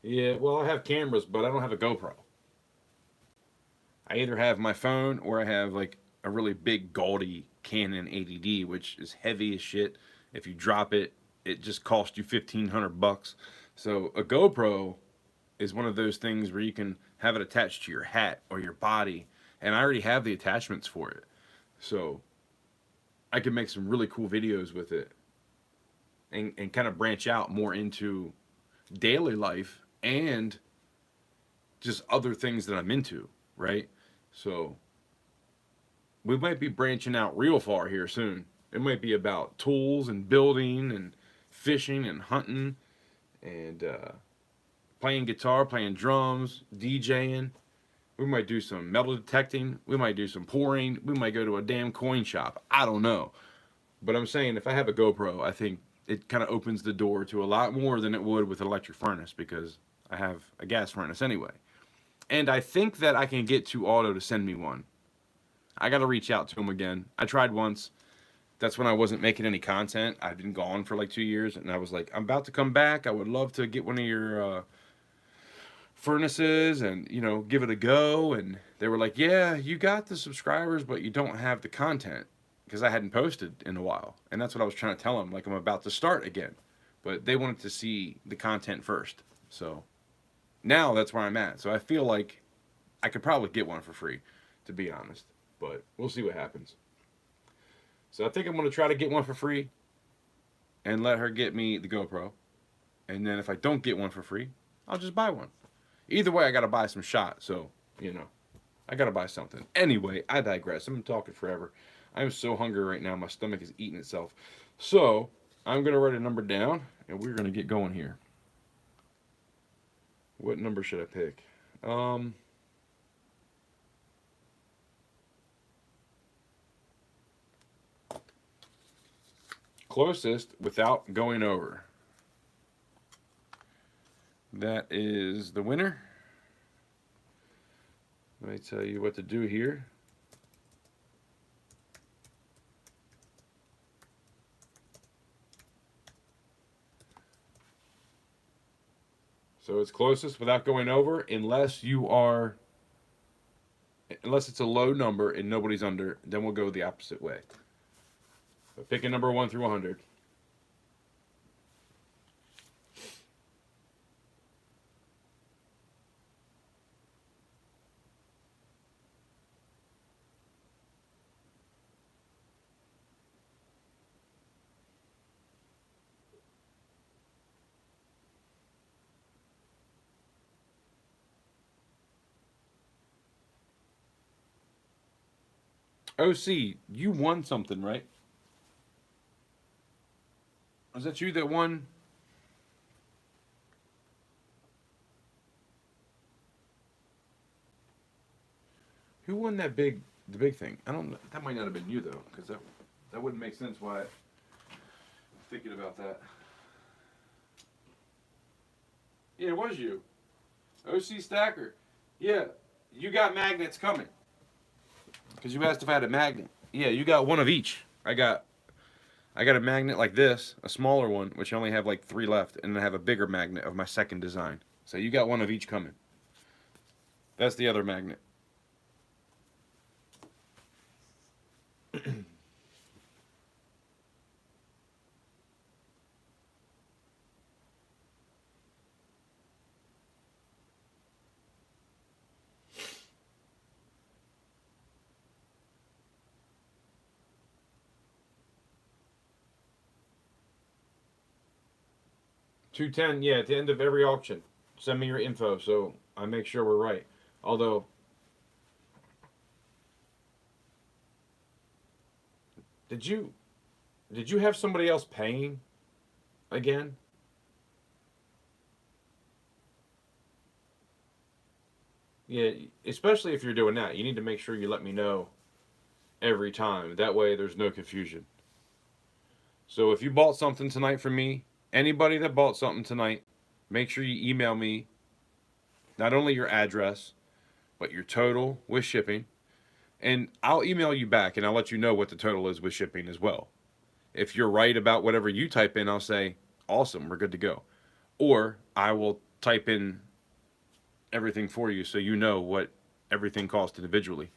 Yeah, well, I have cameras, but I don't have a GoPro. I either have my phone or I have like a really big gaudy Canon 80D, which is heavy as shit. If you drop it, it just costs you $1,500. So a GoPro is one of those things where you can have it attached to your hat or your body, and I already have the attachments for it. So I can make some really cool videos with it and kind of branch out more into daily life and just other things that I'm into, right? So we might be branching out real far here soon. It might be about tools and building and fishing and hunting and playing guitar, playing drums, DJing. We might do some metal detecting. We might do some pouring. We might go to a damn coin shop. I don't know. But I'm saying if I have a GoPro, I think it kind of opens the door to a lot more than it would with an electric furnace, because I have a gas furnace anyway. And I think that I can get 2Auto to send me one. I got to reach out to him again. I tried once. That's when I wasn't making any content. I'd been gone for like 2 years, and I was like, I'm about to come back. I would love to get one of your furnaces and, you know, give it a go. And they were like, yeah, you got the subscribers, but you don't have the content, because I hadn't posted in a while. And that's what I was trying to tell them, like I'm about to start again. But they wanted to see the content first. So now that's where I'm at. So I feel like I could probably get one for free, to be honest. But we'll see what happens. So I think I'm going to try to get one for free and let her get me the GoPro. And then if I don't get one for free, I'll just buy one. Either way, I got to buy some shot. So, you know, I got to buy something. Anyway, I digress. I'm talking forever. I'm so hungry right now. My stomach is eating itself. So I'm going to write a number down and we're going to get going here. What number should I pick? closest without going over. That is the winner. Let me tell you what to do here. So it's closest without going over, unless it's a low number and nobody's under, then we'll go the opposite way. But pick a number 1 through 100. OC, you won something, right? Was that you that won? Who won the big thing? I don't know. That might not have been you though, because that wouldn't make sense. Why? I'm thinking about that. Yeah, it was you, OC Stacker. Yeah, you got magnets coming. Because you asked if I had a magnet. Yeah, you got one of each. I got a magnet like this, a smaller one, which I only have like 3 left, and then I have a bigger magnet of my second design. So you got one of each coming. That's the other magnet. 210, yeah, at the end of every auction. Send me your info so I make sure we're right. Although, did you have somebody else paying again? Yeah, especially if you're doing that, you need to make sure you let me know every time. That way there's no confusion. So if you bought something tonight from me, anybody that bought something tonight, make sure you email me not only your address, but your total with shipping. And I'll email you back and I'll let you know what the total is with shipping as well. If you're right about whatever you type in, I'll say, awesome, we're good to go. Or I will type in everything for you so you know what everything costs individually.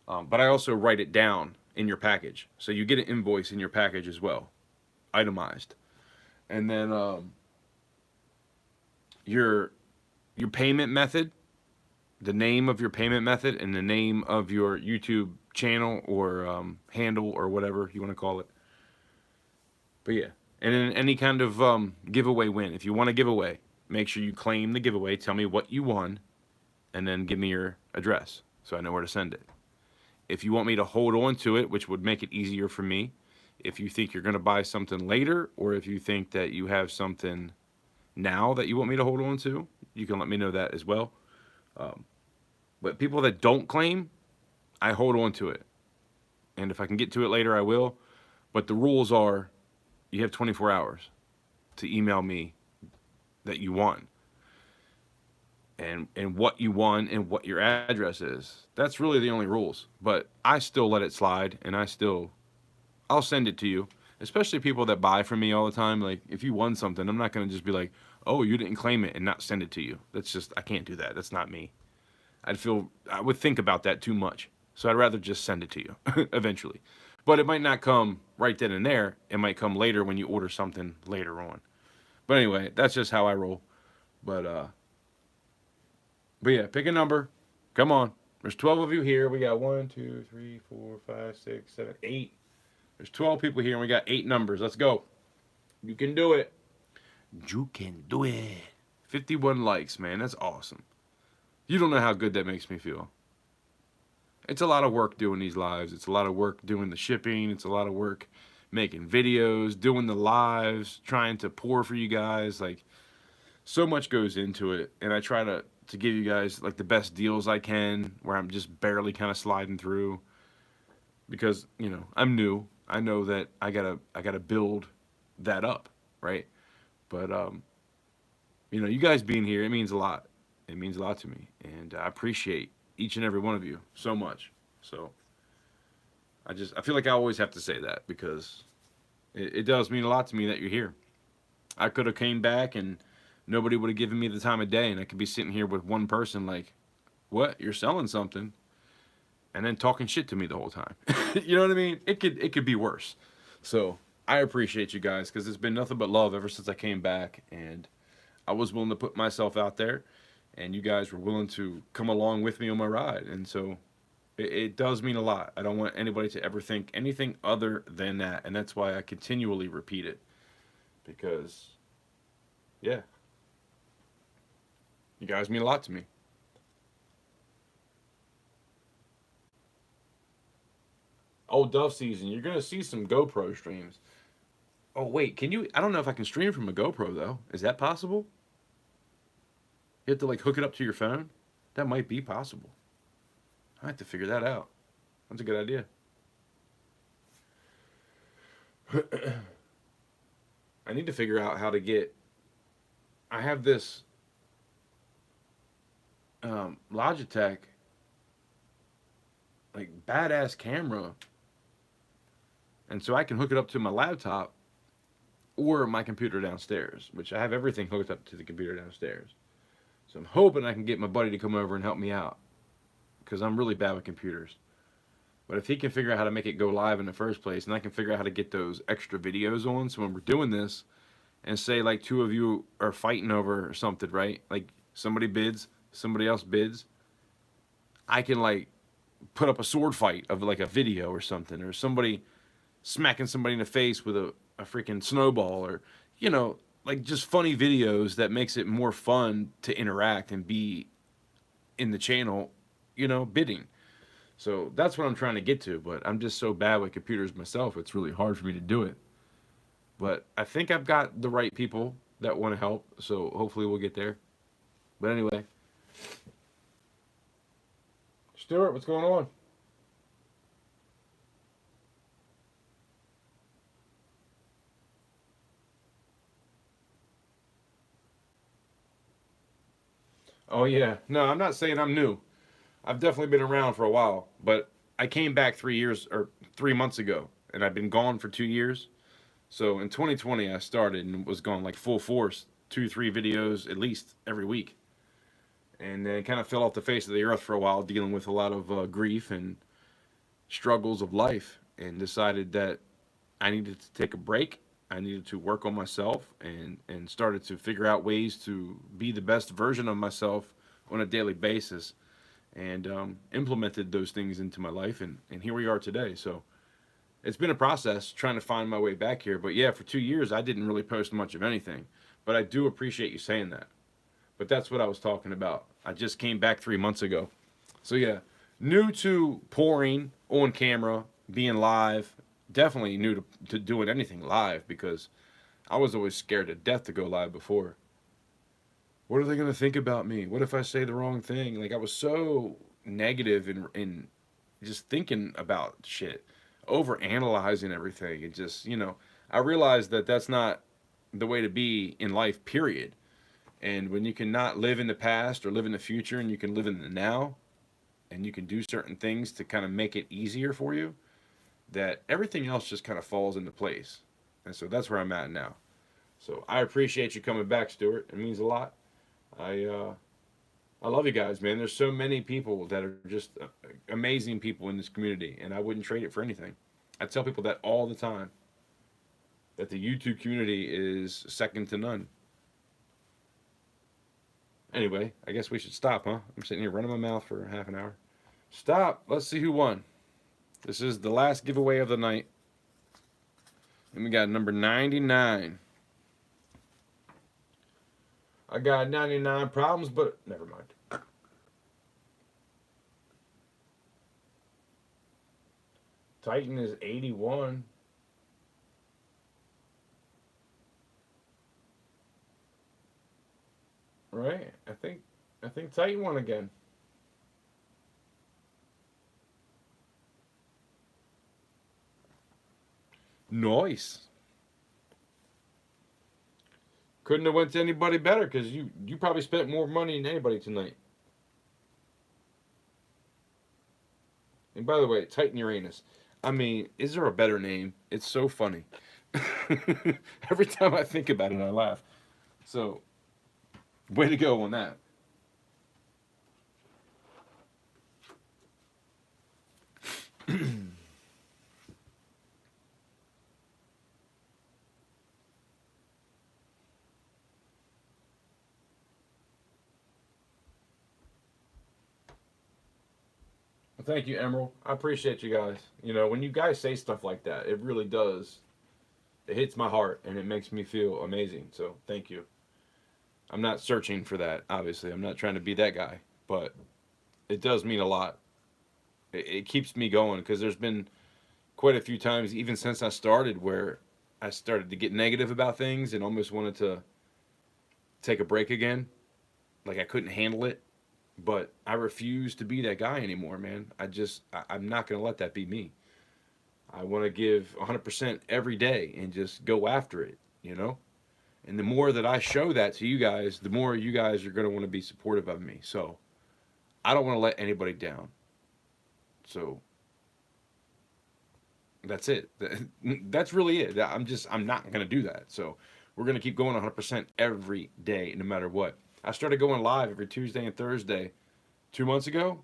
But I also write it down in your package. So you get an invoice in your package as well, itemized. And then your payment method, the name of your payment method, and the name of your YouTube channel or handle or whatever you want to call it. But yeah, and then any kind of giveaway win. If you want a giveaway, make sure you claim the giveaway. Tell me what you won, and then give me your address so I know where to send it. If you want me to hold on to it, which would make it easier for me, if you think you're going to buy something later, or if you think that you have something now that you want me to hold on to, you can let me know that as well. But people that don't claim, I hold on to it. And if I can get to it later, I will. But the rules are, you have 24 hours to email me that you won. And what you won and what your address is. That's really the only rules. But I still let it slide, and I'll send it to you. Especially people that buy from me all the time. Like, if you won something, I'm not going to just be like, oh, you didn't claim it and not send it to you. That's just, I can't do that. That's not me. I would think about that too much. So I'd rather just send it to you eventually. But it might not come right then and there. It might come later when you order something later on. But anyway, that's just how I roll. But yeah, pick a number. Come on. There's 12 of you here. We got 1, 2, 3, 4, 5, 6, 7, 8. There's 12 people here and we got 8 numbers. Let's go. You can do it. You can do it. 51 likes, man. That's awesome. You don't know how good that makes me feel. It's a lot of work doing these lives. It's a lot of work doing the shipping. It's a lot of work making videos, doing the lives, trying to pour for you guys. Like, so much goes into it. And I try to give you guys like the best deals I can, where I'm just barely kind of sliding through. Because, I'm new. I know that I gotta build that up, right? But you guys being here, it means a lot. It means a lot to me, and I appreciate each and every one of you so much. So I feel like I always have to say that because it does mean a lot to me that you're here. I could have came back and nobody would have given me the time of day, and I could be sitting here with one person like, "What? You're selling something?" and then talking shit to me the whole time. You know what I mean? It could be worse. So I appreciate you guys because it's been nothing but love ever since I came back, and I was willing to put myself out there, and you guys were willing to come along with me on my ride, and so it does mean a lot. I don't want anybody to ever think anything other than that, and that's why I continually repeat it because yeah, you guys mean a lot to me. Oh, dove season, you're gonna see some GoPro streams. Oh wait, can you? I don't know if I can stream from a GoPro though. Is that possible? You have to like hook it up to your phone. That might be possible. I have to figure that out. That's a good idea. I need to figure out how to get. I have this Logitech like badass camera, and so I can hook it up to my laptop or my computer downstairs, which I have everything hooked up to the computer downstairs. So I'm hoping I can get my buddy to come over and help me out because I'm really bad with computers. But if he can figure out how to make it go live in the first place, and I can figure out how to get those extra videos on, so when we're doing this, and say like two of you are fighting over something, right? Like somebody bids, somebody else bids, I can like put up a sword fight of like a video or something, or somebody smacking somebody in the face with a freaking snowball, or like just funny videos that makes it more fun to interact and be in the channel, bidding. So that's what I'm trying to get to, but I'm just so bad with computers myself, it's really hard for me to do it. But I think I've got the right people that want to help, so hopefully we'll get there. But anyway, Stuart, what's going on? Oh yeah, no, I'm not saying I'm new. I've definitely been around for a while, but I came back 3 years or 3 months ago, and I've been gone for 2 years. So in 2020, I started and was gone like full force, 2, 3 videos at least every week, and then kind of fell off the face of the earth for a while, dealing with a lot of grief and struggles of life, and decided that I needed to take a break. I needed to work on myself, and started to figure out ways to be the best version of myself on a daily basis, and implemented those things into my life, and here we are today. So it's been a process trying to find my way back here. But yeah, for 2 years, I didn't really post much of anything. But I do appreciate you saying that. But that's what I was talking about. I just came back 3 months ago. So yeah, new to pouring on camera, being live. Definitely new to doing anything live because I was always scared to death to go live before. What are they going to think about me? What if I say the wrong thing? Like I was so negative and just thinking about shit, over analyzing everything. And just, I realized that that's not the way to be in life, period. And when you cannot live in the past or live in the future and you can live in the now and you can do certain things to kind of make it easier for you, that everything else just kind of falls into place. And so that's where I'm at now. So I appreciate you coming back, Stuart. It means a lot. I love you guys, man. There's so many people that are just amazing people in this community, and I wouldn't trade it for anything. I tell people that all the time, that the YouTube community is second to none. Anyway, I guess we should stop, huh? I'm sitting here running my mouth for half an hour. Stop. Let's see who won. This is the last giveaway of the night. And we got number 99. I got 99 problems, but never mind. Titan is 81. Right? I think Titan won again. Nice. Couldn't have went to anybody better because you probably spent more money than anybody tonight. And by the way, Titan Uranus. I mean, is there a better name? It's so funny. Every time I think about it, I laugh. So, way to go on that. Well, thank you, Emerald. I appreciate you guys. You know, when you guys say stuff like that, it really does. It hits my heart and it makes me feel amazing. So, thank you. I'm not searching for that, obviously. I'm not trying to be that guy, but it does mean a lot. It keeps me going because there's been quite a few times, even since I started, where I started to get negative about things and almost wanted to take a break again. Like I couldn't handle it, but I refuse to be that guy anymore, man. I'm not going to let that be me. I want to give 100% every day and just go after it, you know? And the more that I show that to you guys, the more you guys are going to want to be supportive of me. So I don't want to let anybody down. So that's it. That's really it. I'm not going to do that. So we're going to keep going 100% every day, no matter what. I started going live every Tuesday and Thursday 2 months ago,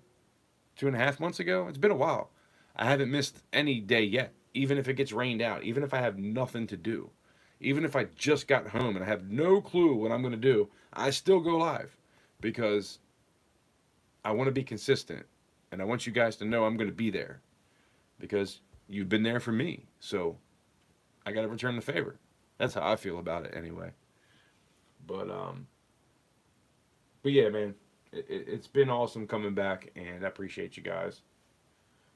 2.5 months ago. It's been a while. I haven't missed any day yet, even if it gets rained out, even if I have nothing to do, even if I just got home and I have no clue what I'm going to do, I still go live because I want to be consistent and I want you guys to know I'm going to be there because you've been there for me. So I got to return the favor. That's how I feel about it anyway. But yeah, man, it's been awesome coming back, and I appreciate you guys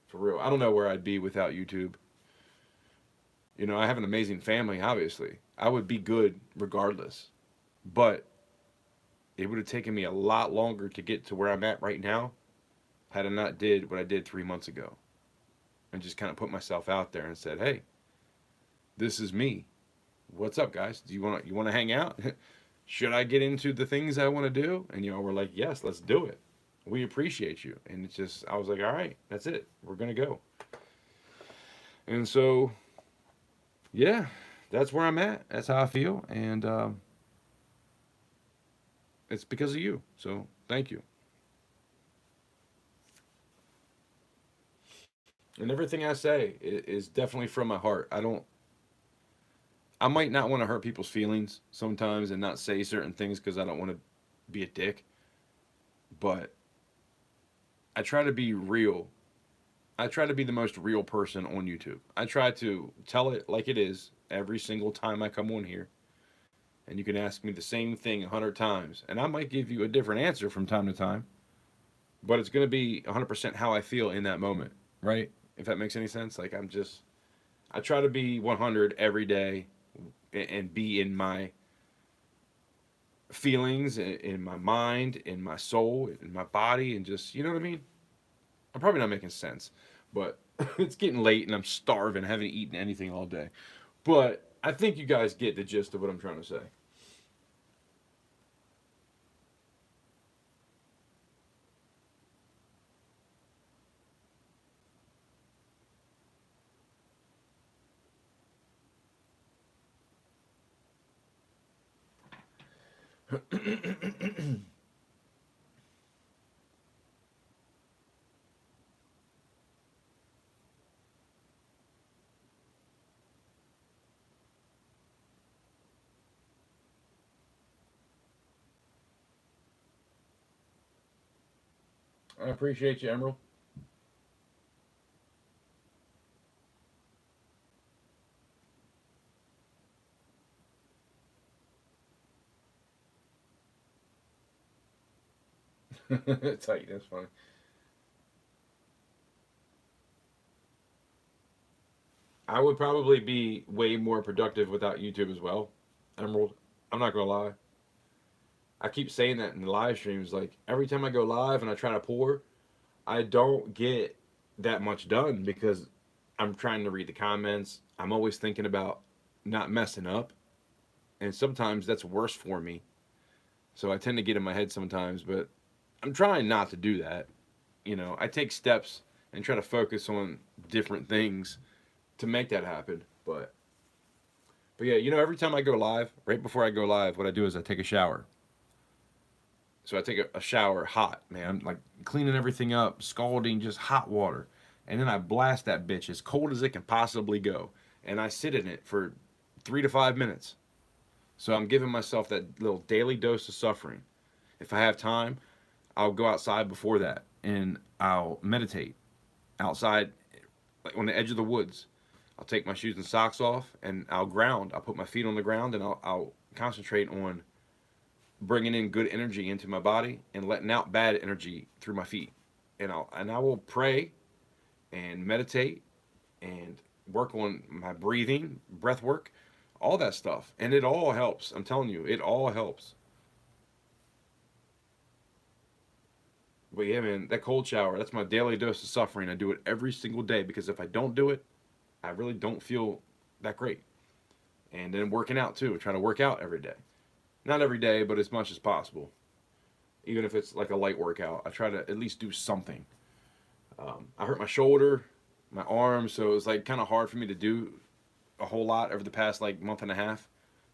for real. I don't know where I'd be without YouTube. You know, I have an amazing family. Obviously, I would be good regardless, but it would have taken me a lot longer to get to where I'm at right now had I not did what I did 3 months ago, and just kind of put myself out there and said, "Hey, this is me. What's up, guys? Do you want to hang out? Should I get into the things I want to do?" And we're like, "Yes, let's do it. We appreciate you." And it's just, I was like, "All right, that's it. We're gonna go." And so, yeah, that's where I'm at. That's how I feel, and it's because of you. So thank you. And everything I say is definitely from my heart. I might not want to hurt people's feelings sometimes and not say certain things because I don't want to be a dick. But I try to be real. I try to be the most real person on YouTube. I try to tell it like it is every single time I come on here. And you can ask me the same thing 100 times. And I might give you a different answer from time to time. But it's going to be 100% how I feel in that moment. Right? If that makes any sense. Like I try to be 100 every day and be in my feelings, in my mind, in my soul, in my body, and just, you know what I mean? I'm probably not making sense, but it's getting late and I'm starving. I haven't eaten anything all day. But I think you guys get the gist of what I'm trying to say. I appreciate you, Emerald. Tight, that's funny. I would probably be way more productive without YouTube as well, Emerald. I'm not gonna lie. I keep saying that in the live streams. Like every time I go live and I try to pour, I don't get that much done because I'm trying to read the comments. I'm always thinking about not messing up, and sometimes that's worse for me. So I tend to get in my head sometimes, but I'm trying not to do that. You know, I take steps and try to focus on different things to make that happen. But yeah, you know, every time I go live, right before I go live, what I do is I take a shower. So I take a shower hot, man. I'm like cleaning everything up, scalding, just hot water. And then I blast that bitch as cold as it can possibly go. And I sit in it for 3 to 5 minutes. So I'm giving myself that little daily dose of suffering. If I have time, I'll go outside before that and I'll meditate outside, like on the edge of the woods. I'll take my shoes and socks off and I'll ground. I'll put my feet on the ground and I'll concentrate on bringing in good energy into my body and letting out bad energy through my feet. And I will pray and meditate and work on my breathing, breath work, all that stuff. And it all helps. I'm telling you, it all helps. But yeah, man, that cold shower, that's my daily dose of suffering. I do it every single day because if I don't do it, I really don't feel that great. And then working out too, trying to work out every day. Not every day, but as much as possible. Even if it's like a light workout, I try to at least do something. I hurt my shoulder, my arm, so it was like kind of hard for me to do a whole lot over the past like month and a half.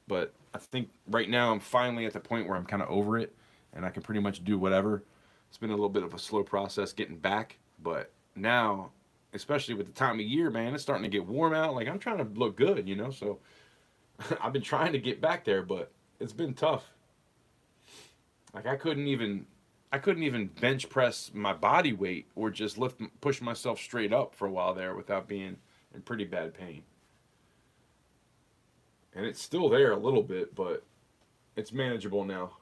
But I think right now I'm finally at the point where I'm kind of over it and I can pretty much do whatever. It's been a little bit of a slow process getting back, but now, especially with the time of year, man, it's starting to get warm out. Like I'm trying to look good, you know. So I've been trying to get back there, but it's been tough. Like I couldn't even bench press my body weight or just push myself straight up for a while there without being in pretty bad pain. And it's still there a little bit, but it's manageable now.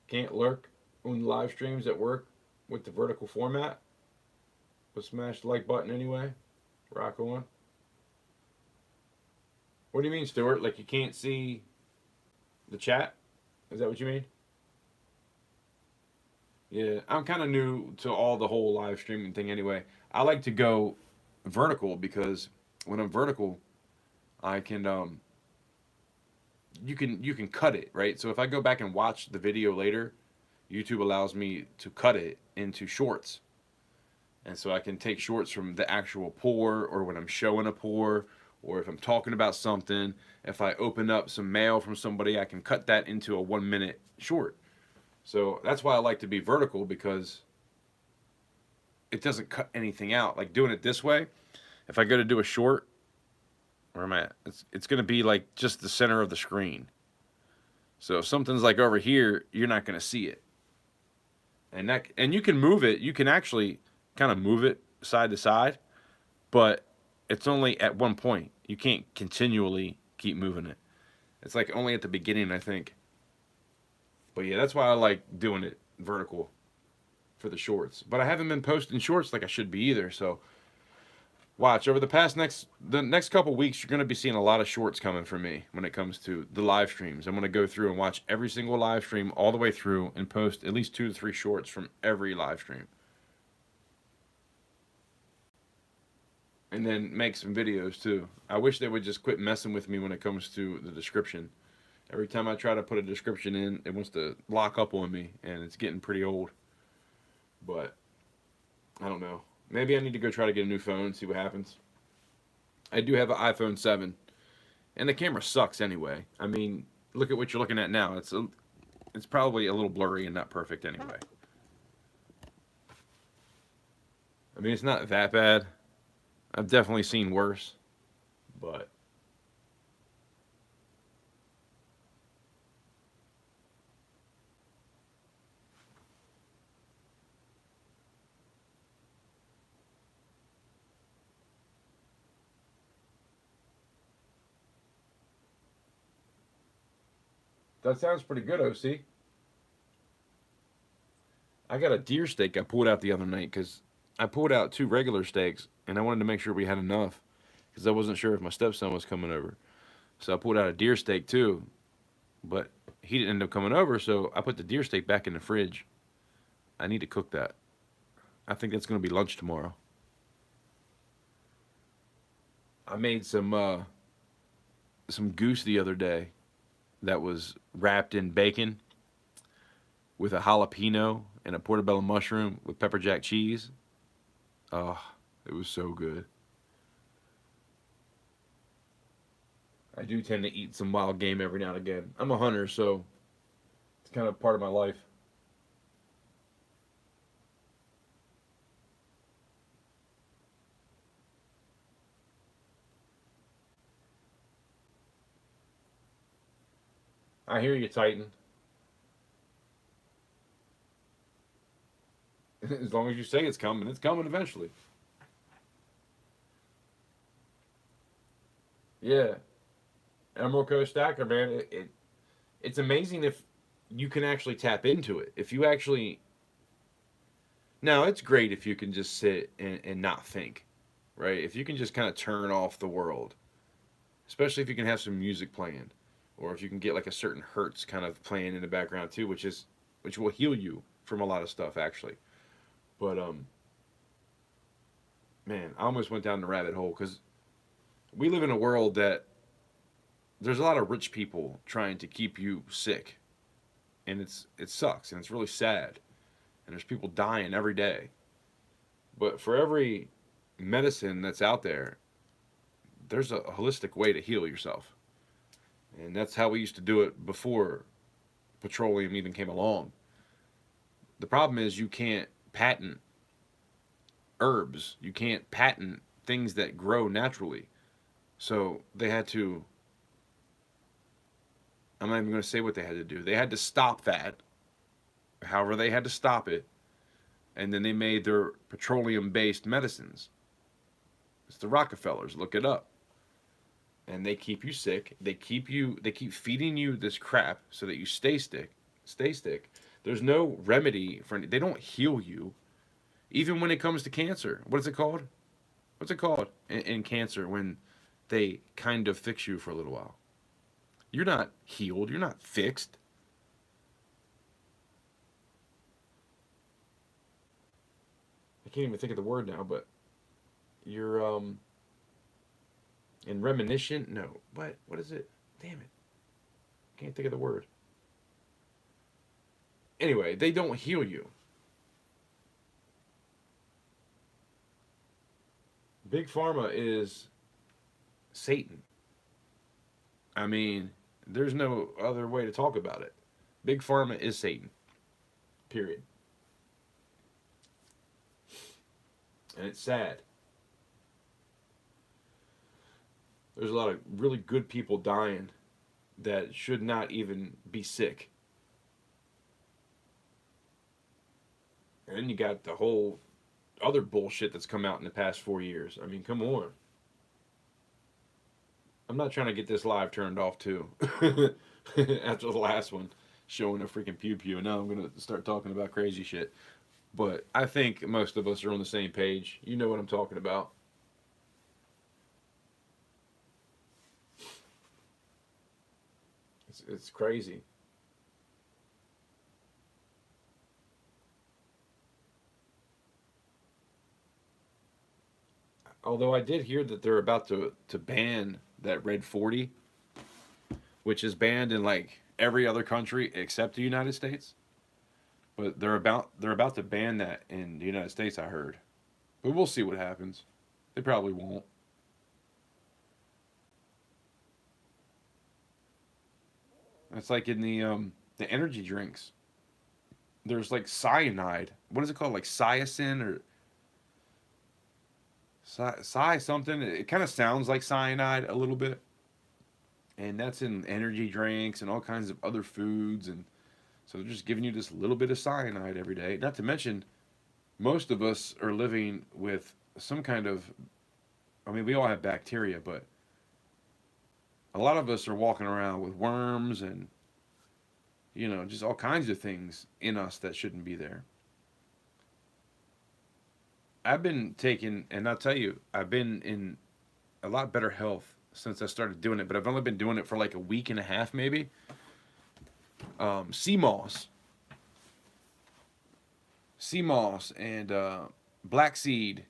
Can't lurk on live streams at work with the vertical format, but smash the like button anyway. Rock on. What do you mean, Stuart? Like you can't see the chat? Is that what you mean? Yeah, I'm kind of new to all the whole live streaming thing anyway. I like to go vertical because when I'm vertical, I can you can cut it, right? So if I go back and watch the video later, YouTube allows me to cut it into shorts. And so I can take shorts from the actual pour or when I'm showing a pour or if I'm talking about something, if I open up some mail from somebody, I can cut that into a 1 minute short. So that's why I like to be vertical because it doesn't cut anything out. Like doing it this way, if I go to do a short, where am I at? It's going to be like just the center of the screen. So if something's like over here, you're not going to see it. And you can move it. You can actually kind of move it side to side, but it's only at one point. You can't continually keep moving it. It's like only at the beginning, I think. But yeah, that's why I like doing it vertical for the shorts. But I haven't been posting shorts like I should be either. So watch over the next couple weeks, you're gonna be seeing a lot of shorts coming from me when it comes to the live streams. I'm gonna go through and watch every single live stream all the way through and post at least 2 to 3 shorts from every live stream. And then make some videos too. I wish they would just quit messing with me when it comes to the description. Every time I try to put a description in, it wants to lock up on me, and it's getting pretty old. But I don't know. Maybe I need to go try to get a new phone and see what happens. I do have an iPhone 7, and the camera sucks anyway. I mean, look at what you're looking at now. It's probably a little blurry and not perfect anyway. I mean, it's not that bad. I've definitely seen worse, but that sounds pretty good, OC. I got a deer steak I pulled out the other night because I pulled out 2 regular steaks and I wanted to make sure we had enough because I wasn't sure if my stepson was coming over. So I pulled out a deer steak too, but he didn't end up coming over, so I put the deer steak back in the fridge. I need to cook that. I think that's going to be lunch tomorrow. I made some goose the other day that was wrapped in bacon with a jalapeno and a portobello mushroom with pepper jack cheese. Oh, it was so good. I do tend to eat some wild game every now and again. I'm a hunter, so it's kind of part of my life. I hear you, Titan. As long as you say it's coming eventually. Yeah, Emerald Coast Stacker, man. It's amazing if you can actually tap into it. If you actually, now it's great if you can just sit and not think, right? If you can just kind of turn off the world, especially if you can have some music playing, or if you can get like a certain hertz kind of playing in the background too, which will heal you from a lot of stuff actually. But man, I almost went down the rabbit hole because we live in a world that there's a lot of rich people trying to keep you sick, and it sucks and it's really sad, and there's people dying every day. But for every medicine that's out there, there's a holistic way to heal yourself, and that's how we used to do it before petroleum even came along. The problem is you can't patent herbs, you can't patent things that grow naturally. So they had to, I'm not even going to say what they had to do. They had to stop that, however, they had to stop it. And then they made their petroleum based medicines. It's the Rockefellers, look it up. And they keep you sick. They keep feeding you this crap so that you stay sick. There's no remedy for they don't heal you. Even when it comes to cancer. What is it called? What's it called in cancer when they kind of fix you for a little while? You're not healed. You're not fixed. I can't even think of the word now, but you're in reminiscent. No, what is it? Damn it, can't think of the word. Anyway, they don't heal you. Big pharma is Satan. I mean, there's no other way to talk about it. Big pharma is Satan. Period. And it's sad. There's a lot of really good people dying that should not even be sick. And then you got the whole other bullshit that's come out in the past 4 years. I mean, come on. I'm not trying to get this live turned off too. After the last one, showing a freaking pew pew, and now I'm gonna start talking about crazy shit. But I think most of us are on the same page. You know what I'm talking about. It's crazy. Although I did hear that they're about to ban that red 40, which is banned in like every other country except the United States. But they're about to ban that in the United States, I heard. But we'll see what happens. They probably won't. It's like in the energy drinks. There's like cyanide. What is it called? Like cyasin or something. It kind of sounds like cyanide a little bit. And that's in energy drinks and all kinds of other foods, and so they're just giving you this little bit of cyanide every day. Not to mention, most of us are living with some kind of, I mean, we all have bacteria, but a lot of us are walking around with worms and, just all kinds of things in us that shouldn't be there. I've been taking, and I'll tell you, I've been in a lot better health since I started doing it, but I've only been doing it for like a week and a half, maybe. sea moss, and black seed,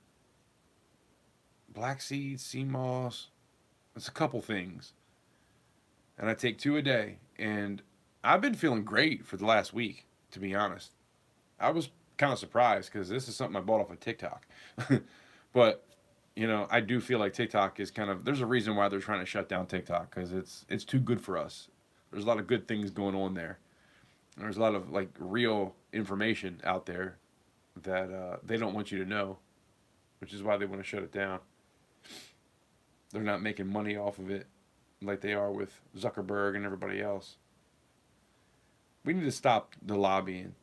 sea moss. It's a couple things, and I take 2 a day. And I've been feeling great for the last week, to be honest. I was kind of surprised because this is something I bought off of TikTok. But I do feel like TikTok is kind of, there's a reason why they're trying to shut down TikTok, because it's too good for us. There's a lot of good things going on there. There's a lot of like real information out there that they don't want you to know, which is why they want to shut it down. They're not making money off of it like they are with Zuckerberg and everybody else. We need to stop the lobbying.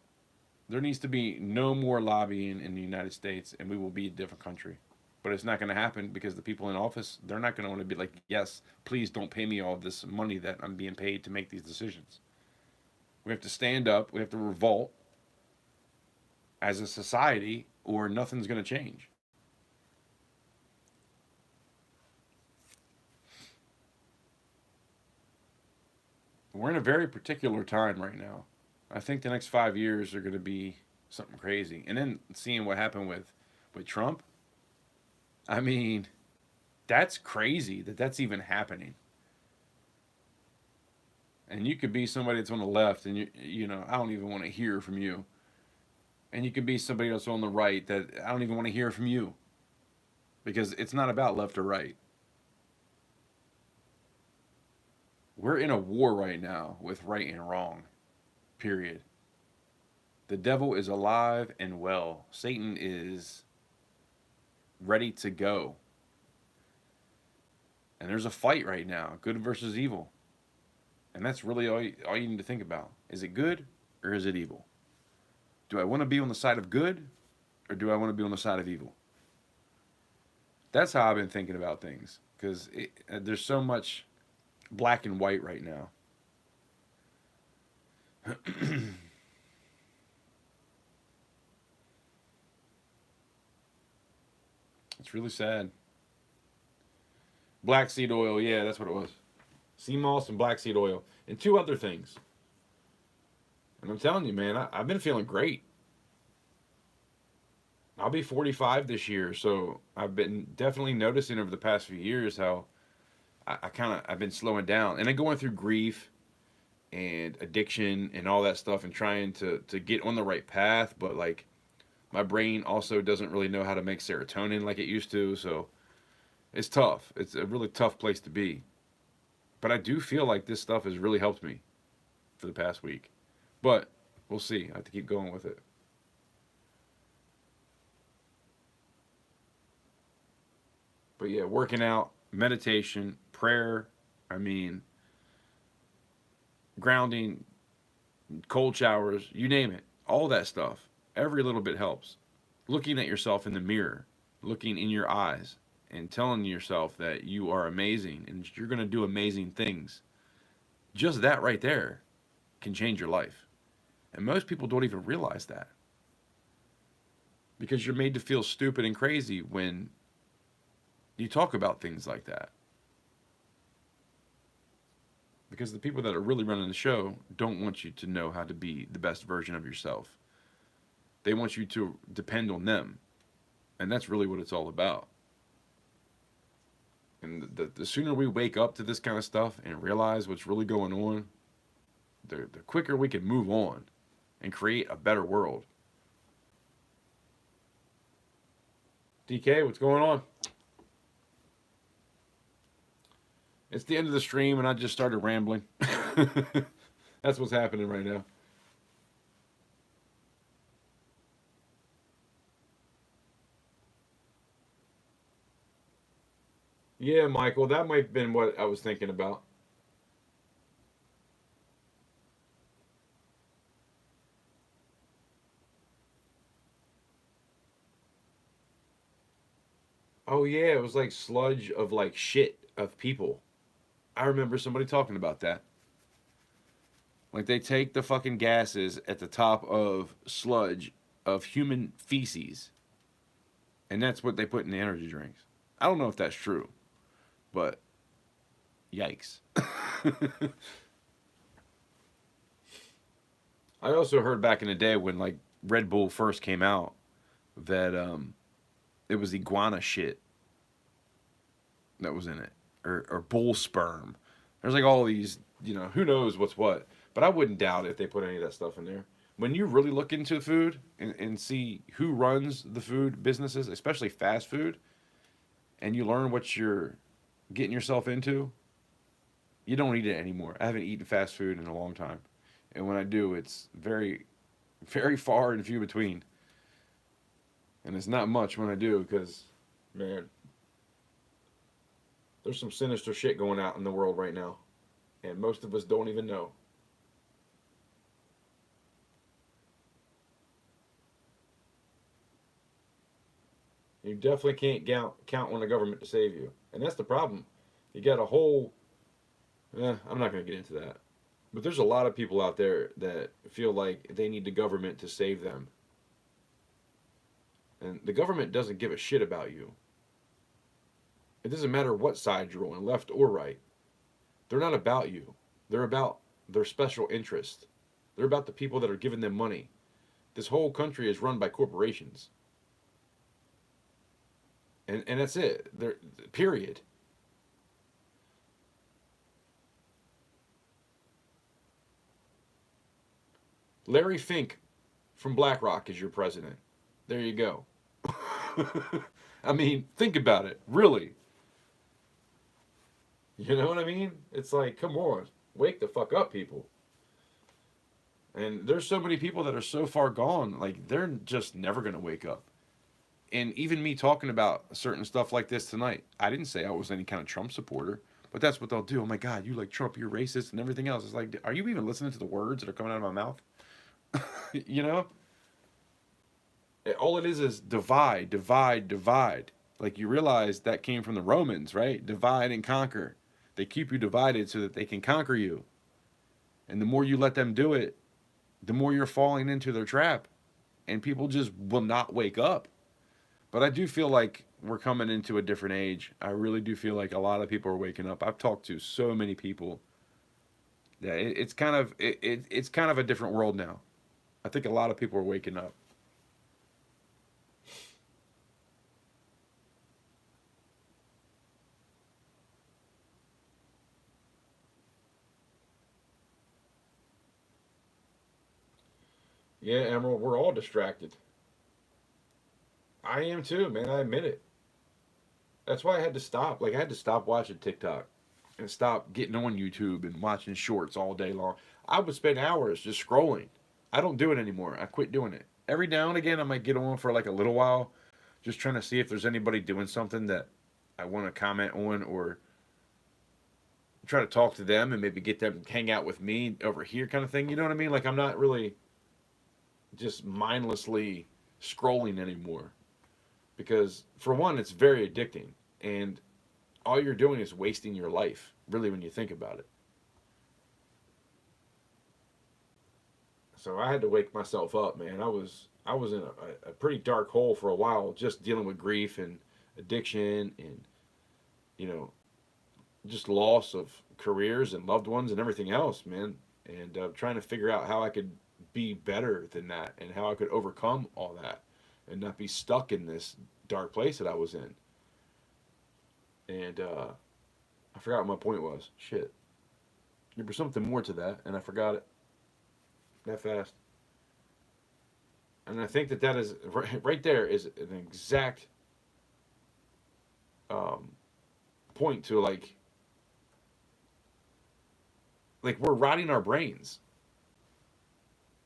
There needs to be no more lobbying in the United States, and we will be a different country. But it's not going to happen because the people in office, they're not going to want to be like, yes, please don't pay me all this money that I'm being paid to make these decisions. We have to stand up. We have to revolt as a society, or nothing's going to change. We're in a very particular time right now. I think the next 5 years are going to be something crazy. And then seeing what happened with Trump, I mean, that's crazy that that's even happening. And you could be somebody that's on the left, and I don't even want to hear from you. And you could be somebody that's on the right that I don't even want to hear from you, because it's not about left or right. We're in a war right now with right and wrong. Period. The devil is alive and well. Satan is ready to go. And there's a fight right now, good versus evil. And that's really all you need to think about. Is it good or is it evil? Do I want to be on the side of good, or do I want to be on the side of evil? That's how I've been thinking about things, because there's so much black and white right now. It's really sad. Black seed oil, yeah, that's what it was. Sea moss and black seed oil, and 2 other things. And I'm telling you, man, I've been feeling great. I'll be 45 this year, so I've been definitely noticing over the past few years how I've been slowing down, and I'm going through grief and addiction and all that stuff, and trying to get on the right path. But like, my brain also doesn't really know how to make serotonin like it used to, so it's tough. It's a really tough place to be. But I do feel like this stuff has really helped me for the past week. But we'll see. I have to keep going with it. But yeah, working out, meditation, prayer, I mean, grounding, cold showers, you name it. All that stuff. Every little bit helps. Looking at yourself in the mirror, looking in your eyes, and telling yourself that you are amazing and you're going to do amazing things. Just that right there can change your life. And most people don't even realize that, because you're made to feel stupid and crazy when you talk about things like that. Because the people that are really running the show don't want you to know how to be the best version of yourself. They want you to depend on them. And that's really what it's all about. And the sooner we wake up to this kind of stuff and realize what's really going on, the quicker we can move on and create a better world. DK, what's going on? It's the end of the stream and I just started rambling. That's what's happening right now. Yeah, Michael, that might have been what I was thinking about. Oh yeah, it was like sludge of like shit of people. I remember somebody talking about that. Like, they take the fucking gases at the top of sludge of human feces, and that's what they put in the energy drinks. I don't know if that's true, but yikes. I also heard back in the day when like Red Bull first came out that it was iguana shit that was in it, or bull sperm. There's like all these, who knows what's what. But I wouldn't doubt if they put any of that stuff in there. When you really look into food and see who runs the food businesses, especially fast food, and you learn what you're getting yourself into, you don't eat it anymore. I haven't eaten fast food in a long time. And when I do, it's very, very far and few between. And it's not much when I do because, man, there's some sinister shit going out in the world right now. And most of us don't even know. You definitely can't count on the government to save you. And that's the problem. You got a whole. I'm not going to get into that. But there's a lot of people out there that feel like they need the government to save them. And the government doesn't give a shit about you. It doesn't matter what side you're on, left or right. They're not about you. They're about their special interest. They're about the people that are giving them money. This whole country is run by corporations. And that's it. They're, period. Larry Fink from BlackRock is your president. There you go. I mean, think about it. Really. You know what I mean? It's like, come on. Wake the fuck up, people. And there's so many people that are so far gone, like, they're just never going to wake up. And even me talking about certain stuff like this tonight, I didn't say I was any kind of Trump supporter, but that's what they'll do. Oh my God, you like Trump, you're racist and everything else. It's like, are you even listening to the words that are coming out of my mouth? You know? All it is divide, divide, divide. Like you realize that came from the Romans, right? Divide and conquer. They keep you divided so that they can conquer you. And the more you let them do it, the more you're falling into their trap. And people just will not wake up. But I do feel like we're coming into a different age. I really do feel like a lot of people are waking up. I've talked to so many people. Yeah, it's kind of it's kind of a different world now. I think a lot of people are waking up. Yeah, Emerald, we're all distracted. I am too, man. I admit it. That's why I had to stop. Like I had to stop watching TikTok and stop getting on YouTube and watching shorts all day long. I would spend hours just scrolling. I don't do it anymore. I quit doing it. Every now and again, I might get on for like a little while, just trying to see if there's anybody doing something that I want to comment on or try to talk to them and maybe get them to hang out with me over here kind of thing. You know what I mean? Like I'm not really just mindlessly scrolling anymore because for one, it's very addicting and all you're doing is wasting your life, really, when you think about it. So I had to wake myself up, man. I was in a pretty dark hole for a while, just dealing with grief and addiction, and you know, just loss of careers and loved ones and everything else, man. And trying to figure out how I could be better than that, and how I could overcome all that, and not be stuck in this dark place that I was in. And I forgot what my point was. Shit. There was something more to that, and I forgot it that fast. And I think that that is right there is an exact um, point to like we're rotting our brains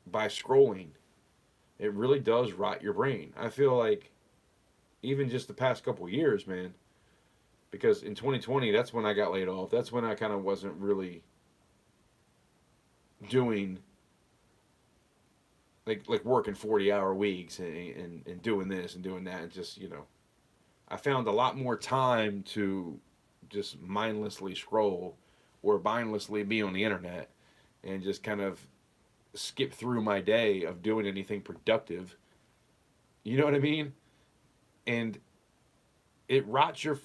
by scrolling. It really does rot your brain. I feel like even just the past couple years, man, because in 2020, that's when I got laid off. That's when I kind of wasn't really doing like working 40-hour weeks and doing this and doing that, and just I found a lot more time to just mindlessly scroll or mindlessly be on the internet and just kind of skip through my day of doing anything productive. You know what I mean? And it rots your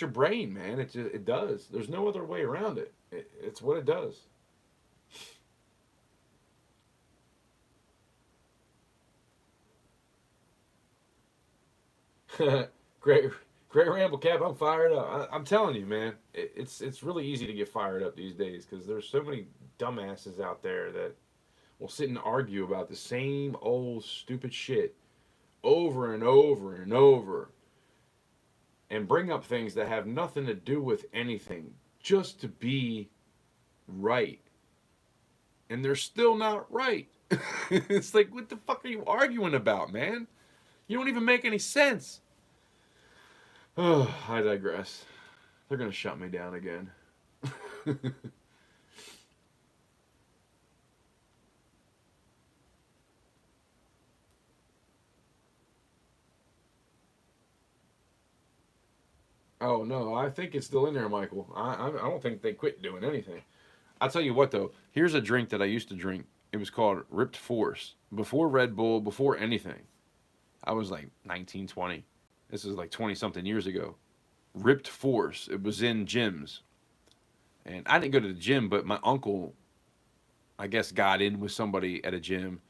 brain, man. It does. There's no other way around it. It's what it does. great, great ramble, Cap. I'm fired up. I'm telling you, man. It's really easy to get fired up these days because there's so many dumbasses out there that will sit and argue about the same old stupid shit over and over and over, and bring up things that have nothing to do with anything just to be right, and they're still not right. It's like, what the fuck are you arguing about, man? You don't even make any sense. Oh, I digress. They're gonna shut me down again. Oh no, I think it's still in there, Michael. I don't think they quit doing anything. I'll tell you what though. Here's a drink that I used to drink. It was called Ripped Force. Before Red Bull, before anything. I was like 19, 20. This is like 20 something years ago. Ripped Force. It was in gyms. And I didn't go to the gym, but my uncle, I guess, got in with somebody at a gym,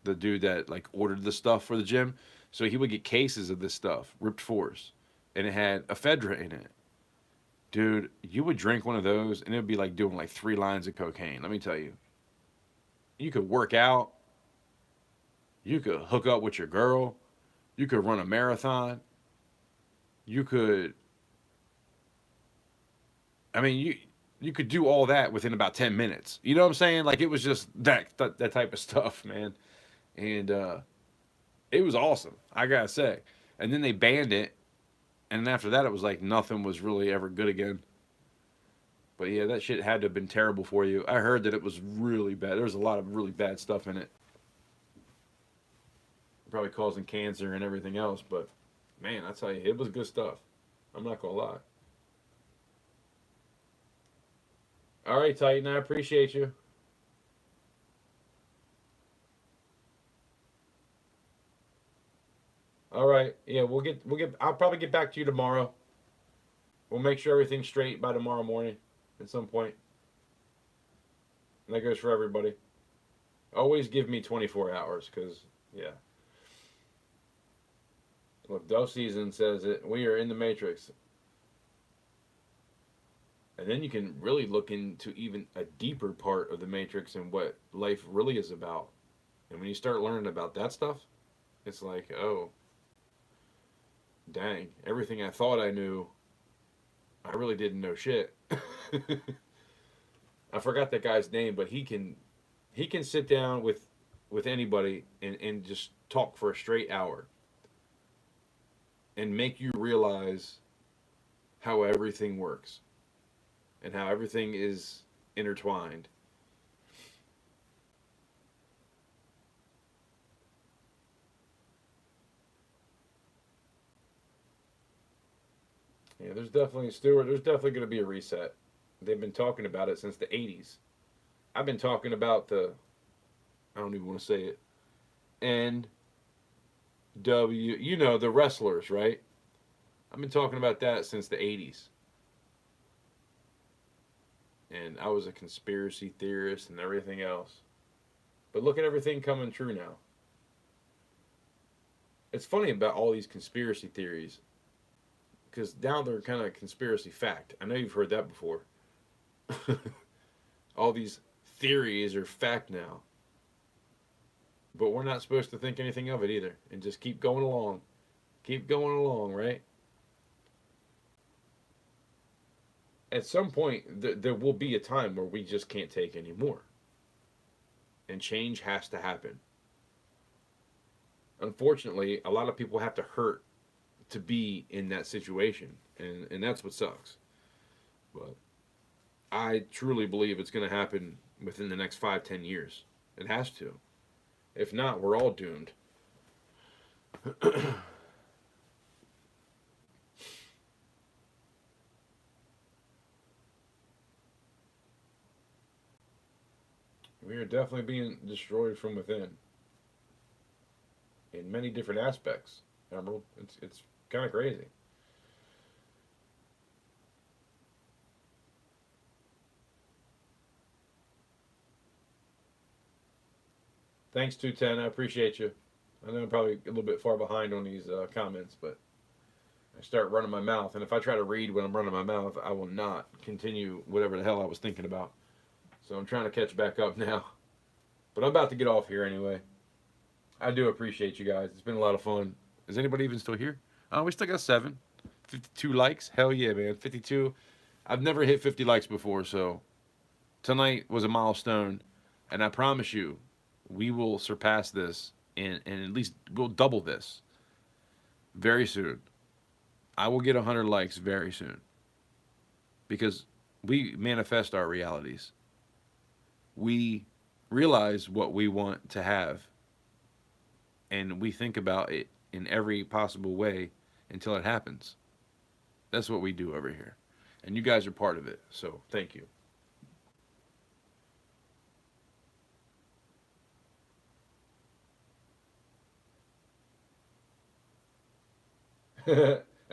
the dude that like ordered the stuff for the gym. So he would get cases of this stuff, Ripped Force, and it had ephedra in it. Dude, you would drink one of those and it would be like doing like 3 lines of cocaine. Let me tell you. You could work out, you could hook up with your girl, you could run a marathon, you could, I mean, you could do all that within about 10 minutes. You know what I'm saying? Like it was just that type of stuff, man. And it was awesome, I gotta say. And then they banned it, and after that, it was like nothing was really ever good again. But yeah, that shit had to have been terrible for you. I heard that it was really bad. There was a lot of really bad stuff in it, probably causing cancer and everything else. But man, I tell you, it was good stuff. I'm not gonna lie. All right, Titan, I appreciate you. All right, yeah, we'll get. I'll probably get back to you tomorrow. We'll make sure everything's straight by tomorrow morning, at some point. And that goes for everybody. Always give me 24 hours, cause yeah. Look, Dove Season says it. We are in the Matrix, and then you can really look into even a deeper part of the Matrix and what life really is about. And when you start learning about that stuff, it's like, oh, dang, everything I thought I knew, I really didn't know shit. I forgot that guy's name, but he can sit down with anybody and just talk for a straight hour and make you realize how everything works and how everything is intertwined. Yeah, there's definitely Stewart. There's definitely going to be a reset. They've been talking about it since the '80s. I've been talking about the. I don't even want to say it. NW. You know the wrestlers, right? I've been talking about that since the '80s, and I was a conspiracy theorist and everything else. But look at everything coming true now. It's funny about all these conspiracy theories because now they're kind of conspiracy fact. I know you've heard that before. All these theories are fact now. But we're not supposed to think anything of it either and just keep going along. Keep going along, right? At some point, there will be a time where we just can't take anymore. And change has to happen. Unfortunately, a lot of people have to hurt to be in that situation. And that's what sucks. But I truly believe it's going to happen within the next 5, 10 years. It has to. If not, we're all doomed. We are definitely being destroyed from within in many different aspects. Emerald, it's kind of crazy. Thanks, 210. I appreciate you. I know I'm probably a little bit far behind on these comments, but I start running my mouth. And if I try to read when I'm running my mouth, I will not continue whatever the hell I was thinking about. So I'm trying to catch back up now. But I'm about to get off here anyway. I do appreciate you guys. It's been a lot of fun. Is anybody even still here? Oh, we still got 52 likes. Hell yeah, man. 52. I've never hit 50 likes before, so tonight was a milestone. And I promise you, we will surpass this and at least we'll double this very soon. I will get 100 likes very soon. Because we manifest our realities. We realize what we want to have. And we think about it in every possible way until it happens. That's what we do over here. And you guys are part of it. So thank you.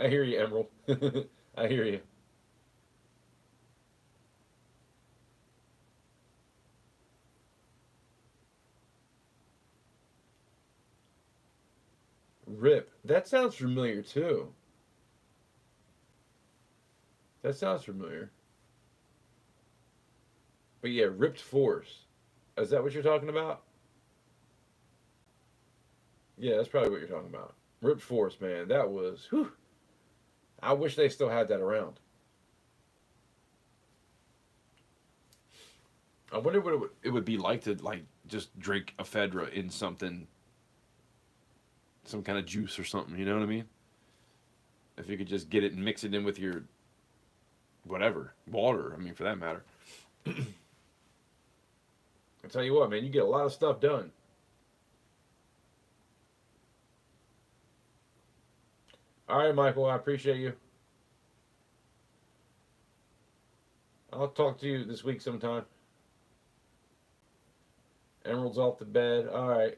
I hear you, Emerald. I hear you. Rip. That sounds familiar too. That sounds familiar. But yeah, ripped force. Is that what you're talking about? Yeah, that's probably what you're talking about. Ripped force, man. That was. Whew. I wish they still had that around. I wonder what it would be like to like just drink ephedra in something, some kind of juice or something. You know what I mean? If you could just get it and mix it in with your whatever water. I mean, for that matter. I tell you what, man, you get a lot of stuff done. All right, Michael, I appreciate you. I'll talk to you this week sometime. Emerald's off the bed. All right.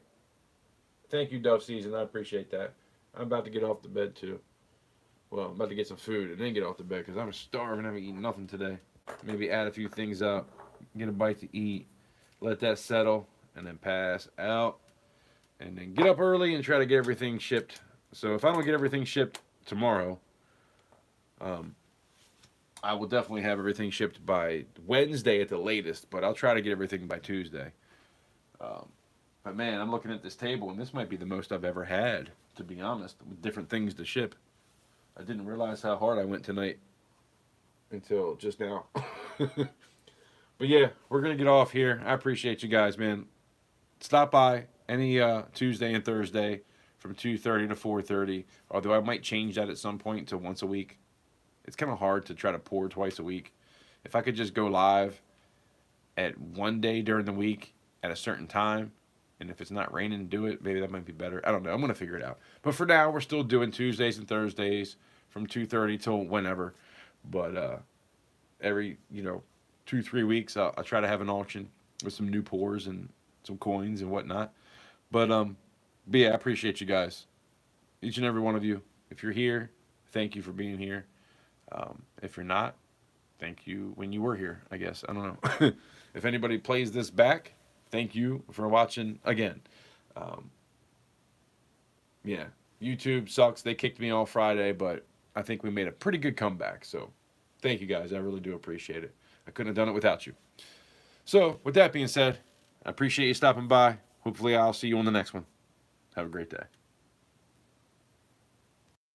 Thank you, Dove Season. I appreciate that. I'm about to get off the bed too. Well, I'm about to get some food and then get off the bed because I'm starving. I haven't eaten nothing today. Maybe add a few things up, get a bite to eat, let that settle, and then pass out. And then get up early and try to get everything shipped. So if I don't get everything shipped tomorrow, I will definitely have everything shipped by Wednesday at the latest. But I'll try to get everything by Tuesday. But man, I'm looking at this table, and this might be the most I've ever had, to be honest, with different things to ship. I didn't realize how hard I went tonight until just now. But yeah, we're going to get off here. I appreciate you guys, man. Stop by any Tuesday and Thursday from 2:30 to 4:30, although I might change that at some point to once a week. It's kind of hard to try to pour twice a week. If I could just go live at one day during the week at a certain time, and if it's not raining, do it. Maybe that might be better. I don't know. I'm going to figure it out. But for now, we're still doing Tuesdays and Thursdays from 2:30 till whenever. But every, 2-3 weeks, I'll try to have an auction with some new pours and some coins and whatnot. But yeah, I appreciate you guys. Each and every one of you. If you're here, thank you for being here. If you're not, thank you when you were here, I guess. I don't know. If anybody plays this back, thank you for watching again. Yeah, YouTube sucks. They kicked me off Friday, but I think we made a pretty good comeback. So thank you guys. I really do appreciate it. I couldn't have done it without you. So with that being said, I appreciate you stopping by. Hopefully I'll see you on the next one. Have a great day.